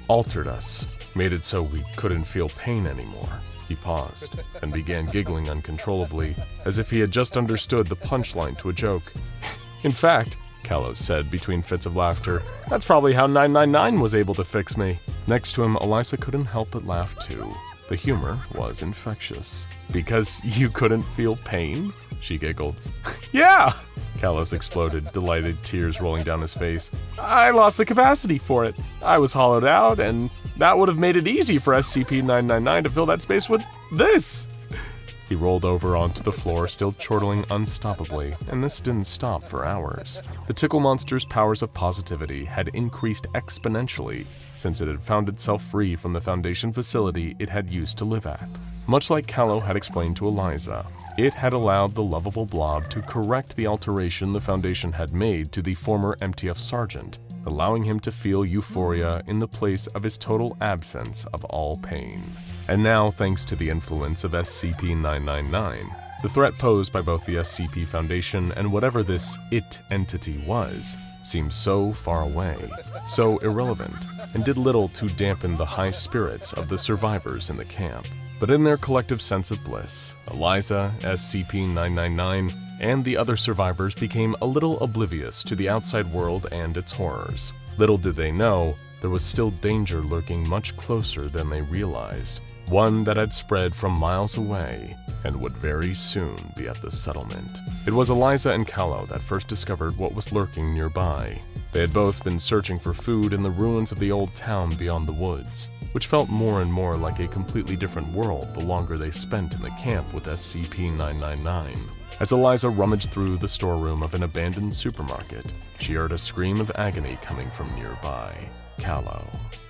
altered us, made it so we couldn't feel pain anymore." He paused and began giggling uncontrollably, as if he had just understood the punchline to a joke. "In fact," Callows said between fits of laughter, "that's probably how 999 was able to fix me." Next to him, Eliza couldn't help but laugh too. The humor was infectious. "Because you couldn't feel pain?" she giggled. "Yeah!" Callows exploded, delighted tears rolling down his face. "I lost the capacity for it. I was hollowed out, and that would have made it easy for SCP-999 to fill that space with this." He rolled over onto the floor, still chortling unstoppably, and this didn't stop for hours. The Tickle Monster's powers of positivity had increased exponentially since it had found itself free from the Foundation facility it had used to live at. Much like Callow had explained to Eliza, it had allowed the lovable blob to correct the alteration the Foundation had made to the former MTF sergeant, allowing him to feel euphoria in the place of his total absence of all pain. And now, thanks to the influence of SCP-999, the threat posed by both the SCP Foundation and whatever this it entity was seemed so far away, so irrelevant, and did little to dampen the high spirits of the survivors in the camp. But in their collective sense of bliss, Eliza, SCP-999, and the other survivors became a little oblivious to the outside world and its horrors. Little did they know, there was still danger lurking much closer than they realized, one that had spread from miles away and would very soon be at the settlement. It was Eliza and Callow that first discovered what was lurking nearby. They had both been searching for food in the ruins of the old town beyond the woods, which felt more and more like a completely different world the longer they spent in the camp with SCP-999. As Eliza rummaged through the storeroom of an abandoned supermarket, she heard a scream of agony coming from nearby. Callow.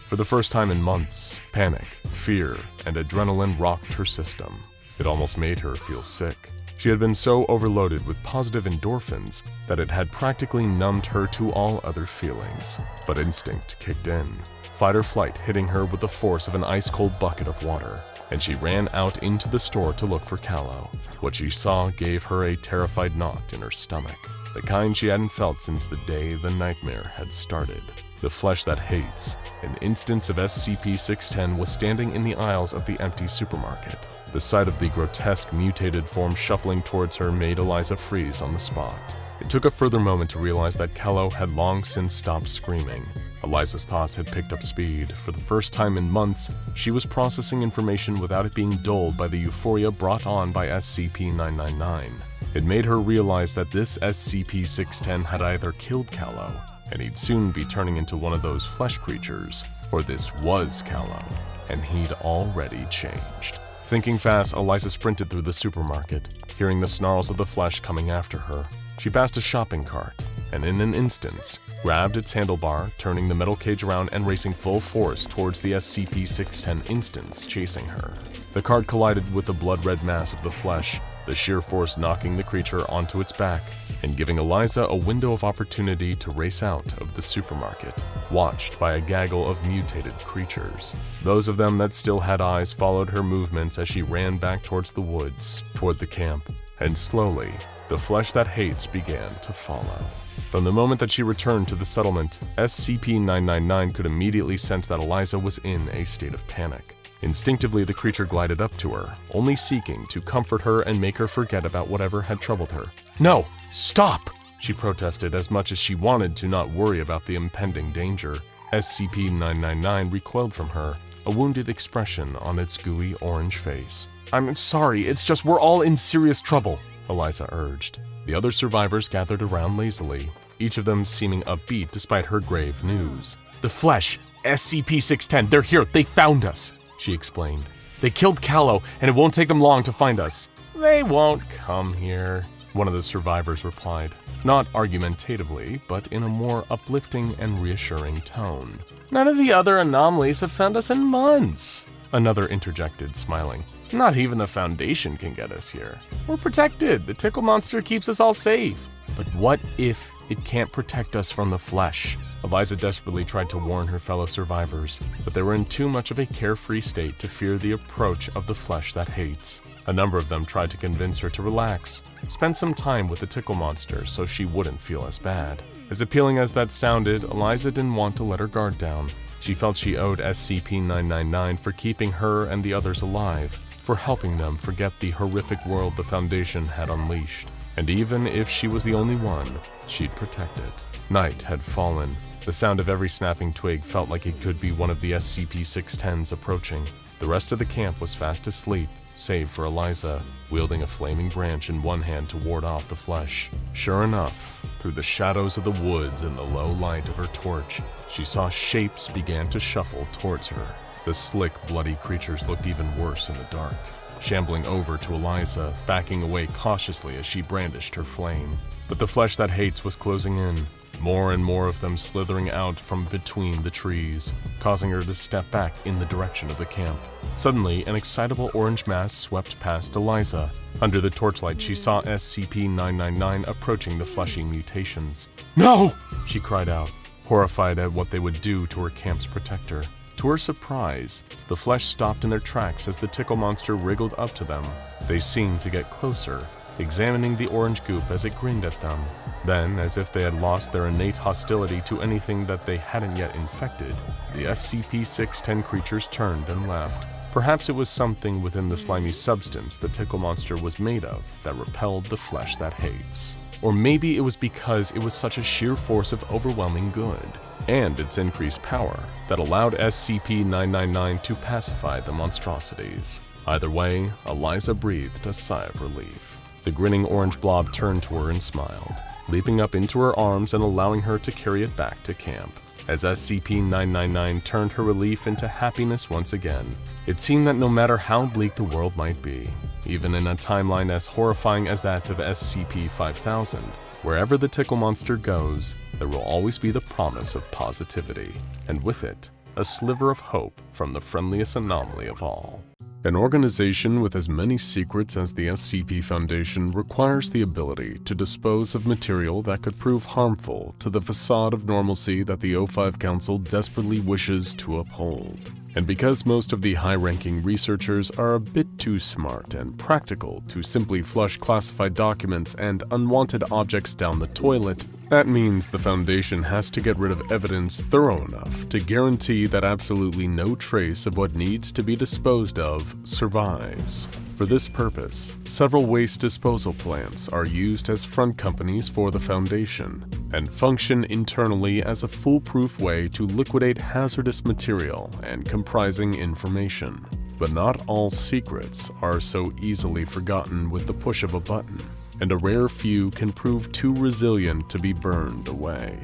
For the first time in months, panic, fear, and adrenaline rocked her system. It almost made her feel sick. She had been so overloaded with positive endorphins that it had practically numbed her to all other feelings. But instinct kicked in, fight or flight hitting her with the force of an ice-cold bucket of water, and she ran out into the store to look for Callow. What she saw gave her a terrified knot in her stomach, the kind she hadn't felt since the day the nightmare had started. The flesh that hates, an instance of SCP-610, was standing in the aisles of the empty supermarket. The sight of the grotesque mutated form shuffling towards her made Eliza freeze on the spot. It took a further moment to realize that Callow had long since stopped screaming. Eliza's thoughts had picked up speed. For the first time in months, she was processing information without it being dulled by the euphoria brought on by SCP-999. It made her realize that this SCP-610 had either killed Callow, and he'd soon be turning into one of those flesh creatures, or this was Callow, and he'd already changed. Thinking fast, Eliza sprinted through the supermarket, hearing the snarls of the flesh coming after her. She passed a shopping cart, and in an instant, grabbed its handlebar, turning the metal cage around and racing full force towards the SCP-610 instance chasing her. The cart collided with the blood-red mass of the flesh, the sheer force knocking the creature onto its back and giving Eliza a window of opportunity to race out of the supermarket, watched by a gaggle of mutated creatures. Those of them that still had eyes followed her movements as she ran back towards the woods, toward the camp, and slowly, the flesh that hates began to follow. From the moment that she returned to the settlement, SCP-999 could immediately sense that Eliza was in a state of panic. Instinctively, the creature glided up to her, only seeking to comfort her and make her forget about whatever had troubled her. "No! Stop!" she protested, as much as she wanted to not worry about the impending danger. SCP-999 recoiled from her, a wounded expression on its gooey orange face. "I'm sorry, it's just we're all in serious trouble," Eliza urged. The other survivors gathered around lazily, each of them seeming upbeat despite her grave news. "The flesh! SCP-610, they're here, they found us!" she explained. "They killed Callow, and it won't take them long to find us." "They won't come here," one of the survivors replied, not argumentatively, but in a more uplifting and reassuring tone. "None of the other anomalies have found us in months," another interjected, smiling. "Not even the Foundation can get us here. We're protected. The tickle monster keeps us all safe." "But what if it can't protect us from the flesh?" Eliza desperately tried to warn her fellow survivors, but they were in too much of a carefree state to fear the approach of the flesh that hates. A number of them tried to convince her to relax, spend some time with the tickle monster so she wouldn't feel as bad. As appealing as that sounded, Eliza didn't want to let her guard down. She felt she owed SCP-999 for keeping her and the others alive, for helping them forget the horrific world the Foundation had unleashed. And even if she was the only one, she'd protect it. Night had fallen. The sound of every snapping twig felt like it could be one of the SCP-610s approaching. The rest of the camp was fast asleep, save for Eliza, wielding a flaming branch in one hand to ward off the flesh. Sure enough, through the shadows of the woods and the low light of her torch, she saw shapes begin to shuffle towards her. The slick, bloody creatures looked even worse in the dark, shambling over to Eliza, backing away cautiously as she brandished her flame. But the flesh that hates was closing in, more and more of them slithering out from between the trees, causing her to step back in the direction of the camp. Suddenly, an excitable orange mass swept past Eliza. Under the torchlight, she saw SCP-999 approaching the fleshy mutations. "No!" she cried out, horrified at what they would do to her camp's protector. To her surprise, the flesh stopped in their tracks as the tickle monster wriggled up to them. They seemed to get closer, examining the orange goop as it grinned at them. Then, as if they had lost their innate hostility to anything that they hadn't yet infected, the SCP-610 creatures turned and left. Perhaps it was something within the slimy substance the tickle monster was made of that repelled the flesh that hates. Or maybe it was because it was such a sheer force of overwhelming good, and its increased power, that allowed SCP-999 to pacify the monstrosities. Either way, Eliza breathed a sigh of relief. The grinning orange blob turned to her and smiled, leaping up into her arms and allowing her to carry it back to camp. As SCP-999 turned her relief into happiness once again, it seemed that no matter how bleak the world might be, even in a timeline as horrifying as that of SCP-5000, wherever the tickle monster goes, there will always be the promise of positivity, and with it, a sliver of hope from the friendliest anomaly of all. An organization with as many secrets as the SCP Foundation requires the ability to dispose of material that could prove harmful to the facade of normalcy that the O5 Council desperately wishes to uphold. And because most of the high-ranking researchers are a bit too smart and practical to simply flush classified documents and unwanted objects down the toilet, that means the Foundation has to get rid of evidence thorough enough to guarantee that absolutely no trace of what needs to be disposed of survives. For this purpose, several waste disposal plants are used as front companies for the Foundation and function internally as a foolproof way to liquidate hazardous material and comprising information. But not all secrets are so easily forgotten with the push of a button, and a rare few can prove too resilient to be burned away.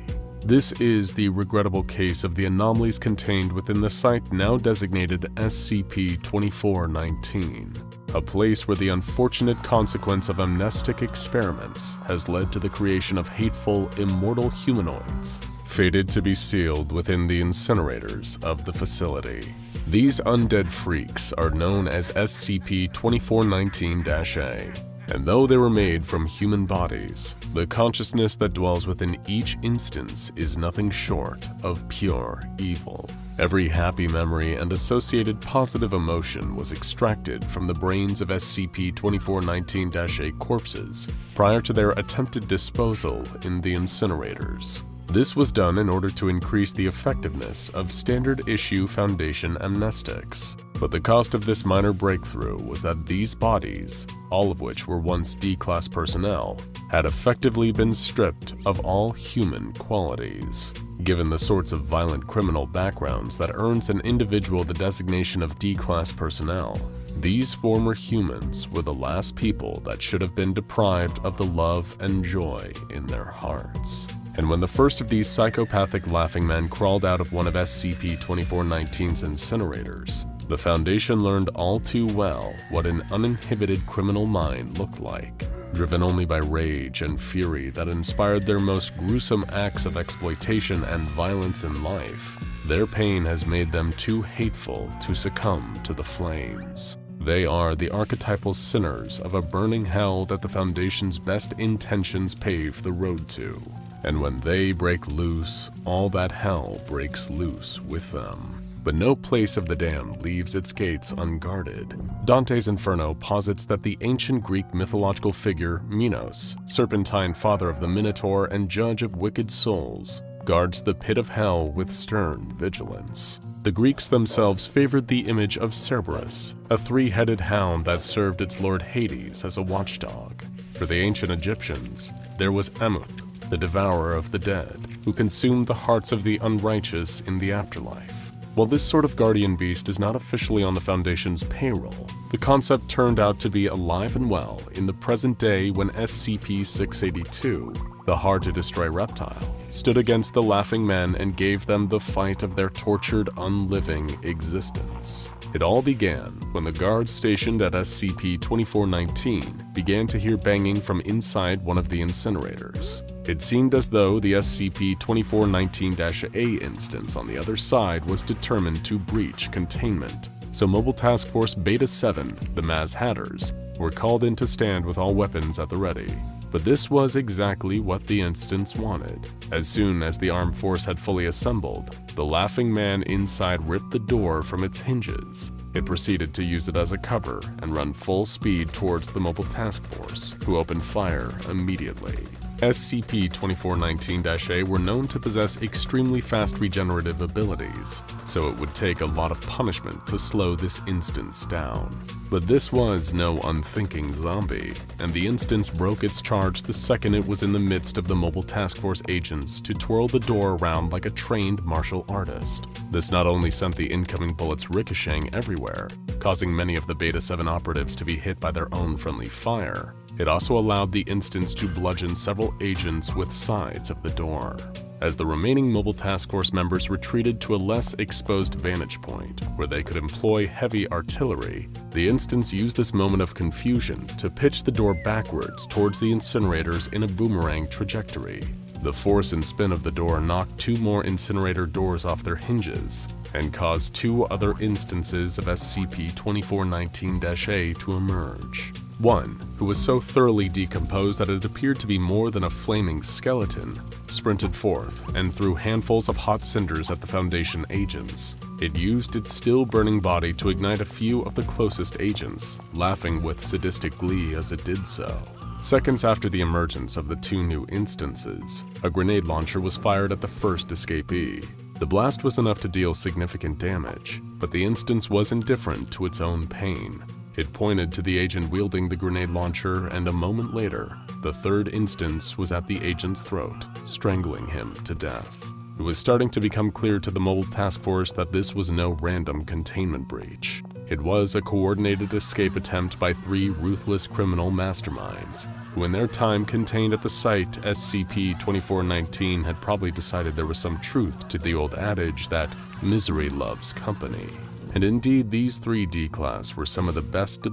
This is the regrettable case of the anomalies contained within the site now designated SCP-2419, a place where the unfortunate consequence of amnestic experiments has led to the creation of hateful, immortal humanoids, fated to be sealed within the incinerators of the facility. These undead freaks are known as SCP-2419-A, and though they were made from human bodies, the consciousness that dwells within each instance is nothing short of pure evil. Every happy memory and associated positive emotion was extracted from the brains of SCP-2419-A corpses prior to their attempted disposal in the incinerators. This was done in order to increase the effectiveness of standard-issue Foundation amnestics. But the cost of this minor breakthrough was that these bodies, all of which were once D-Class personnel, had effectively been stripped of all human qualities. Given the sorts of violent criminal backgrounds that earns an individual the designation of D-Class personnel, these former humans were the last people that should have been deprived of the love and joy in their hearts. And when the first of these psychopathic laughing men crawled out of one of SCP-2419's incinerators, the Foundation learned all too well what an uninhibited criminal mind looked like, driven only by rage and fury that inspired their most gruesome acts of exploitation and violence in life. Their pain has made them too hateful to succumb to the flames. They are the archetypal sinners of a burning hell that the Foundation's best intentions pave the road to. And when they break loose, all that hell breaks loose with them. But no place of the damned leaves its gates unguarded. Dante's Inferno posits that the ancient Greek mythological figure Minos, serpentine father of the Minotaur and judge of wicked souls, guards the pit of hell with stern vigilance. The Greeks themselves favored the image of Cerberus, a three-headed hound that served its lord Hades as a watchdog. For the ancient Egyptians, there was Amuth, the devourer of the dead, who consumed the hearts of the unrighteous in the afterlife. While this sort of guardian beast is not officially on the Foundation's payroll, the concept turned out to be alive and well in the present day when SCP-682, the hard-to-destroy reptile, stood against the laughing men and gave them the fight of their tortured, unliving existence. It all began when the guards stationed at SCP-2419 began to hear banging from inside one of the incinerators. It seemed as though the SCP-2419-A instance on the other side was determined to breach containment, so Mobile Task Force Beta-7, the Maz Hatters, were called in to stand with all weapons at the ready. But this was exactly what the instance wanted. As soon as the armed force had fully assembled, the laughing man inside ripped the door from its hinges. It proceeded to use it as a cover and run full speed towards the Mobile Task Force, who opened fire immediately. SCP-2419-A were known to possess extremely fast regenerative abilities, so it would take a lot of punishment to slow this instance down. But this was no unthinking zombie, and the instance broke its charge the second it was in the midst of the Mobile Task Force agents to twirl the door around like a trained martial artist. This not only sent the incoming bullets ricocheting everywhere, causing many of the Beta 7 operatives to be hit by their own friendly fire, it also allowed the instance to bludgeon several agents with sides of the door. As the remaining Mobile Task Force members retreated to a less exposed vantage point where they could employ heavy artillery, the instance used this moment of confusion to pitch the door backwards towards the incinerators in a boomerang trajectory. The force and spin of the door knocked 2 more incinerator doors off their hinges and caused 2 other instances of SCP-2419-A to emerge. One, who was so thoroughly decomposed that it appeared to be more than a flaming skeleton, sprinted forth and threw handfuls of hot cinders at the Foundation agents. It used its still-burning body to ignite a few of the closest agents, laughing with sadistic glee as it did so. Seconds after the emergence of the 2 new instances, a grenade launcher was fired at the first escapee. The blast was enough to deal significant damage, but the instance was indifferent to its own pain. It pointed to the agent wielding the grenade launcher, and a moment later, the 3rd instance was at the agent's throat, strangling him to death. It was starting to become clear to the Mobile Task Force that this was no random containment breach. It was a coordinated escape attempt by 3 ruthless criminal masterminds, who in their time contained at the site SCP-2419 had probably decided there was some truth to the old adage that misery loves company. And indeed, these 3 D-Class were some of the best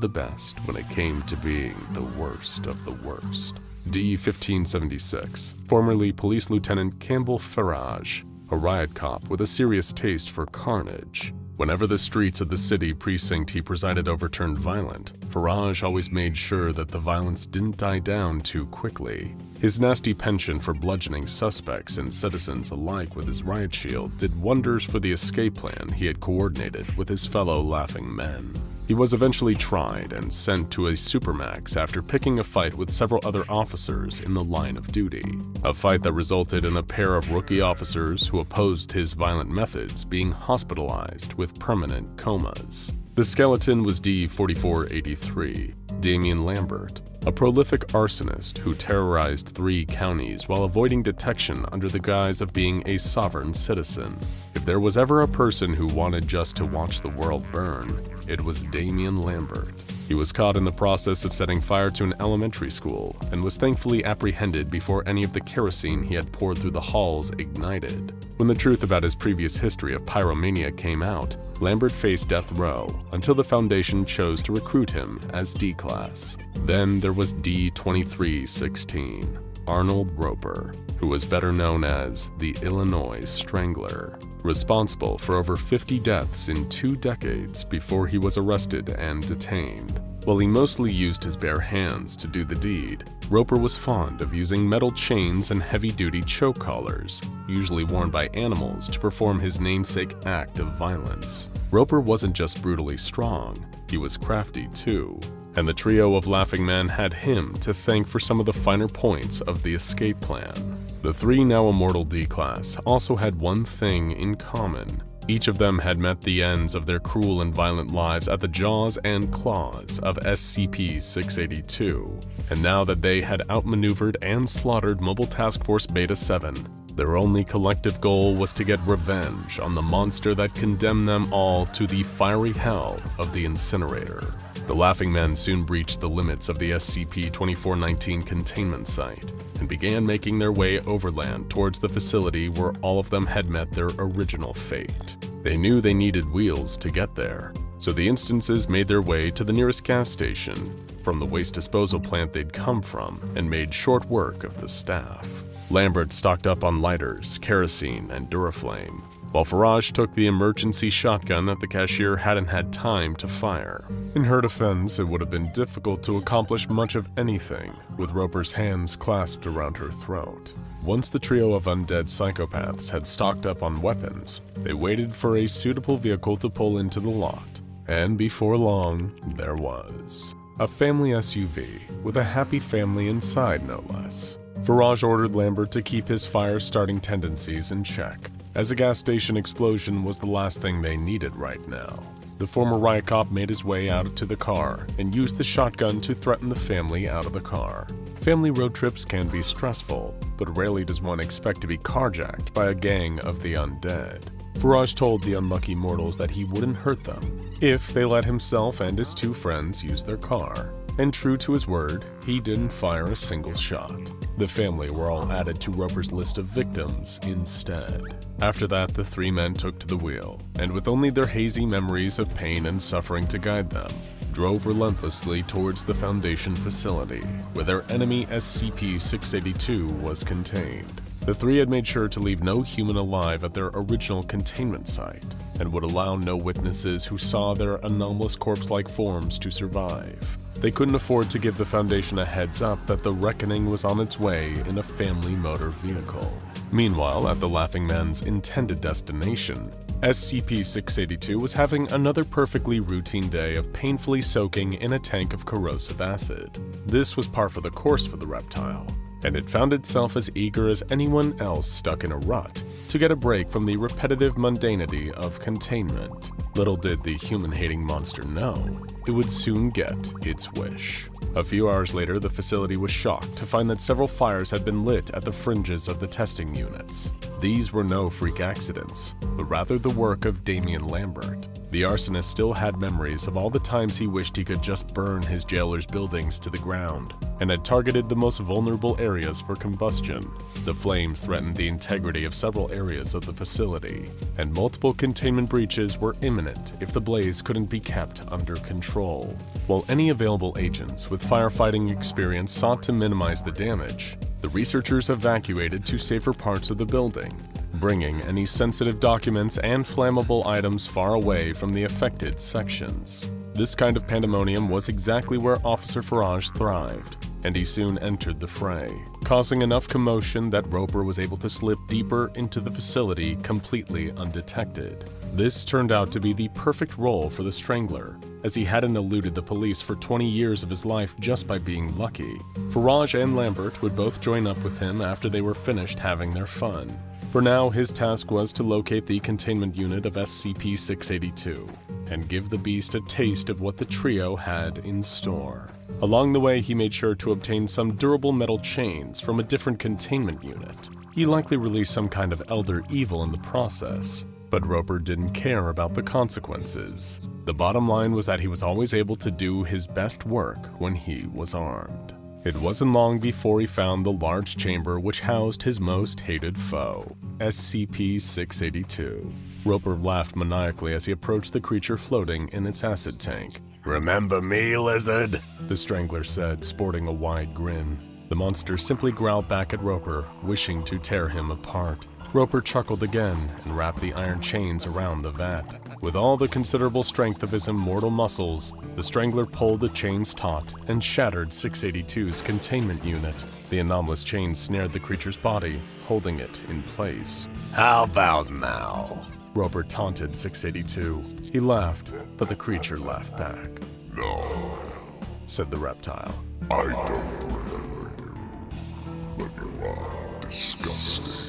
when it came to being the worst of the worst. D-1576, formerly Police Lieutenant Campbell Farage, a riot cop with a serious taste for carnage. Whenever the streets of the city precinct he presided over turned violent, Farage always made sure that the violence didn't die down too quickly. His nasty penchant for bludgeoning suspects and citizens alike with his riot shield did wonders for the escape plan he had coordinated with his fellow laughing men. He was eventually tried and sent to a supermax after picking a fight with several other officers in the line of duty. A fight that resulted in a pair of rookie officers who opposed his violent methods being hospitalized with permanent comas. The skeleton was D-4483, Damian Lambert, a prolific arsonist who terrorized 3 counties while avoiding detection under the guise of being a sovereign citizen. If there was ever a person who wanted just to watch the world burn, it was Damian Lambert. He was caught in the process of setting fire to an elementary school and was thankfully apprehended before any of the kerosene he had poured through the halls ignited. When the truth about his previous history of pyromania came out, Lambert faced death row until the Foundation chose to recruit him as D-Class. Then there was D-2316, Arnold Roper, who was better known as the Illinois Strangler, responsible for over 50 deaths in 2 decades before he was arrested and detained. While he mostly used his bare hands to do the deed, Roper was fond of using metal chains and heavy-duty choke collars, usually worn by animals, to perform his namesake act of violence. Roper wasn't just brutally strong, he was crafty too, and the trio of laughing men had him to thank for some of the finer points of the escape plan. The 3 now immortal D-Class also had one thing in common. Each of them had met the ends of their cruel and violent lives at the jaws and claws of SCP-682, and now that they had outmaneuvered and slaughtered Mobile Task Force Beta 7, their only collective goal was to get revenge on the monster that condemned them all to the fiery hell of the incinerator. The Laughing Men soon breached the limits of the SCP-2419 containment site and began making their way overland towards the facility where all of them had met their original fate. They knew they needed wheels to get there, so the instances made their way to the nearest gas station from the waste disposal plant they'd come from and made short work of the staff. Lambert stocked up on lighters, kerosene, and Duraflame, while Farage took the emergency shotgun that the cashier hadn't had time to fire. In her defense, it would have been difficult to accomplish much of anything with Roper's hands clasped around her throat. Once the trio of undead psychopaths had stocked up on weapons, they waited for a suitable vehicle to pull into the lot, and before long, there was. A family SUV with a happy family inside, no less. Farage ordered Lambert to keep his fire-starting tendencies in check, as a gas station explosion was the last thing they needed right now. The former riot cop made his way out to the car and used the shotgun to threaten the family out of the car. Family road trips can be stressful, but rarely does one expect to be carjacked by a gang of the undead. Farage told the unlucky mortals that he wouldn't hurt them if they let himself and his two friends use their car. And true to his word, he didn't fire a single shot. The family were all added to Roper's list of victims instead. After that, the three men took to the wheel, and with only their hazy memories of pain and suffering to guide them, drove relentlessly towards the Foundation facility, where their enemy SCP-682 was contained. The three had made sure to leave no human alive at their original containment site, and would allow no witnesses who saw their anomalous corpse-like forms to survive. They couldn't afford to give the Foundation a heads up that the reckoning was on its way in a family motor vehicle. Meanwhile, at the Laughing Man's intended destination, SCP-682 was having another perfectly routine day of painfully soaking in a tank of corrosive acid. This was par for the course for the reptile, and it found itself as eager as anyone else stuck in a rut to get a break from the repetitive mundanity of containment. Little did the human-hating monster know, it would soon get its wish. A few hours later, the facility was shocked to find that several fires had been lit at the fringes of the testing units. These were no freak accidents, but rather the work of Damian Lambert. The arsonist still had memories of all the times he wished he could just burn his jailer's buildings to the ground, and had targeted the most vulnerable areas for combustion. The flames threatened the integrity of several areas of the facility, and multiple containment breaches were imminent if the blaze couldn't be kept under control. While any available agents with firefighting experience sought to minimize the damage, the researchers evacuated to safer parts of the building, bringing any sensitive documents and flammable items far away from the affected sections. This kind of pandemonium was exactly where Officer Farage thrived, and he soon entered the fray, causing enough commotion that Roper was able to slip deeper into the facility completely undetected. This turned out to be the perfect role for the Strangler, as he hadn't eluded the police for 20 years of his life just by being lucky. Farage and Lambert would both join up with him after they were finished having their fun. For now, his task was to locate the containment unit of SCP-682 and give the beast a taste of what the trio had in store. Along the way, he made sure to obtain some durable metal chains from a different containment unit. He likely released some kind of elder evil in the process, but Roper didn't care about the consequences. The bottom line was that he was always able to do his best work when he was armed. It wasn't long before he found the large chamber which housed his most hated foe, SCP-682. Roper laughed maniacally as he approached the creature floating in its acid tank. "Remember me, lizard?" the Strangler said, sporting a wide grin. The monster simply growled back at Roper, wishing to tear him apart. Roper chuckled again and wrapped the iron chains around the vat. With all the considerable strength of his immortal muscles, the Strangler pulled the chains taut and shattered 682's containment unit. The anomalous chains snared the creature's body, holding it in place. "How about now?" Roper taunted 682. He laughed, but the creature laughed back. "No," said the reptile. "I don't remember you, but you are disgusting."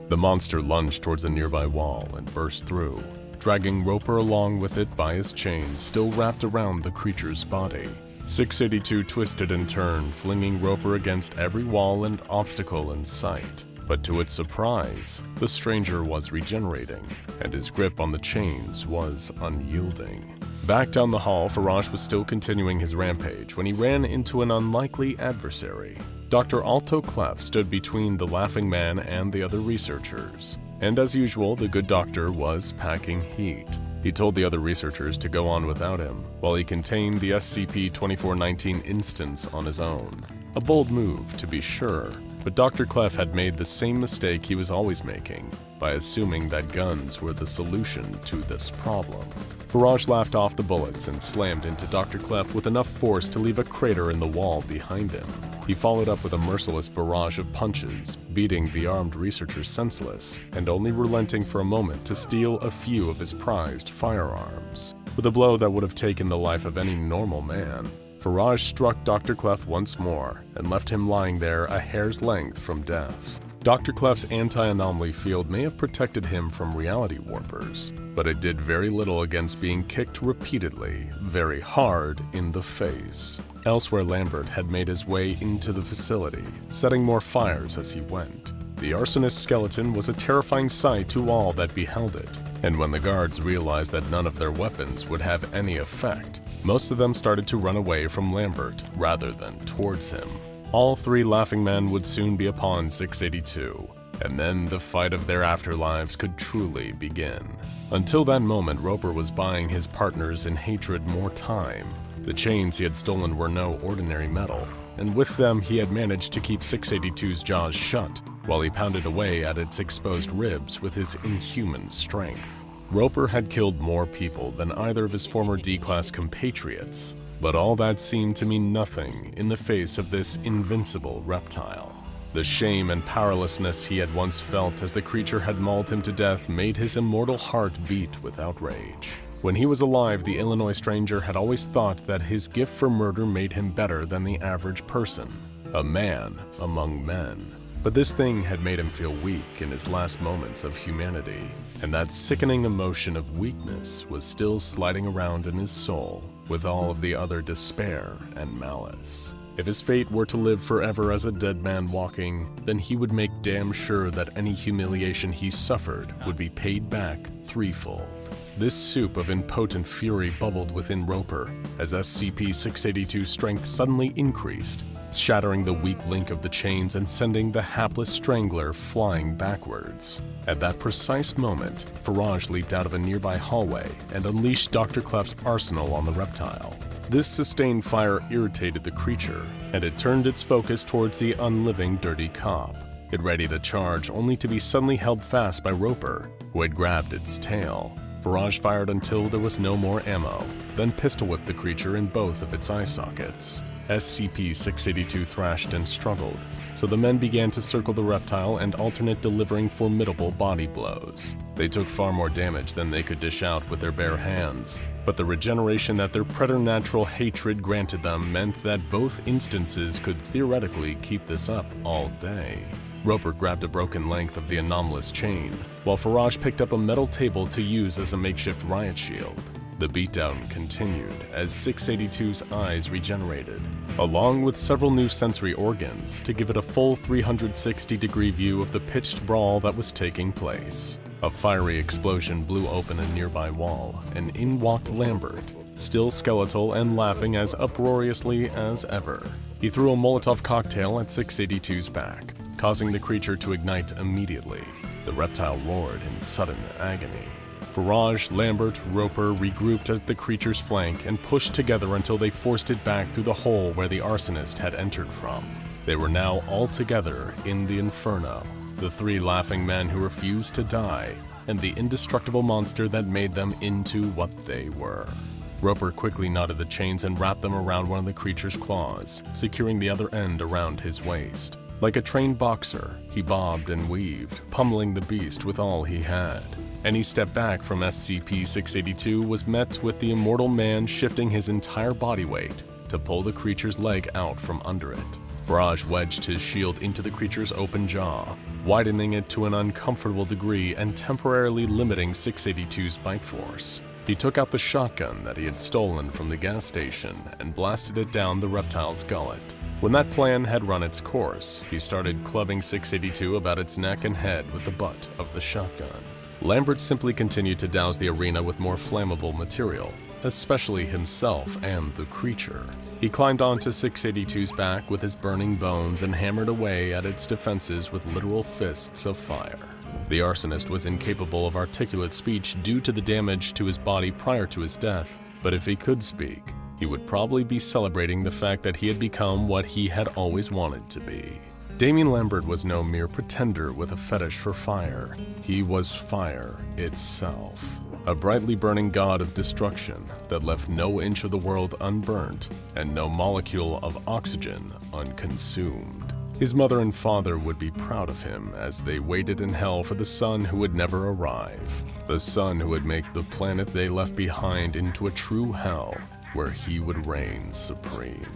The monster lunged towards a nearby wall and burst through, dragging Roper along with it by his chains still wrapped around the creature's body. 682 twisted and turned, flinging Roper against every wall and obstacle in sight. But to its surprise, the stranger was regenerating, and his grip on the chains was unyielding. Back down the hall, Farage was still continuing his rampage when he ran into an unlikely adversary. Dr. Alto Clef stood between the Laughing Man and the other researchers, and as usual, the good doctor was packing heat. He told the other researchers to go on without him, while he contained the SCP-2419 instance on his own. A bold move, to be sure, but Dr. Clef had made the same mistake he was always making, by assuming that guns were the solution to this problem. Farage laughed off the bullets and slammed into Dr. Clef with enough force to leave a crater in the wall behind him. He followed up with a merciless barrage of punches, beating the armed researchers senseless, and only relenting for a moment to steal a few of his prized firearms. With a blow that would have taken the life of any normal man, Faraj struck Dr. Clef once more and left him lying there a hair's length from death. Dr. Clef's anti-anomaly field may have protected him from reality warpers, but it did very little against being kicked repeatedly, very hard in the face. Elsewhere, Lambert had made his way into the facility, setting more fires as he went. The arsonist's skeleton was a terrifying sight to all that beheld it, and when the guards realized that none of their weapons would have any effect, most of them started to run away from Lambert rather than towards him. All three laughing men would soon be upon 682, and then the fight of their afterlives could truly begin. Until that moment, Roper was buying his partners in hatred more time. The chains he had stolen were no ordinary metal, and with them he had managed to keep 682's jaws shut while he pounded away at its exposed ribs with his inhuman strength. Roper had killed more people than either of his former D-Class compatriots, but all that seemed to mean nothing in the face of this invincible reptile. The shame and powerlessness he had once felt as the creature had mauled him to death made his immortal heart beat with outrage. When he was alive, the Illinois stranger had always thought that his gift for murder made him better than the average person, a man among men. But this thing had made him feel weak in his last moments of humanity, and that sickening emotion of weakness was still sliding around in his soul with all of the other despair and malice. If his fate were to live forever as a dead man walking, then he would make damn sure that any humiliation he suffered would be paid back threefold. This soup of impotent fury bubbled within Roper as SCP-682's strength suddenly increased, shattering the weak link of the chains and sending the hapless strangler flying backwards. At that precise moment, Faraj leaped out of a nearby hallway and unleashed Dr. Clef's arsenal on the reptile. This sustained fire irritated the creature, and it turned its focus towards the unliving dirty cop. It readied a charge only to be suddenly held fast by Roper, who had grabbed its tail. Faraj fired until there was no more ammo, then pistol-whipped the creature in both of its eye sockets. SCP-682 thrashed and struggled, so the men began to circle the reptile and alternate delivering formidable body blows. They took far more damage than they could dish out with their bare hands, but the regeneration that their preternatural hatred granted them meant that both instances could theoretically keep this up all day. Roper grabbed a broken length of the anomalous chain, while Faraj picked up a metal table to use as a makeshift riot shield. The beatdown continued as 682's eyes regenerated, along with several new sensory organs to give it a full 360-degree view of the pitched brawl that was taking place. A fiery explosion blew open a nearby wall, and in walked Lambert, still skeletal and laughing as uproariously as ever. He threw a Molotov cocktail at 682's back, causing the creature to ignite immediately. The reptile roared in sudden agony. Faraj, Lambert, Roper regrouped at the creature's flank and pushed together until they forced it back through the hole where the arsonist had entered from. They were now all together in the inferno, the three laughing men who refused to die, and the indestructible monster that made them into what they were. Roper quickly knotted the chains and wrapped them around one of the creature's claws, securing the other end around his waist. Like a trained boxer, he bobbed and weaved, pummeling the beast with all he had. Any step back from SCP-682 was met with the immortal man shifting his entire body weight to pull the creature's leg out from under it. Faraj wedged his shield into the creature's open jaw, widening it to an uncomfortable degree and temporarily limiting 682's bite force. He took out the shotgun that he had stolen from the gas station and blasted it down the reptile's gullet. When that plan had run its course, he started clubbing 682 about its neck and head with the butt of the shotgun. Lambert simply continued to douse the arena with more flammable material, especially himself and the creature. He climbed onto 682's back with his burning bones and hammered away at its defenses with literal fists of fire. The arsonist was incapable of articulate speech due to the damage to his body prior to his death, but if he could speak, he would probably be celebrating the fact that he had become what he had always wanted to be. Damien Lambert was no mere pretender with a fetish for fire. He was fire itself, a brightly burning god of destruction that left no inch of the world unburnt and no molecule of oxygen unconsumed. His mother and father would be proud of him as they waited in hell for the son who would never arrive, the son who would make the planet they left behind into a true hell, where he would reign supreme.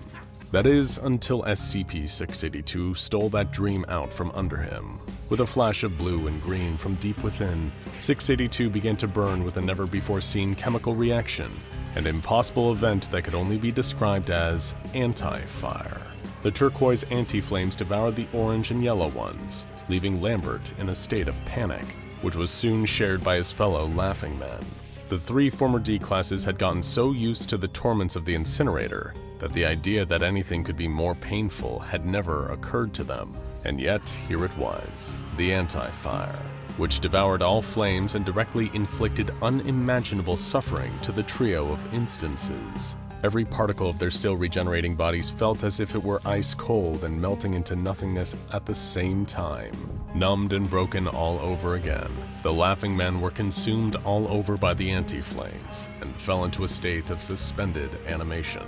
That is, until SCP-682 stole that dream out from under him. With a flash of blue and green from deep within, 682 began to burn with a never-before-seen chemical reaction, an impossible event that could only be described as anti-fire. The turquoise anti-flames devoured the orange and yellow ones, leaving Lambert in a state of panic, which was soon shared by his fellow Laughing Men. The three former D-classes had gotten so used to the torments of the incinerator that the idea that anything could be more painful had never occurred to them. And yet, here it was, the anti-fire, which devoured all flames and directly inflicted unimaginable suffering to the trio of instances. Every particle of their still regenerating bodies felt as if it were ice cold and melting into nothingness at the same time. Numbed and broken all over again, the Laughing Men were consumed all over by the anti-flames and fell into a state of suspended animation.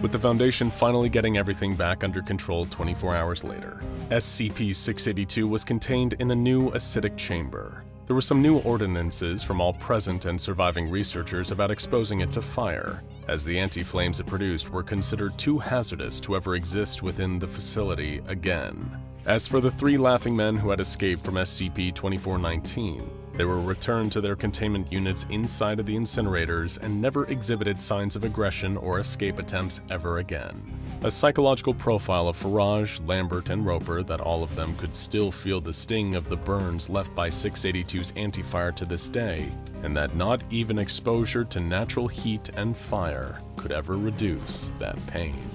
With the Foundation finally getting everything back under control 24 hours later, SCP-682 was contained in a new acidic chamber. There were some new ordinances from all present and surviving researchers about exposing it to fire, as the anti-flames it produced were considered too hazardous to ever exist within the facility again. As for the three Laughing Men who had escaped from SCP-2419, they were returned to their containment units inside of the incinerators and never exhibited signs of aggression or escape attempts ever again. A psychological profile of Farage, Lambert, and Roper that all of them could still feel the sting of the burns left by 682's anti-fire to this day, and that not even exposure to natural heat and fire could ever reduce that pain.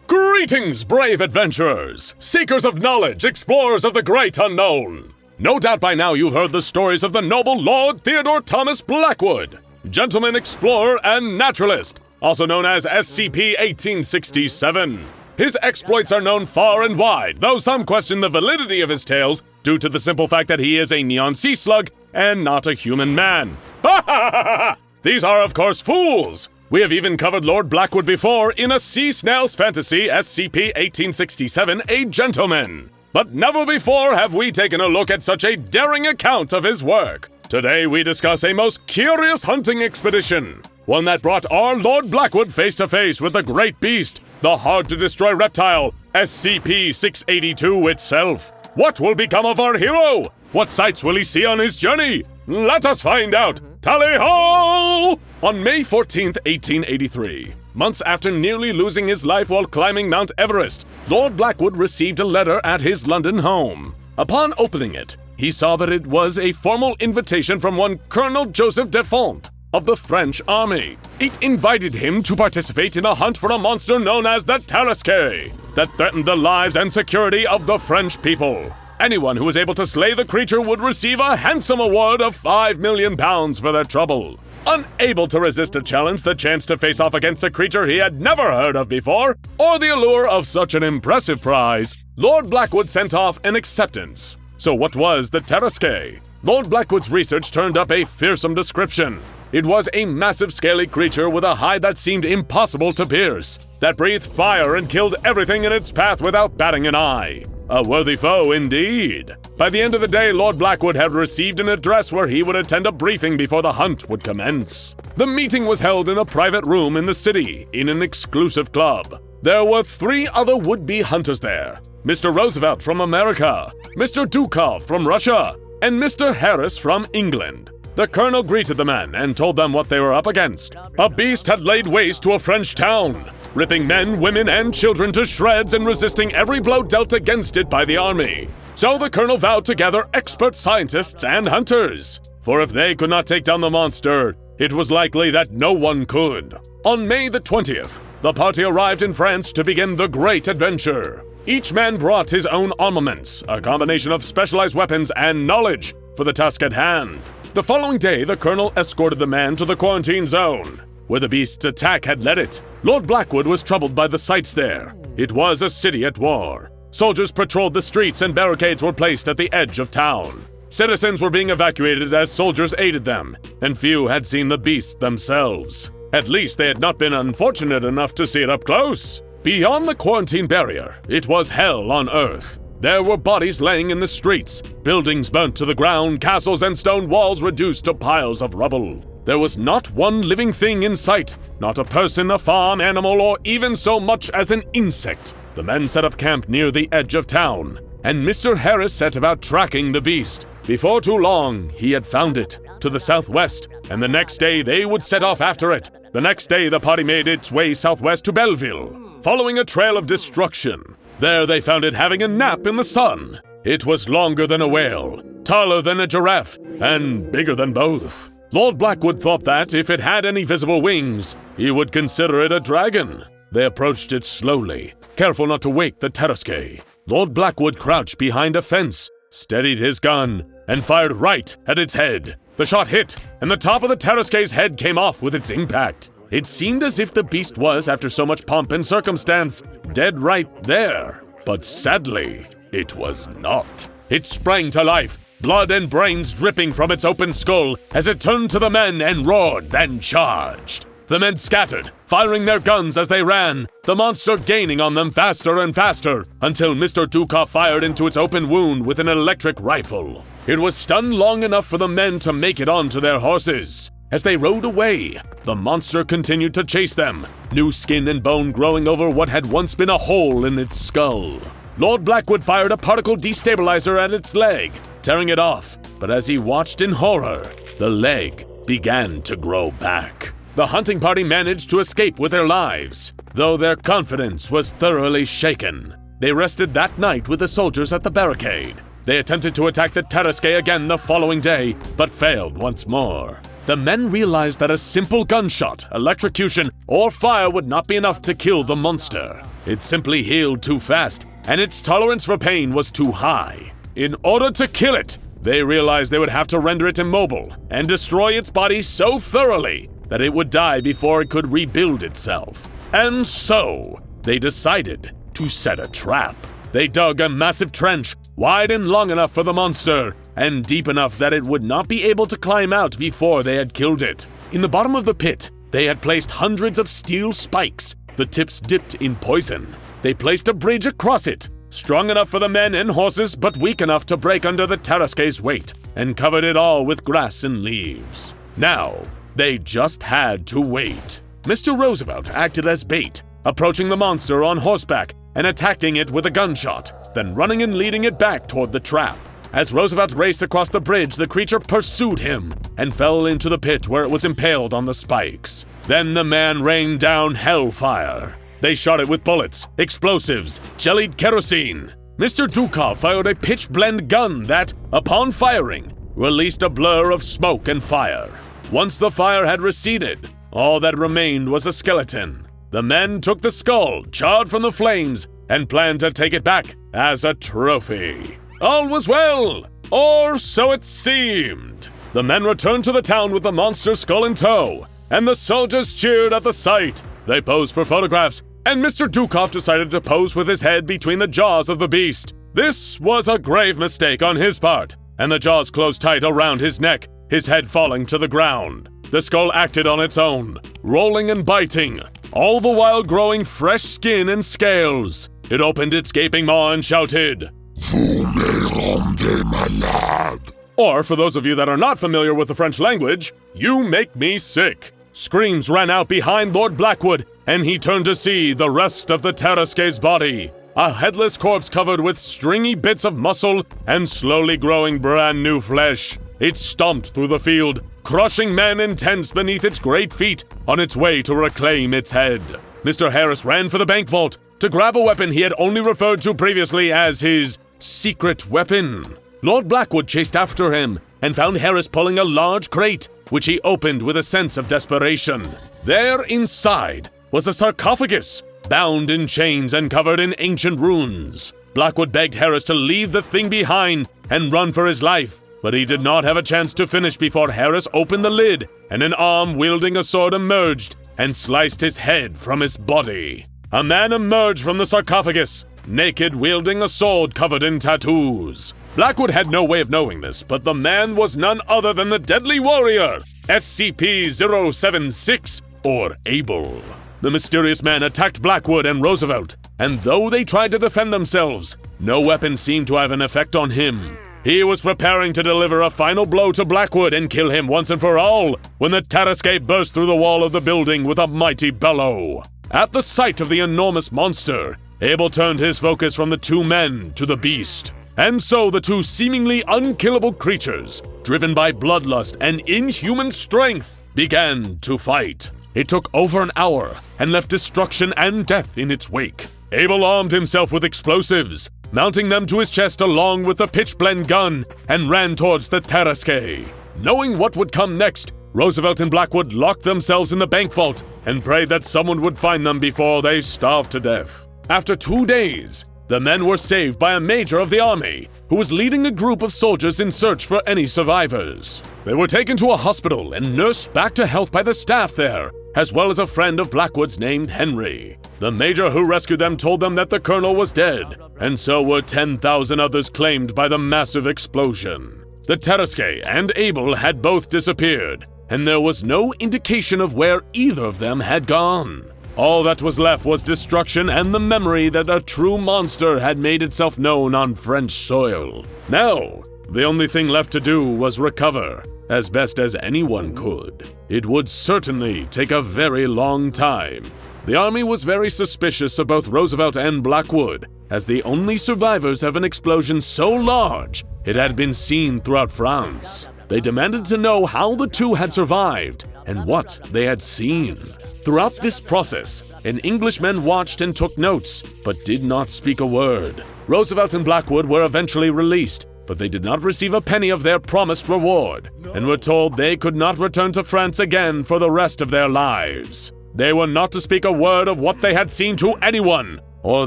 Greetings, brave adventurers, seekers of knowledge, explorers of the great unknown! No doubt by now you've heard the stories of the noble Lord Theodore Thomas Blackwood, gentleman explorer and naturalist, also known as SCP-1867. His exploits are known far and wide, though some question the validity of his tales due to the simple fact that he is a neon sea slug and not a human man. Ha ha ha ha! These are, of course, fools! We have even covered Lord Blackwood before in a sea snail's fantasy SCP-1867, A Gentleman. But never before have we taken a look at such a daring account of his work. Today we discuss a most curious hunting expedition, one that brought our Lord Blackwood face to face with the great beast, the hard-to-destroy reptile, SCP-682 itself. What will become of our hero? What sights will he see on his journey? Let us find out! Tally-ho! On May 14th, 1883, months after nearly losing his life while climbing Mount Everest, Lord Blackwood received a letter at his London home. Upon opening it, he saw that it was a formal invitation from one Colonel Joseph Defont of the French army. It invited him to participate in a hunt for a monster known as the Tarasque that threatened the lives and security of the French people. Anyone who was able to slay the creature would receive a handsome award of £5 million for their trouble. Unable to resist a challenge, the chance to face off against a creature he had never heard of before, or the allure of such an impressive prize, Lord Blackwood sent off an acceptance. So what was the Tarasque? Lord Blackwood's research turned up a fearsome description. It was a massive scaly creature with a hide that seemed impossible to pierce, that breathed fire and killed everything in its path without batting an eye. A worthy foe indeed. By the end of the day, Lord Blackwood had received an address where he would attend a briefing before the hunt would commence. The meeting was held in a private room in the city, in an exclusive club. There were 3 other would-be hunters there: Mr. Roosevelt from America, Mr. Dukov from Russia, and Mr. Harris from England. The colonel greeted the men and told them what they were up against. A beast had laid waste to a French town, ripping men, women, and children to shreds and resisting every blow dealt against it by the army. So the colonel vowed to gather expert scientists and hunters, for if they could not take down the monster, it was likely that no one could. On May the 20th, the party arrived in France to begin the great adventure. Each man brought his own armaments, a combination of specialized weapons and knowledge for the task at hand. The following day, the colonel escorted the man to the quarantine zone, where the beast's attack had led it. Lord Blackwood was troubled by the sights there. It was a city at war. Soldiers patrolled the streets and barricades were placed at the edge of town. Citizens were being evacuated as soldiers aided them, and few had seen the beast themselves. At least they had not been unfortunate enough to see it up close. Beyond the quarantine barrier, it was hell on earth. There were bodies laying in the streets, buildings burnt to the ground, castles and stone walls reduced to piles of rubble. There was not one living thing in sight, not a person, a farm animal, or even so much as an insect. The men set up camp near the edge of town, and Mr. Harris set about tracking the beast. Before too long, he had found it, to the southwest, and the next day they would set off after it. The next day, the party made its way southwest to Belleville, following a trail of destruction. There they found it having a nap in the sun. It was longer than a whale, taller than a giraffe, and bigger than both. Lord Blackwood thought that, if it had any visible wings, he would consider it a dragon. They approached it slowly, careful not to wake the Tarrasque. Lord Blackwood crouched behind a fence, steadied his gun, and fired right at its head. The shot hit, and the top of the Tarrasque's head came off with its impact. It seemed as if the beast was, after so much pomp and circumstance, dead right there. But sadly, it was not. It sprang to life, blood and brains dripping from its open skull as it turned to the men and roared, then charged. The men scattered, firing their guns as they ran, the monster gaining on them faster and faster, until Mr. Dukoff fired into its open wound with an electric rifle. It was stunned long enough for the men to make it onto their horses. As they rode away, the monster continued to chase them, new skin and bone growing over what had once been a hole in its skull. Lord Blackwood fired a particle destabilizer at its leg, tearing it off, but as he watched in horror, the leg began to grow back. The hunting party managed to escape with their lives, though their confidence was thoroughly shaken. They rested that night with the soldiers at the barricade. They attempted to attack the Tarrasque again the following day, but failed once more. The men realized that a simple gunshot, electrocution, or fire would not be enough to kill the monster. It simply healed too fast, and its tolerance for pain was too high. In order to kill it, they realized they would have to render it immobile and destroy its body so thoroughly that it would die before it could rebuild itself. And so, they decided to set a trap. They dug a massive trench, wide and long enough for the monster, and deep enough that it would not be able to climb out before they had killed it. In the bottom of the pit, they had placed hundreds of steel spikes, the tips dipped in poison. They placed a bridge across it, strong enough for the men and horses, but weak enough to break under the Tarrasque's weight, and covered it all with grass and leaves. Now, they just had to wait. Mr. Roosevelt acted as bait, approaching the monster on horseback and attacking it with a gunshot, then running and leading it back toward the trap. As Roosevelt raced across the bridge, the creature pursued him and fell into the pit where it was impaled on the spikes. Then the man rained down hellfire. They shot it with bullets, explosives, jellied kerosene. Mr. Dukoff fired a pitch-blende gun that, upon firing, released a blur of smoke and fire. Once the fire had receded, all that remained was a skeleton. The men took the skull, charred from the flames, and planned to take it back as a trophy. All was well, or so it seemed. The men returned to the town with the monster's skull in tow, and the soldiers cheered at the sight. They posed for photographs, and Mr. Dukoff decided to pose with his head between the jaws of the beast. This was a grave mistake on his part, and the jaws closed tight around his neck, his head falling to the ground. The skull acted on its own, rolling and biting, all the while growing fresh skin and scales. It opened its gaping maw and shouted, "Vous me rendez malade." Or, for those of you that are not familiar with the French language, "You make me sick." Screams ran out behind Lord Blackwood, and he turned to see the rest of the Tarrasque's body. A headless corpse covered with stringy bits of muscle and slowly growing brand new flesh. It stomped through the field, crushing men and tents beneath its great feet on its way to reclaim its head. Mr. Harris ran for the bank vault to grab a weapon he had only referred to previously as his secret weapon. Lord Blackwood chased after him and found Harris pulling a large crate, which he opened with a sense of desperation. There inside was a sarcophagus, bound in chains and covered in ancient runes. Blackwood begged Harris to leave the thing behind and run for his life, but he did not have a chance to finish before Harris opened the lid and an arm wielding a sword emerged and sliced his head from his body. A man emerged from the sarcophagus, naked, wielding a sword covered in tattoos. Blackwood had no way of knowing this, but the man was none other than the deadly warrior, SCP-076, or Abel. The mysterious man attacked Blackwood and Roosevelt, and though they tried to defend themselves, no weapon seemed to have an effect on him. He was preparing to deliver a final blow to Blackwood and kill him once and for all when the Terrascape burst through the wall of the building with a mighty bellow. At the sight of the enormous monster, Abel turned his focus from the two men to the beast. And so the two seemingly unkillable creatures, driven by bloodlust and inhuman strength, began to fight. It took over an hour and left destruction and death in its wake. Abel armed himself with explosives, mounting them to his chest along with the pitch-blende gun, and ran towards the Terrascape. Knowing what would come next, Roosevelt and Blackwood locked themselves in the bank vault and prayed that someone would find them before they starved to death. After 2 days, the men were saved by a major of the army, who was leading a group of soldiers in search for any survivors. They were taken to a hospital and nursed back to health by the staff there, as well as a friend of Blackwood's named Henry. The major who rescued them told them that the colonel was dead, and so were 10,000 others claimed by the massive explosion. The Terrascape and Abel had both disappeared, and there was no indication of where either of them had gone. All that was left was destruction and the memory that a true monster had made itself known on French soil. Now, the only thing left to do was recover, as best as anyone could. It would certainly take a very long time. The army was very suspicious of both Roosevelt and Blackwood, as the only survivors of an explosion so large it had been seen throughout France. They demanded to know how the two had survived and what they had seen. Throughout this process, an Englishman watched and took notes, but did not speak a word. Roosevelt and Blackwood were eventually released, but they did not receive a penny of their promised reward, and were told they could not return to France again for the rest of their lives. They were not to speak a word of what they had seen to anyone, or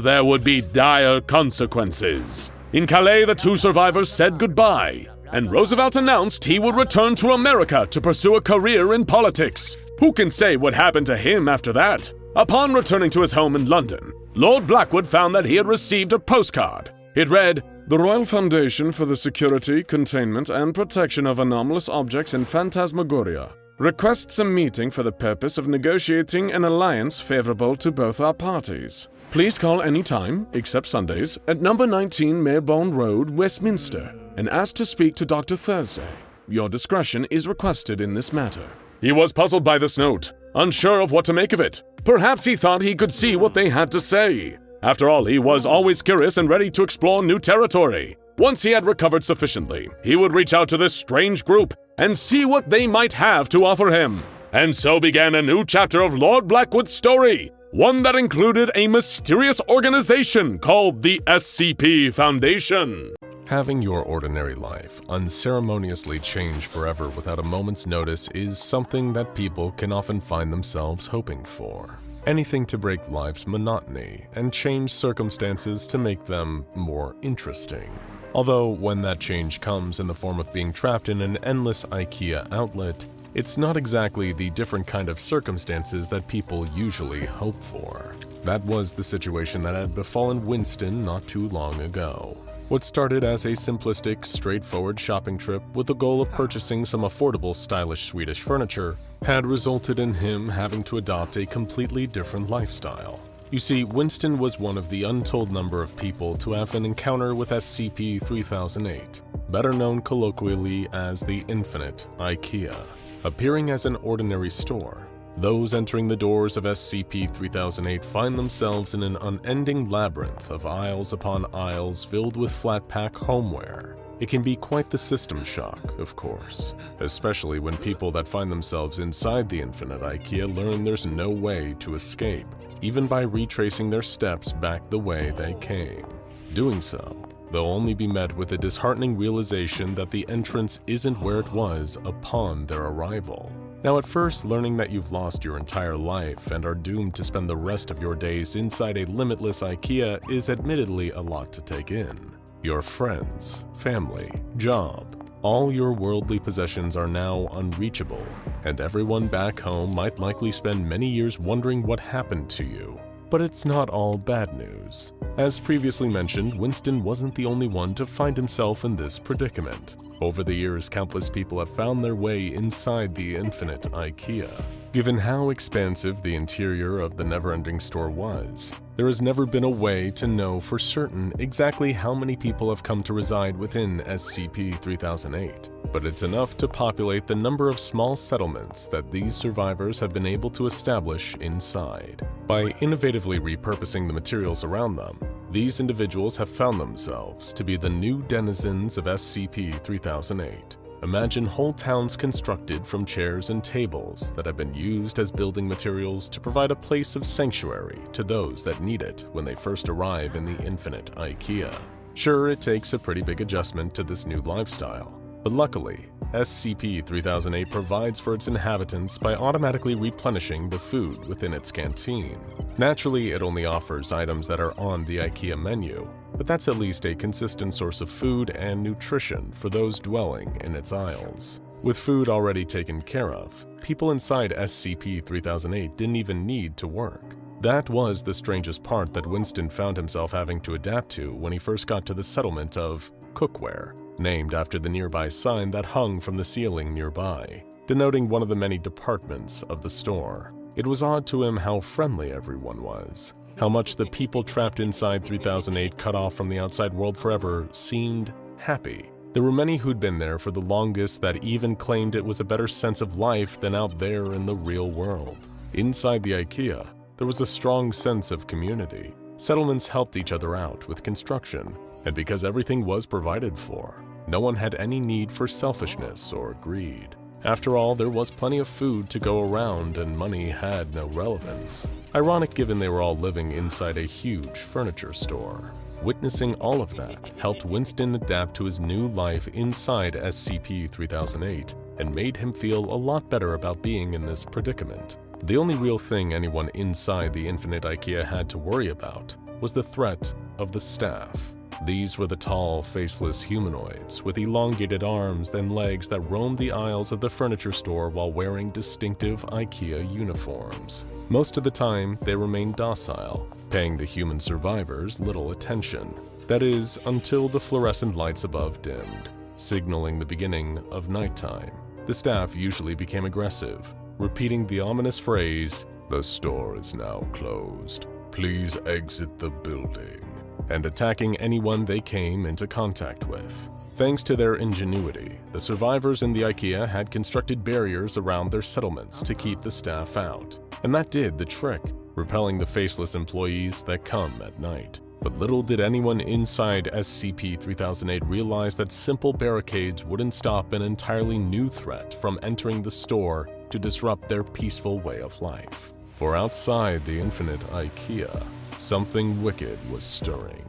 there would be dire consequences. In Calais, the two survivors said goodbye, and Roosevelt announced he would return to America to pursue a career in politics. Who can say what happened to him after that? Upon returning to his home in London, Lord Blackwood found that he had received a postcard. It read, "The Royal Foundation for the Security, Containment, and Protection of Anomalous Objects in Phantasmagoria requests a meeting for the purpose of negotiating an alliance favorable to both our parties. Please call any time, except Sundays, at number 19 Marebone Road, Westminster, and ask to speak to Dr. Thursday. Your discretion is requested in this matter." He was puzzled by this note, unsure of what to make of it. Perhaps he thought he could see what they had to say. After all, he was always curious and ready to explore new territory. Once he had recovered sufficiently, he would reach out to this strange group and see what they might have to offer him. And so began a new chapter of Lord Blackwood's story, one that included a mysterious organization called the SCP Foundation. Having your ordinary life unceremoniously change forever without a moment's notice is something that people can often find themselves hoping for. Anything to break life's monotony and change circumstances to make them more interesting. Although when that change comes in the form of being trapped in an endless IKEA outlet, it's not exactly the different kind of circumstances that people usually hope for. That was the situation that had befallen Winston not too long ago. What started as a simplistic, straightforward shopping trip with the goal of purchasing some affordable, stylish Swedish furniture had resulted in him having to adopt a completely different lifestyle. You see, Winston was one of the untold number of people to have an encounter with SCP-3008, better known colloquially as the Infinite IKEA. Appearing as an ordinary store, those entering the doors of SCP-3008 find themselves in an unending labyrinth of aisles upon aisles filled with flat-pack homeware. It can be quite the system shock, of course, especially when people that find themselves inside the Infinite IKEA learn there's no way to escape, even by retracing their steps back the way they came. Doing so, they'll only be met with a disheartening realization that the entrance isn't where it was upon their arrival. Now, at first, learning that you've lost your entire life and are doomed to spend the rest of your days inside a limitless IKEA is admittedly a lot to take in. Your friends, family, job, all your worldly possessions are now unreachable, and everyone back home might likely spend many years wondering what happened to you. But it's not all bad news. As previously mentioned, Winston wasn't the only one to find himself in this predicament. Over the years, countless people have found their way inside the Infinite IKEA. Given how expansive the interior of the never-ending store was, there has never been a way to know for certain exactly how many people have come to reside within SCP-3008, but it's enough to populate the number of small settlements that these survivors have been able to establish inside. By innovatively repurposing the materials around them, these individuals have found themselves to be the new denizens of SCP-3008. Imagine whole towns constructed from chairs and tables that have been used as building materials to provide a place of sanctuary to those that need it when they first arrive in the infinite IKEA. Sure, it takes a pretty big adjustment to this new lifestyle, but luckily, SCP-3008 provides for its inhabitants by automatically replenishing the food within its canteen. Naturally, it only offers items that are on the IKEA menu, but that's at least a consistent source of food and nutrition for those dwelling in its aisles. With food already taken care of, people inside SCP-3008 didn't even need to work. That was the strangest part that Winston found himself having to adapt to when he first got to the settlement of Cookware, named after the nearby sign that hung from the ceiling nearby, denoting one of the many departments of the store. It was odd to him how friendly everyone was, how much the people trapped inside 3008 cut off from the outside world forever seemed happy. There were many who'd been there for the longest that even claimed it was a better sense of life than out there in the real world. Inside the IKEA, there was a strong sense of community. Settlements helped each other out with construction, and because everything was provided for, no one had any need for selfishness or greed. After all, there was plenty of food to go around and money had no relevance. Ironic given they were all living inside a huge furniture store. Witnessing all of that helped Winston adapt to his new life inside SCP-3008 and made him feel a lot better about being in this predicament. The only real thing anyone inside the infinite IKEA had to worry about was the threat of the staff. These were the tall, faceless humanoids with elongated arms and legs that roamed the aisles of the furniture store while wearing distinctive IKEA uniforms. Most of the time, they remained docile, paying the human survivors little attention. That is, until the fluorescent lights above dimmed, signaling the beginning of nighttime. The staff usually became aggressive, repeating the ominous phrase, "The store is now closed. Please exit the building," and attacking anyone they came into contact with. Thanks to their ingenuity, the survivors in the IKEA had constructed barriers around their settlements to keep the staff out. And that did the trick, repelling the faceless employees that come at night. But little did anyone inside SCP-3008 realize that simple barricades wouldn't stop an entirely new threat from entering the store to disrupt their peaceful way of life. For outside the infinite IKEA, something wicked was stirring.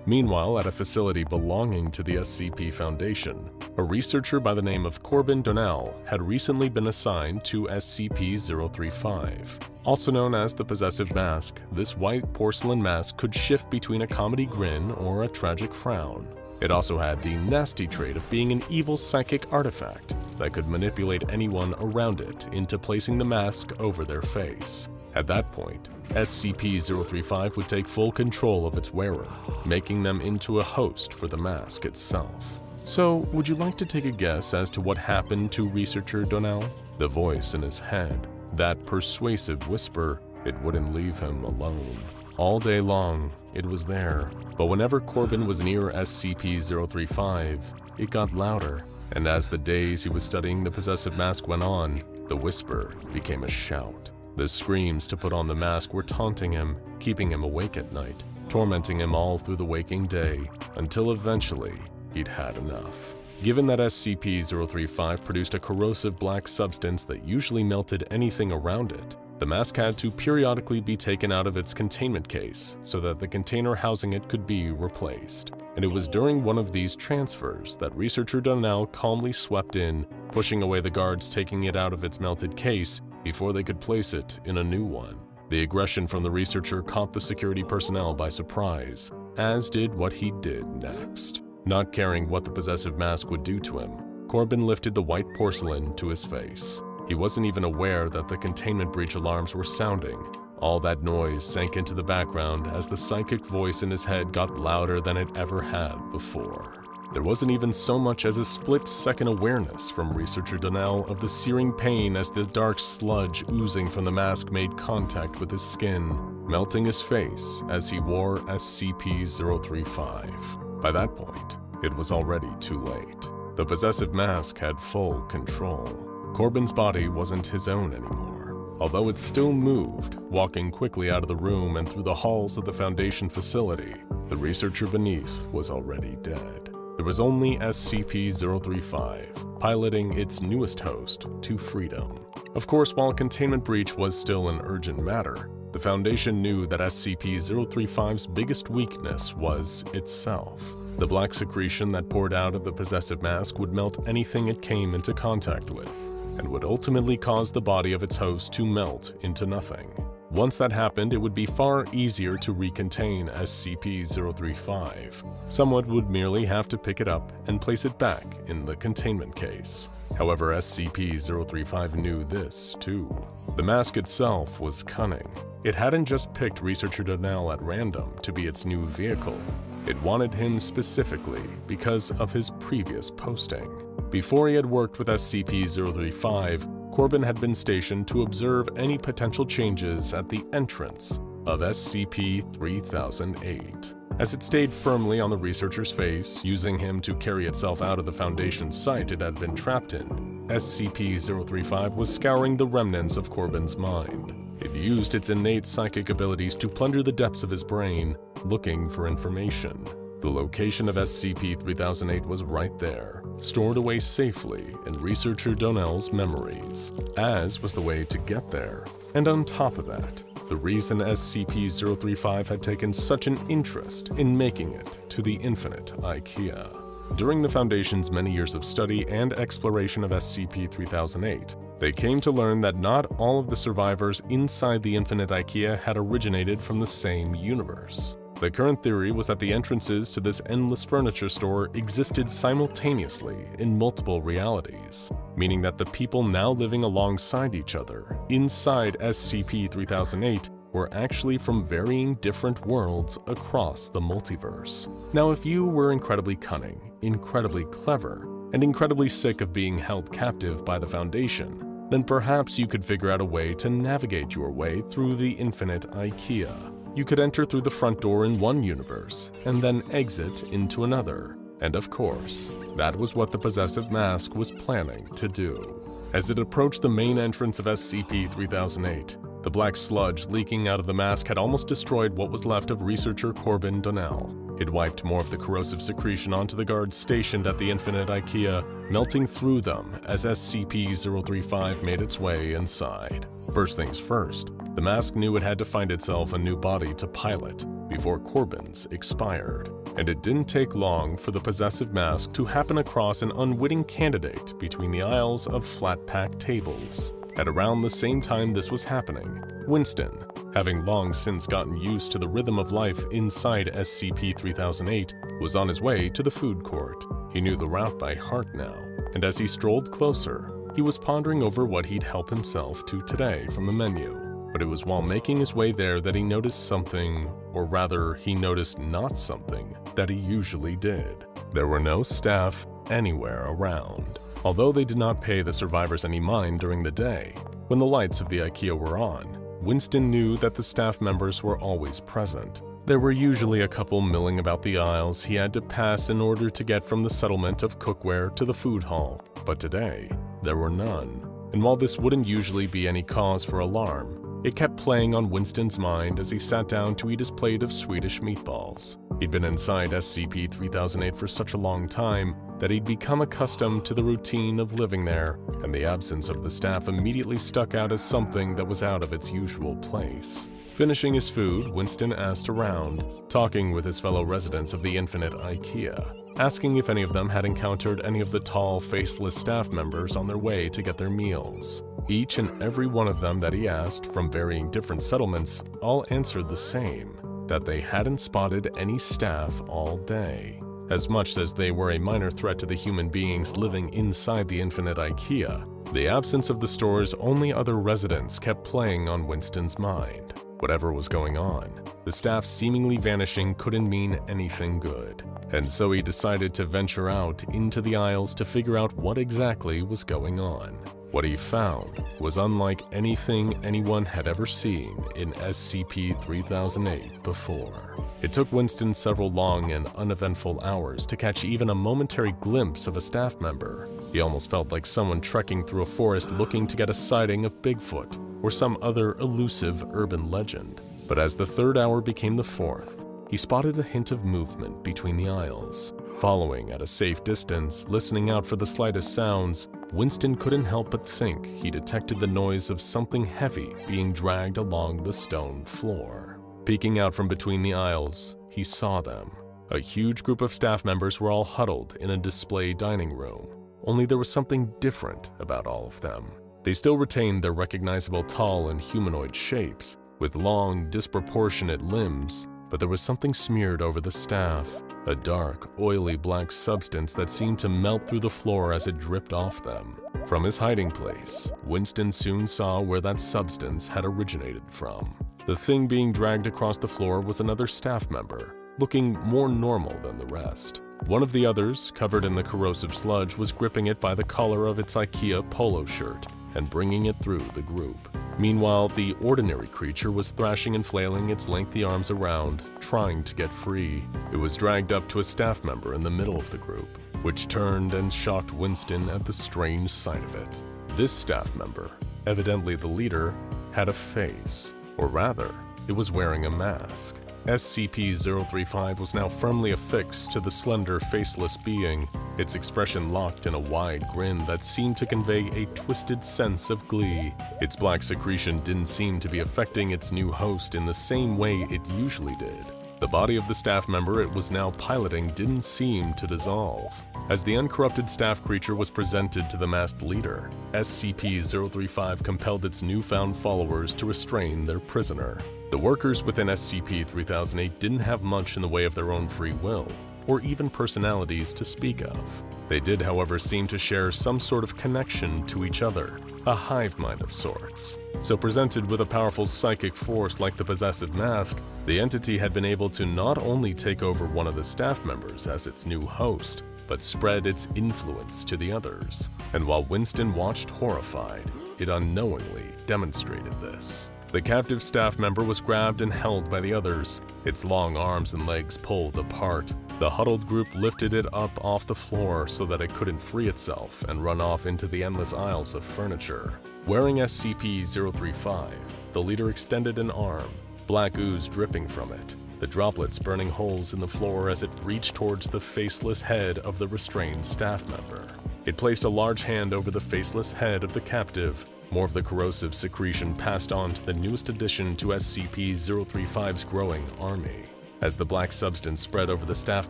Meanwhile, at a facility belonging to the SCP Foundation, a researcher by the name of Corbin Donnell had recently been assigned to SCP-035. Also known as the Possessive Mask, this white porcelain mask could shift between a comedy grin or a tragic frown. It also had the nasty trait of being an evil psychic artifact that could manipulate anyone around it into placing the mask over their face. At that point, SCP-035 would take full control of its wearer, making them into a host for the mask itself. So, would you like to take a guess as to what happened to researcher Donnell? The voice in his head, that persuasive whisper, it wouldn't leave him alone. All day long, it was there, but whenever Corbin was near SCP-035, it got louder, and as the days he was studying the possessive mask went on, the whisper became a shout. The screams to put on the mask were taunting him, keeping him awake at night, tormenting him all through the waking day, until eventually he'd had enough. Given that SCP-035 produced a corrosive black substance that usually melted anything around it, the mask had to periodically be taken out of its containment case so that the container housing it could be replaced. And it was during one of these transfers that researcher Donnell calmly swept in, pushing away the guards taking it out of its melted case before they could place it in a new one. The aggression from the researcher caught the security personnel by surprise, as did what he did next. Not caring what the possessive mask would do to him, Corbin lifted the white porcelain to his face. He wasn't even aware that the containment breach alarms were sounding. All that noise sank into the background as the psychic voice in his head got louder than it ever had before. There wasn't even so much as a split-second awareness from researcher Donnell of the searing pain as the dark sludge oozing from the mask made contact with his skin, melting his face as he wore SCP-035. By that point, it was already too late. The possessive mask had full control. Corbin's body wasn't his own anymore, although it still moved, walking quickly out of the room and through the halls of the Foundation facility. The researcher beneath was already dead. There was only SCP-035, piloting its newest host to freedom. Of course, while containment breach was still an urgent matter, the Foundation knew that SCP-035's biggest weakness was itself. The black secretion that poured out of the possessive mask would melt anything it came into contact with, and would ultimately cause the body of its host to melt into nothing. Once that happened, it would be far easier to recontain SCP-035. Someone would merely have to pick it up and place it back in the containment case. However, SCP-035 knew this, too. The mask itself was cunning. It hadn't just picked researcher Donnell at random to be its new vehicle. It wanted him specifically because of his previous posting. Before he had worked with SCP-035, Corbin had been stationed to observe any potential changes at the entrance of SCP-3008. As it stayed firmly on the researcher's face, using him to carry itself out of the Foundation site it had been trapped in, SCP-035 was scouring the remnants of Corbin's mind. It used its innate psychic abilities to plunder the depths of his brain, looking for information. The location of SCP-3008 was right there, stored away safely in researcher Donnell's memories, as was the way to get there. And on top of that, the reason SCP-035 had taken such an interest in making it to the Infinite IKEA. During the Foundation's many years of study and exploration of SCP-3008, they came to learn that not all of the survivors inside the Infinite IKEA had originated from the same universe. The current theory was that the entrances to this endless furniture store existed simultaneously in multiple realities, meaning that the people now living alongside each other inside SCP-3008 were actually from varying different worlds across the multiverse. Now, if you were incredibly cunning, incredibly clever, and incredibly sick of being held captive by the Foundation, then perhaps you could figure out a way to navigate your way through the Infinite IKEA. You could enter through the front door in one universe, and then exit into another. And of course, that was what the possessive mask was planning to do. As it approached the main entrance of SCP-3008, the black sludge leaking out of the mask had almost destroyed what was left of researcher Corbin Donnell. It wiped more of the corrosive secretion onto the guards stationed at the Infinite IKEA, melting through them as SCP-035 made its way inside. First things first, the mask knew it had to find itself a new body to pilot before Corbin's expired. And it didn't take long for the possessive mask to happen across an unwitting candidate between the aisles of flat-pack tables. At around the same time this was happening, Winston, having long since gotten used to the rhythm of life inside SCP-3008, was on his way to the food court. He knew the route by heart now, and as he strolled closer, he was pondering over what he'd help himself to today from the menu. But it was while making his way there that he noticed something, or rather, he noticed not something, that he usually did. There were no staff anywhere around. Although they did not pay the survivors any mind during the day, when the lights of the IKEA were on, Winston knew that the staff members were always present. There were usually a couple milling about the aisles he had to pass in order to get from the settlement of cookware to the food hall, but today, there were none. And while this wouldn't usually be any cause for alarm, it kept playing on Winston's mind as he sat down to eat his plate of Swedish meatballs. He'd been inside SCP-3008 for such a long time that he'd become accustomed to the routine of living there, and the absence of the staff immediately stuck out as something that was out of its usual place. Finishing his food, Winston asked around, talking with his fellow residents of the Infinite IKEA, asking if any of them had encountered any of the tall, faceless staff members on their way to get their meals. Each and every one of them that he asked, from varying different settlements, all answered the same, that they hadn't spotted any staff all day. As much as they were a minor threat to the human beings living inside the Infinite IKEA, the absence of the store's only other residents kept playing on Winston's mind. Whatever was going on, the staff seemingly vanishing couldn't mean anything good, and so he decided to venture out into the aisles to figure out what exactly was going on. What he found was unlike anything anyone had ever seen in SCP-3008 before. It took Winston several long and uneventful hours to catch even a momentary glimpse of a staff member. He almost felt like someone trekking through a forest looking to get a sighting of Bigfoot or some other elusive urban legend. But as the third hour became the fourth, he spotted a hint of movement between the aisles. Following at a safe distance, listening out for the slightest sounds, Winston couldn't help but think he detected the noise of something heavy being dragged along the stone floor. Peeking out from between the aisles, he saw them. A huge group of staff members were all huddled in a display dining room, only there was something different about all of them. They still retained their recognizable tall and humanoid shapes, with long, disproportionate limbs, but there was something smeared over the staff, a dark, oily black substance that seemed to melt through the floor as it dripped off them. From his hiding place, Winston soon saw where that substance had originated from. The thing being dragged across the floor was another staff member, looking more normal than the rest. One of the others, covered in the corrosive sludge, was gripping it by the collar of its IKEA polo shirt and bringing it through the group. Meanwhile, the ordinary creature was thrashing and flailing its lengthy arms around, trying to get free. It was dragged up to a staff member in the middle of the group, which turned and shocked Winston at the strange sight of it. This staff member, evidently the leader, had a face, or rather, it was wearing a mask. SCP-035 was now firmly affixed to the slender, faceless being, its expression locked in a wide grin that seemed to convey a twisted sense of glee. Its black secretion didn't seem to be affecting its new host in the same way it usually did. The body of the staff member it was now piloting didn't seem to dissolve. As the uncorrupted staff creature was presented to the masked leader, SCP-035 compelled its newfound followers to restrain their prisoner. The workers within SCP-3008 didn't have much in the way of their own free will, or even personalities to speak of. They did, however, seem to share some sort of connection to each other, a hive mind of sorts. So presented with a powerful psychic force like the possessive mask, the entity had been able to not only take over one of the staff members as its new host, but spread its influence to the others. And while Winston watched horrified, it unknowingly demonstrated this. The captive staff member was grabbed and held by the others, its long arms and legs pulled apart. The huddled group lifted it up off the floor so that it couldn't free itself and run off into the endless aisles of furniture. Wearing SCP-035, the leader extended an arm, black ooze dripping from it, the droplets burning holes in the floor as it reached towards the faceless head of the restrained staff member. It placed a large hand over the faceless head of the captive. More of the corrosive secretion passed on to the newest addition to SCP-035's growing army. As the black substance spread over the staff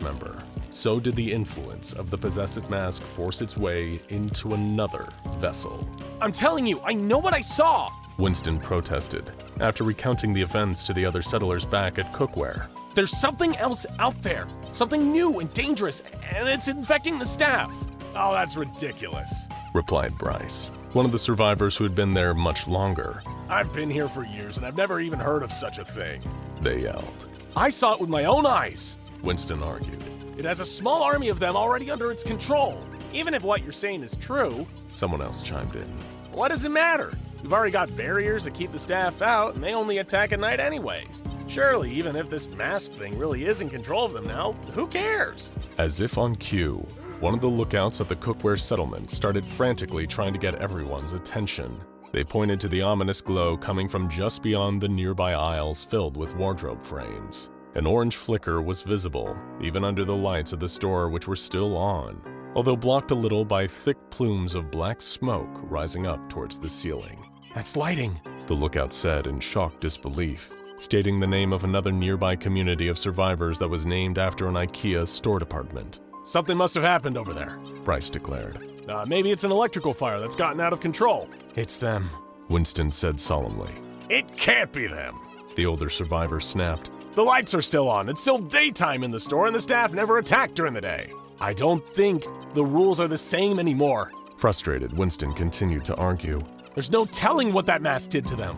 member, so did the influence of the possessive mask force its way into another vessel. I'm telling you, I know what I saw! Winston protested, after recounting the events to the other settlers back at Cookware. There's something else out there, something new and dangerous, and it's infecting the staff. Oh, that's ridiculous, replied Bryce, one of the survivors who had been there much longer. I've been here for years and I've never even heard of such a thing. They yelled. I saw it with my own eyes, Winston argued. It has a small army of them already under its control. Even if what you're saying is true, someone else chimed in. What does it matter? We've already got barriers that keep the staff out, and they only attack at night anyways. Surely, even if this mask thing really is in control of them now, who cares? As if on cue, one of the lookouts at the Cookware settlement started frantically trying to get everyone's attention. They pointed to the ominous glow coming from just beyond the nearby aisles filled with wardrobe frames. An orange flicker was visible, even under the lights of the store which were still on, although blocked a little by thick plumes of black smoke rising up towards the ceiling. That's lighting, the lookout said in shocked disbelief, stating the name of another nearby community of survivors that was named after an IKEA store department. Something must have happened over there, Bryce declared. Maybe it's an electrical fire that's gotten out of control. It's them, Winston said solemnly. It can't be them, the older survivor snapped. The lights are still on. It's still daytime in the store and the staff never attacked during the day. I don't think the rules are the same anymore. Frustrated, Winston continued to argue. There's no telling what that mask did to them.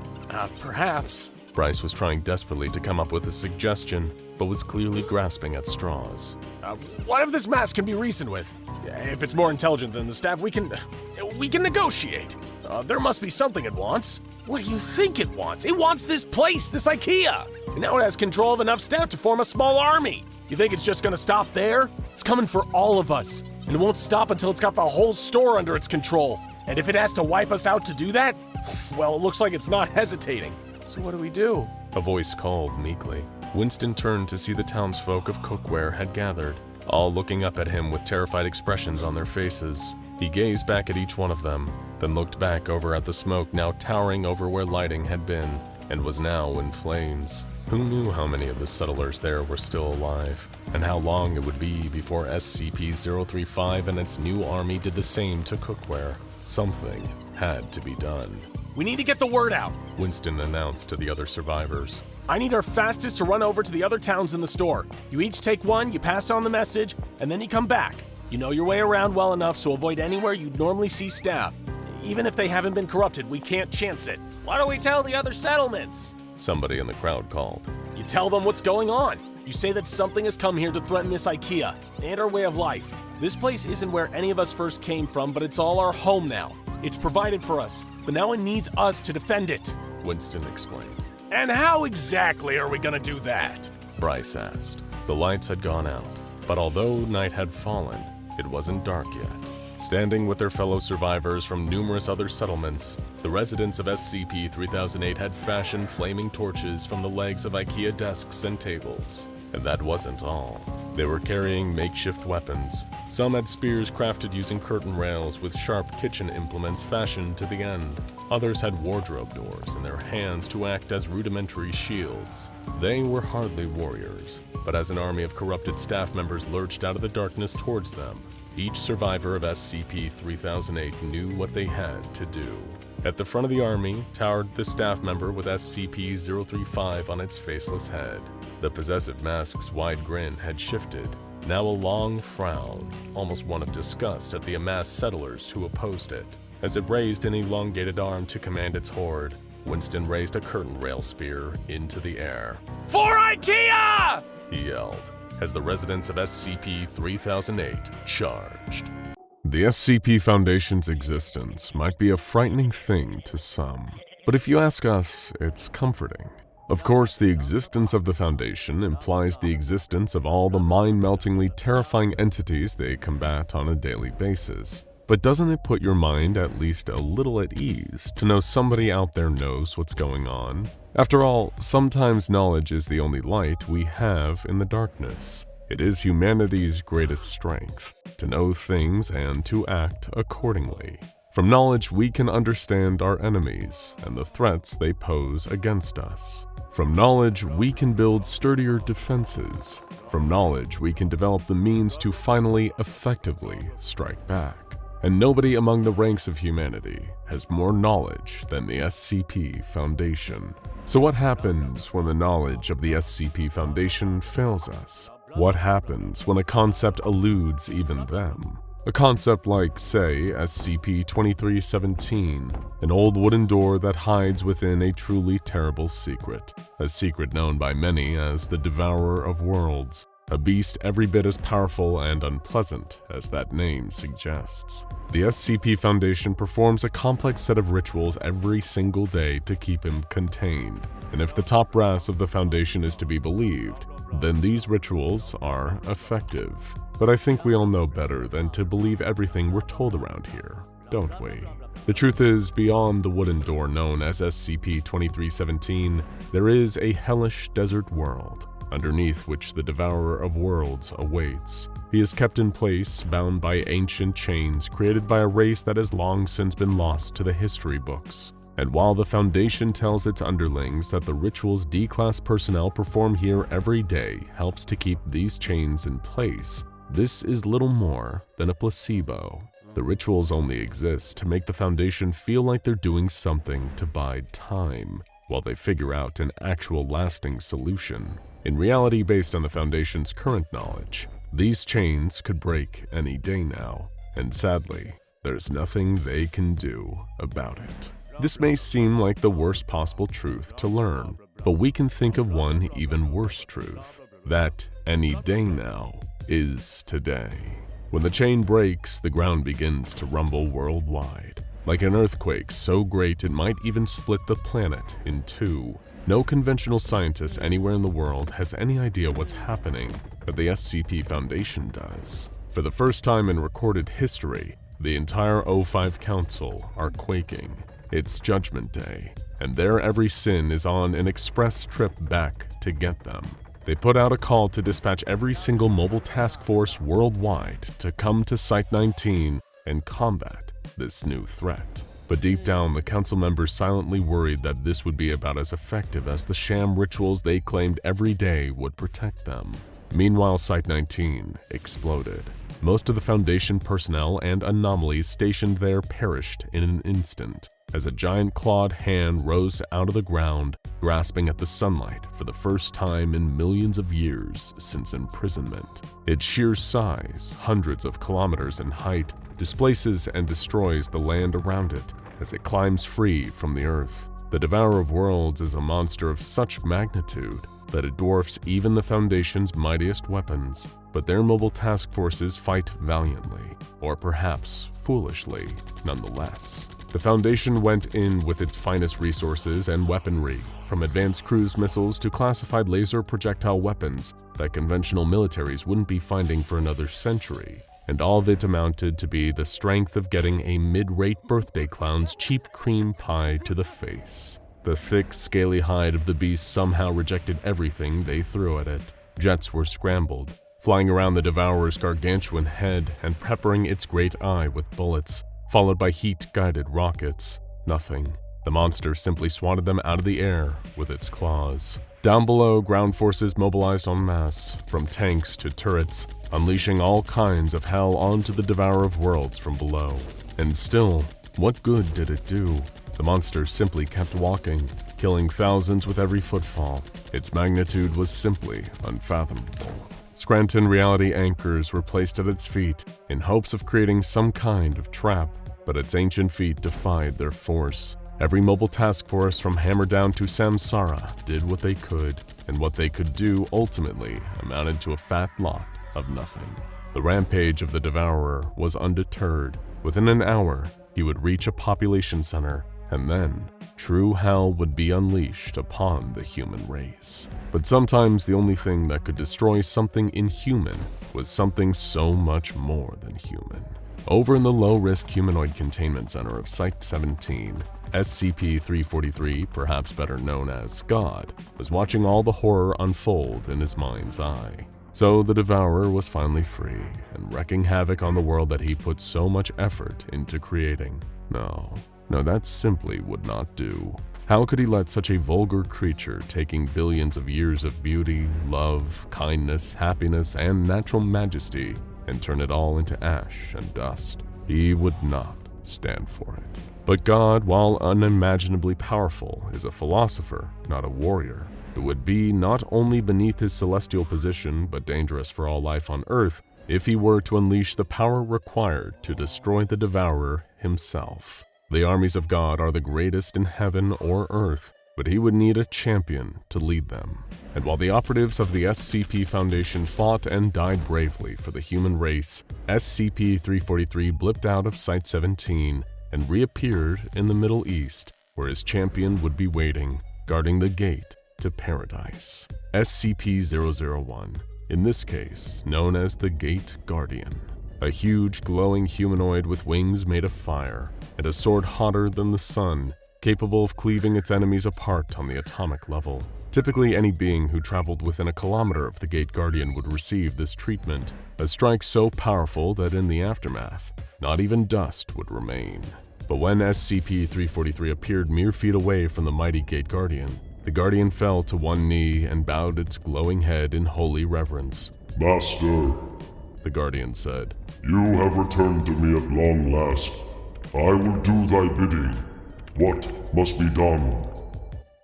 Perhaps Bryce was trying desperately to come up with a suggestion, but was clearly grasping at straws. What if this mask can be reasoned with? If it's more intelligent than the staff, we can negotiate. There must be something it wants. What do you think it wants? It wants this place, this IKEA. And now it has control of enough staff to form a small army. You think it's just gonna stop there? It's coming for all of us. And it won't stop until it's got the whole store under its control. And if it has to wipe us out to do that, well, it looks like it's not hesitating. So what do we do? A voice called meekly. Winston turned to see the townsfolk of Cookware had gathered, all looking up at him with terrified expressions on their faces. He gazed back at each one of them, then looked back over at the smoke now towering over where lighting had been, and was now in flames. Who knew how many of the settlers there were still alive, and how long it would be before SCP-035 and its new army did the same to Cookware? Something had to be done. We need to get the word out, Winston announced to the other survivors. I need our fastest to run over to the other towns in the store. You each take one, you pass on the message, and then you come back. You know your way around well enough, so avoid anywhere you'd normally see staff. Even if they haven't been corrupted, we can't chance it. Why don't we tell the other settlements? Somebody in the crowd called. You tell them what's going on. You say that something has come here to threaten this IKEA and our way of life. This place isn't where any of us first came from, but it's all our home now. It's provided for us, but now it needs us to defend it, Winston explained. And how exactly are we gonna do that? Bryce asked. The lights had gone out, but although night had fallen, it wasn't dark yet. Standing with their fellow survivors from numerous other settlements, the residents of SCP-3008 had fashioned flaming torches from the legs of IKEA desks and tables. And that wasn't all. They were carrying makeshift weapons. Some had spears crafted using curtain rails with sharp kitchen implements fashioned to the end. Others had wardrobe doors in their hands to act as rudimentary shields. They were hardly warriors, but as an army of corrupted staff members lurched out of the darkness towards them, each survivor of SCP-3008 knew what they had to do. At the front of the army towered the staff member with SCP-035 on its faceless head. The possessive mask's wide grin had shifted, now a long frown, almost one of disgust at the amassed settlers who opposed it. As it raised an elongated arm to command its horde, Winston raised a curtain rail spear into the air. For IKEA! He yelled, as the residents of SCP-3008 charged. The SCP Foundation's existence might be a frightening thing to some, but if you ask us, it's comforting. Of course, the existence of the Foundation implies the existence of all the mind-meltingly terrifying entities they combat on a daily basis. But doesn't it put your mind at least a little at ease to know somebody out there knows what's going on? After all, sometimes knowledge is the only light we have in the darkness. It is humanity's greatest strength, to know things and to act accordingly. From knowledge, we can understand our enemies and the threats they pose against us. From knowledge, we can build sturdier defenses. From knowledge, we can develop the means to finally effectively strike back. And nobody among the ranks of humanity has more knowledge than the SCP Foundation. So what happens when the knowledge of the SCP Foundation fails us? What happens when a concept eludes even them? A concept like, say, SCP-2317, an old wooden door that hides within a truly terrible secret, a secret known by many as the Devourer of Worlds, a beast every bit as powerful and unpleasant as that name suggests. The SCP Foundation performs a complex set of rituals every single day to keep him contained, and if the top brass of the Foundation is to be believed, then these rituals are effective. But I think we all know better than to believe everything we're told around here, don't we? The truth is, beyond the wooden door known as SCP-2317, there is a hellish desert world, underneath which the Devourer of Worlds awaits. He is kept in place, bound by ancient chains created by a race that has long since been lost to the history books. And while the Foundation tells its underlings that the rituals D-Class personnel perform here every day helps to keep these chains in place, this is little more than a placebo. The rituals only exist to make the Foundation feel like they're doing something to bide time, while they figure out an actual lasting solution. In reality, based on the Foundation's current knowledge, these chains could break any day now, and sadly, there's nothing they can do about it. This may seem like the worst possible truth to learn, But we can think of one even worse truth, that any day now is today. When the chain breaks, the ground begins to rumble worldwide. Like an earthquake so great it might even split the planet in two. No conventional scientist anywhere in the world has any idea what's happening, but the SCP Foundation does. For the first time in recorded history, the entire O5 Council are quaking. It's Judgment Day, and their every sin is on an express trip back to get them. They put out a call to dispatch every single mobile task force worldwide to come to Site-19 and combat this new threat. But deep down, the council members silently worried that this would be about as effective as the sham rituals they claimed every day would protect them. Meanwhile, Site-19 exploded. Most of the Foundation personnel and anomalies stationed there perished in an instant, as a giant clawed hand rose out of the ground, grasping at the sunlight for the first time in millions of years since imprisonment. Its sheer size, hundreds of kilometers in height, displaces and destroys the land around it as it climbs free from the earth. The Devourer of Worlds is a monster of such magnitude that it dwarfs even the Foundation's mightiest weapons, but their mobile task forces fight valiantly, or perhaps foolishly, nonetheless. The Foundation went in with its finest resources and weaponry, from advanced cruise missiles to classified laser projectile weapons that conventional militaries wouldn't be finding for another century, and all of it amounted to be the strength of getting a mid-rate birthday clown's cheap cream pie to the face. The thick, scaly hide of the beast somehow rejected everything they threw at it. Jets were scrambled, flying around the Devourer's gargantuan head and peppering its great eye with bullets, followed by heat-guided rockets. Nothing. The monster simply swatted them out of the air with its claws. Down below, ground forces mobilized en masse, from tanks to turrets, unleashing all kinds of hell onto the Devourer of Worlds from below. And still, what good did it do? The monster simply kept walking, killing thousands with every footfall. Its magnitude was simply unfathomable. Scranton reality anchors were placed at its feet in hopes of creating some kind of trap, but its ancient feet defied their force. Every mobile task force from Hammerdown to Samsara did what they could, and what they could do ultimately amounted to a fat lot of nothing. The rampage of the Devourer was undeterred. Within an hour, he would reach a population center, and then true hell would be unleashed upon the human race. But sometimes the only thing that could destroy something inhuman was something so much more than human. Over in the low-risk humanoid containment center of Site-17, SCP-343, perhaps better known as God, was watching all the horror unfold in his mind's eye. So the Devourer was finally free and wreaking havoc on the world that he put so much effort into creating. No, that simply would not do. How could he let such a vulgar creature taking billions of years of beauty, love, kindness, happiness, and natural majesty and turn it all into ash and dust? He would not stand for it. But God, while unimaginably powerful, is a philosopher, not a warrior, who would be not only beneath his celestial position but dangerous for all life on Earth if he were to unleash the power required to destroy the Devourer himself. The armies of God are the greatest in heaven or earth, but he would need a champion to lead them. And while the operatives of the SCP Foundation fought and died bravely for the human race, SCP-343 blipped out of Site-17 and reappeared in the Middle East, where his champion would be waiting, guarding the gate to paradise. SCP-001, in this case known as the Gate Guardian. A huge, glowing humanoid with wings made of fire, and a sword hotter than the sun, capable of cleaving its enemies apart on the atomic level. Typically, any being who traveled within a kilometer of the Gate Guardian would receive this treatment, a strike so powerful that in the aftermath, not even dust would remain. But when SCP-343 appeared mere feet away from the mighty Gate Guardian, the Guardian fell to one knee and bowed its glowing head in holy reverence. "Master," the Guardian said, "you have returned to me at long last. I will do thy bidding. What must be done?"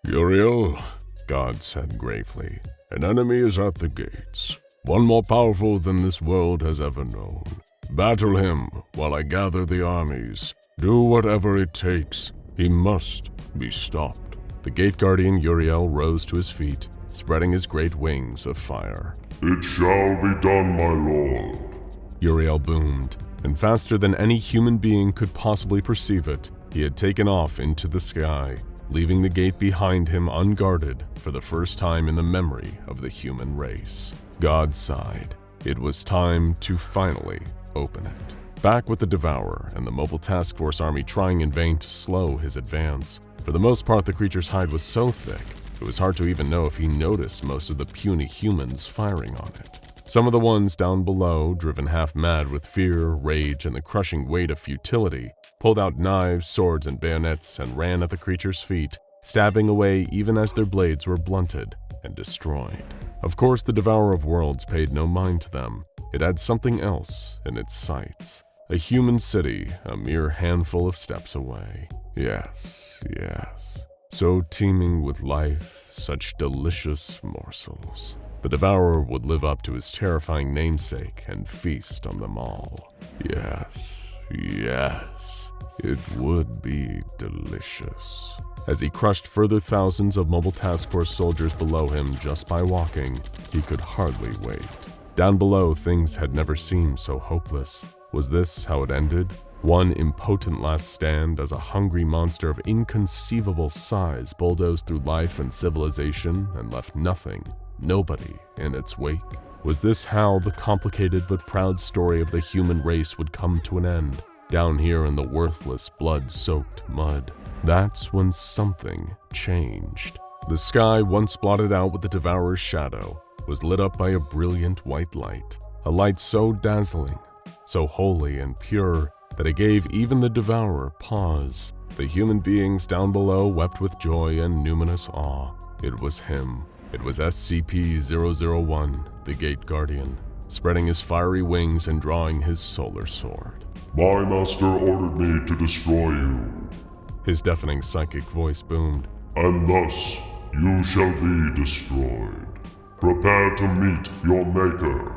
"Uriel," God said gravely, "an enemy is at the gates, one more powerful than this world has ever known. Battle him while I gather the armies. Do whatever it takes. He must be stopped." The Gate Guardian Uriel rose to his feet, spreading his great wings of fire. It shall be done, my lord. Uriel boomed, and faster than any human being could possibly perceive it, he had taken off into the sky, leaving the gate behind him unguarded for the first time in the memory of the human race. God sighed. It was time to finally open it. Back with the Devourer and the Mobile Task Force Army trying in vain to slow his advance. For the most part, the creature's hide was so thick, it was hard to even know if he noticed most of the puny humans firing on it. Some of the ones down below, driven half-mad with fear, rage, and the crushing weight of futility, pulled out knives, swords, and bayonets and ran at the creature's feet, stabbing away even as their blades were blunted and destroyed. Of course, the Devourer of Worlds paid no mind to them. It had something else in its sights. A human city, a mere handful of steps away. Yes, yes. So teeming with life, such delicious morsels. The Devourer would live up to his terrifying namesake and feast on them all. Yes, yes, it would be delicious. As he crushed further thousands of Mobile Task Force soldiers below him just by walking, he could hardly wait. Down below, things had never seemed so hopeless. Was this how it ended? One impotent last stand as a hungry monster of inconceivable size bulldozed through life and civilization and left nothing, nobody in its wake? Was this how the complicated but proud story of the human race would come to an end, down here in the worthless, blood-soaked mud? That's when something changed. The sky, once blotted out with the Devourer's shadow, was lit up by a brilliant white light, a light so dazzling, so holy and pure that it gave even the Devourer pause. The human beings down below wept with joy and numinous awe. It was him. It was SCP-001, the Gate Guardian, spreading his fiery wings and drawing his solar sword. My master ordered me to destroy you, His deafening psychic voice boomed. and thus you shall be destroyed. Prepare to meet your maker.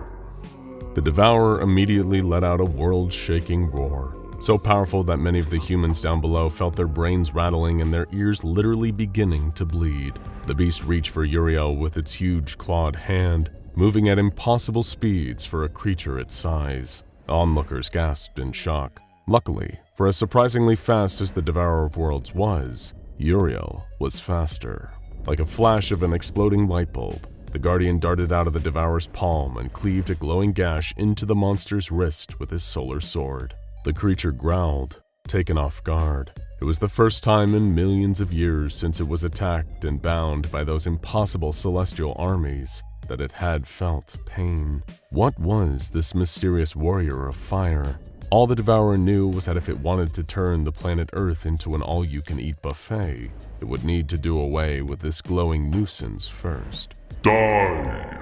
The Devourer immediately let out a world-shaking roar, so powerful that many of the humans down below felt their brains rattling and their ears literally beginning to bleed. The beast reached for Uriel with its huge clawed hand, moving at impossible speeds for a creature its size. Onlookers gasped in shock. Luckily, for as surprisingly fast as the Devourer of Worlds was, Uriel was faster. Like a flash of an exploding light bulb, the Guardian darted out of the Devourer's palm and cleaved a glowing gash into the monster's wrist with his solar sword. The creature growled, taken off guard. It was the first time in millions of years since it was attacked and bound by those impossible celestial armies that it had felt pain. What was this mysterious warrior of fire? All the Devourer knew was that if it wanted to turn the planet Earth into an all-you-can-eat buffet, it would need to do away with this glowing nuisance first. Die!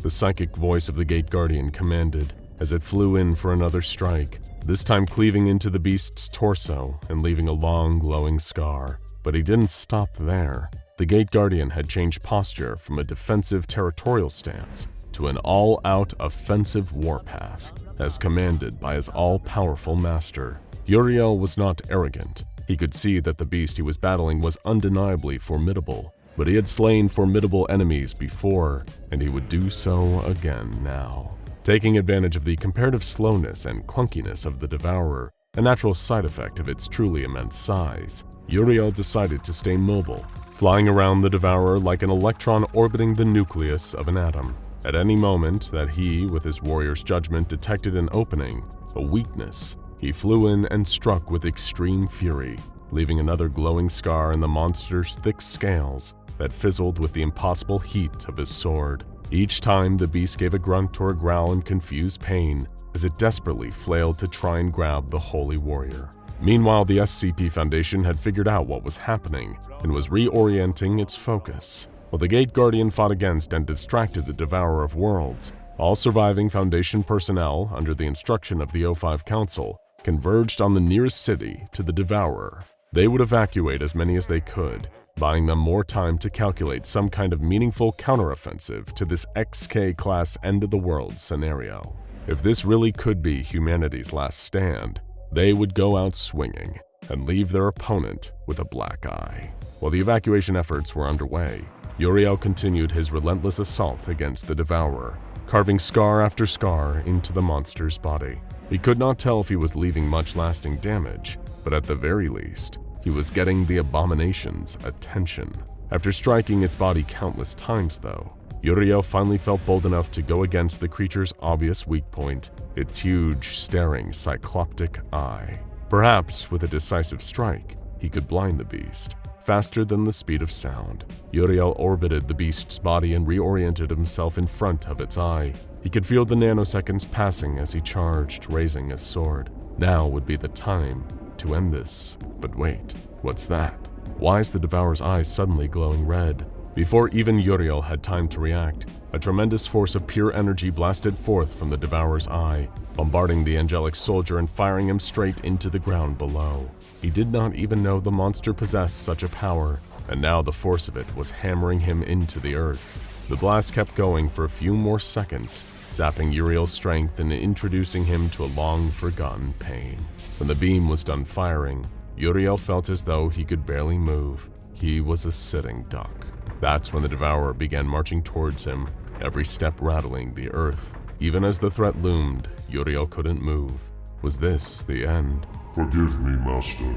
The psychic voice of the Gate Guardian commanded as it flew in for another strike, this time cleaving into the beast's torso and leaving a long, glowing scar. But he didn't stop there. The Gate Guardian had changed posture from a defensive territorial stance to an all-out offensive warpath, as commanded by his all-powerful master. Uriel was not arrogant. He could see that the beast he was battling was undeniably formidable, but he had slain formidable enemies before, and he would do so again now. Taking advantage of the comparative slowness and clunkiness of the Devourer, a natural side effect of its truly immense size, Uriel decided to stay mobile, flying around the Devourer like an electron orbiting the nucleus of an atom. At any moment that he, with his warrior's judgment, detected an opening, a weakness, he flew in and struck with extreme fury, leaving another glowing scar in the monster's thick scales that fizzled with the impossible heat of his sword. Each time, the beast gave a grunt or a growl in confused pain as it desperately flailed to try and grab the holy warrior. Meanwhile, the SCP Foundation had figured out what was happening and was reorienting its focus. While the Gate Guardian fought against and distracted the Devourer of Worlds, all surviving Foundation personnel, under the instruction of the O5 Council, converged on the nearest city to the Devourer. They would evacuate as many as they could, buying them more time to calculate some kind of meaningful counteroffensive to this XK-class end-of-the-world scenario. If this really could be humanity's last stand, they would go out swinging and leave their opponent with a black eye. While the evacuation efforts were underway, Uriel continued his relentless assault against the Devourer, carving scar after scar into the monster's body. He could not tell if he was leaving much lasting damage, but at the very least, he was getting the abomination's attention. After striking its body countless times though, Uriel finally felt bold enough to go against the creature's obvious weak point, its huge, staring, cycloptic eye. Perhaps with a decisive strike, he could blind the beast. Faster than the speed of sound, Uriel orbited the beast's body and reoriented himself in front of its eye. He could feel the nanoseconds passing as he charged, raising his sword. Now would be the time to end this. But wait, what's that? Why is the Devourer's eyes suddenly glowing red? Before even Uriel had time to react, a tremendous force of pure energy blasted forth from the Devourer's eye, bombarding the angelic soldier and firing him straight into the ground below. He did not even know the monster possessed such a power, and now the force of it was hammering him into the earth. The blast kept going for a few more seconds, zapping Uriel's strength and introducing him to a long-forgotten pain. When the beam was done firing, Uriel felt as though he could barely move. He was a sitting duck. That's when the Devourer began marching towards him, every step rattling the earth. Even as the threat loomed, Uriel couldn't move. Was this the end? Forgive me, Master.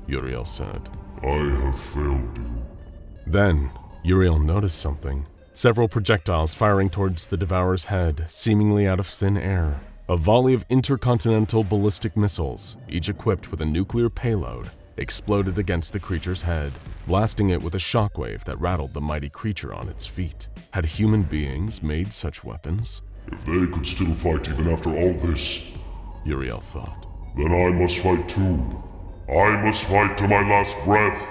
Uriel said. I have failed you. Then, Uriel noticed something. Several projectiles firing towards the Devourer's head, seemingly out of thin air. A volley of intercontinental ballistic missiles, each equipped with a nuclear payload, exploded against the creature's head, blasting it with a shockwave that rattled the mighty creature on its feet. Had human beings made such weapons? If they could still fight even after all this, Uriel thought, then I must fight too. I must fight to my last breath.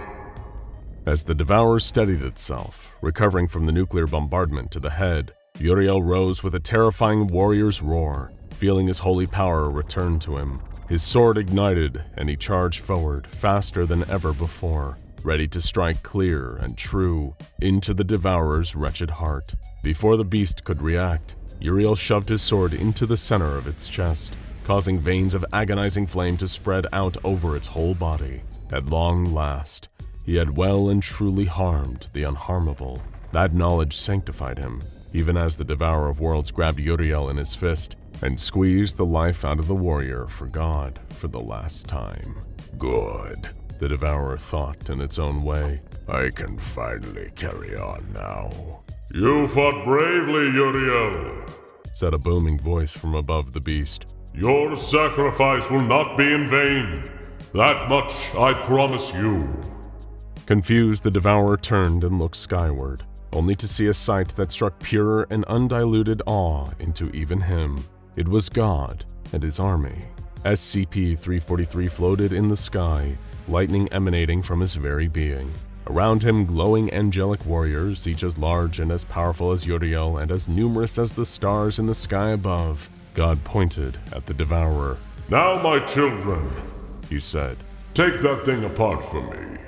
As the Devourer steadied itself, recovering from the nuclear bombardment to the head, Uriel rose with a terrifying warrior's roar, feeling his holy power return to him. His sword ignited, and he charged forward, faster than ever before, ready to strike clear and true into the Devourer's wretched heart. Before the beast could react, Uriel shoved his sword into the center of its chest, causing veins of agonizing flame to spread out over its whole body. At long last, he had well and truly harmed the unharmable. That knowledge sanctified him, even as the Devourer of Worlds grabbed Uriel in his fist and squeezed the life out of the warrior for God for the last time. Good, the Devourer thought in its own way. I can finally carry on now. You fought bravely, Uriel, said a booming voice from above the beast. Your sacrifice will not be in vain. That much I promise you. Confused, the Devourer turned and looked skyward, only to see a sight that struck pure and undiluted awe into even him. It was God and his army. SCP-343 floated in the sky, lightning emanating from his very being. Around him, glowing angelic warriors, each as large and as powerful as Uriel and as numerous as the stars in the sky above. God pointed at the Devourer. Now, my children, he said, take that thing apart for me.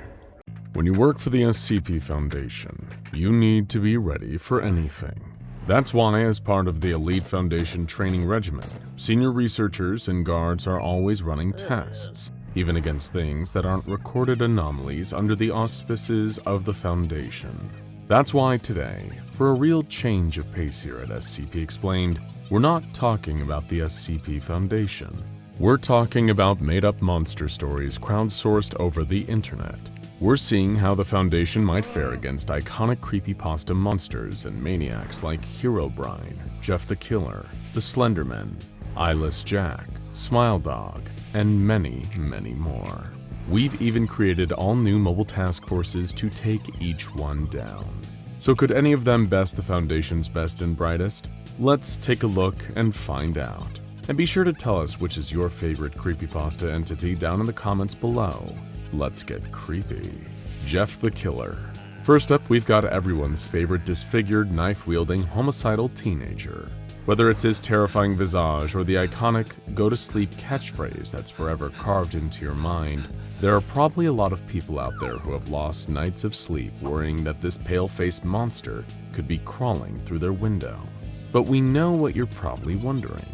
When you work for the SCP Foundation, you need to be ready for anything. That's why, as part of the Elite Foundation training regimen, senior researchers and guards are always running tests, even against things that aren't recorded anomalies under the auspices of the Foundation. That's why today, for a real change of pace here at SCP Explained, we're not talking about the SCP Foundation. We're talking about made-up monster stories crowdsourced over the internet. We're seeing how the Foundation might fare against iconic creepypasta monsters and maniacs like Herobrine, Jeff the Killer, the Slenderman, Eyeless Jack, Smile Dog, and many, many more. We've even created all new mobile task forces to take each one down. So could any of them best the Foundation's best and brightest? Let's take a look and find out. And be sure to tell us which is your favorite creepypasta entity down in the comments below. Let's get creepy. Jeff the Killer. First up, we've got everyone's favorite disfigured, knife-wielding, homicidal teenager. Whether it's his terrifying visage or the iconic go-to-sleep catchphrase that's forever carved into your mind, there are probably a lot of people out there who have lost nights of sleep worrying that this pale-faced monster could be crawling through their window. But we know what you're probably wondering.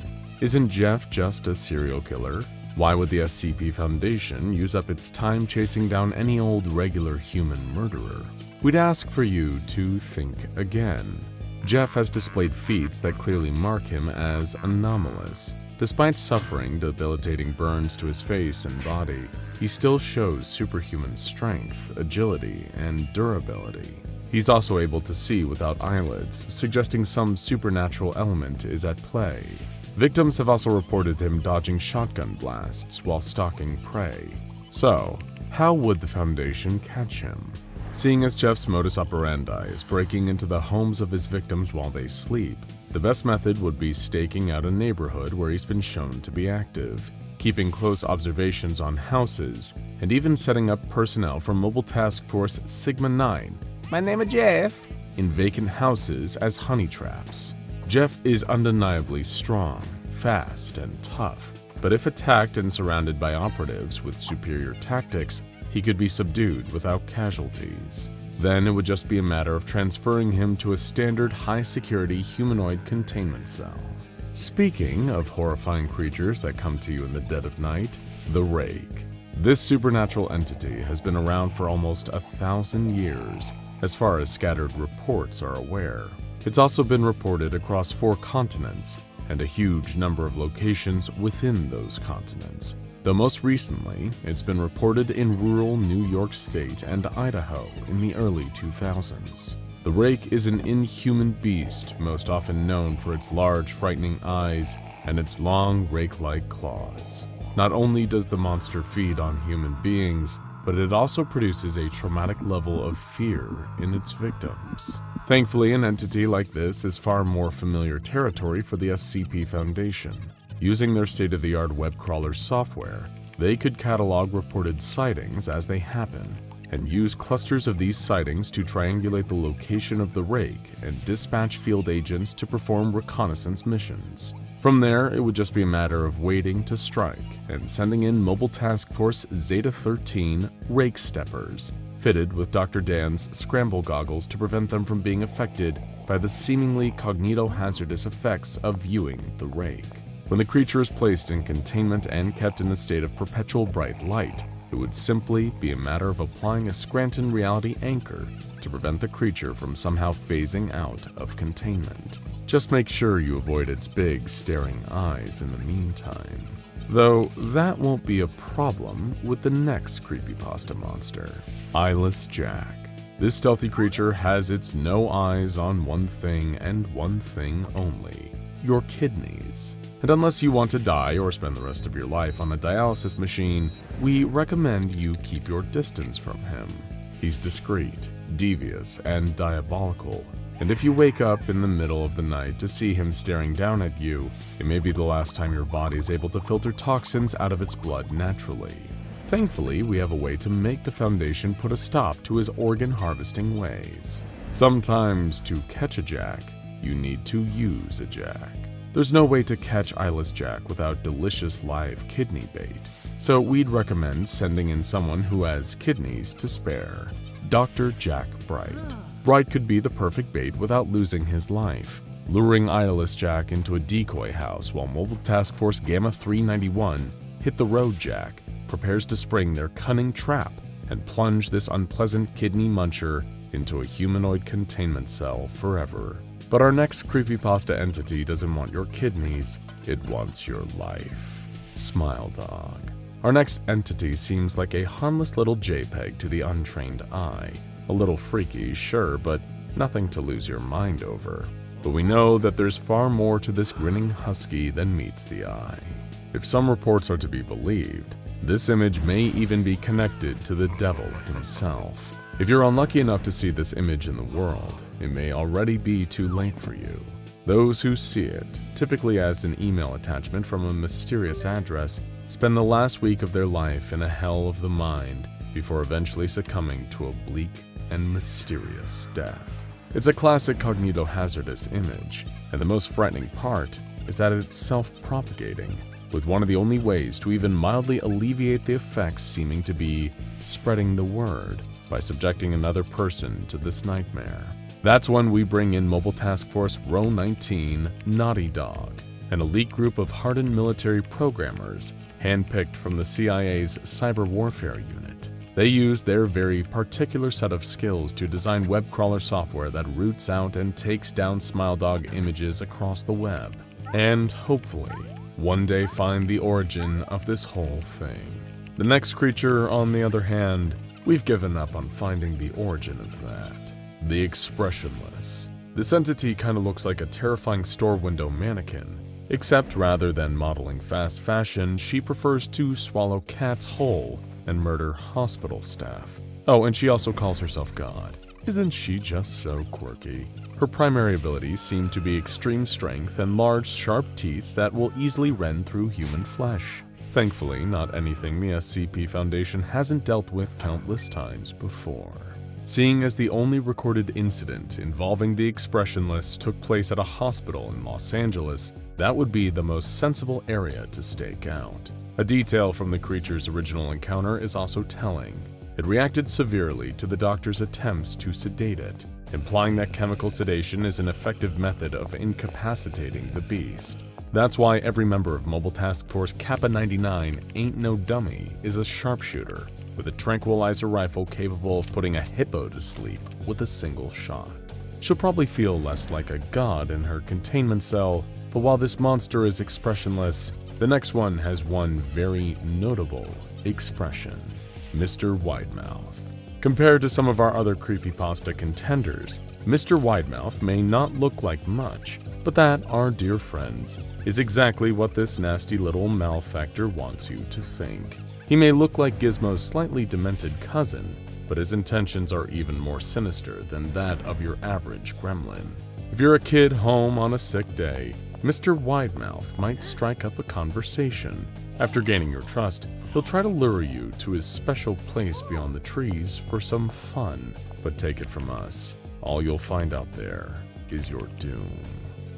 Isn't Jeff just a serial killer? Why would the SCP Foundation use up its time chasing down any old regular human murderer? We'd ask for you to think again. Jeff has displayed feats that clearly mark him as anomalous. Despite suffering debilitating burns to his face and body, he still shows superhuman strength, agility, and durability. He's also able to see without eyelids, suggesting some supernatural element is at play. Victims have also reported him dodging shotgun blasts while stalking prey. So, how would the Foundation catch him? Seeing as Jeff's modus operandi is breaking into the homes of his victims while they sleep, the best method would be staking out a neighborhood where he's been shown to be active, keeping close observations on houses, and even setting up personnel from Mobile Task Force Sigma-9, my name is Jeff, in vacant houses as honey traps. Jeff is undeniably strong, fast, and tough, but if attacked and surrounded by operatives with superior tactics, he could be subdued without casualties. Then it would just be a matter of transferring him to a standard high-security humanoid containment cell. Speaking of horrifying creatures that come to you in the dead of night, the Rake. This supernatural entity has been around for almost 1,000 years, as far as scattered reports are aware. It's also been reported across 4 continents and a huge number of locations within those continents, though most recently it's been reported in rural New York State and Idaho in the early 2000s. The Rake is an inhuman beast, most often known for its large, frightening eyes and its long, rake-like claws. Not only does the monster feed on human beings, but it also produces a traumatic level of fear in its victims. Thankfully, an entity like this is far more familiar territory for the SCP Foundation. Using their state-of-the-art web crawler software, they could catalog reported sightings as they happen, and use clusters of these sightings to triangulate the location of the Rake and dispatch field agents to perform reconnaissance missions. From there, it would just be a matter of waiting to strike and sending in Mobile Task Force Zeta-13 Rake Steppers, fitted with Dr. Dan's scramble goggles to prevent them from being affected by the seemingly cognito-hazardous effects of viewing the Rake. When the creature is placed in containment and kept in a state of perpetual bright light, it would simply be a matter of applying a Scranton reality anchor to prevent the creature from somehow phasing out of containment. Just make sure you avoid its big, staring eyes in the meantime. Though that won't be a problem with the next creepypasta monster, Eyeless Jack. This stealthy creature has its no eyes on one thing and one thing only: your kidneys. And unless you want to die or spend the rest of your life on a dialysis machine, we recommend you keep your distance from him. He's discreet, devious, and diabolical, and if you wake up in the middle of the night to see him staring down at you, it may be the last time your body is able to filter toxins out of its blood naturally. Thankfully, we have a way to make the Foundation put a stop to his organ harvesting ways. Sometimes to catch a Jack, you need to use a Jack. There's no way to catch Eyeless Jack without delicious live kidney bait, so we'd recommend sending in someone who has kidneys to spare. Dr. Jack Bright. Bright could be the perfect bait without losing his life, luring Eyeless Jack into a decoy house while Mobile Task Force Gamma 391, Hit the Road Jack, prepares to spring their cunning trap and plunge this unpleasant kidney muncher into a humanoid containment cell forever. But our next creepypasta entity doesn't want your kidneys, it wants your life. Smile Dog. Our next entity seems like a harmless little JPEG to the untrained eye. A little freaky, sure, but nothing to lose your mind over. But we know that there's far more to this grinning husky than meets the eye. If some reports are to be believed, this image may even be connected to the devil himself. If you're unlucky enough to see this image in the world, it may already be too late for you. Those who see it, typically as an email attachment from a mysterious address, spend the last week of their life in a hell of the mind before eventually succumbing to a bleak and mysterious death. It's a classic cognito-hazardous image, and the most frightening part is that it's self-propagating, with one of the only ways to even mildly alleviate the effects seeming to be spreading the word by subjecting another person to this nightmare. That's when we bring in Mobile Task Force Row 19 Naughty Dog, an elite group of hardened military programmers handpicked from the CIA's cyber warfare unit. They use their very particular set of skills to design web crawler software that roots out and takes down Smile Dog images across the web, and hopefully, one day find the origin of this whole thing. The next creature, on the other hand, we've given up on finding the origin of that. The Expressionless. This entity kinda looks like a terrifying store window mannequin, except rather than modeling fast fashion, she prefers to swallow cats whole and murder hospital staff. Oh, and she also calls herself God. Isn't she just so quirky? Her primary abilities seem to be extreme strength and large, sharp teeth that will easily rend through human flesh. Thankfully, not anything the SCP Foundation hasn't dealt with countless times before. Seeing as the only recorded incident involving the Expressionless took place at a hospital in Los Angeles, that would be the most sensible area to stake out. A detail from the creature's original encounter is also telling. It reacted severely to the doctor's attempts to sedate it, implying that chemical sedation is an effective method of incapacitating the beast. That's why every member of Mobile Task Force Kappa 99 ain't no dummy is a sharpshooter with a tranquilizer rifle capable of putting a hippo to sleep with a single shot. She'll probably feel less like a god in her containment cell, but while this monster is expressionless, the next one has one very notable expression: Mr. Widemouth. Compared to some of our other creepypasta contenders, Mr. Widemouth may not look like much, but that, our dear friends, is exactly what this nasty little malefactor wants you to think. He may look like Gizmo's slightly demented cousin, but his intentions are even more sinister than that of your average gremlin. If you're a kid home on a sick day, Mr. Widemouth might strike up a conversation. After gaining your trust, he'll try to lure you to his special place beyond the trees for some fun. But take it from us, all you'll find out there is your doom.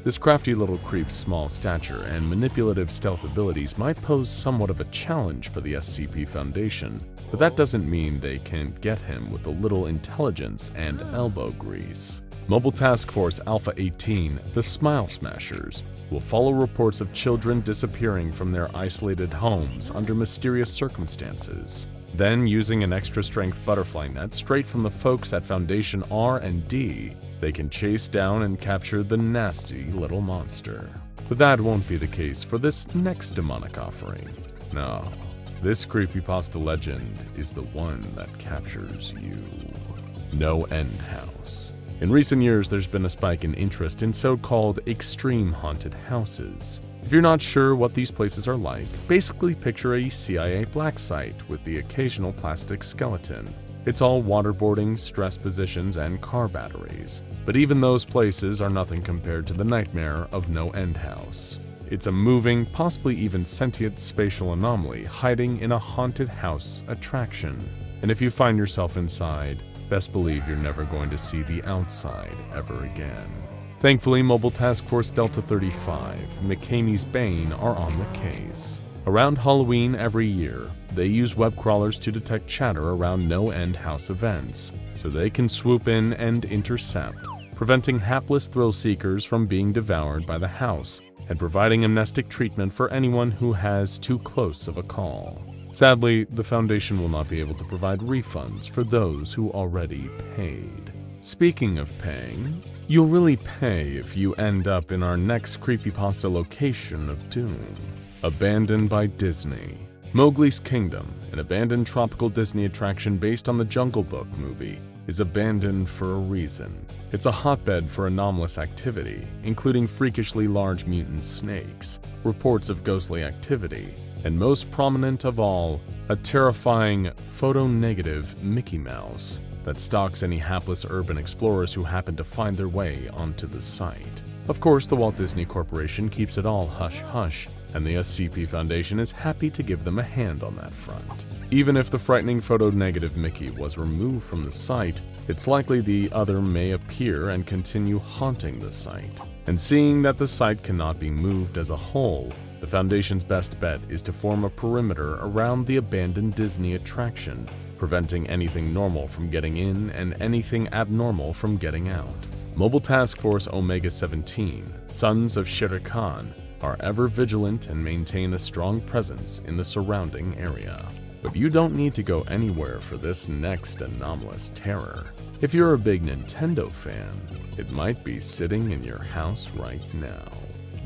This crafty little creep's small stature and manipulative stealth abilities might pose somewhat of a challenge for the SCP Foundation, but that doesn't mean they can't get him with a little intelligence and elbow grease. Mobile Task Force Alpha 18, the Smile Smashers, will follow reports of children disappearing from their isolated homes under mysterious circumstances. Then, using an extra-strength butterfly net straight from the folks at Foundation R&D, they can chase down and capture the nasty little monster. But that won't be the case for this next demonic offering. No, this creepypasta legend is the one that captures you. No End House. In recent years, there's been a spike in interest in so-called extreme haunted houses. If you're not sure what these places are like, basically picture a CIA black site with the occasional plastic skeleton. It's all waterboarding, stress positions, and car batteries. But even those places are nothing compared to the nightmare of No End House. It's a moving, possibly even sentient spatial anomaly hiding in a haunted house attraction. And if you find yourself inside, best believe you're never going to see the outside ever again. Thankfully, Mobile Task Force Delta 35, McCamey's Bane, are on the case. Around Halloween every year, they use web crawlers to detect chatter around No End House events, so they can swoop in and intercept, preventing hapless thrill seekers from being devoured by the house and providing amnestic treatment for anyone who has too close of a call. Sadly, the Foundation will not be able to provide refunds for those who already paid. Speaking of paying, you'll really pay if you end up in our next creepypasta location of doom. Abandoned by Disney. Mowgli's Kingdom, an abandoned tropical Disney attraction based on the Jungle Book movie, is abandoned for a reason. It's a hotbed for anomalous activity, including freakishly large mutant snakes, reports of ghostly activity, and most prominent of all, a terrifying photo-negative Mickey Mouse that stalks any hapless urban explorers who happen to find their way onto the site. Of course, the Walt Disney Corporation keeps it all hush-hush, and the SCP Foundation is happy to give them a hand on that front. Even if the frightening photo-negative Mickey was removed from the site, it's likely the other may appear and continue haunting the site. And seeing that the site cannot be moved as a whole, the Foundation's best bet is to form a perimeter around the abandoned Disney attraction, preventing anything normal from getting in and anything abnormal from getting out. Mobile Task Force Omega-17, Sons of Shere Khan, are ever vigilant and maintain a strong presence in the surrounding area. But you don't need to go anywhere for this next anomalous terror. If you're a big Nintendo fan, it might be sitting in your house right now.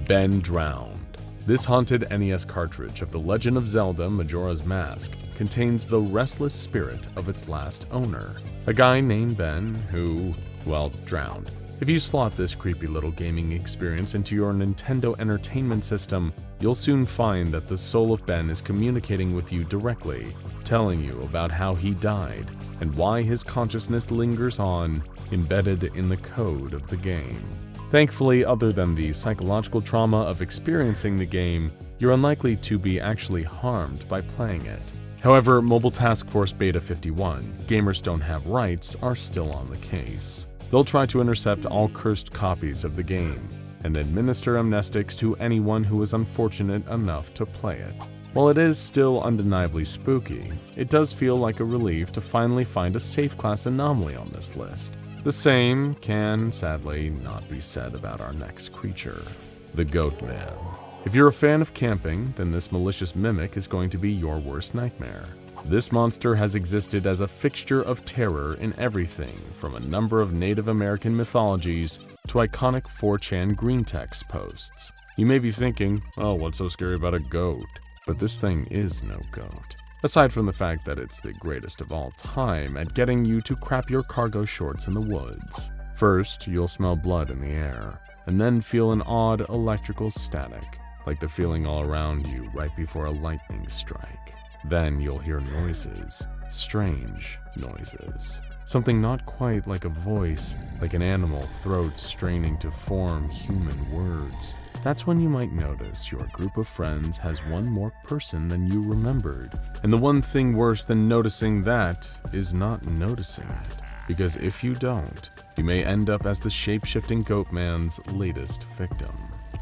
Ben Drowned. This haunted NES cartridge of The Legend of Zelda Majora's Mask contains the restless spirit of its last owner, a guy named Ben who, well, drowned. If you slot this creepy little gaming experience into your Nintendo Entertainment System, you'll soon find that the soul of Ben is communicating with you directly, telling you about how he died and why his consciousness lingers on, embedded in the code of the game. Thankfully, other than the psychological trauma of experiencing the game, you're unlikely to be actually harmed by playing it. However, Mobile Task Force Beta 51, Gamers Don't Have Rights, are still on the case. They'll try to intercept all cursed copies of the game and administer amnestics to anyone who is unfortunate enough to play it. While it is still undeniably spooky, it does feel like a relief to finally find a safe class anomaly on this list. The same can, sadly, not be said about our next creature, the Goat Man. If you're a fan of camping, then this malicious mimic is going to be your worst nightmare. This monster has existed as a fixture of terror in everything from a number of Native American mythologies to iconic 4chan green text posts. You may be thinking, oh, what's so scary about a goat? But this thing is no goat. Aside from the fact that it's the greatest of all time at getting you to crap your cargo shorts in the woods. First, you'll smell blood in the air, and then feel an odd electrical static, like the feeling all around you right before a lightning strike. Then you'll hear noises, strange noises. Something not quite like a voice, like an animal throat straining to form human words. That's when you might notice your group of friends has one more person than you remembered. And the one thing worse than noticing that is not noticing it. Because if you don't, you may end up as the shape-shifting Goat Man's latest victim.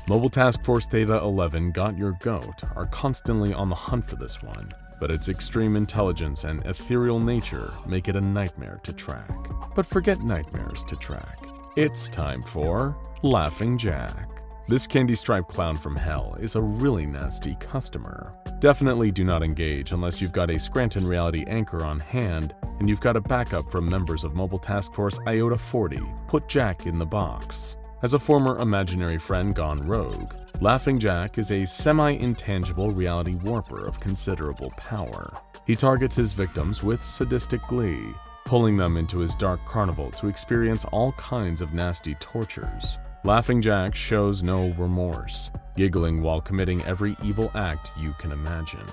Mobile Task Force Theta 11 Got Your Goat are constantly on the hunt for this one, but its extreme intelligence and ethereal nature make it a nightmare to track. But forget nightmares to track. It's time for Laughing Jack. This candy-striped clown from hell is a really nasty customer. Definitely do not engage unless you've got a Scranton Reality anchor on hand and you've got a backup from members of Mobile Task Force Iota 40, put Jack in the box. As a former imaginary friend gone rogue, Laughing Jack is a semi-intangible reality warper of considerable power. He targets his victims with sadistic glee, pulling them into his dark carnival to experience all kinds of nasty tortures. Laughing Jack shows no remorse, giggling while committing every evil act you can imagine.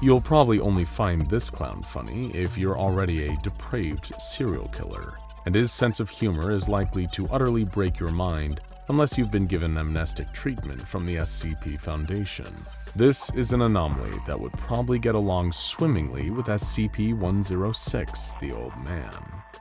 You'll probably only find this clown funny if you're already a depraved serial killer, and his sense of humor is likely to utterly break your mind unless you've been given amnestic treatment from the SCP Foundation. This is an anomaly that would probably get along swimmingly with SCP-106, the Old Man.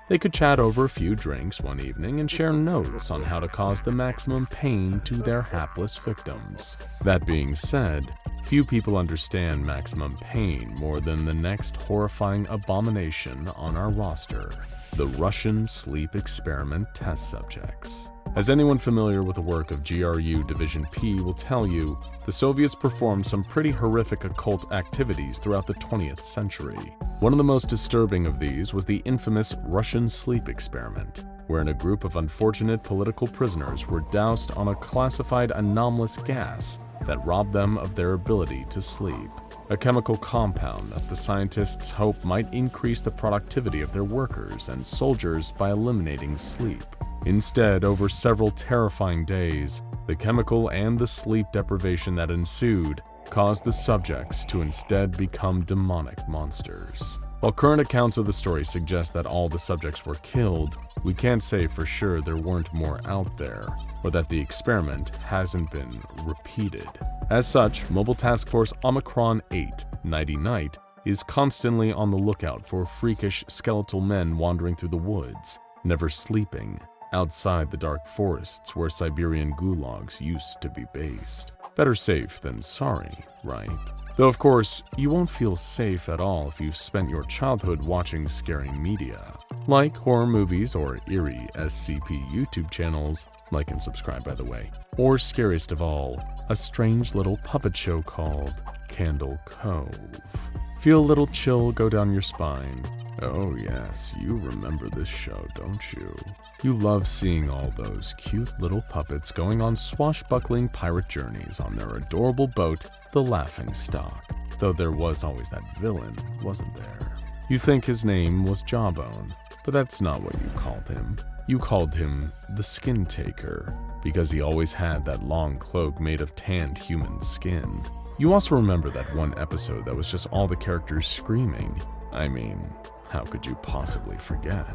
They could chat over a few drinks one evening and share notes on how to cause the maximum pain to their hapless victims. That being said, few people understand maximum pain more than the next horrifying abomination on our roster, the Russian sleep experiment test subjects. As anyone familiar with the work of GRU Division P will tell you, the Soviets performed some pretty horrific occult activities throughout the 20th century. One of the most disturbing of these was the infamous Russian sleep experiment, wherein a group of unfortunate political prisoners were doused on a classified anomalous gas that robbed them of their ability to sleep. A chemical compound that the scientists hope might increase the productivity of their workers and soldiers by eliminating sleep. Instead, over several terrifying days, the chemical and the sleep deprivation that ensued caused the subjects to instead become demonic monsters. While current accounts of the story suggest that all the subjects were killed, we can't say for sure there weren't more out there, or that the experiment hasn't been repeated. As such, Mobile Task Force Omicron 8, Nighty Night, is constantly on the lookout for freakish skeletal men wandering through the woods, never sleeping, outside the dark forests where Siberian gulags used to be based. Better safe than sorry, right? Though of course, you won't feel safe at all if you've spent your childhood watching scary media, like horror movies or eerie SCP YouTube channels. Like and subscribe, by the way. Or scariest of all, a strange little puppet show called Candle Cove. Feel a little chill go down your spine. Oh yes, you remember this show, don't you? You love seeing all those cute little puppets going on swashbuckling pirate journeys on their adorable boat, the Laughing Stock. Though there was always that villain, wasn't there? You think his name was Jawbone, but that's not what you called him. You called him the Skin Taker, because he always had that long cloak made of tanned human skin. You also remember that one episode that was just all the characters screaming. I mean, how could you possibly forget?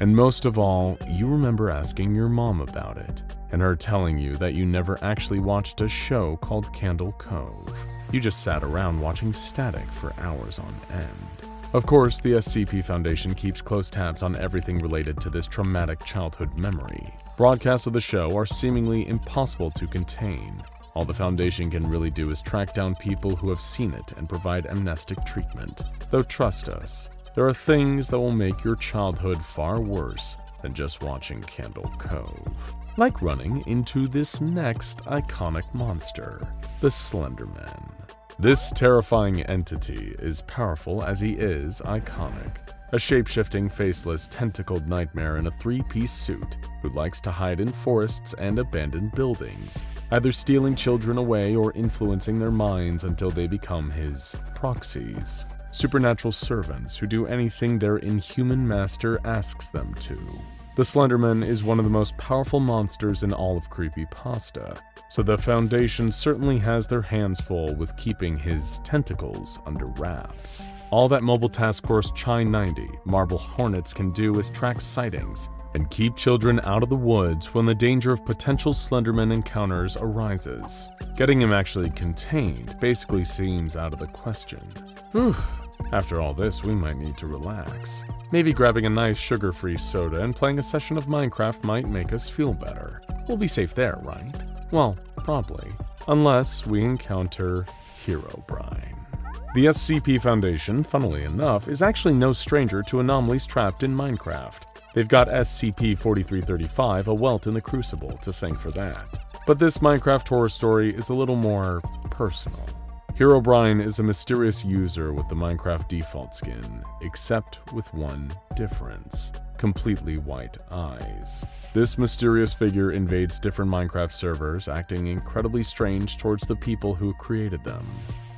And most of all, you remember asking your mom about it, and her telling you that you never actually watched a show called Candle Cove. You just sat around watching static for hours on end. Of course, the SCP Foundation keeps close tabs on everything related to this traumatic childhood memory. Broadcasts of the show are seemingly impossible to contain. All the Foundation can really do is track down people who have seen it and provide amnestic treatment. Though trust us, there are things that will make your childhood far worse than just watching Candle Cove. Like running into this next iconic monster, the Slender Man. This terrifying entity is powerful as he is iconic. A shape-shifting, faceless, tentacled nightmare in a three-piece suit who likes to hide in forests and abandoned buildings, either stealing children away or influencing their minds until they become his proxies. Supernatural servants who do anything their inhuman master asks them to. The Slenderman is one of the most powerful monsters in all of Creepypasta, so the Foundation certainly has their hands full with keeping his tentacles under wraps. All that Mobile Task Force Chi-90 Marble Hornets can do is track sightings and keep children out of the woods when the danger of potential Slenderman encounters arises. Getting him actually contained basically seems out of the question. Whew. After all this, we might need to relax. Maybe grabbing a nice sugar-free soda and playing a session of Minecraft might make us feel better. We'll be safe there, right? Well, probably. Unless we encounter Herobrine. The SCP Foundation, funnily enough, is actually no stranger to anomalies trapped in Minecraft. They've got SCP-4335, a welt in the Crucible, to thank for that. But this Minecraft horror story is a little more personal. Herobrine is a mysterious user with the Minecraft default skin, except with one difference: completely white eyes. This mysterious figure invades different Minecraft servers, acting incredibly strange towards the people who created them.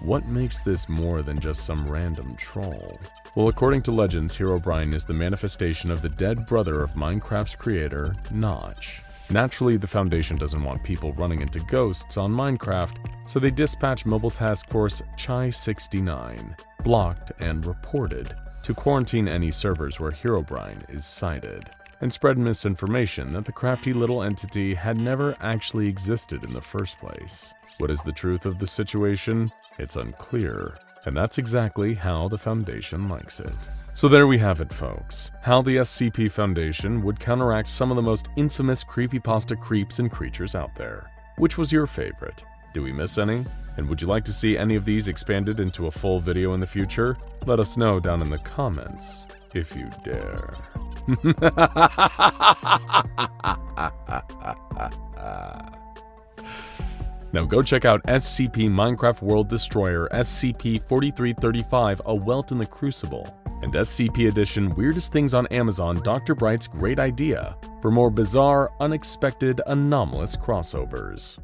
What makes this more than just some random troll? Well, according to legends, Herobrine is the manifestation of the dead brother of Minecraft's creator, Notch. Naturally, the Foundation doesn't want people running into ghosts on Minecraft, so they dispatch Mobile Task Force Chi-69, blocked and reported, to quarantine any servers where Herobrine is sighted, and spread misinformation that the crafty little entity had never actually existed in the first place. What is the truth of the situation? It's unclear, and that's exactly how the Foundation likes it. So there we have it, folks. How the SCP Foundation would counteract some of the most infamous creepypasta creeps and creatures out there. Which was your favorite? Did we miss any? And would you like to see any of these expanded into a full video in the future? Let us know down in the comments, if you dare. Now go check out SCP Minecraft World Destroyer SCP-4335, A Welt in the Crucible, and SCP Edition Weirdest Things on Amazon, Dr. Bright's Great Idea, for more bizarre, unexpected, anomalous crossovers.